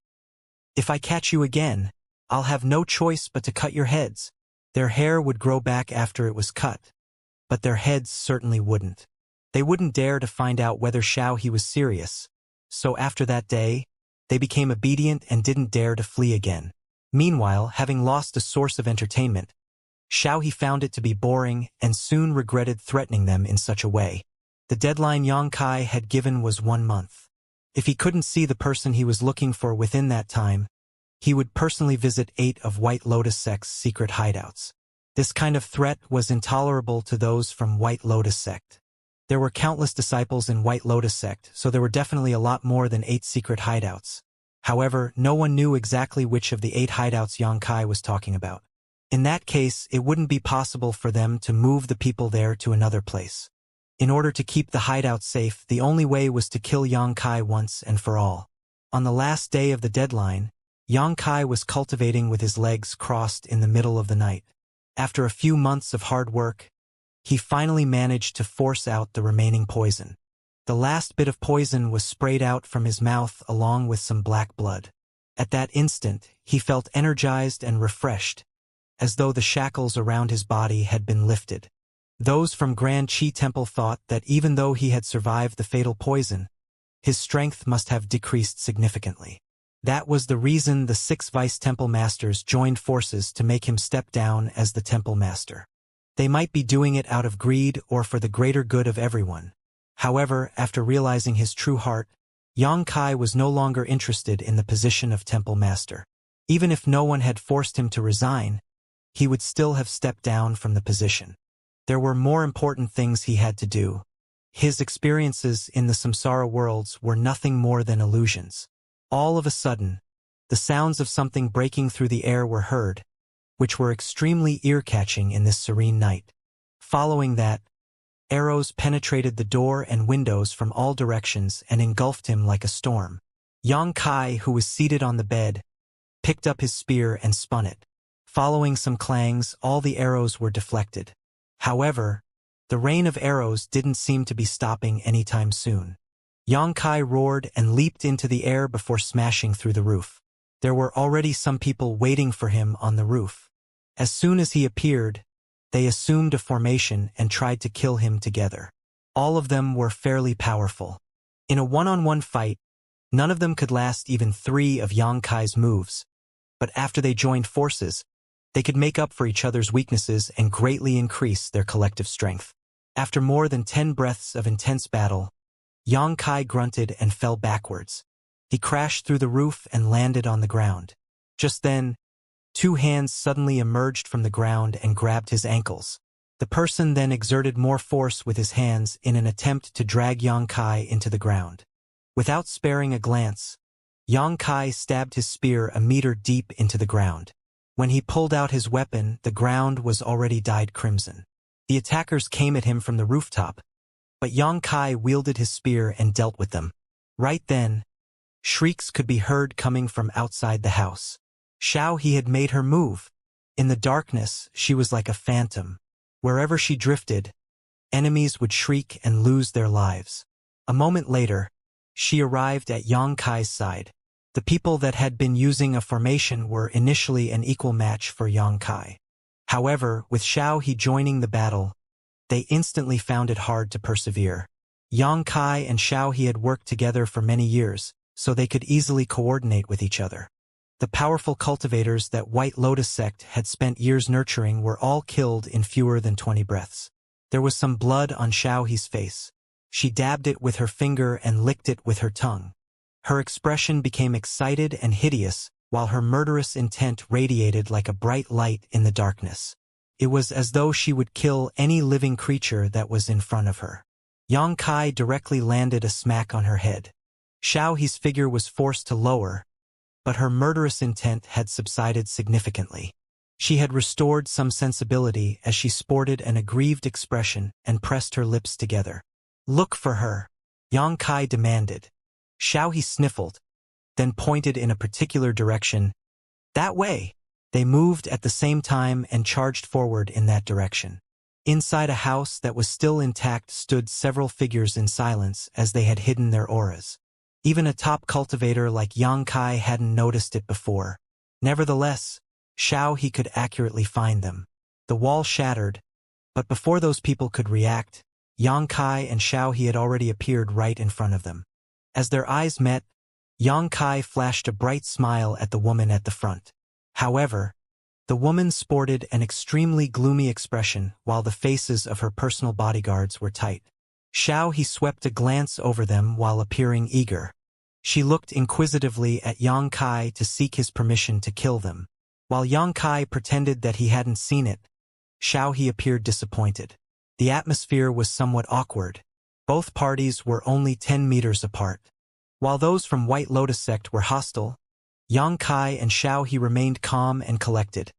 "If I catch you again, I'll have no choice but to cut your heads." Their hair would grow back after it was cut, but their heads certainly wouldn't. They wouldn't dare to find out whether Xiaohe was serious, so after that day, they became obedient and didn't dare to flee again. Meanwhile, having lost a source of entertainment, Xiaohe found it to be boring and soon regretted threatening them in such a way. The deadline Xianxia had given was 1 month. If he couldn't see the person he was looking for within that time, he would personally visit 8 of White Lotus sect's secret hideouts. This kind of threat was intolerable to those from White Lotus sect. There were countless disciples in White Lotus sect, so there were definitely a lot more than 8 secret hideouts. However, no one knew exactly which of the 8 hideouts Xianxia was talking about. In that case, it wouldn't be possible for them to move the people there to another place. In order to keep the hideout safe, the only way was to kill Xianxia once and for all. On the last day of the deadline, Xianxia was cultivating with his legs crossed in the middle of the night. After a few months of hard work, he finally managed to force out the remaining poison. The last bit of poison was sprayed out from his mouth along with some black blood. At that instant, he felt energized and refreshed, as though the shackles around his body had been lifted. Those from Grand Qi Temple thought that even though he had survived the fatal poison, his strength must have decreased significantly. That was the reason the 6 vice temple masters joined forces to make him step down as the temple master. They might be doing it out of greed or for the greater good of everyone. However, after realizing his true heart, Xianxia was no longer interested in the position of temple master. Even if no one had forced him to resign, he would still have stepped down from the position. There were more important things he had to do. His experiences in the samsara worlds were nothing more than illusions. All of a sudden, the sounds of something breaking through the air were heard, which were extremely ear-catching in this serene night. Following that, arrows penetrated the door and windows from all directions and engulfed him like a storm. Xianxia, who was seated on the bed, picked up his spear and spun it. Following some clangs, all the arrows were deflected. However, the rain of arrows didn't seem to be stopping anytime soon. Xianxia roared and leaped into the air before smashing through the roof. There were already some people waiting for him on the roof. As soon as he appeared, they assumed a formation and tried to kill him together. All of them were fairly powerful. In a one-on-one fight, none of them could last even 3 of Xianxia's moves. But after they joined forces, They could make up for each other's weaknesses and greatly increase their collective strength. After more than 10 breaths of intense battle, Xianxia grunted and fell backwards. He crashed through the roof and landed on the ground. Just then, 2 hands suddenly emerged from the ground and grabbed his ankles. The person then exerted more force with his hands in an attempt to drag Xianxia into the ground. Without sparing a glance, Xianxia stabbed his spear a meter deep into the ground. When he pulled out his weapon, the ground was already dyed crimson. The attackers came at him from the rooftop, but Xianxia wielded his spear and dealt with them. Right then, shrieks could be heard coming from outside the house. Xiao had made her move. In the darkness, she was like a phantom. Wherever she drifted, enemies would shriek and lose their lives. A moment later, she arrived at Xianxia's side. The people that had been using a formation were initially an equal match for Xianxia. However, with Xiao joining the battle, they instantly found it hard to persevere. Xianxia and Xiao had worked together for many years, so they could easily coordinate with each other. The powerful cultivators that White Lotus sect had spent years nurturing were all killed in fewer than 20 breaths. There was some blood on Xiao's face. She dabbed it with her finger and licked it with her tongue. Her expression became excited and hideous, while her murderous intent radiated like a bright light in the darkness. It was as though she would kill any living creature that was in front of her. Xianxia directly landed a smack on her head. Xiao's figure was forced to lower, but her murderous intent had subsided significantly. She had restored some sensibility as she sported an aggrieved expression and pressed her lips together. "Look for her," Xianxia demanded. Xiao sniffled, then pointed in a particular direction. "That way." They moved at the same time and charged forward in that direction. Inside a house that was still intact stood several figures in silence as they had hidden their auras. Even a top cultivator like Xianxia hadn't noticed it before. Nevertheless, Xiao could accurately find them. The wall shattered, but before those people could react, Xianxia and Xiao had already appeared right in front of them. As their eyes met, Xianxia flashed a bright smile at the woman at the front. However, the woman sported an extremely gloomy expression while the faces of her personal bodyguards were tight. Xiao swept a glance over them while appearing eager. She looked inquisitively at Xianxia to seek his permission to kill them. While Xianxia pretended that he hadn't seen it, Xiao appeared disappointed. The atmosphere was somewhat awkward. Both parties were only 10 meters apart. While those from White Lotus sect were hostile, Xianxia and Xiao remained calm and collected,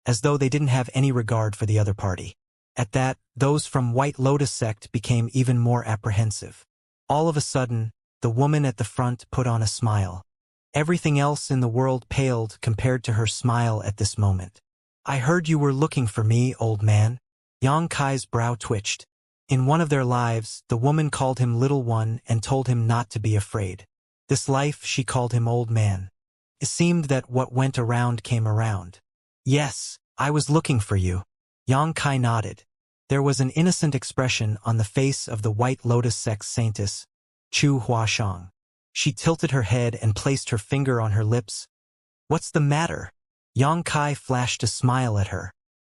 as though they didn't have any regard for the other party. At that, those from White Lotus sect became even more apprehensive. All of a sudden, the woman at the front put on a smile. Everything else in the world paled compared to her smile at this moment. "I heard you were looking for me, old man." Xianxia's brow twitched. In one of their lives, the woman called him little one and told him not to be afraid. This life, she called him old man. It seemed that what went around came around. "Yes, I was looking for you." Xianxia nodded. There was an innocent expression on the face of the White Lotus sect saintess, Chu Huashang. She tilted her head and placed her finger on her lips. "What's the matter?" Xianxia flashed a smile at her.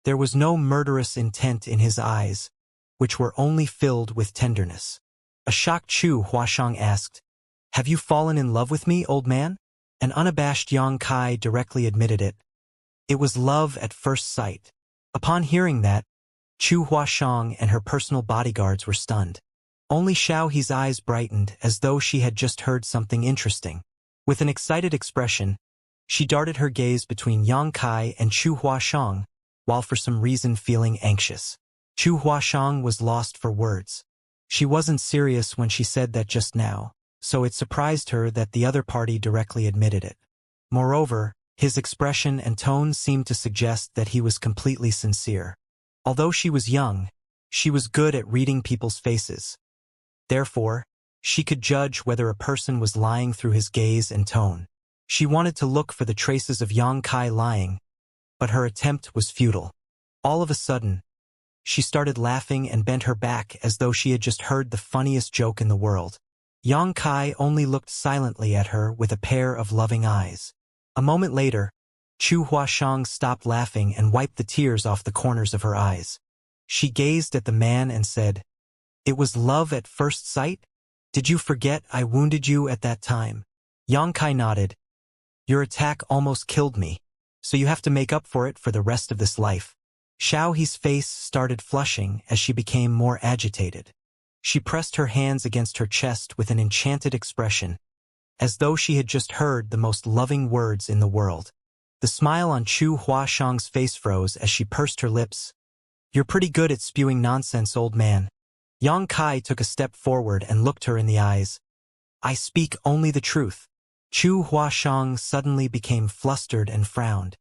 There was no murderous intent in his eyes, which were only filled with tenderness. A shocked Chu Huashang asked, "Have you fallen in love with me, old man?" An unabashed Xianxia directly admitted it. It was love at first sight. Upon hearing that, Chu Huashang and her personal bodyguards were stunned. Only Xiao's eyes brightened as though she had just heard something interesting. With an excited expression, she darted her gaze between Xianxia and Chu Huashang, while for some reason feeling anxious. Chu Huashang was lost for words. She wasn't serious when she said that just now, so it surprised her that the other party directly admitted it. Moreover, his expression and tone seemed to suggest that he was completely sincere. Although she was young, she was good at reading people's faces. Therefore, she could judge whether a person was lying through his gaze and tone. She wanted to look for the traces of Xianxia lying, but her attempt was futile. All of a sudden, she started laughing and bent her back as though she had just heard the funniest joke in the world. Xianxia only looked silently at her with a pair of loving eyes. A moment later, Chu Huashang stopped laughing and wiped the tears off the corners of her eyes. She gazed at the man and said, "It was love at first sight? Did you forget I wounded you at that time?" Yongkai nodded. "Your attack almost killed me, so you have to make up for it for the rest of this life." Xiaohe's face started flushing as she became more agitated. She pressed her hands against her chest with an enchanted expression, as though she had just heard the most loving words in the world. The smile on Chu Huashang's face froze as she pursed her lips. "You're pretty good at spewing nonsense, old man." Yang Kai took a step forward and looked her in the eyes. "I speak only the truth." Chu Huashang suddenly became flustered and frowned.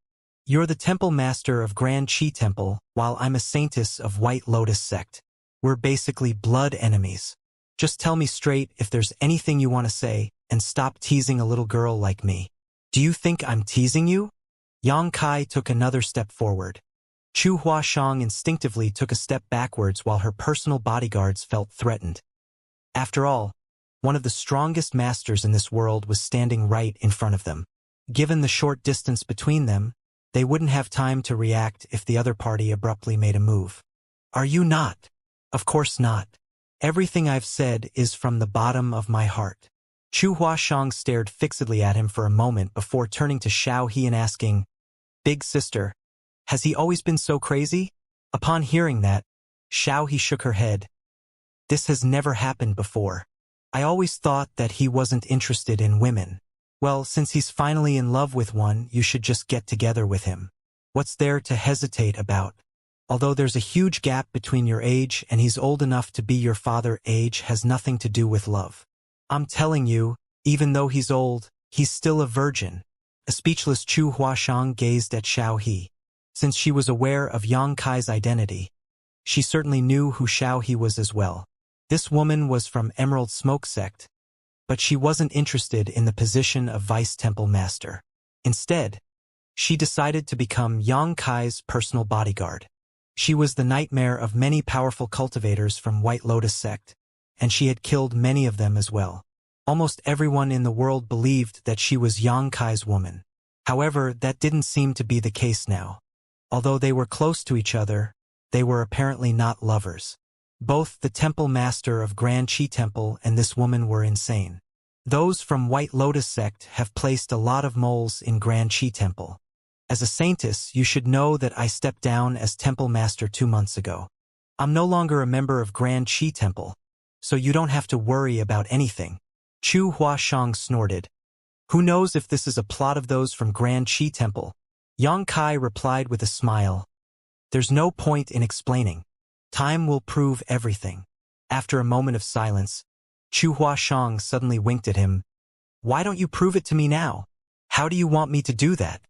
"You're the temple master of Grand Qi Temple, while I'm a saintess of White Lotus sect. We're basically blood enemies. Just tell me straight if there's anything you want to say, and stop teasing a little girl like me." "Do you think I'm teasing you?" Yang Kai took another step forward. Chu Huashang instinctively took a step backwards while her personal bodyguards felt threatened. After all, one of the strongest masters in this world was standing right in front of them. Given the short distance between them, they wouldn't have time to react if the other party abruptly made a move. "Are you not?" "Of course not. Everything I've said is from the bottom of my heart." Chu Huashang stared fixedly at him for a moment before turning to Xiaohe and asking, "Big sister, has he always been so crazy?" Upon hearing that, Xiaohe shook her head. "This has never happened before. I always thought that he wasn't interested in women. Well, since he's finally in love with one, you should just get together with him. What's there to hesitate about? Although there's a huge gap between your age and he's old enough to be your father, age has nothing to do with love. I'm telling you, even though he's old, he's still a virgin." A speechless Chu Huashang gazed at Xiaohe. Since she was aware of Yang Kai's identity, she certainly knew who Xiaohe was as well. This woman was from Emerald Smoke Sect, but she wasn't interested in the position of Vice Temple Master. Instead, she decided to become Yang Kai's personal bodyguard. She was the nightmare of many powerful cultivators from White Lotus Sect, and she had killed many of them as well. Almost everyone in the world believed that she was Yang Kai's woman. However, that didn't seem to be the case now. Although they were close to each other, they were apparently not lovers. Both the temple master of Grand Qi Temple and this woman were insane. Those from White Lotus Sect have placed a lot of moles in Grand Qi Temple. As a saintess, you should know that I stepped down as temple master 2 months ago. I'm no longer a member of Grand Qi Temple, so you don't have to worry about anything." Chu Huashang snorted. "Who knows if this is a plot of those from Grand Qi Temple?" Yang Kai replied with a smile. "There's no point in explaining. Time will prove everything." After a moment of silence, Chu Huashang suddenly winked at him. "Why don't you prove it to me now?" "How do you want me to do that?"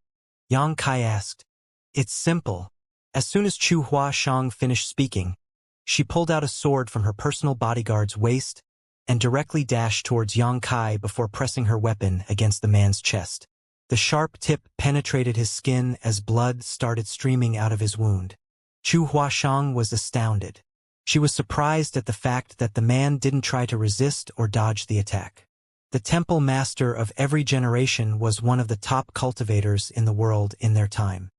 Yang Kai asked. "It's simple." As soon as Chu Huashang finished speaking, she pulled out a sword from her personal bodyguard's waist and directly dashed towards Yang Kai before pressing her weapon against the man's chest. The sharp tip penetrated his skin as blood started streaming out of his wound. Chu Huashang was astounded. She was surprised at the fact that the man didn't try to resist or dodge the attack. The temple master of every generation was one of the top cultivators in the world in their time.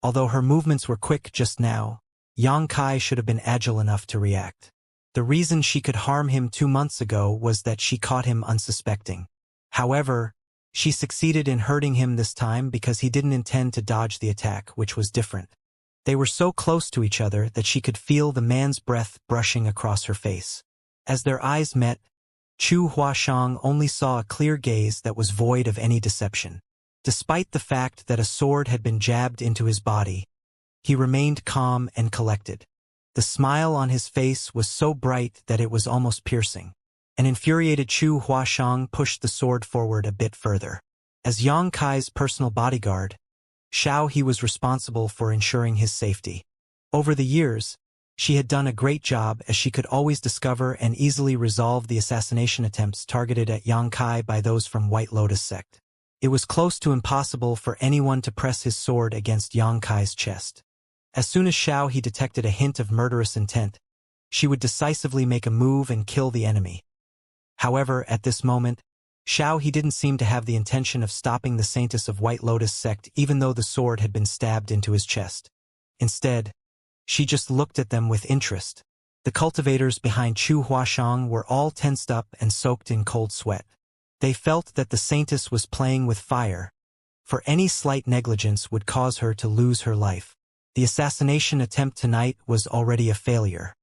Although her movements were quick just now, Yang Kai should have been agile enough to react. The reason she could harm him 2 months ago was that she caught him unsuspecting. However, she succeeded in hurting him this time because he didn't intend to dodge the attack, which was different. They were so close to each other that she could feel the man's breath brushing across her face. As their eyes met, Chu Huashang only saw a clear gaze that was void of any deception. Despite the fact that a sword had been jabbed into his body, he remained calm and collected. The smile on his face was so bright that it was almost piercing. An infuriated Chu Huashang pushed the sword forward a bit further. As Yang Kai's personal bodyguard, Xiaohe was responsible for ensuring his safety. Over the years, she had done a great job as she could always discover and easily resolve the assassination attempts targeted at Yang Kai by those from White Lotus Sect. It was close to impossible for anyone to press his sword against Yang Kai's chest. As soon as Xiaohe detected a hint of murderous intent, she would decisively make a move and kill the enemy. However, at this moment, He didn't seem to have the intention of stopping the Saintess of White Lotus sect even though the sword had been stabbed into his chest. Instead, she just looked at them with interest. The cultivators behind Chu Huashang were all tensed up and soaked in cold sweat. They felt that the Saintess was playing with fire, for any slight negligence would cause her to lose her life. The assassination attempt tonight was already a failure.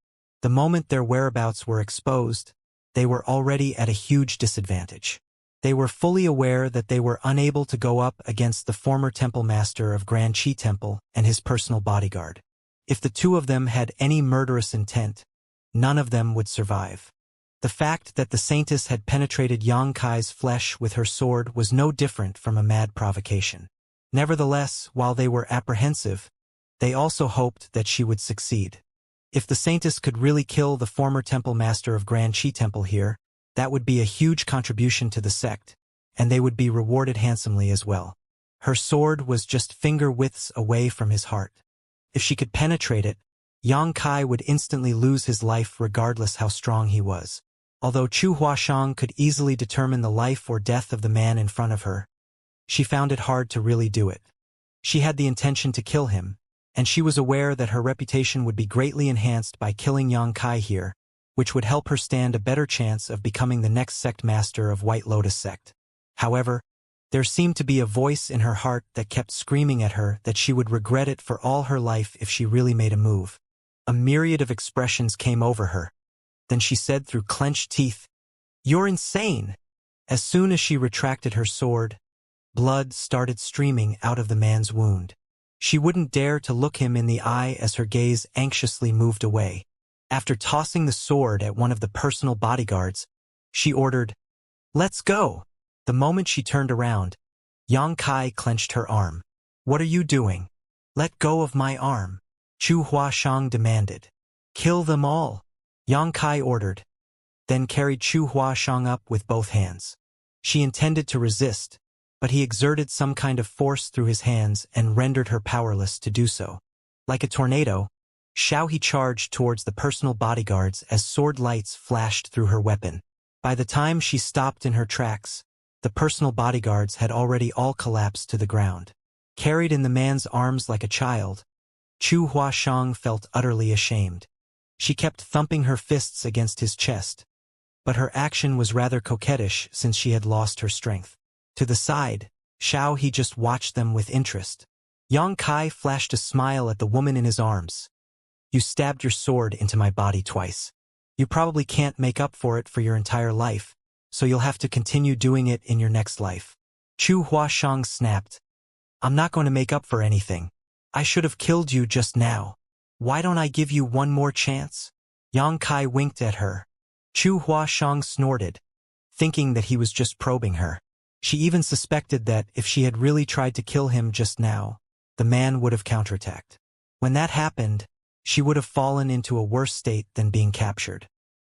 The moment their whereabouts were exposed, they were already at a huge disadvantage. They were fully aware that they were unable to go up against the former temple master of Grand Qi Temple and his personal bodyguard. If the two of them had any murderous intent, none of them would survive. The fact that the Saintess had penetrated Yang Kai's flesh with her sword was no different from a mad provocation. Nevertheless, while they were apprehensive, they also hoped that she would succeed. If the Saintess could really kill the former temple master of Grand Qi Temple here, that would be a huge contribution to the sect, and they would be rewarded handsomely as well. Her sword was just finger widths away from his heart. If she could penetrate it, Yang Kai would instantly lose his life regardless how strong he was. Although Chu Huashang could easily determine the life or death of the man in front of her, she found it hard to really do it. She had the intention to kill him, and she was aware that her reputation would be greatly enhanced by killing Yang Kai here, which would help her stand a better chance of becoming the next sect master of White Lotus sect. However, there seemed to be a voice in her heart that kept screaming at her that she would regret it for all her life if she really made a move. A myriad of expressions came over her. Then she said through clenched teeth, "You're insane!" As soon as she retracted her sword, blood started streaming out of the man's wound. She wouldn't dare to look him in the eye as her gaze anxiously moved away. After tossing the sword at one of the personal bodyguards, she ordered, "Let's go!" The moment she turned around, Yang Kai clenched her arm. "What are you doing? Let go of my arm," Chu Huashang demanded. "Kill them all," Yang Kai ordered, then carried Chu Huashang up with both hands. She intended to resist, but he exerted some kind of force through his hands and rendered her powerless to do so. Like a tornado, He charged towards the personal bodyguards as sword lights flashed through her weapon. By the time she stopped in her tracks, the personal bodyguards had already all collapsed to the ground. Carried in the man's arms like a child, Chu Huashang felt utterly ashamed. She kept thumping her fists against his chest, but her action was rather coquettish since she had lost her strength. To the side, He just watched them with interest. Yang Kai flashed a smile at the woman in his arms. "You stabbed your sword into my body twice. You probably can't make up for it for your entire life, so you'll have to continue doing it in your next life." Chu Huashang snapped, "I'm not going to make up for anything. I should have killed you just now. Why don't I give you one more chance?" Yang Kai winked at her. Chu Huashang snorted, thinking that he was just probing her. She even suspected that if she had really tried to kill him just now, the man would have counterattacked. When that happened, she would have fallen into a worse state than being captured.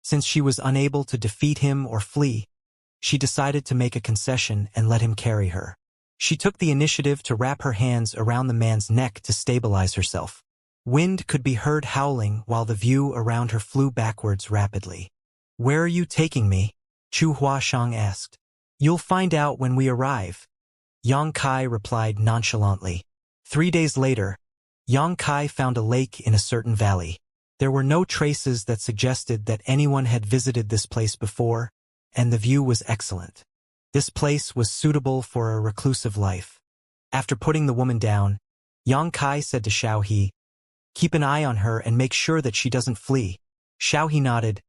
Since she was unable to defeat him or flee, she decided to make a concession and let him carry her. She took the initiative to wrap her hands around the man's neck to stabilize herself. Wind could be heard howling while the view around her flew backwards rapidly. "Where are you taking me?" Chu Huashang asked. "You'll find out when we arrive," Yang Kai replied nonchalantly. 3 days later, Yang Kai found a lake in a certain valley. There were no traces that suggested that anyone had visited this place before, and the view was excellent. This place was suitable for a reclusive life. After putting the woman down, Yang Kai said to Xiaohe, "Keep an eye on her and make sure that she doesn't flee." Xiaohe nodded.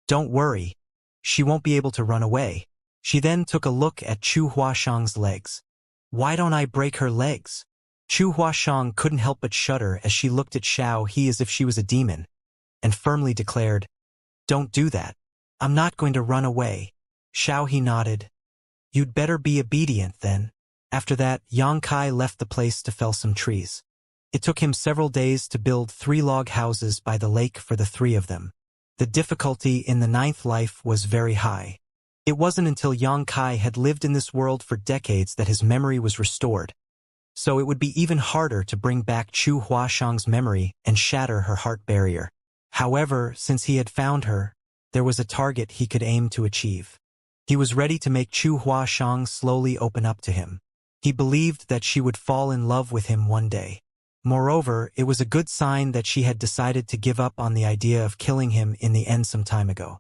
"Don't worry. She won't be able to run away." She then took a look at Chu Huashang's legs. "Why don't I break her legs?" Chu Huashang couldn't help but shudder as she looked at Xiaohe as if she was a demon, and firmly declared, "Don't do that. I'm not going to run away." Xiaohe nodded. "You'd better be obedient then." After that, Yang Kai left the place to fell some trees. It took him several days to build 3 log houses by the lake for the 3 of them. The difficulty in the 9th life was very high. It wasn't until Yang Kai had lived in this world for decades that his memory was restored, so it would be even harder to bring back Chu Huashang's memory and shatter her heart barrier. However, since he had found her, there was a target he could aim to achieve. He was ready to make Chu Huashang slowly open up to him. He believed that she would fall in love with him one day. Moreover, it was a good sign that she had decided to give up on the idea of killing him in the end some time ago.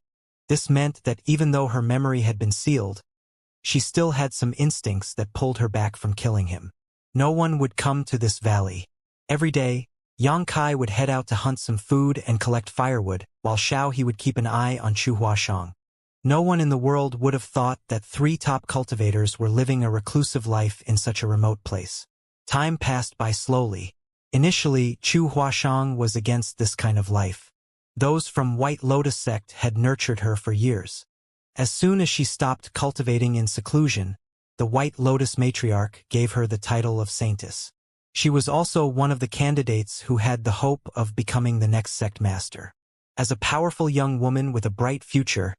This meant that even though her memory had been sealed, she still had some instincts that pulled her back from killing him. No one would come to this valley. Every day, Yang Kai would head out to hunt some food and collect firewood, while Xiao He would keep an eye on Chu Huashang. No one in the world would have thought that 3 top cultivators were living a reclusive life in such a remote place. Time passed by slowly. Initially, Chu Huashang was against this kind of life. Those from White Lotus sect had nurtured her for years. As soon as she stopped cultivating in seclusion, the White Lotus matriarch gave her the title of saintess. She was also one of the candidates who had the hope of becoming the next sect master. As a powerful young woman with a bright future,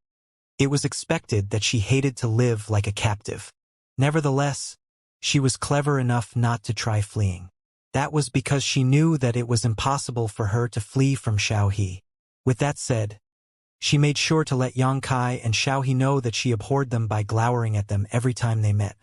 it was expected that she hated to live like a captive. Nevertheless, she was clever enough not to try fleeing. That was because she knew that it was impossible for her to flee from Xiao He. With that said, she made sure to let Yang Kai and Xiao He know that she abhorred them by glowering at them every time they met.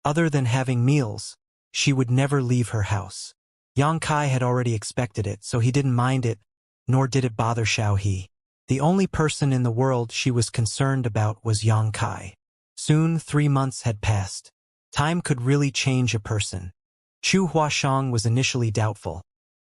Other than having meals, she would never leave her house. Yang Kai had already expected it, so he didn't mind it, nor did it bother Xiao He. The only person in the world she was concerned about was Yang Kai. Soon 3 months had passed. Time could really change a person. Chu Huashang was initially doubtful,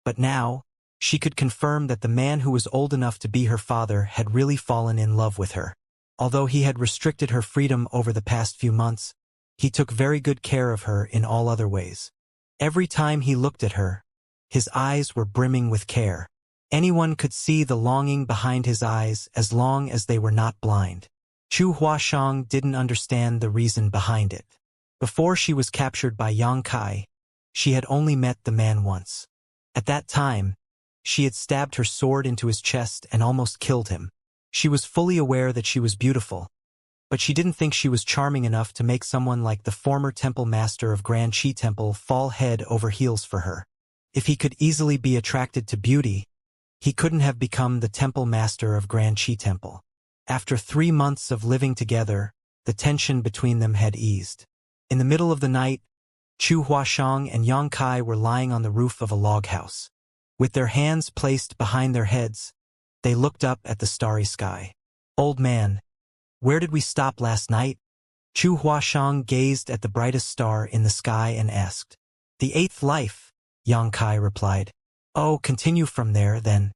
but now, she could confirm that the man who was old enough to be her father had really fallen in love with her. Although he had restricted her freedom over the past few months, he took very good care of her in all other ways. Every time he looked at her, his eyes were brimming with care. Anyone could see the longing behind his eyes as long as they were not blind. Chu Huashang didn't understand the reason behind it. Before she was captured by Yang Kai, she had only met the man once. At that time, she had stabbed her sword into his chest and almost killed him. She was fully aware that she was beautiful, but she didn't think she was charming enough to make someone like the former temple master of Grand Qi Temple fall head over heels for her. If he could easily be attracted to beauty, he couldn't have become the temple master of Grand Qi Temple. After 3 months of living together, the tension between them had eased. In the middle of the night, Chu Huashang and Yang Kai were lying on the roof of a log house. With their hands placed behind their heads, they looked up at the starry sky. "Old man, where did we stop last night?" Chu Huashang gazed at the brightest star in the sky and asked. "The 8th life," Yang Kai replied. "Oh, continue from there, then.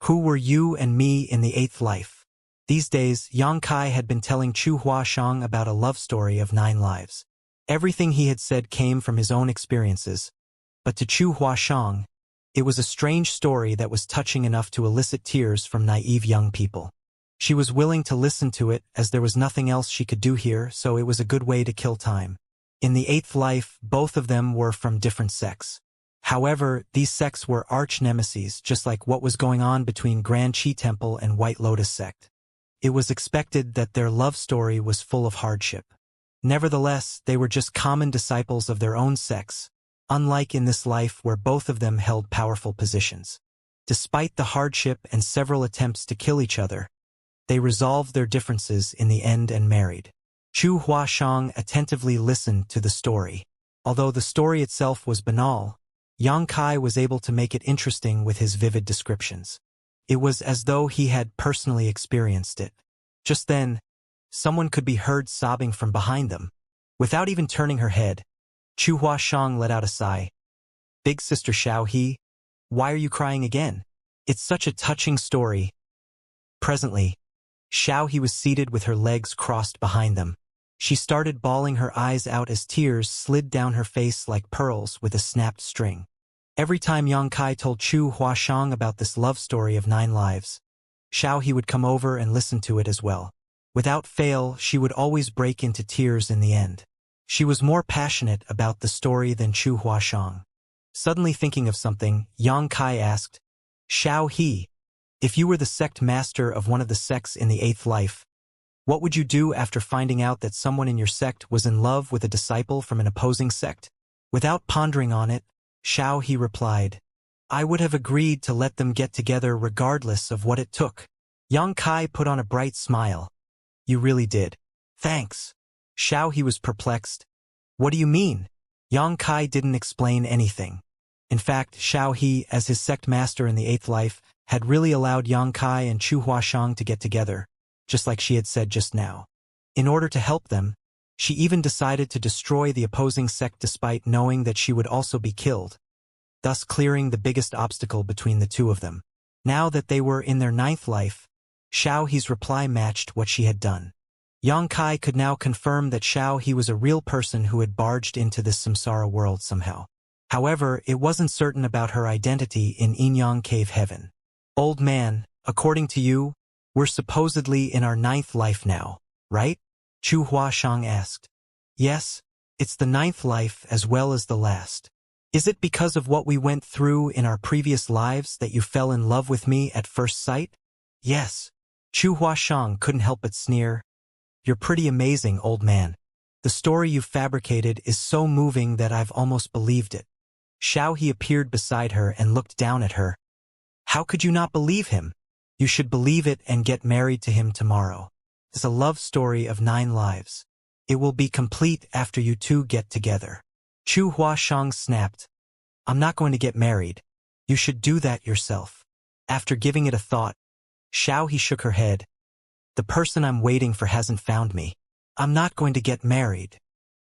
Who were you and me in the 8th life?" These days, Yang Kai had been telling Chu Huashang about a love story of 9 lives. Everything he had said came from his own experiences, but to Chu Huashang, it was a strange story that was touching enough to elicit tears from naive young people. She was willing to listen to it as there was nothing else she could do here, so it was a good way to kill time. In the 8th life, both of them were from different sects. However, these sects were arch-nemeses, just like what was going on between Grand Qi Temple and White Lotus sect. It was expected that their love story was full of hardship. Nevertheless, they were just common disciples of their own sects, unlike in this life where both of them held powerful positions. Despite the hardship and several attempts to kill each other, they resolved their differences in the end and married. Chu Huashang attentively listened to the story. Although the story itself was banal, Yang Kai was able to make it interesting with his vivid descriptions. It was as though he had personally experienced it. Just then, someone could be heard sobbing from behind them. Without even turning her head, Chu Huashang let out a sigh. "Big Sister Xiao He, why are you crying again? It's such a touching story." Presently, Xiao He was seated with her legs crossed behind them. She started bawling her eyes out as tears slid down her face like pearls with a snapped string. Every time Yang Kai told Chu Huashang about this love story of 9 lives, Xiao He would come over and listen to it as well. Without fail, she would always break into tears in the end. She was more passionate about the story than Chu Huashang. Suddenly thinking of something, Yang Kai asked, "Xiao He, if you were the sect master of one of the sects in the 8th life, what would you do after finding out that someone in your sect was in love with a disciple from an opposing sect?" Without pondering on it, Xiao He replied, "I would have agreed to let them get together regardless of what it took." Yang Kai put on a bright smile. "You really did. Thanks. Xiao He was perplexed. What do you mean? Yang Kai didn't explain anything. In fact, Xiao He, as his sect master in the eighth life, had really allowed Yang Kai and Chu Huashang to get together, just like she had said just now. In order to help them, she even decided to destroy the opposing sect despite knowing that she would also be killed, thus clearing the biggest obstacle between the two of them. Now that they were in their ninth life, Xiao He's reply matched what she had done. Yang Kai could now confirm that Xiao He was a real person who had barged into this samsara world somehow. However, it wasn't certain about her identity in Yinyang Cave Heaven. Old man, according to you, we're supposedly in our ninth life now, right? Chu Huashang asked. Yes, it's the ninth life as well as the last. Is it because of what we went through in our previous lives that you fell in love with me at first sight? Yes. Chu Huashang couldn't help but sneer. You're pretty amazing, old man. The story you've fabricated is so moving that I've almost believed it. Xiao He appeared beside her and looked down at her. How could you not believe him? You should believe it and get married to him tomorrow. It's a love story of 9 lives. It will be complete after you two get together. Chu Huashang snapped. I'm not going to get married. You should do that yourself. After giving it a thought, Xiao He shook her head. The person I'm waiting for hasn't found me. I'm not going to get married.